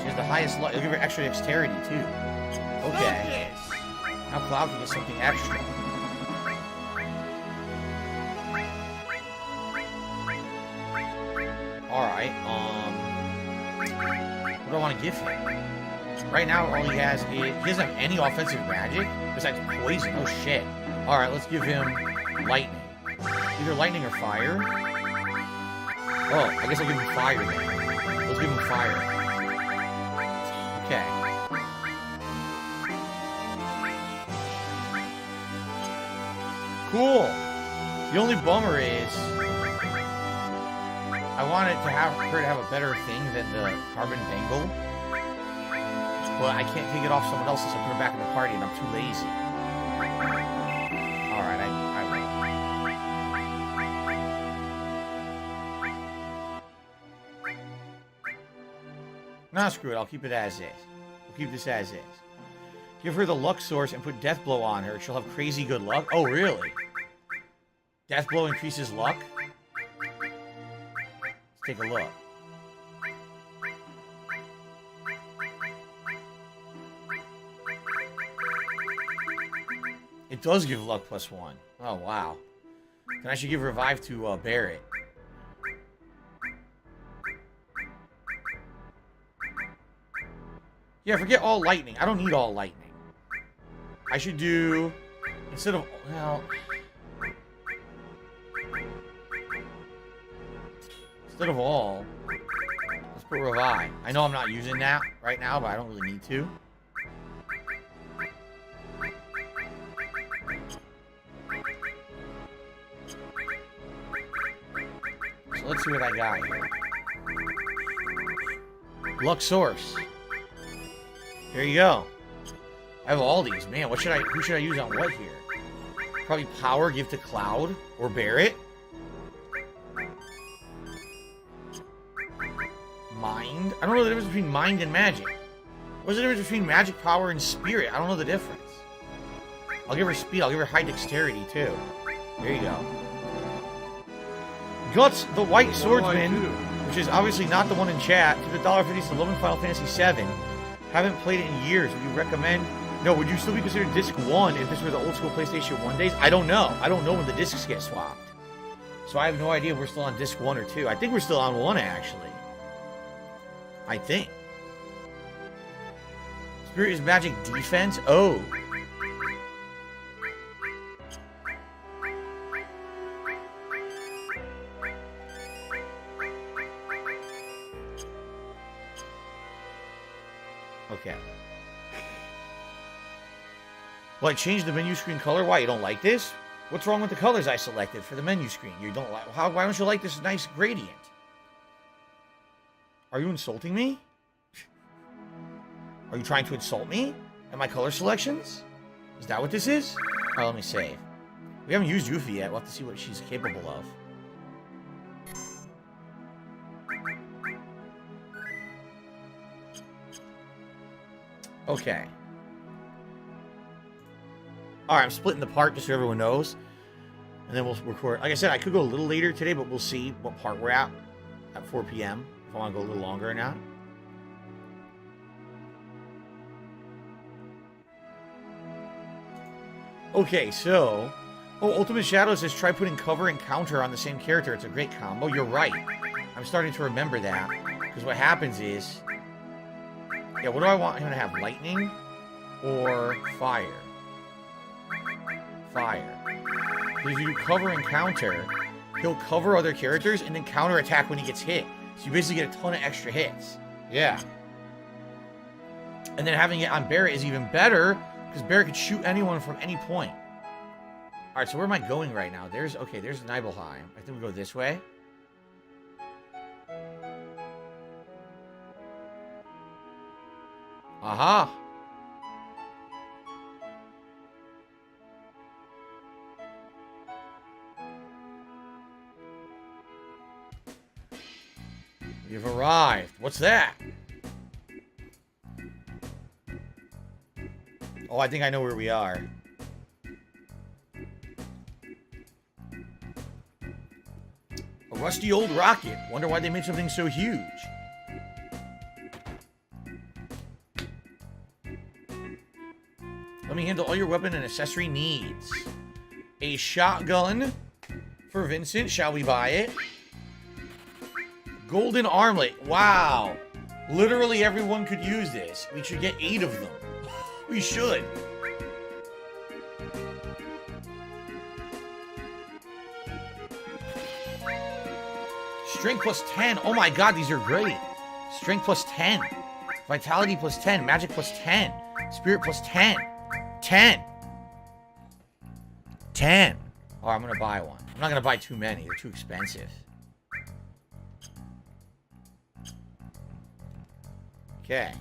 She has the highest luck. It'll give her extra dexterity, too. Okay. Now Cloud can get something extra. Alright, what do I want to give him? Right now, all he has is... he doesn't have any offensive magic besides poison. Oh, shit. Alright, let's give him lightning. Either lightning or fire. Oh, I guess I'll give him fire then. Let's give him fire. Okay. Cool. The only bummer is I wanted to have her to have a better thing than the carbon bangle, but I can't take it off someone else's. So I put her back in the party, and I'm too lazy. All right, I will. Nah, screw it. I'll keep it as is. We'll keep this as is. Give her the luck source and put Death Blow on her. She'll have crazy good luck. Oh, really? Death Blow increases luck? Let's take a look. It does give luck +1. Oh, wow. Then I should give revive to Barrett. Yeah, forget all lightning. I don't need all lightning. I should do... Instead of... Well... Instead of all... Let's put revive. I know I'm not using that right now, but I don't really need to. So let's see what I got here. Luxorce. There you go. I have all these. Man, who should I use on what here? Probably Power, give to Cloud, or Barret. Mind? I don't know the difference between Mind and Magic. What's the difference between Magic, Power, and Spirit? I don't know the difference. I'll give her Speed. I'll give her High Dexterity, too. There you go. Guts, the White Swordsman, which is obviously not the one in chat. To the $1.50 to loving Final Fantasy VII. Haven't played it in years. Would you recommend... No, would you still be considered Disc 1 if this were the old school PlayStation 1 days? I don't know. I don't know when the discs get swapped. So I have no idea if we're still on Disc 1 or 2. I think we're still on 1, actually. I think. Spirit is magic defense? Oh. Okay. Well, I changed the menu screen color. Why? You don't like this? What's wrong with the colors I selected for the menu screen? You don't like... Why don't you like this nice gradient? Are you insulting me? Are you trying to insult me and my color selections? Is that what this is? Oh, let me save. We haven't used Yuffie yet. We'll have to see what she's capable of. Okay. Alright, I'm splitting the part just so everyone knows. And then we'll record. Like I said, I could go a little later today, but we'll see what part we're at 4 p.m. If I want to go a little longer or not. Okay, so... Oh, Ultimate Shadow says try putting cover and counter on the same character. It's a great combo. You're right. I'm starting to remember that. Because what happens is... Yeah, what do I want him to have? Lightning or fire? Fire. Because if you cover and counter, he'll cover other characters and then counter attack when he gets hit. So you basically get a ton of extra hits. Yeah. And then having it on Barret is even better because Barret could shoot anyone from any point. Alright, so where am I going right now? There's Nibelheim. I think we go this way. Aha! You've arrived. What's that? Oh, I think I know where we are. A rusty old rocket. Wonder why they made something so huge. Let me handle all your weapon and accessory needs. A shotgun for Vincent. Shall we buy it? Golden armlet. Wow. Literally everyone could use this. We should get 8 of them. We should. Strength plus 10. Oh my god, these are great. Strength plus 10. Vitality plus 10. Magic plus 10. Spirit plus 10. 10. 10. Oh, I'm going to buy one. I'm not going to buy too many. They're too expensive. Okay.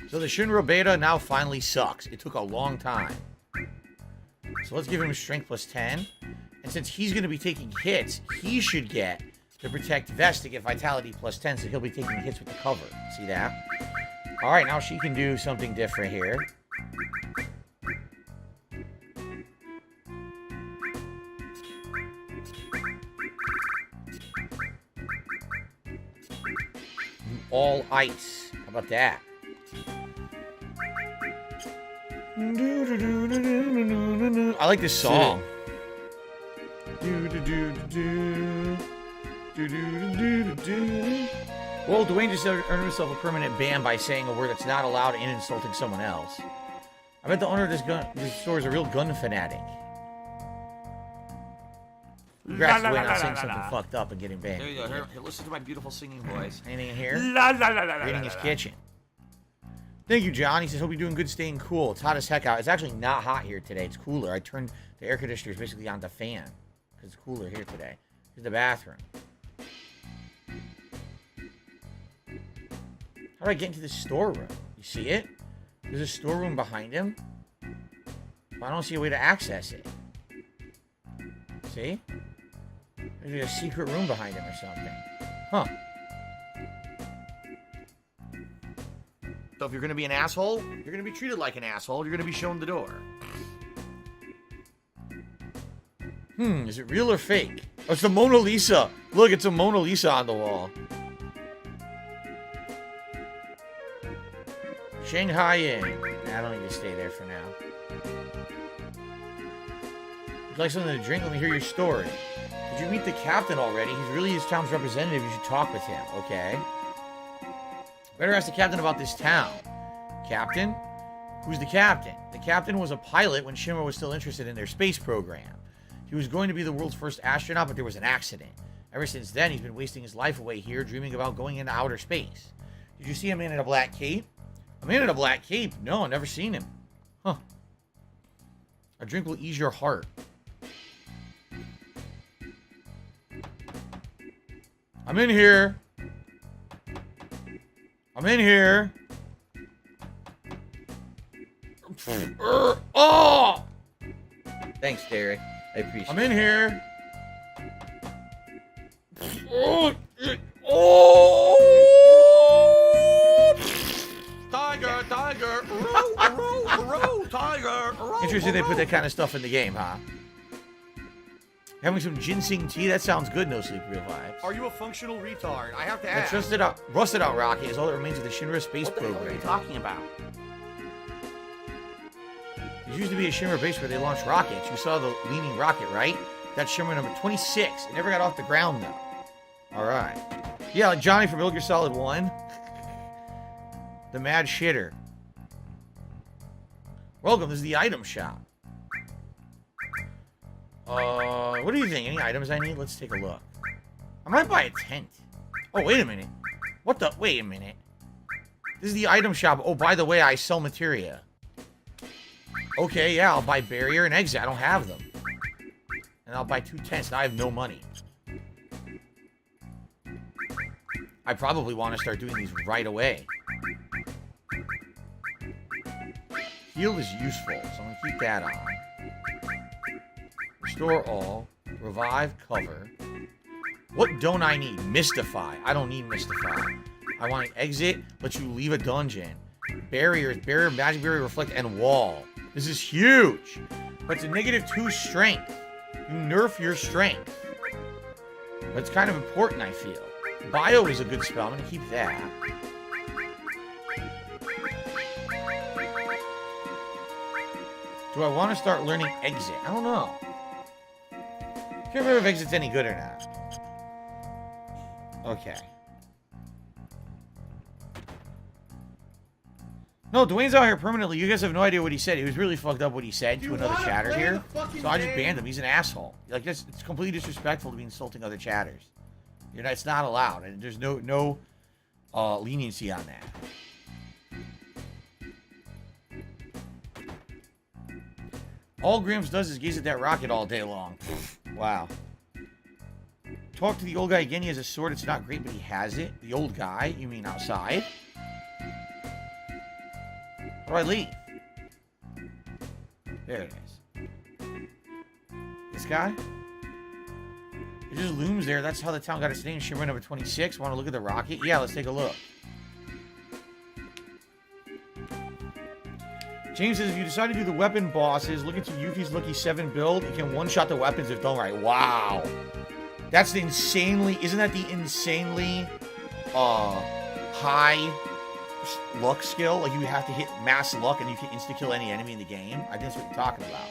So the Shinra beta now finally sucks. It took a long time. So let's give him strength plus 10. And since he's going to be taking hits, he should get the Protect Vest to get Vitality plus 10, so he'll be taking hits with the cover. See that? Alright, now she can do something different here. All ice. How about that? I like this song. Well, Dwayne just earned himself a permanent ban by saying a word that's not allowed and insulting someone else. I bet the owner of this store is a real gun fanatic. Congrats, Dwayne, on saying something fucked up and getting banned. There you go. Here, listen to my beautiful singing voice. Anything in here? Reading his kitchen. Thank you, John. He says, hope you're doing good, staying cool. It's hot as heck out. It's actually not hot here today. It's cooler. I turned the air conditioners basically on the fan because it's cooler here today. Here's the bathroom. How do I get into the storeroom? You see it? There's a storeroom behind him. But I don't see a way to access it. See? There's a secret room behind him or something. Huh. So if you're going to be an asshole, you're going to be treated like an asshole. You're going to be shown the door. Is it real or fake? Oh, it's the Mona Lisa. Look, it's a Mona Lisa on the wall. Shanghai Inn. Nah, I don't need to stay there for now. Would you like something to drink? Let me hear your story. Did you meet the captain already? He's really his town's representative. You should talk with him. Okay. Better ask the captain about this town. Captain? Who's the captain? The captain was a pilot when Shimmer was still interested in their space program. He was going to be the world's first astronaut, but there was an accident. Ever since then, he's been wasting his life away here, dreaming about going into outer space. Did you see a man in a black cape? A man in a black cape? No, I've never seen him. Huh. A drink will ease your heart. I'm in here. I'm in here. Oh! Thanks, Derek. I appreciate it. I'm in here. Oh! Tiger, tiger, row, tiger. Interesting they put that kind of stuff in the game, huh? Having some ginseng tea? That sounds good, No Sleep Real Vibes. Are you a functional retard? I have to ask. That rusted out rocket is all that remains of the Shinra space program. What are you talking about? There used to be a Shimmer base where they launched rockets. You saw the leaning rocket, right? That's Shimmer number 26. It never got off the ground, though. All right. Yeah, like Johnny from Metal Gear Solid 1. The Mad Shitter. Welcome, this is the item shop. What do you think? Any items I need? Let's take a look. I might buy a tent. Oh, wait a minute. What the? Wait a minute. This is the item shop. Oh, by the way, I sell materia. Okay, yeah, I'll buy barrier and exit. I don't have them. And I'll buy 2 tents. Now I have no money. I probably want to start doing these right away. Heal is useful, so I'm going to keep that on. Restore all. Revive, cover. What don't I need? Mystify. I don't need Mystify. I want an exit, let you leave a dungeon. Barriers, barrier, magic barrier, reflect, and wall. This is huge. But it's a -2 strength. You nerf your strength. But it's kind of important, I feel. Bio is a good spell. I'm going to keep that. Do I want to start learning exit? I don't know. I can't remember if exit's any good or not. Okay. No, Dwayne's out here permanently. You guys have no idea what he said. He was really fucked up what he said to another chatter here. So I just banned him. He's an asshole. Like, it's completely disrespectful to be insulting other chatters. You know, it's not allowed. And there's no leniency on that. All Gramps does is gaze at that rocket all day long. Wow. Talk to the old guy again. He has a sword. It's not great, but he has it. The old guy? You mean outside? How do I leave? There it is. This guy? It just looms there. That's how the town got its name. Shimmer number 26. Want to look at the rocket? Yeah, let's take a look. James says, if you decide to do the weapon bosses, look into Yuffie's Lucky 7 build. You can one-shot the weapons if done right. Wow. That's the insanely... Isn't that the insanely high luck skill? Like, you have to hit mass luck and you can insta-kill any enemy in the game? I think that's what you're talking about.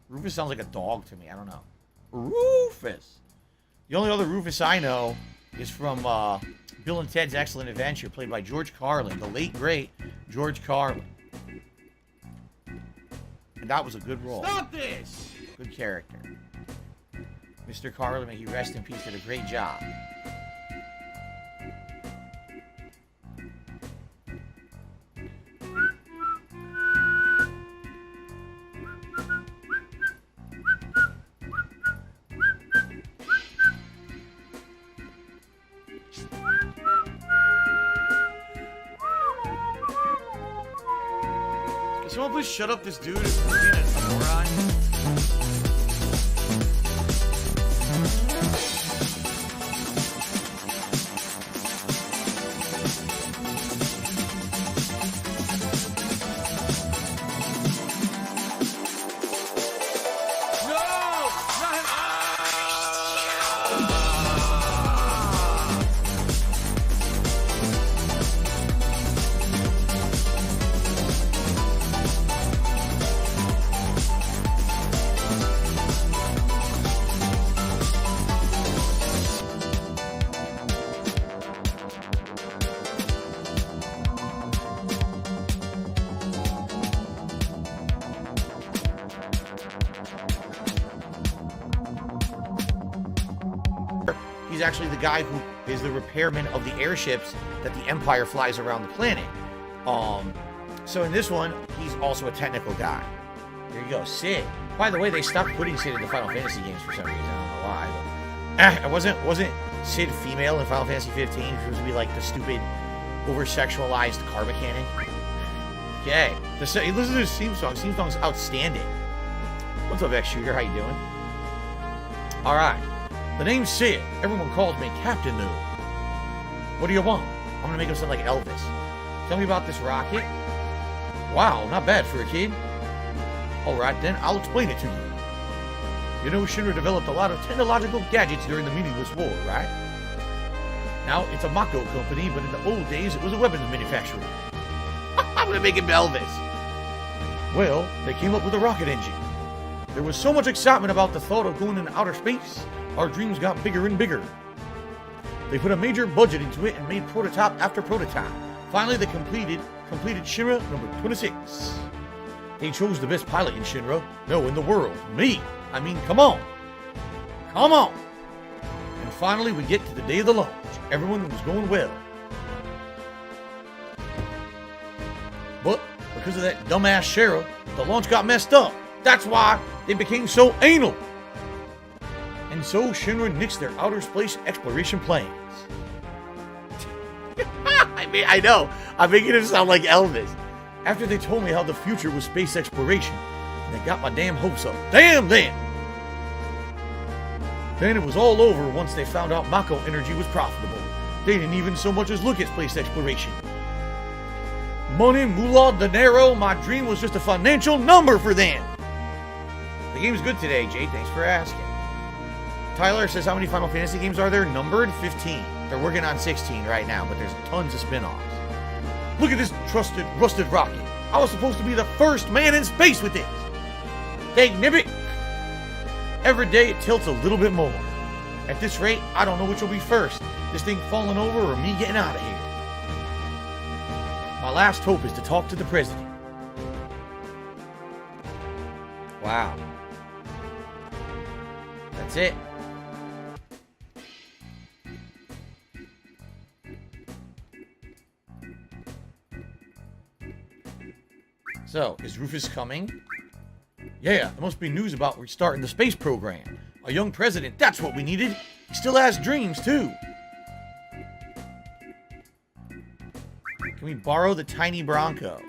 Rufus sounds like a dog to me. I don't know. Rufus. The only other Rufus I know is from Bill and Ted's Excellent Adventure, played by George Carlin, the late, great George Carlin. And that was a good role. Stop this! Good character. Mr. Carlin, may he rest in peace, did a great job. Can someone please shut up this dude who's being a moron? He's actually the guy who is the repairman of the airships that the Empire flies around the planet. So in this one, he's also a technical guy. There you go, Sid. By the way, they stopped putting Sid in the Final Fantasy games for some reason. I don't know why. But, wasn't Sid female in Final Fantasy 15? She was supposed to be like the stupid, over-sexualized car mechanic. Okay, listen to this theme song. Theme song's outstanding. What's up, X-Shooter? How you doing? All right. The name's Sid. Everyone calls me Captain though. What do you want? I'm gonna make him sound like Elvis. Tell me about this rocket. Wow, not bad for a kid. Alright then, I'll explain it to you. You know, Shinra developed a lot of technological gadgets during the Meaningless War, right? Now, it's a Mako company, but in the old days, it was a weapons manufacturer. I'm gonna make him Elvis. Well, they came up with a rocket engine. There was so much excitement about the thought of going into outer space, our dreams got bigger and bigger. They put a major budget into it and made prototype after prototype. Finally, they completed Shinra number 26. They chose the best pilot in Shinra. No, in the world. Me. I mean, come on. Come on. And finally, we get to the day of the launch. Everyone was going well. But because of that dumbass sheriff, the launch got messed up. That's why they became so anal. And so Shinra nixed their outer space exploration plans. I mean, I know. I'm making him sound like Elvis. After they told me how the future was space exploration, and they got my damn hopes up. Damn them! Then it was all over once they found out Mako Energy was profitable. They didn't even so much as look at space exploration. Money, moolah, dinero, my dream was just a financial number for them. The game's good today, Jay. Thanks for asking. Tyler says, how many Final Fantasy games are there? Numbered 15. They're working on 16 right now, but there's tons of spin-offs. Look at this rusted rocket. I was supposed to be the first man in space with this. Hey, Nibbit. Every day it tilts a little bit more. At this rate, I don't know which will be first. This thing falling over or me getting out of here. My last hope is to talk to the president. Wow. That's it. So, is Rufus coming? Yeah, there must be news about restarting the space program. A young president, that's what we needed. He still has dreams, too. Can we borrow the tiny Bronco?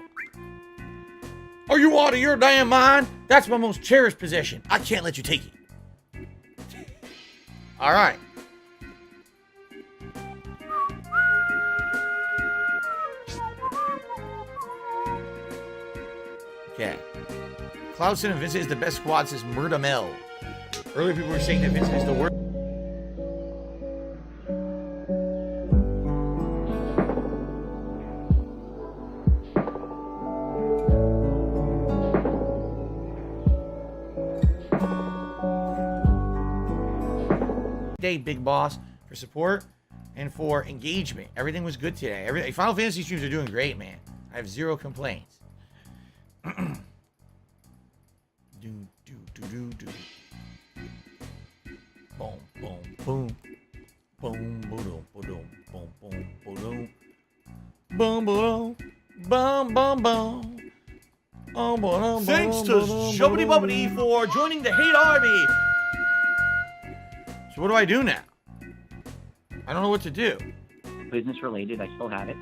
Are you out of your damn mind? That's my most cherished possession. I can't let you take it. All right. Okay. Cloud said Vincent is the best squad, says Murda Mel. Earlier people were saying that Vincent is the worst. today, Big Boss, for support and for engagement. Everything was good today. Final Fantasy streams are doing great, man. I have zero complaints. Do. Boom, boom, boom. Boom, boom, boom, boom, boom, boom. Boom, boom, boom, boom, boom. Thanks to Shubbity Bubbity for joining the Hate Army. So what do I do now? I don't know what to do. Business related, I still have it.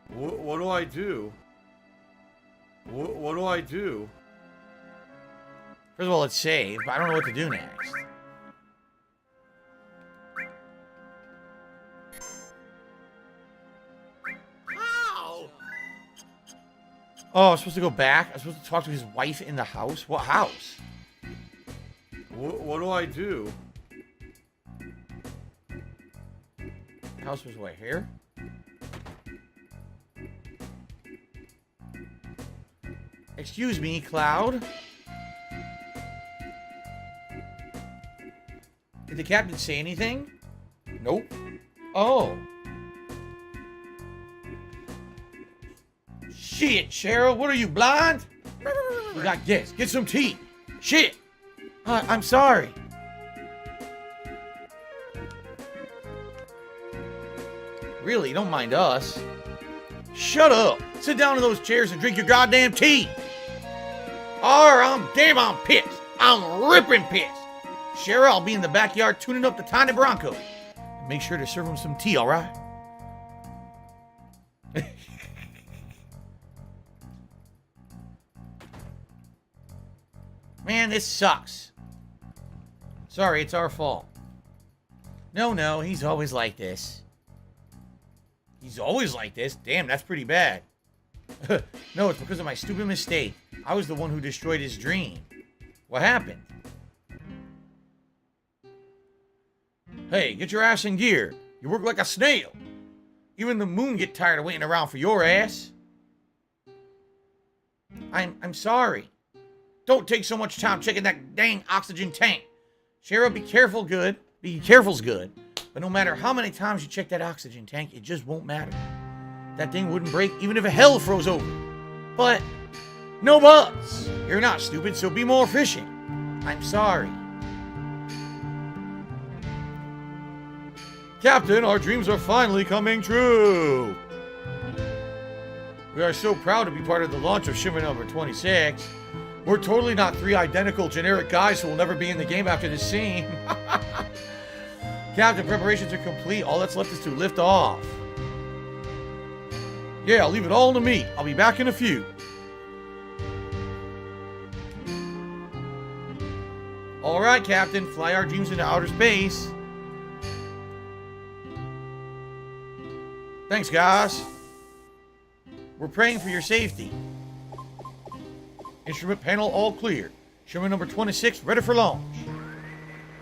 What do I do? What do I do? First of all, it's save, but I don't know what to do next. How? Oh, I'm supposed to go back? I'm supposed to talk to his wife in the house? What house? What do I do? House was what, here? Excuse me, Cloud. Did the captain say anything? Nope. Oh. Shit, Cheryl, what are you, blind? We got guests. Get some tea. Shit. I'm sorry. Really, don't mind us. Shut up. Sit down in those chairs and drink your goddamn tea. I'm pissed. I'm ripping pissed. Cheryl, I'll be in the backyard tuning up the tiny Bronco. Make sure to serve him some tea, all right? Man, this sucks. Sorry, it's our fault. No, he's always like this. He's always like this? Damn, that's pretty bad. No, it's because of my stupid mistake. I was the one who destroyed his dream. What happened? Hey, get your ass in gear. You work like a snail. Even the moon get tired of waiting around for your ass. I'm sorry. Don't take so much time checking that dang oxygen tank. Cheryl, be careful, good. Be careful's good. But no matter how many times you check that oxygen tank, it just won't matter. That thing wouldn't break even if a hell froze over. But no buts. You're not stupid, so be more efficient. I'm sorry. Captain, our dreams are finally coming true. We are so proud to be part of the launch of shipment number 26. We're totally not three identical generic guys who will never be in the game after this scene. Captain, preparations are complete. All that's left is to lift off. Yeah, I'll leave it all to me. I'll be back in a few. All right, Captain. Fly our dreams into outer space. Thanks, guys. We're praying for your safety. Instrument panel all clear. Shipment number 26 ready for launch.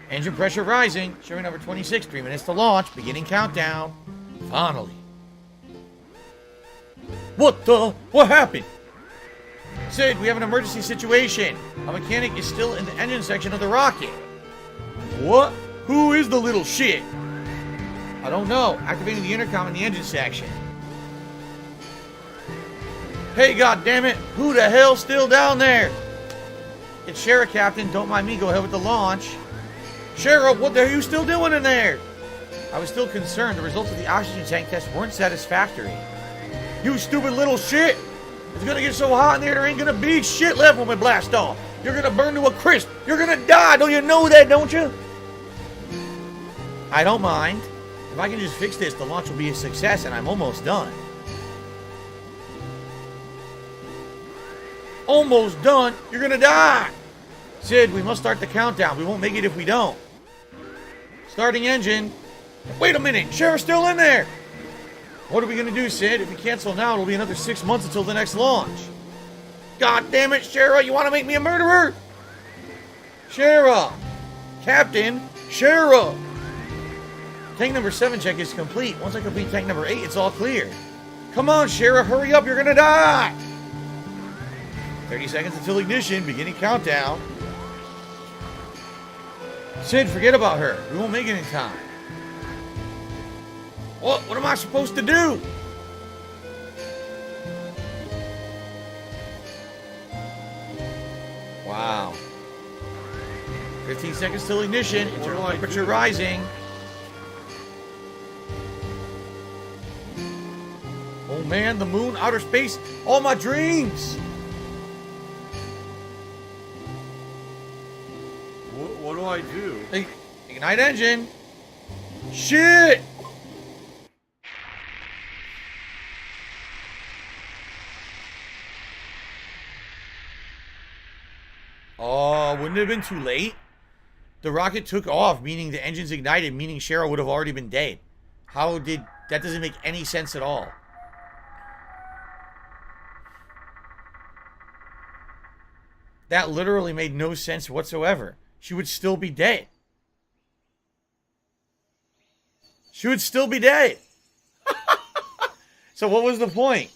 Engine pressure rising. Shipment number 26, 3 minutes to launch. Beginning countdown. Finally. What happened? Sid, we have an emergency situation. A mechanic is still in the engine section of the rocket. What? Who is the little shit? I don't know. Activating the intercom in the engine section. Hey, goddammit, who the hell's still down there? It's Shara, Captain. Don't mind me. Go ahead with the launch. Shara, what the hell are you still doing in there? I was still concerned. The results of the oxygen tank test weren't satisfactory. You stupid little shit! It's gonna get so hot in there ain't gonna be shit left when we blast off. You're gonna burn to a crisp. You're gonna die. Don't you know that, don't you? I don't mind. If I can just fix this, the launch will be a success, and I'm almost done. Almost done? You're gonna die! Sid, we must start the countdown. We won't make it if we don't. Starting engine. Wait a minute, Sheriff's still in there! What are we gonna do, Sid? If we cancel now, it'll be another 6 months until the next launch. God damn it, Shara, you wanna make me a murderer? Shara! Captain, Shara! Tank number 7 check is complete. Once I complete tank number 8, it's all clear. Come on, Shara, hurry up, you're gonna die! 30 seconds until ignition. Beginning countdown. Sid, forget about her. We won't make it in time. What am I supposed to do? Wow. 15 seconds till ignition. Internal temperature rising. Oh man, the moon, outer space, all my dreams. What do I do? Ignite engine. Shit! Oh, wouldn't it have been too late? The rocket took off, meaning the engine's ignited, meaning Cheryl would have already been dead. That doesn't make any sense at all. That literally made no sense whatsoever. She would still be dead. She would still be dead. So what was the point?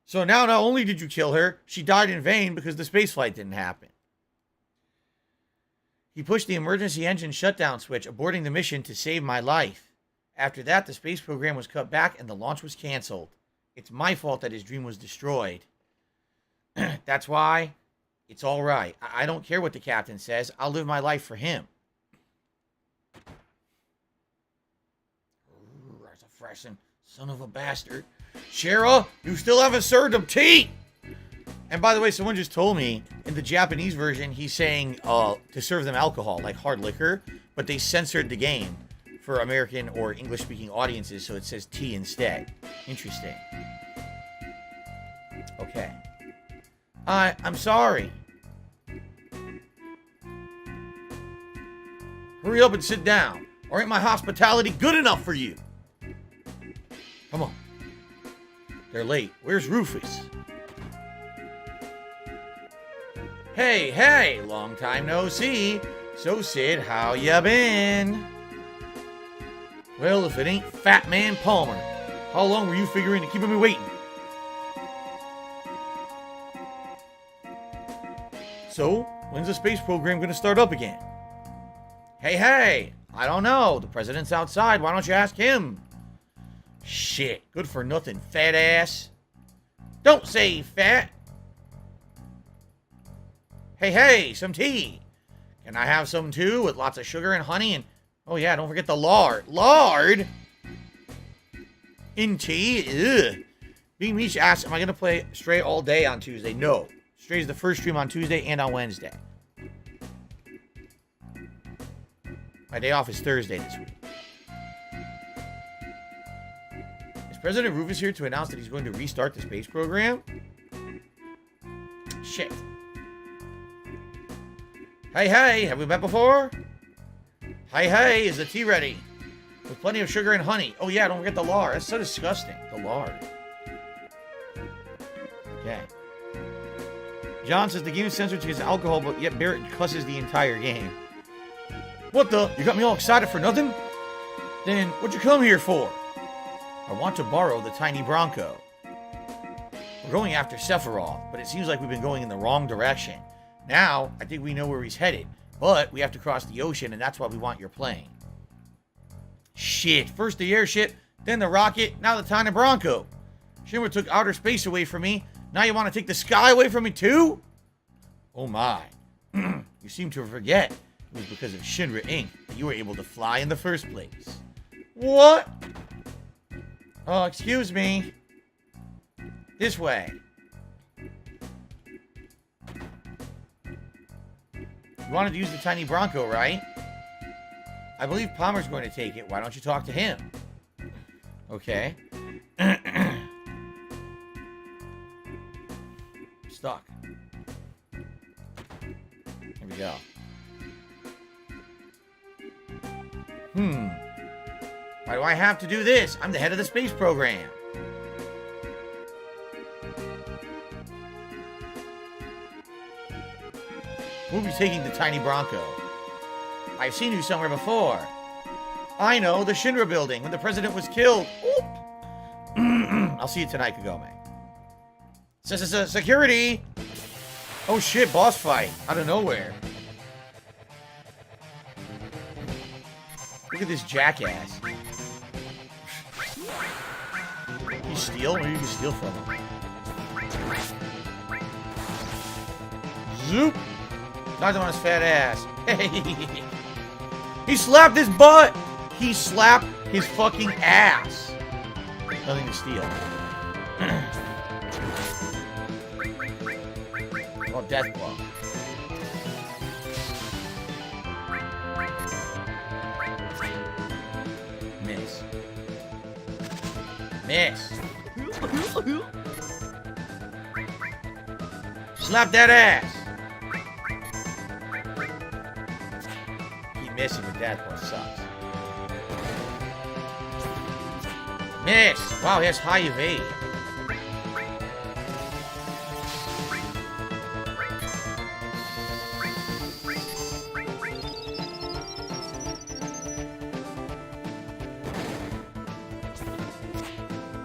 So now not only did you kill her, she died in vain because the spaceflight didn't happen. He pushed the emergency engine shutdown switch, aborting the mission to save my life. After that, the space program was cut back and the launch was canceled. It's my fault that his dream was destroyed. That's why it's all right. I don't care what the captain says. I'll live my life for him. That's a freshen, son of a bastard. Cheryl, you still haven't served him tea. And by the way, someone just told me in the Japanese version, he's saying to serve them alcohol, like hard liquor, but they censored the game for American or English-speaking audiences, so it says tea instead. Interesting. Okay. I'm sorry. Hurry up and sit down. Or ain't my hospitality good enough for you? Come on. They're late. Where's Rufus? Hey, long time no see. So, Sid, how ya been? Well, if it ain't Fat Man Palmer, how long were you figuring to keeping me waiting? So, when's the space program gonna start up again? Hey, I don't know. The president's outside. Why don't you ask him? Shit, good for nothing, fat ass. Don't say fat. Hey, some tea. Can I have some too, with lots of sugar and honey and... Oh yeah, don't forget the lard. Lard? In tea? Ugh. Being Meech asks, am I going to play Stray all day on Tuesday? No. Stray's the first stream on Tuesday and on Wednesday. My day off is Thursday this week. Is President Rufus here to announce that he's going to restart the space program? Shit. Hey, have we met before? Hey, is the tea ready? With plenty of sugar and honey. Oh yeah, don't forget the lard. That's so disgusting. The lard. Okay. John says the game is censored to his alcohol, but yet Barrett cusses the entire game. What the? You got me all excited for nothing? Then what'd you come here for? I want to borrow the tiny Bronco. We're going after Sephiroth, but it seems like we've been going in the wrong direction. Now, I think we know where he's headed, but we have to cross the ocean, and that's why we want your plane. Shit, first the airship, then the rocket, now the tiny Bronco. Shinra took outer space away from me. Now you want to take the sky away from me too? Oh my. You seem to forget it was because of Shinra Inc. that you were able to fly in the first place. What? Oh, excuse me. This way. You wanted to use the tiny Bronco, right? I believe Palmer's going to take it. Why don't you talk to him? Okay. Stuck. Here we go. Why do I have to do this? I'm the head of the space program. We'll be taking the tiny Bronco. I've seen you somewhere before. I know, the Shinra building, when the president was killed. I'll see you tonight, Kagome. Security! Oh shit, boss fight. Out of nowhere. Look at this jackass. You steal? Where do you steal from him? Zoop! Knocked him on his fat ass. Hey! He slapped his butt! He slapped his fucking ass. Nothing to steal. Oh, death blow. Miss. Miss. Slap that ass. Keep missing with death blow. Sucks. Miss. Wow, he has high evade.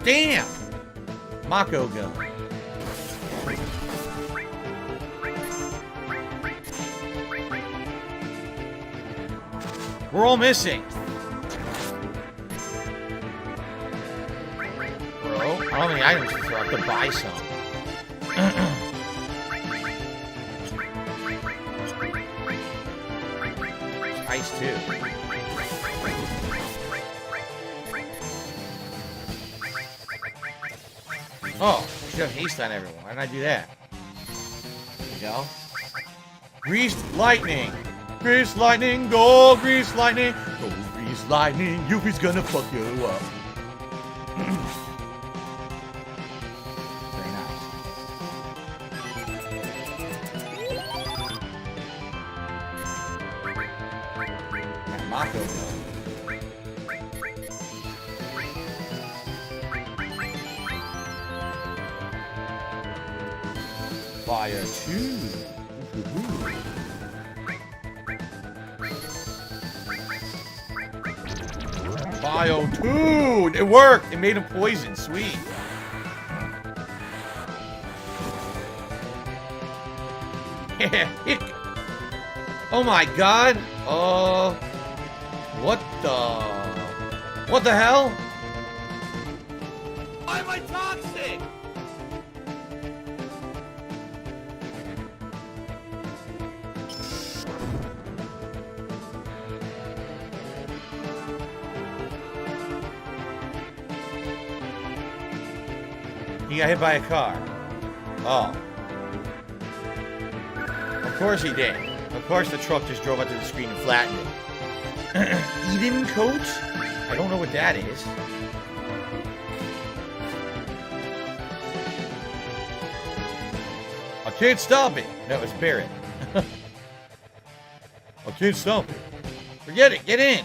Damn! Mako gun. We're all missing. Bro, I don't have any items to throw. I have to buy some. Ice too. Oh, I should have haste on everyone. Why didn't I do that? There you go. Greased lightning. Greased lightning, go greased lightning. Go greased lightning, Yuffie's gonna fuck you up. Very nice. That Mako gun. Fire 2. Bio 2! It worked! It made him poison. Sweet. Oh my god! What the hell? Why am I toxic? He got hit by a car. Oh. Of course he did. Of course the truck just drove up to the screen and flattened it. Eden coat? I don't know what that is. I can't stop it. No, it's Barrett. I can't stop it. Forget it. Get in.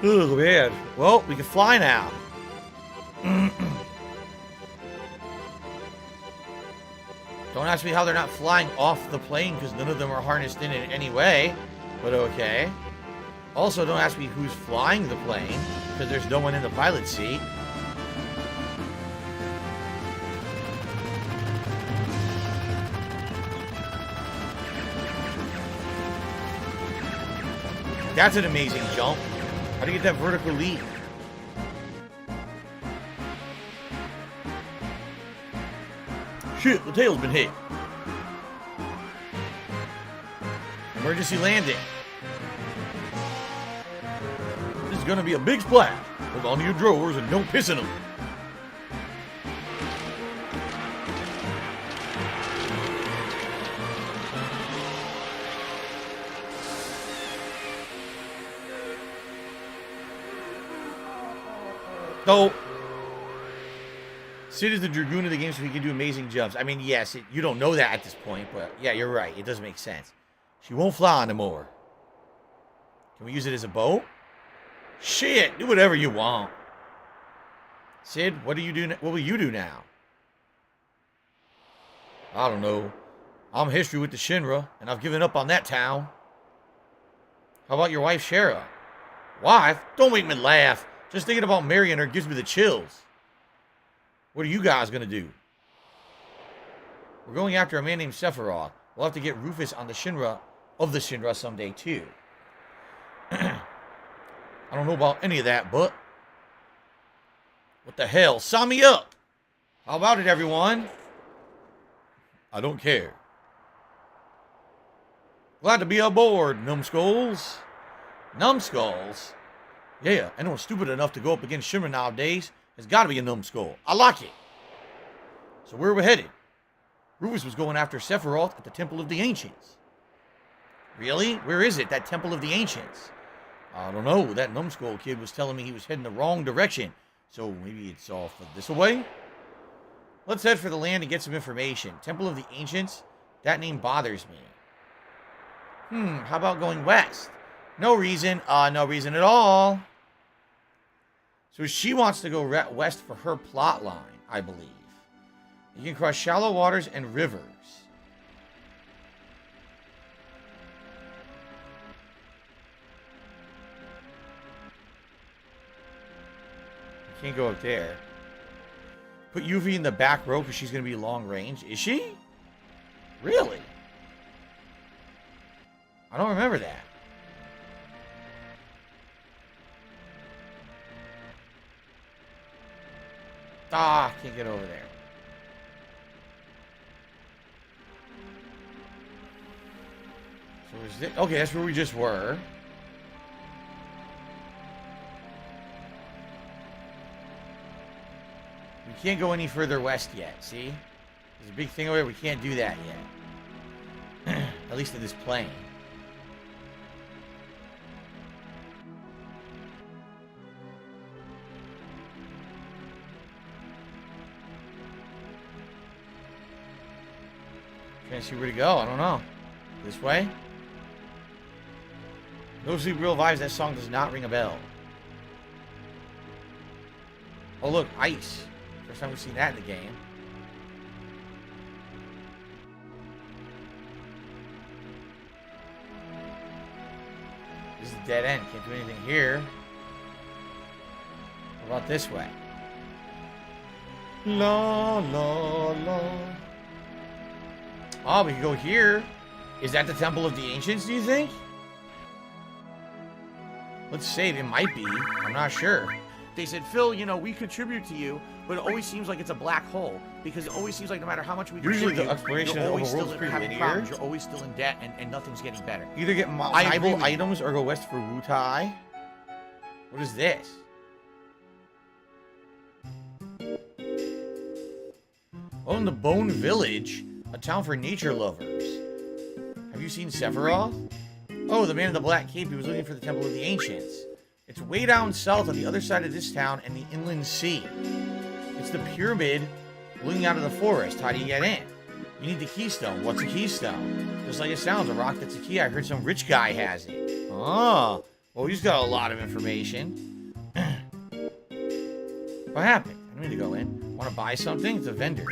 Oh, man. Well, we can fly now. Don't ask me how they're not flying off the plane, because none of them are harnessed in it anyway. But okay. Also, don't ask me who's flying the plane, because there's no one in the pilot seat. That's an amazing jump. How do you get that vertical leap? Shit, the tail's been hit. Emergency landing. This is gonna be a big splash. Hold on to your drawers and don't piss in them. So, Sid is the Dragoon of the game, so he can do amazing jumps. I mean, yes, you don't know that at this point, but yeah, you're right. It doesn't make sense. She won't fly anymore. Can we use it as a boat? Shit, do whatever you want. Sid, what do you do? What will you do now? I don't know. I'm history with the Shinra, and I've given up on that town. How about your wife, Shara? Wife? Don't make me laugh. Just thinking about marrying her gives me the chills. What are you guys going to do? We're going after a man named Sephiroth. We'll have to get Rufus on the Shinra of the Shinra someday, too. I don't know about any of that, but... What the hell? Sign me up! How about it, everyone? I don't care. Glad to be aboard, numbskulls. Numbskulls? Yeah, anyone stupid enough to go up against Shinra nowadays has got to be a numbskull. I like it. So where are we headed? Rufus was going after Sephiroth at the Temple of the Ancients. Really? Where is it, that Temple of the Ancients? I don't know. That numbskull kid was telling me he was heading the wrong direction. So maybe it's off this way? Let's head for the land and get some information. Temple of the Ancients? That name bothers me. How about going west? No reason. No reason at all. So she wants to go west for her plot line, I believe. You can cross shallow waters and rivers. You can't go up there. Put Yuffie in the back row because she's going to be long range. Is she? Really? I don't remember that. Ah, can't get over there. So is it? Okay, that's where we just were. We can't go any further west yet, see? There's a big thing over there. We can't do that yet. At least in this plane. Trying to see where to go. I don't know. This way? No Sleep Real Vibes. That song does not ring a bell. Oh, look. Ice. First time we've seen that in the game. This is a dead end. Can't do anything here. What about this way? La, la, la. Oh, we can go here. Is that the Temple of the Ancients, do you think? Let's save. It might be. I'm not sure. They said, Phil, you know, we contribute to you, but it always seems like it's a black hole. Because it always seems like no matter how much we usually contribute, the exploration you're of always the world's still pretty having linear. problems. You're always still in debt, and nothing's getting better. Either get valuable items or go west for Wutai. What is this? Oh, in the Bone Village, a town for nature lovers. Have you seen Sephiroth? Oh, the man in the black cape. He was looking for the Temple of the Ancients. It's way down south on the other side of this town and the inland sea. It's the pyramid looking out of the forest. How do you get in? You need the keystone. What's a keystone? Just like it sounds, a rock that's a key. I heard some rich guy has it. Oh, well, he's got a lot of information. What happened? I don't need to go in. Want to buy something? It's a vendor.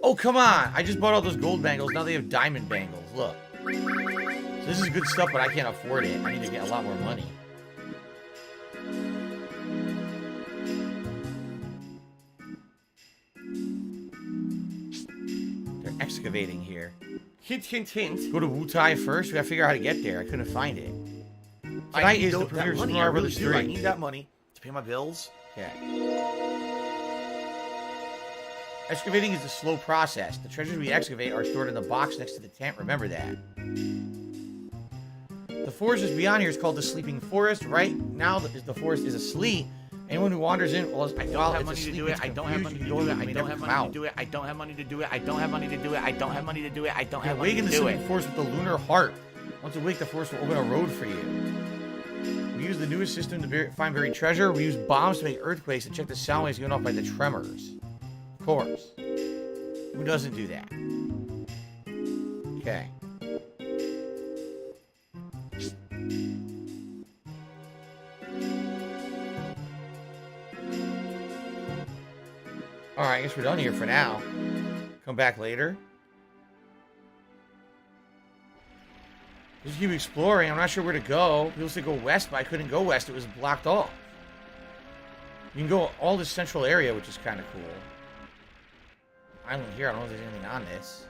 Oh, come on. I just bought all those gold bangles. Now they have diamond bangles. Look. So this is good stuff, but I can't afford it. I need to get a lot more money. They're excavating here. Hint, hint, hint. Go to Wutai first. We gotta figure out how to get there. I couldn't find it. Tonight is the premiere of Super Mario Bros. 3. I need that money to pay my bills. Okay. Excavating is a slow process. The treasures we excavate are stored in the box next to the tent. Remember that. The forest just beyond here is called the Sleeping Forest. Right now, the forest is asleep. Anyone who wanders in, well, I don't have money to do it. I don't have money to do it. I don't have money to do it. I don't have money to do it. I don't have money to do it. I don't have money to do it. I don't have money to do it. Awaken the Sleeping Forest with the Lunar Heart. Once awake, the forest will open a road for you. We use the newest system to find buried treasure. We use bombs to make earthquakes and check the sound waves given off by the tremors. Of course. Who doesn't do that? Okay. Alright, I guess we're done here for now. Come back later. Just keep exploring. I'm not sure where to go. People say go west, but I couldn't go west. It was blocked off. You can go all this central area, which is kind of cool. Island here. I don't know if there's anything on this.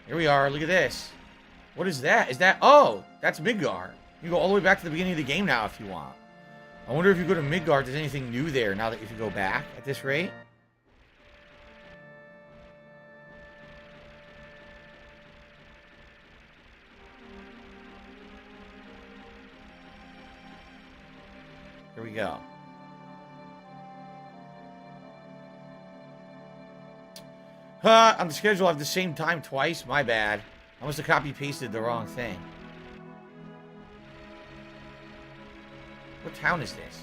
Here we are. Look at this. What is that? Is that... Oh, that's Midgar. You can go all the way back to the beginning of the game now if you want. I wonder if you go to Midgar, if there's anything new there now that if you go back at this rate. Here we go. On the schedule, I have the same time twice. My bad. I must have copy-pasted the wrong thing. What town is this?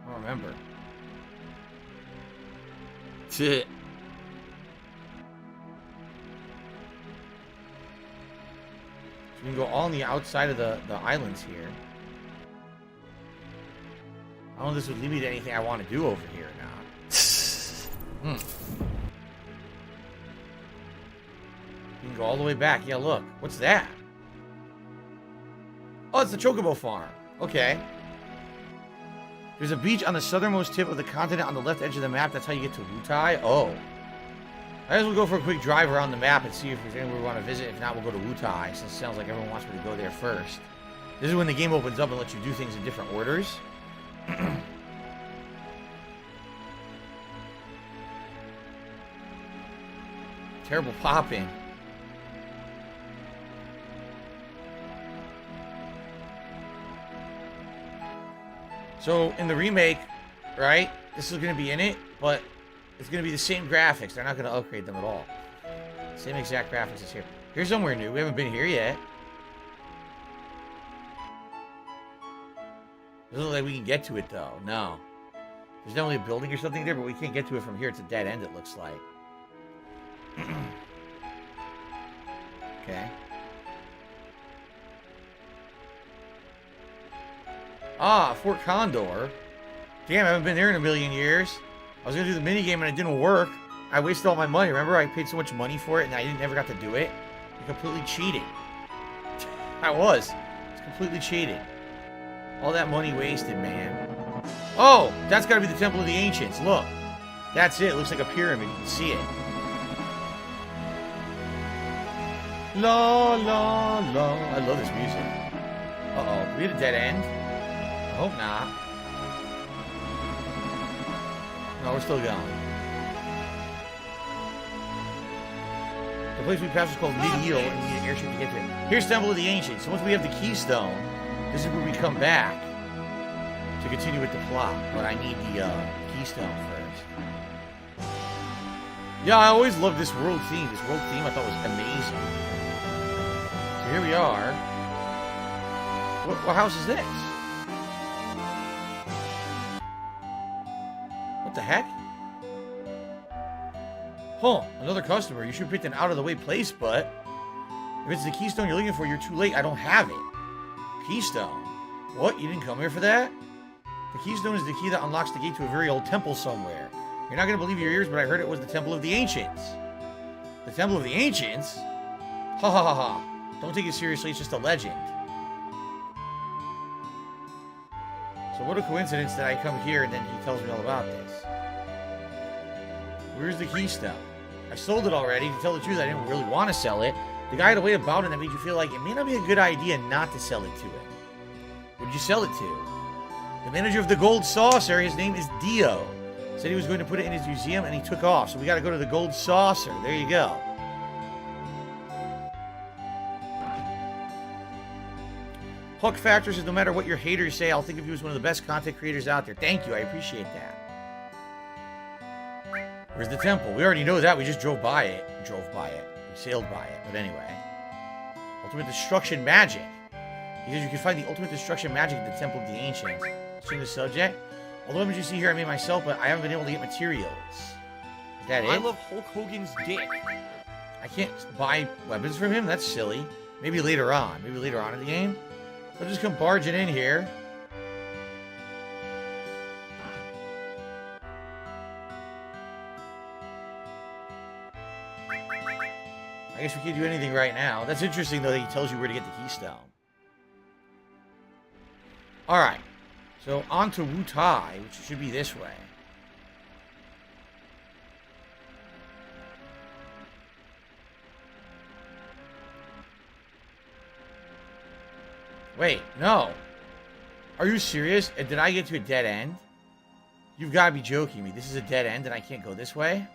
I don't remember. So we can go all on the outside of the islands here. I don't know if this would lead me to anything I want to do over here or not. You can go all the way back. Yeah, look. What's that? Oh, it's the Chocobo Farm. Okay. There's a beach on the southernmost tip of the continent on the left edge of the map. That's how you get to Wutai. Oh. I guess we'll go for a quick drive around the map and see if there's anywhere we want to visit. If not, we'll go to Wutai, since it sounds like everyone wants me to go there first. This is when the game opens up and lets you do things in different orders. Terrible popping. So, in the remake, right, this is going to be in it, but it's going to be the same graphics. They're not going to upgrade them at all. Same exact graphics as here. Here's somewhere new. We haven't been here yet. Doesn't look like we can get to it, though. No. There's definitely a building or something there, but we can't get to it from here. It's a dead end, it looks like. Okay. Ah, Fort Condor. Damn, I haven't been there in a million years. I was going to do the minigame and it didn't work. I wasted all my money. Remember, I paid so much money for it and I never got to do it? I completely cheated. I was. It's completely cheating. All that money wasted, man. Oh, that's got to be the Temple of the Ancients. Look. That's it. It looks like a pyramid. You can see it. La, la, la. I love this music. Uh-oh. Do we hit a dead end? I hope not. No, we're still going. The place we passed is called Mid-Eel, and we need an airship to get to it. Here's Temple of the Ancients. So once we have the Keystone, this is where we come back to continue with the plot. But I need the Keystone first. Yeah, I always loved this world theme. This world theme I thought was amazing. So here we are. What house is this? What the heck? Huh, another customer. You should have picked an out-of-the-way place, but if it's the Keystone you're looking for, you're too late. I don't have it. Keystone? What? You didn't come here for that? The Keystone is the key that unlocks the gate to a very old temple somewhere. You're not going to believe your ears, but I heard it was the Temple of the Ancients. The Temple of the Ancients? Ha ha ha ha. Don't take it seriously, it's just a legend. So what a coincidence that I come here and then he tells me all about this. Where's the Keystone? I sold it already. To tell the truth, I didn't really want to sell it. The guy had a way about it that made you feel like it may not be a good idea not to sell it to him. What'd you sell it to? The manager of the Gold Saucer, his name is Dio. Said he was going to put it in his museum and he took off. So we got to go to the Gold Saucer. There you go. Huck Factor says, no matter what your haters say, I'll think of you as one of the best content creators out there. Thank you. I appreciate that. Where's the temple? We already know that. We just drove by it. We sailed by it. But anyway. Ultimate Destruction Magic. He says you can find the Ultimate Destruction Magic at the Temple of the Ancients. Change the subject. All the weapons you see here I made myself, but I haven't been able to get materials. Is that it? I love Hulk Hogan's dick. I can't buy weapons from him? That's silly. Maybe later on. Maybe later on in the game. I'll just come barging in here. I I guess we can't do anything right now. That's interesting, though, that he tells you where to get the keystone. Alright. So, on to Wu Tai, which should be this way. Wait, no. Are you serious? And did I get to a dead end? You've got to be joking me. This is a dead end and I can't go this way?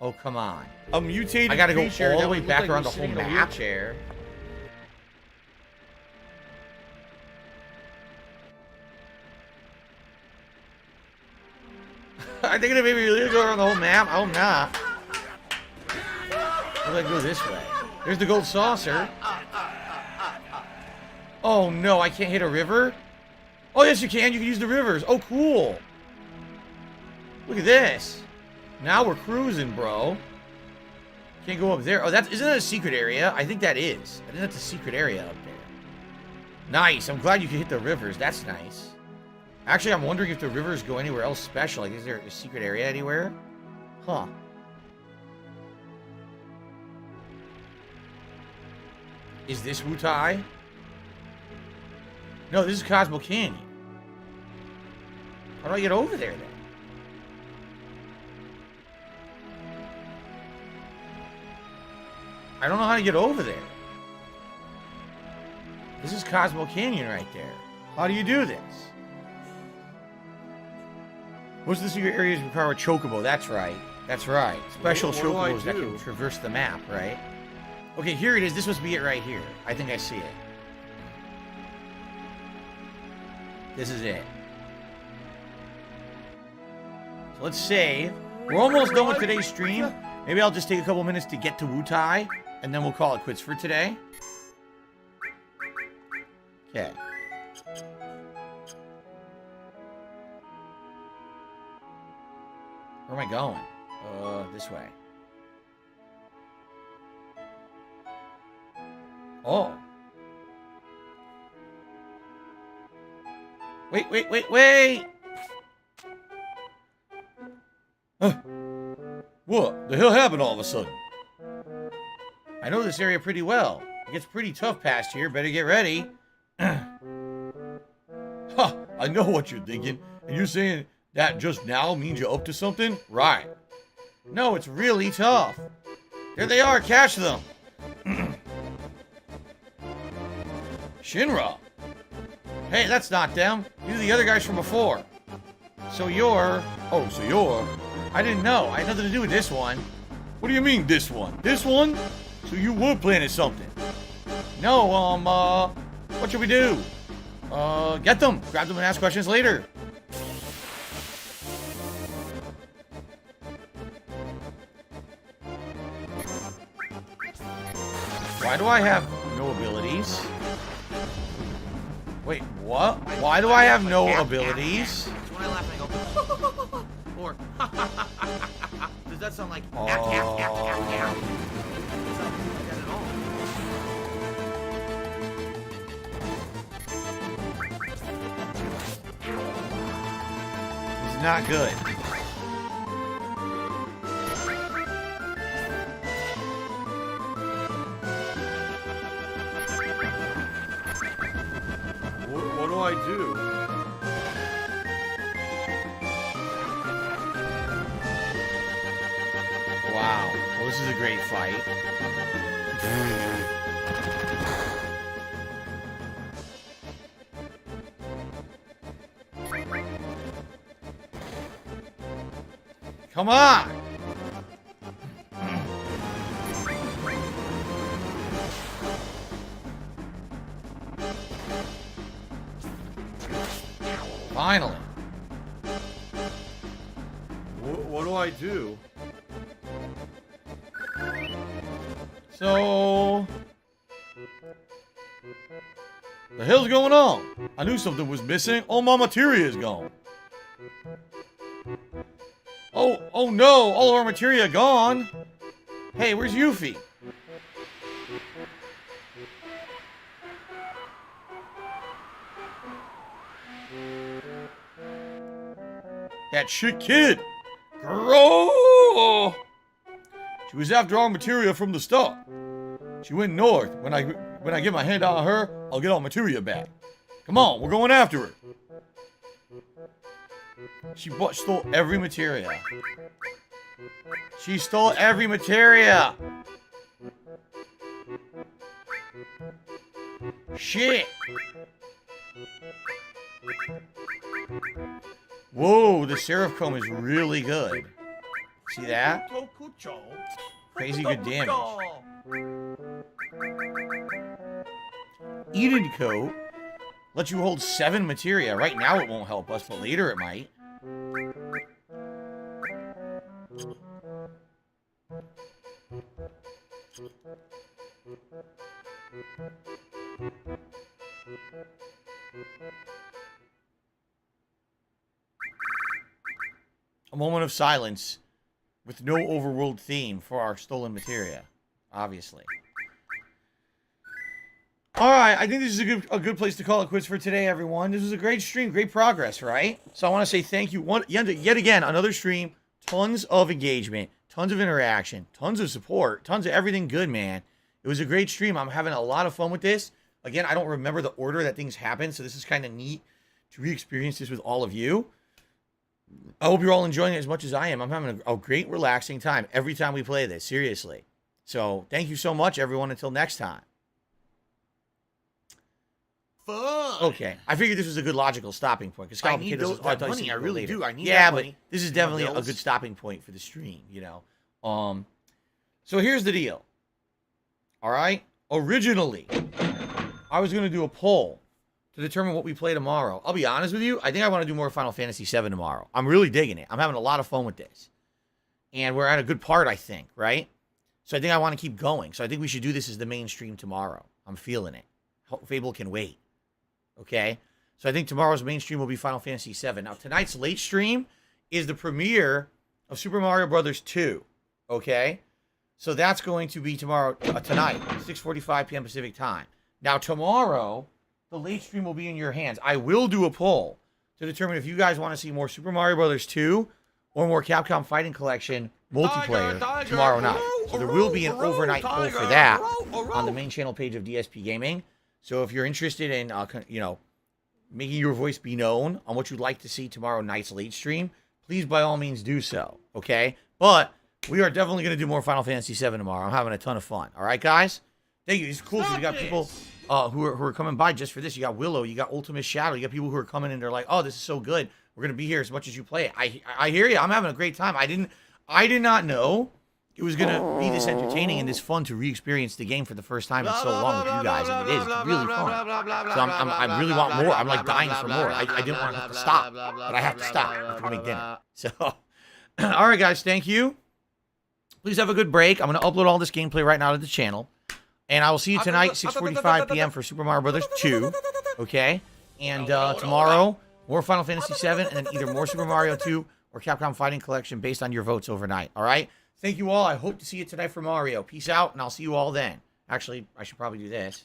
Oh, come on. A mutated I gotta go creature all the that way would back look around like the he's whole sitting in a map. wheelchair. I think it made me really go around the whole map. Oh, nah. How do I go this way? There's the gold saucer. Oh, no. I can't hit a river? Oh, yes, you can. You can use the rivers. Oh, cool. Look at this. Now we're cruising, bro. Can't go up there. Oh, isn't that a secret area? I think that is. I think that's a secret area up there. Nice. I'm glad you can hit the rivers. That's nice. Actually, I'm wondering if the rivers go anywhere else special. Like, is there a secret area anywhere? Huh. Is this Wu Tai? No, this is Cosmo Canyon. How do I get over there, then? I don't know how to get over there. This is Cosmo Canyon right there. How do you do this? Most of the secret areas require a chocobo. That's right. That's right. Special What do I chocobos that do? can traverse the map, right? Okay, here it is. This must be it right here. I think I see it. This is it. So let's save. We're almost done with today's stream. Maybe I'll just take a couple minutes to get to Wu Tai, and then we'll call it quits for today. Okay. Where am I going? This way. Oh. Wait! What the hell happened all of a sudden? I know this area pretty well. It gets pretty tough past here. Better get ready. Ha! I know what you're thinking. And you're saying that just now means you're up to something? Right. No, it's really tough. There they are. Catch them. Shinra! Hey, that's not them. These are the other guys from before. So you're... Oh, so you're... I didn't know. I had nothing to do with this one. What do you mean, this one? This one? So you were planning something? No, what should we do? Get them. Grab them and ask questions later. Why do I have no abilities? Wait, what? Why do I have no abilities? So when I laugh, I go, or, does that sound like, Does that sound like that at all? It's not good. What do I do? Wow. Well, this is a great fight. Come on! Finally. What do I do? So... the hell's going on? I knew something was missing. All my materia is gone. Oh no! All of our materia gone! Hey, where's Yuffie? That shit kid! Girl! She was after all materia from the start. She went north. When I get my hand on her, I'll get all materia back. Come on, we're going after her. She stole every materia. She stole every materia. Shit. Whoa, the Seraph Comb is really good. See that? Crazy good damage. Eden Coat lets you hold 7 materia. Right now it won't help us, but later it might. A moment of silence with no overworld theme for our stolen materia, obviously. Alright, I think this is a good place to call it quits for today, everyone. This was a great stream, great progress, right? So I want to say thank you yet again, another stream, tons of engagement, tons of interaction, tons of support, tons of everything good, man. It was a great stream. I'm having a lot of fun with this. Again, I don't remember the order that things happen, so this is kind of neat to re-experience this with all of you. I hope you're all enjoying it as much as I am. I'm having a great, relaxing time every time we play this, seriously. So, thank you so much, everyone. Until next time. Fun. Okay, I figured this was a good logical stopping point. I need that money. I really do. I need that money. Yeah, but this is definitely a good stopping point for the stream, you know. So here's the deal. All right? Originally, I was going to do a poll to determine what we play tomorrow. I'll be honest with you. I think I want to do more Final Fantasy VII tomorrow. I'm really digging it. I'm having a lot of fun with this. And we're at a good part, I think, right? So I think I want to keep going. So I think we should do this as the main stream tomorrow. I'm feeling it. Fable can wait. Okay? So I think tomorrow's main stream will be Final Fantasy VII. Now, tonight's late stream is the premiere of Super Mario Brothers 2. Okay? So that's going to be tonight, 6:45 p.m. Pacific time. Now, tomorrow, the late stream will be in your hands. I will do a poll to determine if you guys want to see more Super Mario Brothers 2 or more Capcom Fighting Collection multiplayer tomorrow night. So there will be an overnight poll for that on the main channel page of DSP Gaming. So if you're interested in, making your voice be known on what you'd like to see tomorrow night's late stream, please by all means do so. Okay? But we are definitely going to do more Final Fantasy VII tomorrow. I'm having a ton of fun. All right, guys? Thank you. It's cool because you got people who are coming by just for this. You got Willow. You got Ultimate Shadow. You got people who are coming in. They're like, oh, this is so good. We're going to be here as much as you play it. I hear you. I'm having a great time. I did not know it was going to be this entertaining and this fun to re-experience the game for the first time in so long with you guys. And it is. It's really fun. So I really want more. I'm like dying for more. I didn't want to have to stop. But I have to stop. I have to go make dinner. So, all right, guys. Thank you. Please have a good break. I'm going to upload all this gameplay right now to the channel. And I will see you tonight, 6:45 p.m. for Super Mario Brothers 2. Okay? And tomorrow, more Final Fantasy VII, and then either more Super Mario 2 or Capcom Fighting Collection based on your votes overnight. All right? Thank you all. I hope to see you tonight for Mario. Peace out, and I'll see you all then. Actually, I should probably do this.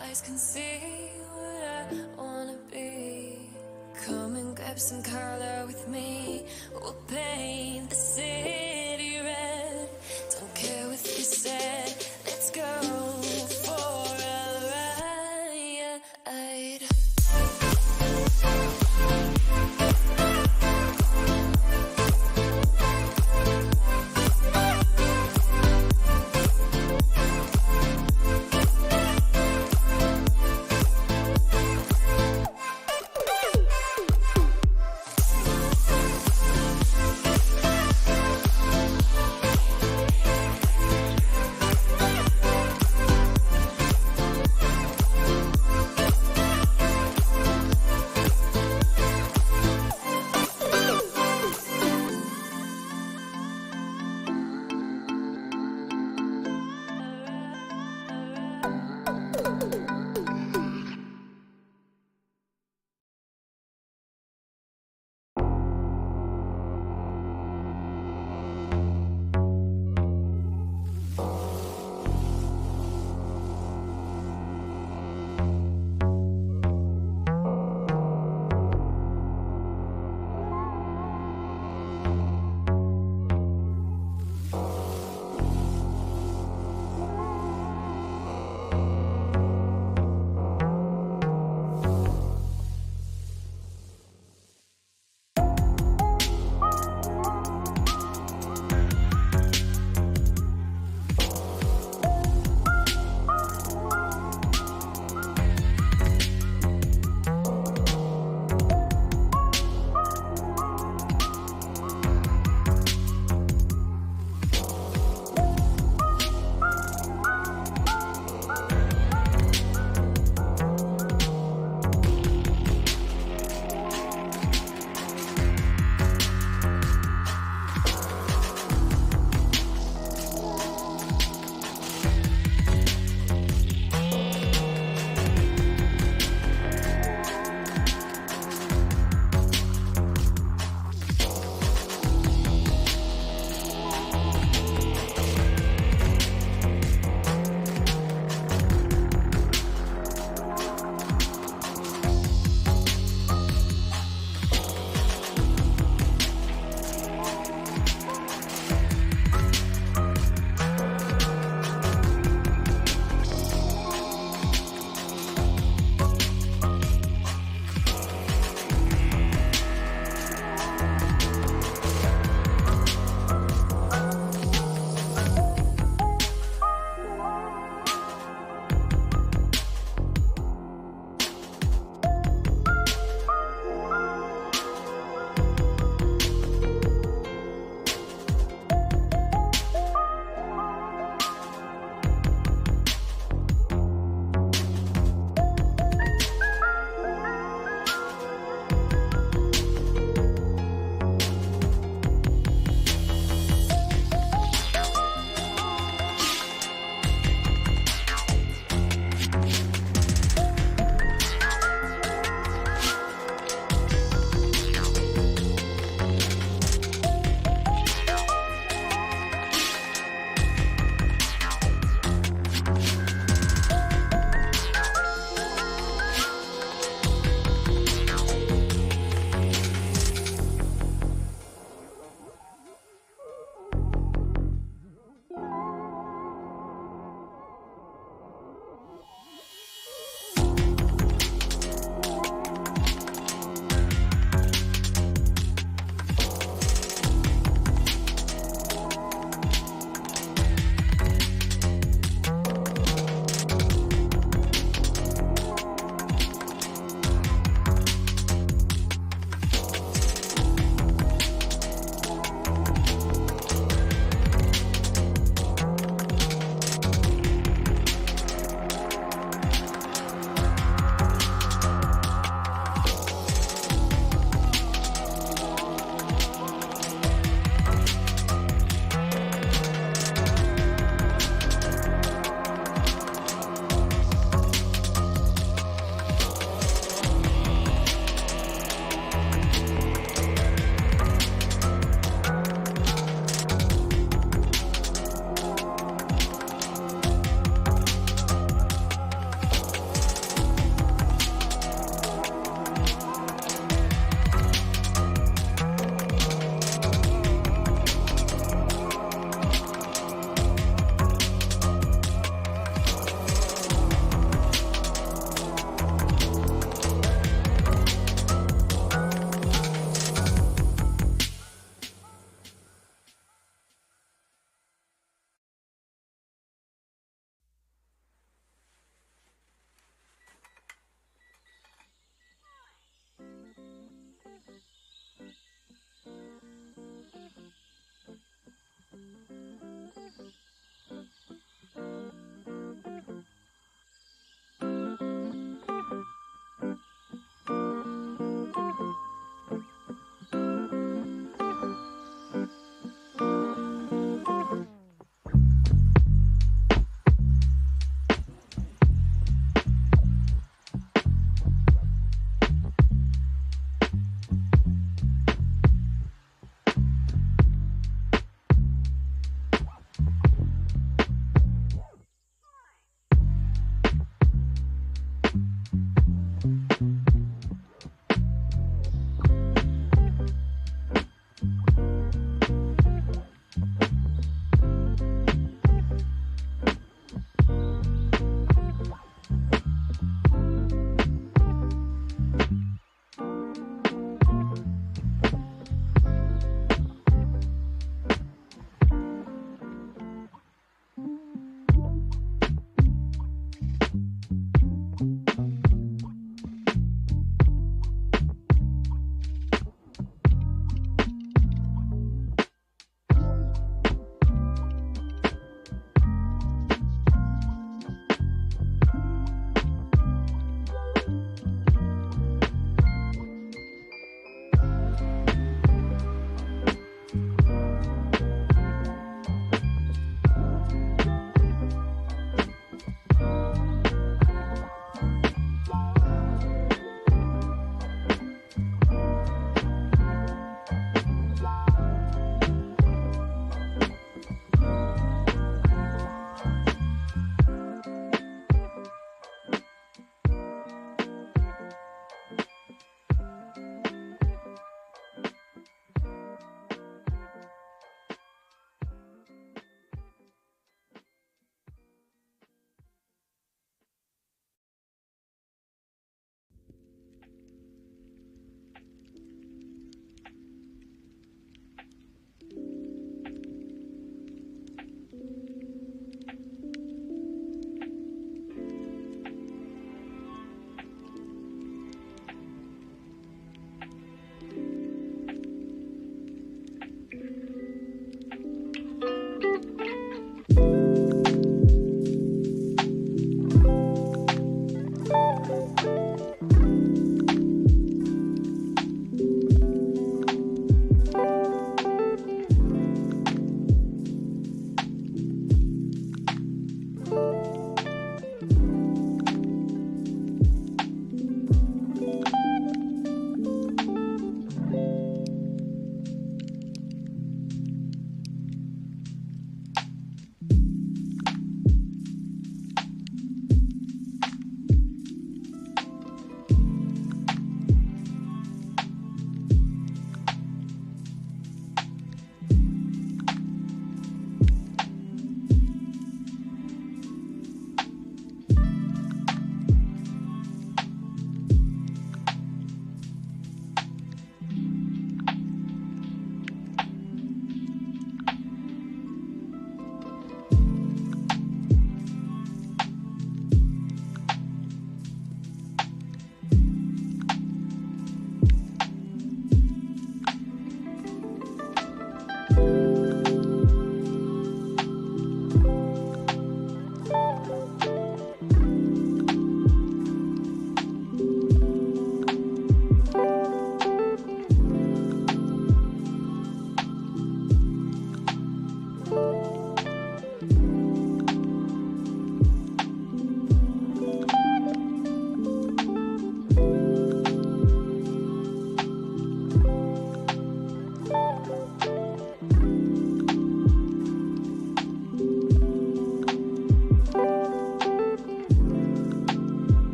eyes can see what I wanna be. Come and grab some color with me. We'll paint the city red. Don't care what you said. Let's go for a ride.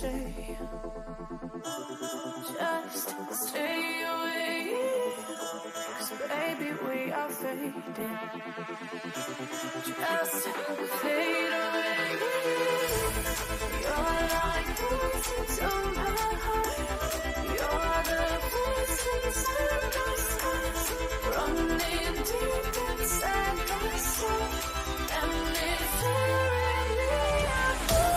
stay. Just stay away. 'Cause baby, we are fading. Just fade away. You're like voices on my heart. You're the voice inside my sights, running deep inside my soul, and it's tearing me apart.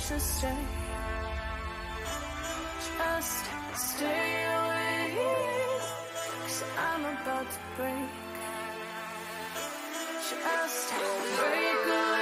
Just stay. Just stay away. 'Cause I'm about to break. Just break away.